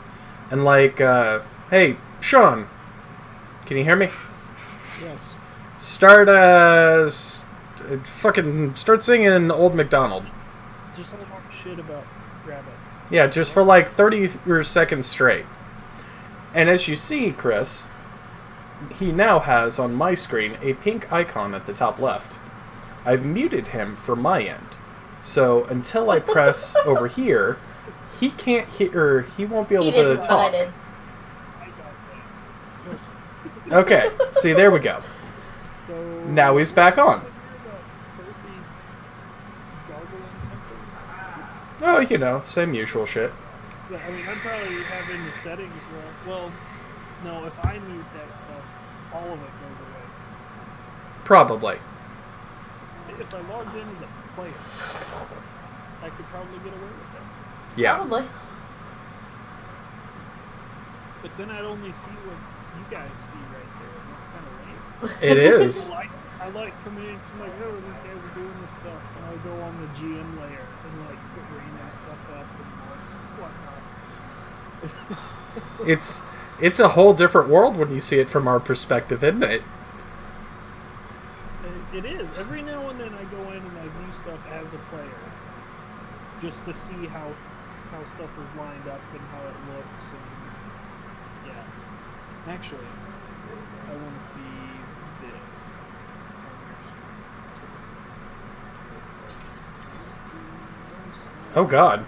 and like, hey, Sean, can you hear me? Yes. Start singing Old MacDonald. Just talk shit about Rabbit. Yeah, just for like 30 seconds straight. And as you see, Chris, he now has on my screen a pink icon at the top left. I've muted him for my end. So until I press over here, he can't hear, or he won't be able He to didn't, but I talk. did. I got that. Yes. Okay, see, there we go. So Now he's back on. Percy gargling something? Oh, you know, same usual shit. Yeah, I mean, I'd probably have in the settings where, well, no, if I mute that stuff, all of it goes away. Probably. If I logged in as a player, I could probably get away with that. Yeah. Probably. But then I'd only see what you guys see right there, and that's kind of lame. It is. So I like coming in and like, oh, these guys are doing this stuff, and I go on the GM layer and like put random stuff up and whatnot. It's a whole different world when you see it from our perspective, isn't it? It is. Every now and then I go in and I view stuff as a player, just to see how stuff is lined up and how it looks. And yeah, actually, I want to see this. Oh God.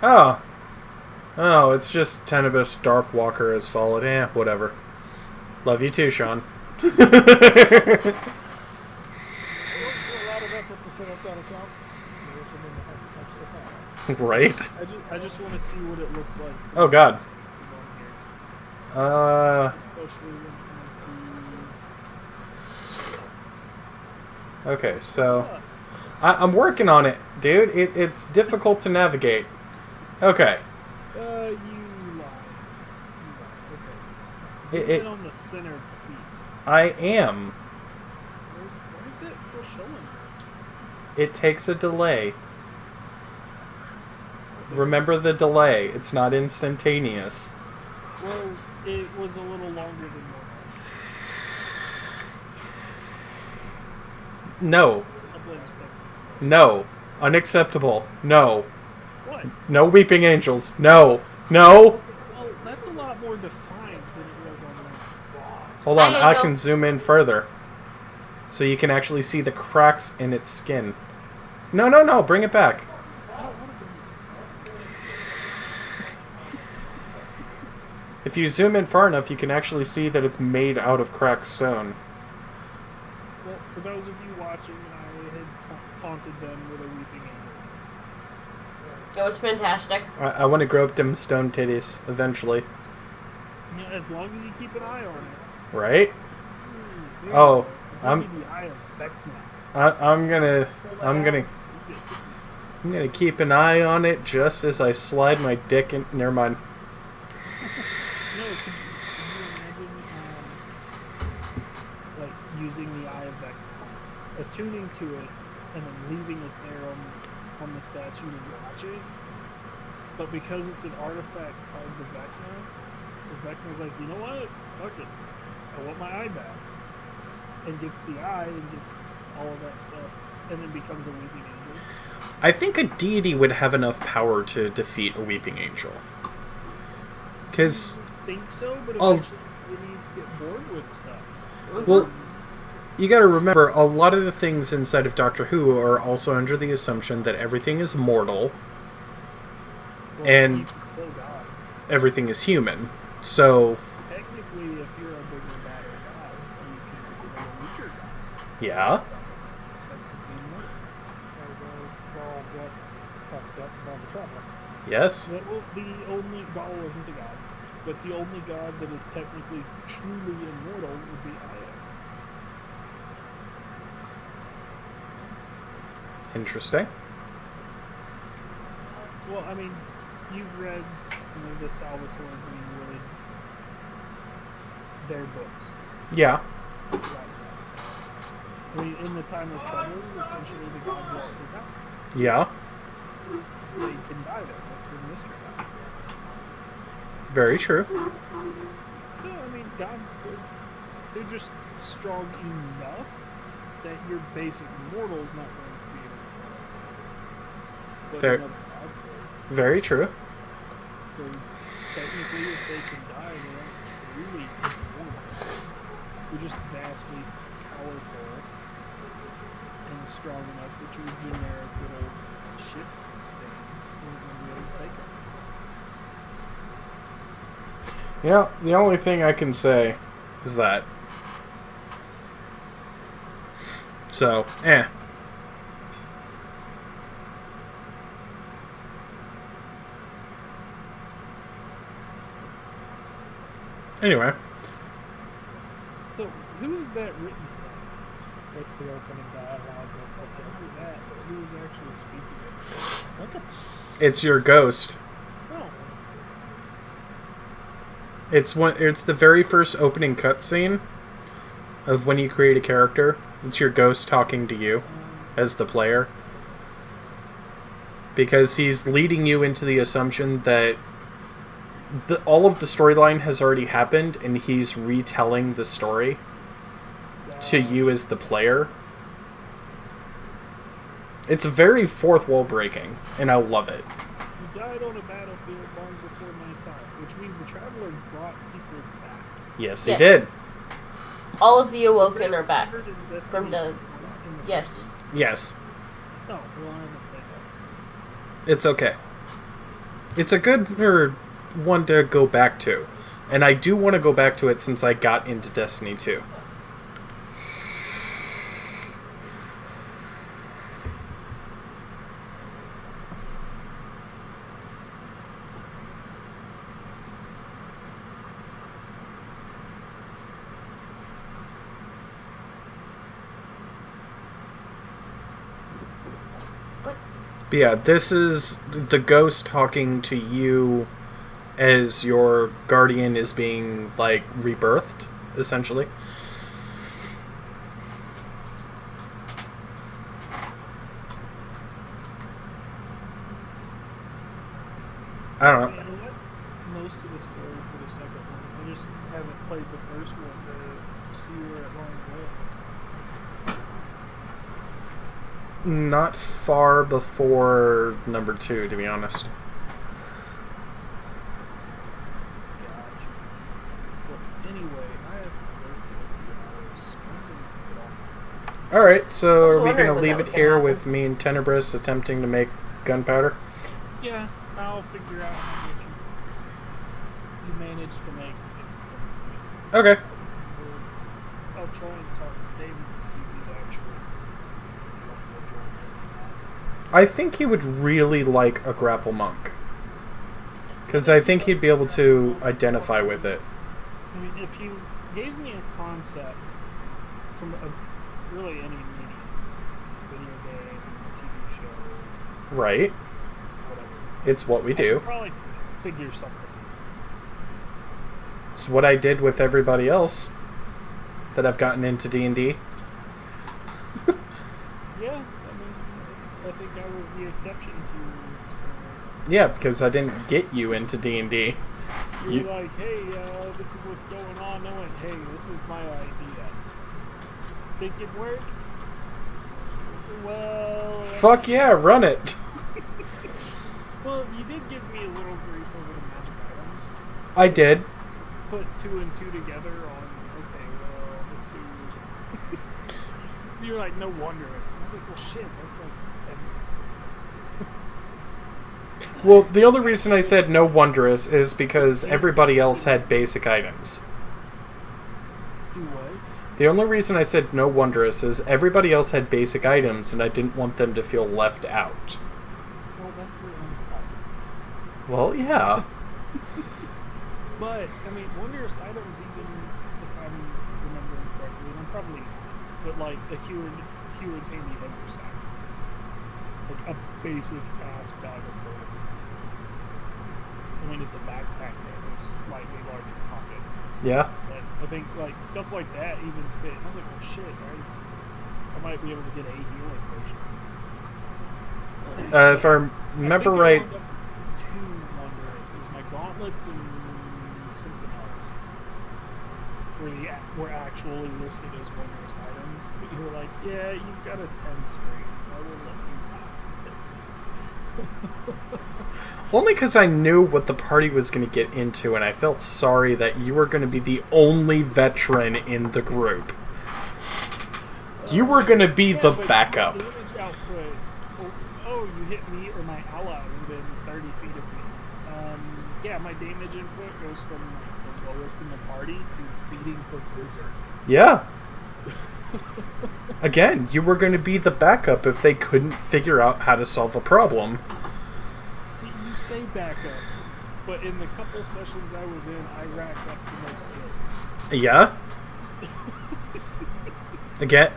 Oh. Oh, it's just Tenebris Darkwalker has followed. Whatever. Love you too, Sean. It was a lot of effort to set up that account. I guess I didn't have to touch the phone. Right? I just want to see what it looks like. Oh, God. Especially when Okay, so... I'm working on it, dude. It's difficult to navigate. Okay. you lie. Okay. Zoom in on the center piece. I am. Why is that still showing? It takes a delay. Remember the delay. It's not instantaneous. Well, it was a little longer than normal. No. I'll blame Steph. No. Unacceptable. No. What? No weeping angels. No. No. Well, that's a lot more defined than it was on that. Hold on. I don't- can zoom in further. So you can actually see the cracks in its skin. No. Bring it back. If you zoom in far enough, you can actually see that it's made out of cracked stone. Well, for those of you watching, I had taunted them with a weeping angel. It was fantastic. I want to grow up them stone titties eventually. Yeah, as long as you keep an eye on it. Right? There Oh, you go. I'm- Give me the eye of Vecna. I'm gonna keep an eye on it just as I slide my dick in. Never mind. No, could you imagine, like, using the Eye of Vecna, attuning to it, and then leaving it there on the statue to watch it? But because it's an artifact called the Vecna's like, you know what? Fuck it. I want my eye back. And gets the eye and gets all of that stuff, and then becomes a weeping angel. I think a deity would have enough power to defeat a weeping angel. Because, I think so, but I'll- eventually you need to get bored with stuff. well, you gotta remember, a lot of the things inside of Doctor Who are also under the assumption that everything is mortal, Well, and- people kill gods. everything is human. So, Technically, if you're a bigger, badder god, you can become a weaker god. yeah. That's the thing with it. Gaul got fucked up by the traveler. Yes. Well, the only Gaul isn't a god, but the only god that is technically truly immortal would be Aya. Interesting. Well, I mean, you've read some of the Salvatore Greenwood, their books. Yeah. Right. I mean, in the time of troubles, essentially the gods lost their power. Yeah. They can die there. That's where the mystery comes. Very true. No, I mean, gods, they're just strong enough that your basic mortal is not going to be able to. But Fair. another god could. Very true. So, technically, if they can die, they aren't really immortal. They're just vastly powerful and strong enough that your generic little ship thing isn't going to be able to take them. You know, the only thing I can say is that. So, Anyway, So, who is that written from? It's the opening dialogue. After that, who is actually speaking it? I think it's your ghost. Oh, It's the very first opening cutscene of when you create a character. It's your ghost talking to you as the player. Because he's leading you into the assumption that all of the storyline has already happened and he's retelling the story to you as the player. It's very fourth wall breaking, and I love it. you died on a battlefield long before my time, which means the Traveler brought people back. Yes, he Yes. did. All of the Awoken are back Remembered in Destiny from the. 1 in the Yes. first- Yes, Oh, well, I haven't played that. it's okay. It's a good one to go back to. And I do want to go back to it since I got into Destiny 2. But yeah, this is the ghost talking to you as your guardian is being, like, rebirthed, essentially. I don't know. I know most of the story for the second one. I just haven't played the first one to see where it lines up. Not far before number 2, to be honest. Alright, so are we going to leave it here with me and Tenebris attempting to make gunpowder? Yeah, I'll figure out how much you managed to make. Okay. I'll try and talk to David to see if he's actually. I think he would really like a grapple monk. Because I think he'd be able to identify with it. I mean, if you gave me a concept from really any medium, video game, TV show, Right. whatever, It's what we I could do. probably figure something. It's what I did with everybody else that I've gotten into D&D. Yeah, I mean, I think I was the exception to experiment. Yeah, because I didn't get you into D&D. You were like, hey, this is what's going on. I went, hey, this is my idea. Think it'd work? Well... Fuck yeah, run it! Well, you did give me a little brief over the magic items. I did. Put 2 and 2 together on, okay, well, this dude... You're like, no wonder. I was like, well, shit, that's like... Well, the only reason I said no wondrous is because everybody else had basic items. Do what? The only reason I said no wondrous is everybody else had basic items and I didn't want them to feel left out. Well, that's their own problem. Well, yeah. But, I mean, wondrous items, even if I'm remembering correctly, and I'm probably, but like a Heward's handy haversack. Like a basic ass bag of gold. I mean, it's a backpack that has slightly larger pockets. Yeah. But I think, like, stuff like that even fit. I was like, well, shit, right? I might be able to get a healing potion. If I remember right... I wound up with 2 wondrous. It was my gauntlets and something else. Were actually listed as wondrous items. But you were like, yeah, you've got a 10 string. I will let you have this. Only because I knew what the party was going to get into, and I felt sorry that you were going to be the only veteran in the group. You were going to be the but backup. my damage output, you hit me or my ally within 30 feet of me. Yeah, my damage input goes from like, the lowest in the party to beating the wizard. Yeah. Again, you were going to be the backup if they couldn't figure out how to solve a problem. You say backup, but in the couple sessions I was in, I racked up the most kills. Yeah? Again,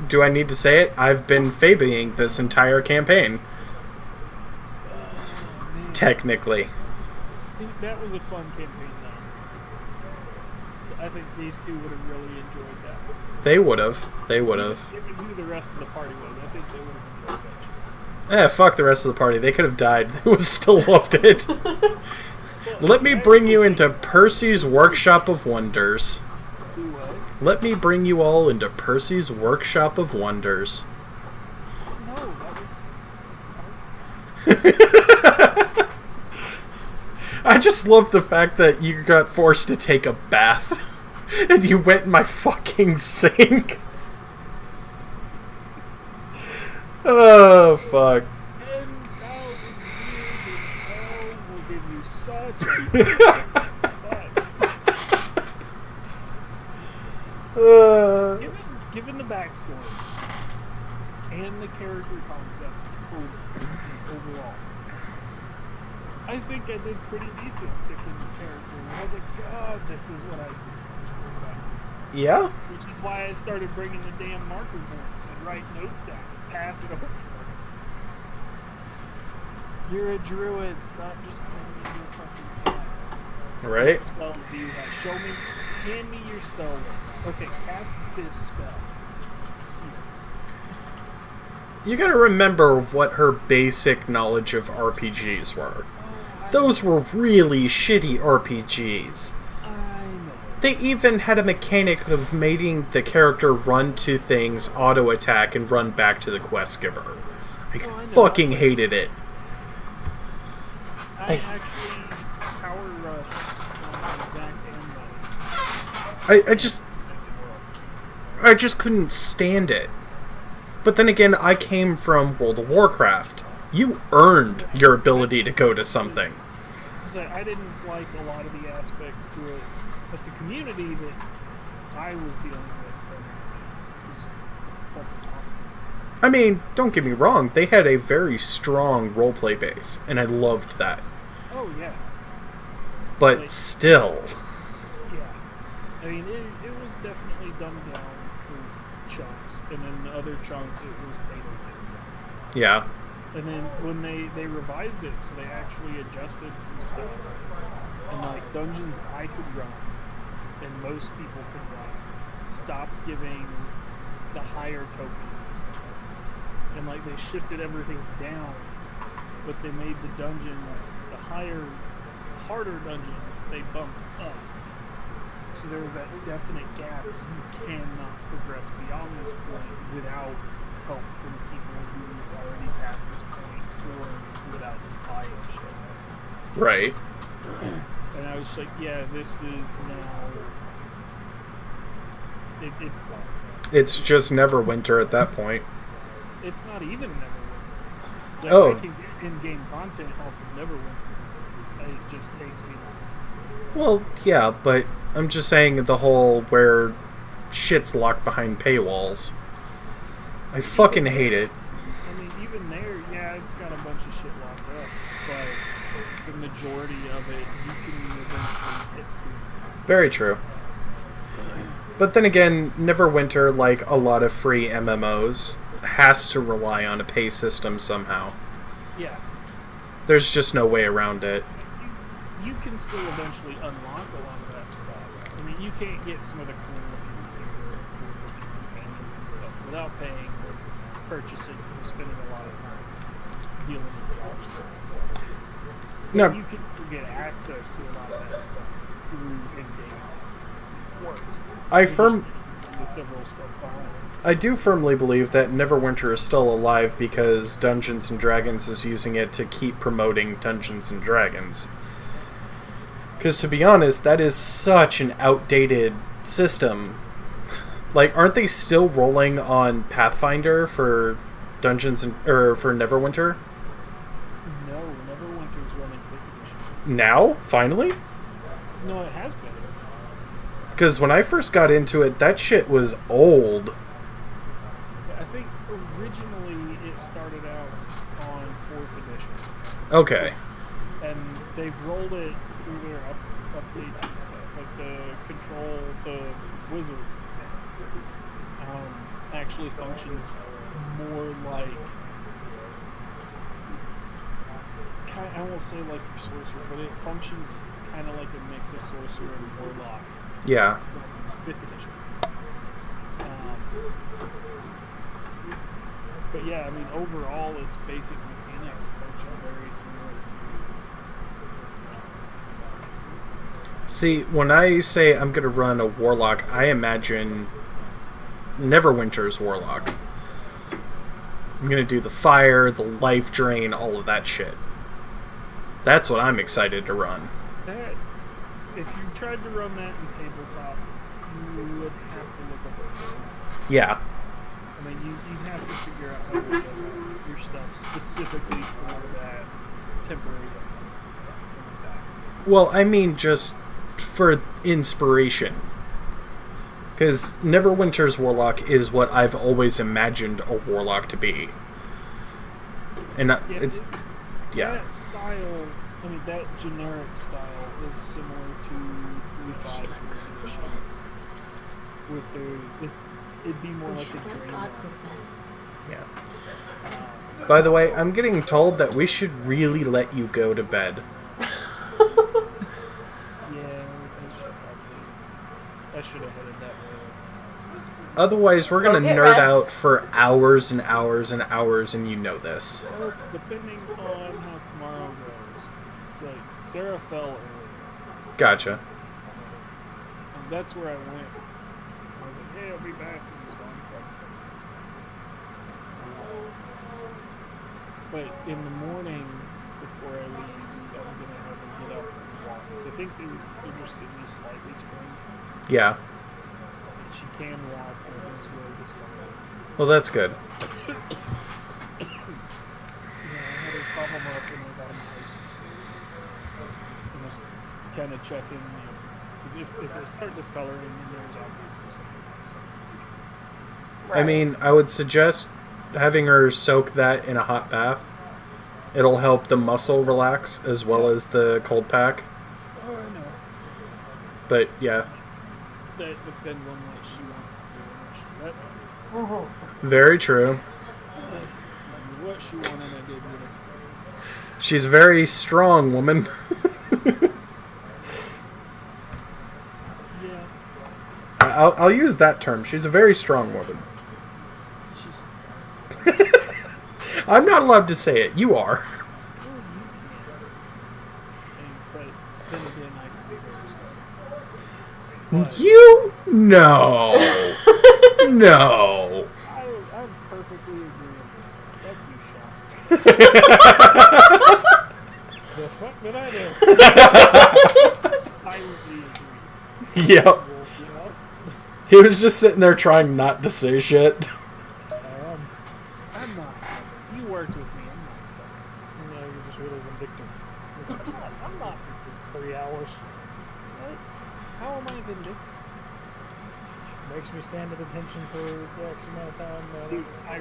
do I need to say it? I've been fabying this entire campaign. Man. Technically. I think that was a fun campaign, though. I think these two would have really enjoyed that. They would have. They would have. Given who the rest of the party was, I think they would have enjoyed that. Fuck the rest of the party. They could have died. They would have still loved it. Let me bring you into Percy's Workshop of Wonders. Do what? Let me bring you all into Percy's Workshop of Wonders. No, that was... I just love the fact that you got forced to take a bath. And you went in my fucking sink. Oh, fuck. 10,000 years and hell will Given the backstory and the character concept overall, I think I did pretty decent sticking the character. And I was like, God, this is what I do. Yeah? Which is why I started bringing the damn marker boards and write notes down and pass it over. You're a druid, not just your fucking cat. Right? What spells do you have? Show me, hand me your spell list. Okay, cast this spell. Here. You gotta remember what her basic knowledge of RPGs were. Those were really shitty RPGs. I know. They even had a mechanic of making the character run to things, auto attack, and run back to the quest giver. I know. fucking hated it. I actually power rushed Zack and Mike. I just couldn't stand it. But then again, I came from World of Warcraft. You earned your ability to go to something. So I didn't like a lot of the aspects to it, but the community that I was dealing with was fucking awesome. I mean, don't get me wrong, they had a very strong roleplay base, and I loved that. Oh, yeah. But Like, still... Yeah. I mean, it was definitely dumbed down for chunks, and then other chunks it was fatally. Yeah. And then when they revised it, so they actually adjusted some stuff. And like dungeons I could run, and most people could run, stopped giving the higher tokens. And like they shifted everything down, but they made the dungeons, the harder dungeons, they bumped up. So there was that definite gap. You cannot progress beyond this point without help from people who already passed this point, or without buying shit. Right. And I was like, yeah, this is now... It's It's just Neverwinter at that point. it's not even Neverwinter. Like, Oh. I can get in-game content off of Neverwinter. It just takes me longer. Well, yeah, but I'm just saying the whole where shit's locked behind paywalls. I fucking hate it. I mean, even there, yeah, it's got a bunch of shit locked up, but the majority of it, you can eventually get to. Very true. But then again, Neverwinter, like a lot of free MMOs, has to rely on a pay system somehow. Yeah. There's just no way around it. You can still eventually unlock a lot of that stuff. I mean, you can't get some of the cool companions and stuff without paying or purchasing or spending a lot of time dealing with the obstacles. No. You can get access to a lot of that stuff through in-game work. With several stuff behind it. I do firmly believe that Neverwinter is still alive because Dungeons & Dragons is using it to keep promoting Dungeons & Dragons. Because to be honest, that is such an outdated system. Like, aren't they still rolling on Pathfinder for for Neverwinter? No, Neverwinter's running 5th edition. Now? Finally? No, it has been. Because when I first got into it, that shit was old. I think originally it started out on 4th edition. Okay. And they've rolled it through their updates and stuff. Like the wizard actually functions more like, I won't say like your sorcerer, but it functions kind of like a mix of sorcerer and warlock. Yeah. 5th edition. But yeah, I mean, overall, its basic mechanics function very similar to. See, when I say I'm going to run a warlock, I imagine Neverwinter's warlock. I'm going to do the fire, the life drain, all of that shit. That's what I'm excited to run. That, if you tried to run that in tabletop, you would have to look up a Yeah. I mean, you'd have to figure out how to adjust your stuff specifically for that temporary effects and stuff like that. Well, I mean just for inspiration. Because Neverwinter's Warlock is what I've always imagined a Warlock to be. And it's... Yeah. That style, I mean, that generic style is similar to 3.5 with it'd be more like a dream. Yeah. By the way, I'm getting told that we should really let you go to bed. I should have headed that way. Otherwise, we're gonna Go get nerd rest. out for hours and hours and hours, and you know this. Well, depending on how tomorrow goes. It's like, Sarah fell early. Gotcha. And that's where I went. I was like, hey, I'll be back. And he was gone for like 10 minutes. But in the morning, before I leave, I'm going to have him get up and walk. So I think they're just going to be slightly sprained. Yeah. And she can walk, but it was really discomfort. Well, that's good. You know, I had a problem up when I got him ice. And just kind of checking, because if they start discoloring, then there's obviously something else. I mean, I would suggest having her soak that in a hot bath. It'll help the muscle relax as well as the cold pack. Oh, I know. But yeah, That depends on what she wants to do and what she very true. what she wanted, I did with it. She's a very strong woman. Yeah, I'll use that term. She's a very strong woman. she's. I'm not allowed to say it. You are. But then again, I can be very strong. You? No. No. I'm perfectly agreeable. Fuck you, Sean. The fuck did I do? Violently agree. Yep. Well, you know, He was just sitting there trying not to say shit. I'm not stubborn. You worked with me. I'm not stubborn. you know, you're just really vindictive. I'm not. For 3 hours. What? How am I vindictive? Makes me stand at attention for the X amount of time. Dude, I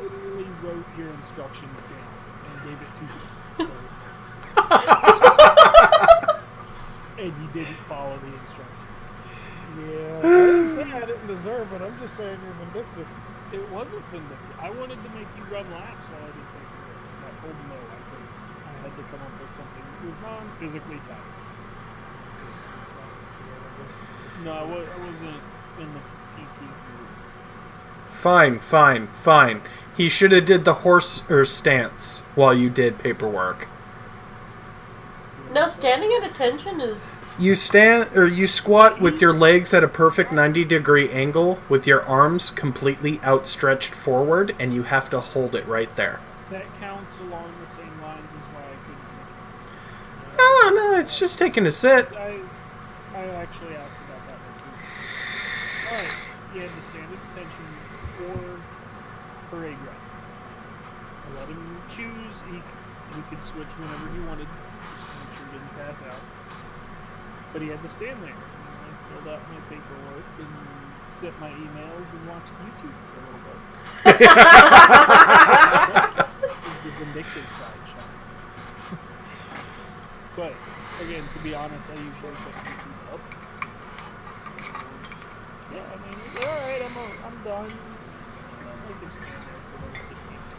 literally wrote your instructions down and gave it to you. And you didn't follow the instructions. Yeah, I didn't say I didn't deserve it. I'm just saying you're vindictive. It wasn't vindictive. I wanted to make you run laps while I did paperwork. I told him no, I couldn't. I had to come up with something that was non-physically taxing. No, I wasn't in the PT group. Fine. He should have did the horse or stance while you did paperwork. No, standing at attention is. You stand or you squat with your legs at a perfect 90-degree angle with your arms completely outstretched forward, and you have to hold it right there. That counts along the same lines as why I couldn't. Oh, no, it's just taking a sit. I actually asked about that one too. Alright, you had to stand at attention or parade rest. I let him choose. He could switch whenever he wanted, just to make sure he didn't pass out. But he had to stand there. And I filled out my paperwork and sent my emails and watched YouTube for a little bit. The vindictive side, Sean. But again, to be honest, I usually set YouTube up. Yeah, I mean, alright, I'm done. I make him stand there for like 15 minutes.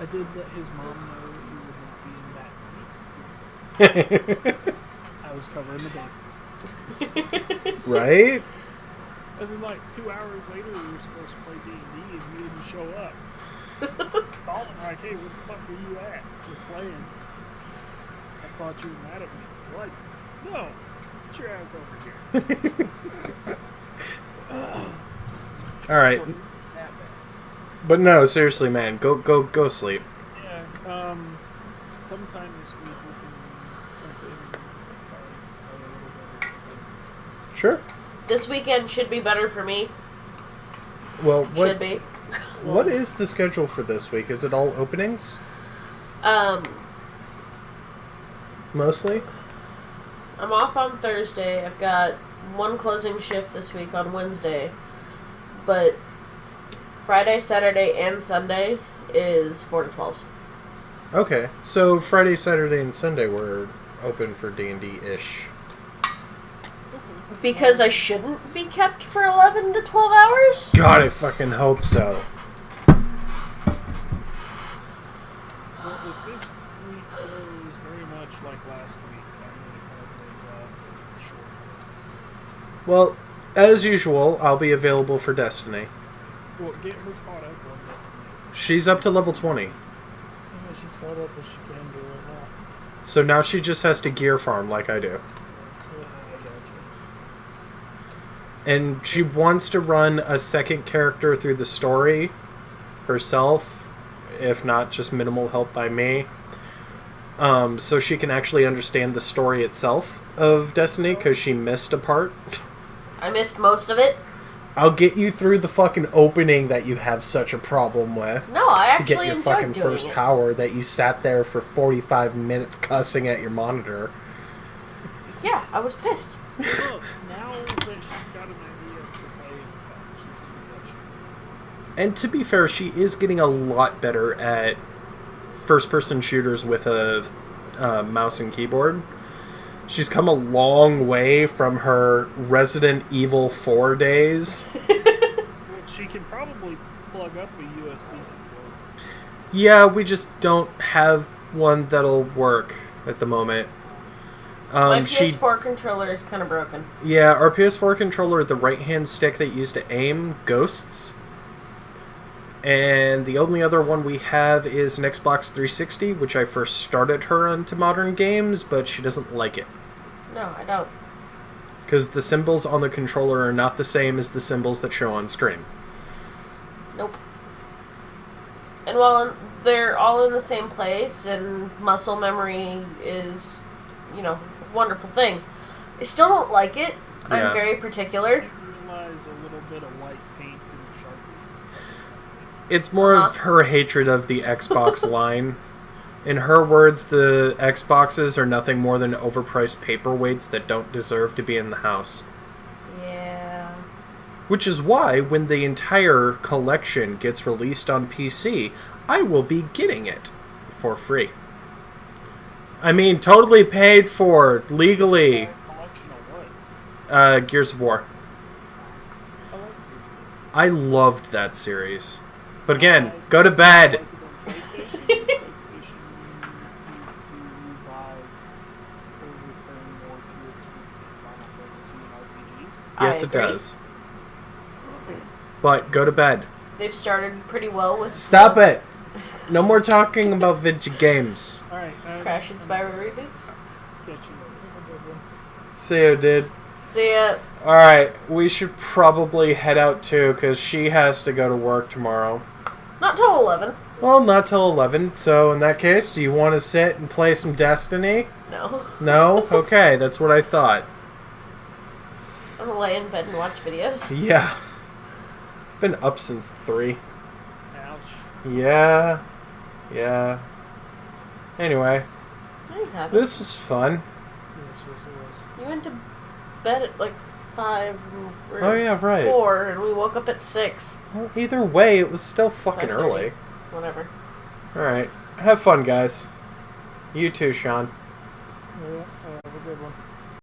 I did let his mom know that he would not be in that night. I was covering the bases. Right? And then like 2 hours later, we were supposed to play D&D and he didn't show up. Called him like, hey, where the fuck were you at? We're playing. I thought you were mad at me. Like, no, get your ass over here. Alright. That bad. But no, seriously, man, go sleep. Yeah, sometime this week we can jump in and play a little bit. Sure. This weekend should be better for me. Well, Should be. what is the schedule for this week? Is it all openings? Mostly? I'm off on Thursday. I've got one closing shift this week on Wednesday. But Friday, Saturday, and Sunday is 4 to 12s. Okay. So Friday, Saturday, and Sunday were open for D&D-ish. Because I shouldn't be kept for 11 to 12 hours? God, I fucking hope so. Well, if this week goes very much like last week, I'm going to have days off short. Well, as usual, I'll be available for Destiny. Well, get her caught up on Destiny. She's up to level 20. Yeah, she's caught up as she can do right now. So now she just has to gear farm like I do. Yeah, I got you. And she wants to run a second character through the story herself, if not just minimal help by me. So she can actually understand the story itself of Destiny, because she missed a part. I missed most of it. I'll get you through the fucking opening that you have such a problem with. No, I To get actually your enjoyed fucking doing first it. power that you sat there for 45 minutes cussing at your monitor. Yeah, I was pissed. Look, now that she's got an idea of the play and stuff, she's doing what she wants. And to be fair, she is getting a lot better at first-person shooters with a mouse and keyboard. She's come a long way from her Resident Evil 4 days. Well, she can probably plug up a USB keyboard. Yeah, we just don't have one that'll work at the moment. My She PS4 controller is kind of broken. Yeah, our PS4 controller, the right-hand stick that used to aim, ghosts. And the only other one we have is an Xbox 360, which I first started her onto modern games, but she doesn't like it. No, I don't. Because the symbols on the controller are not the same as the symbols that show on screen. Nope. And while they're all in the same place, and muscle memory is, you know, a wonderful thing, I still don't like it. Yeah. I'm very particular. Realize a little bit of white paint and Sharpie. It's more of her hatred of the Xbox line. In her words, the Xboxes are nothing more than overpriced paperweights that don't deserve to be in the house. Yeah. Which is why, when the entire collection gets released on PC, I will be getting it for free. I mean, totally paid for, legally. Collection of what? Gears of War. I like I loved that series. But again, go to bed! PlayStation needs to buy everything more to its roots in Final Fantasy and RPGs. Yes, I it agree. does. But go to bed. They've started pretty well with Stop it! No more talking about video games. Alright, Crash and Spyro reboots. Catch you later. See you, dude. See ya. Alright, we should probably head out too, because she has to go to work tomorrow. Not till 11. Well, not till 11, so in that case, do you want to sit and play some Destiny? No. No? Okay, that's what I thought. I'm gonna lay in bed and watch videos. Yeah. Been up since 3. Ouch. Yeah. Anyway, I haven't. this was fun. Yes, yes, it was. You went to bed at like 5 or Oh, yeah, right. 4, and we woke up at 6. Well, either way, it was still fucking 5:30. early. Whatever. Alright, have fun, guys. You too, Sean. Yeah, have a good one.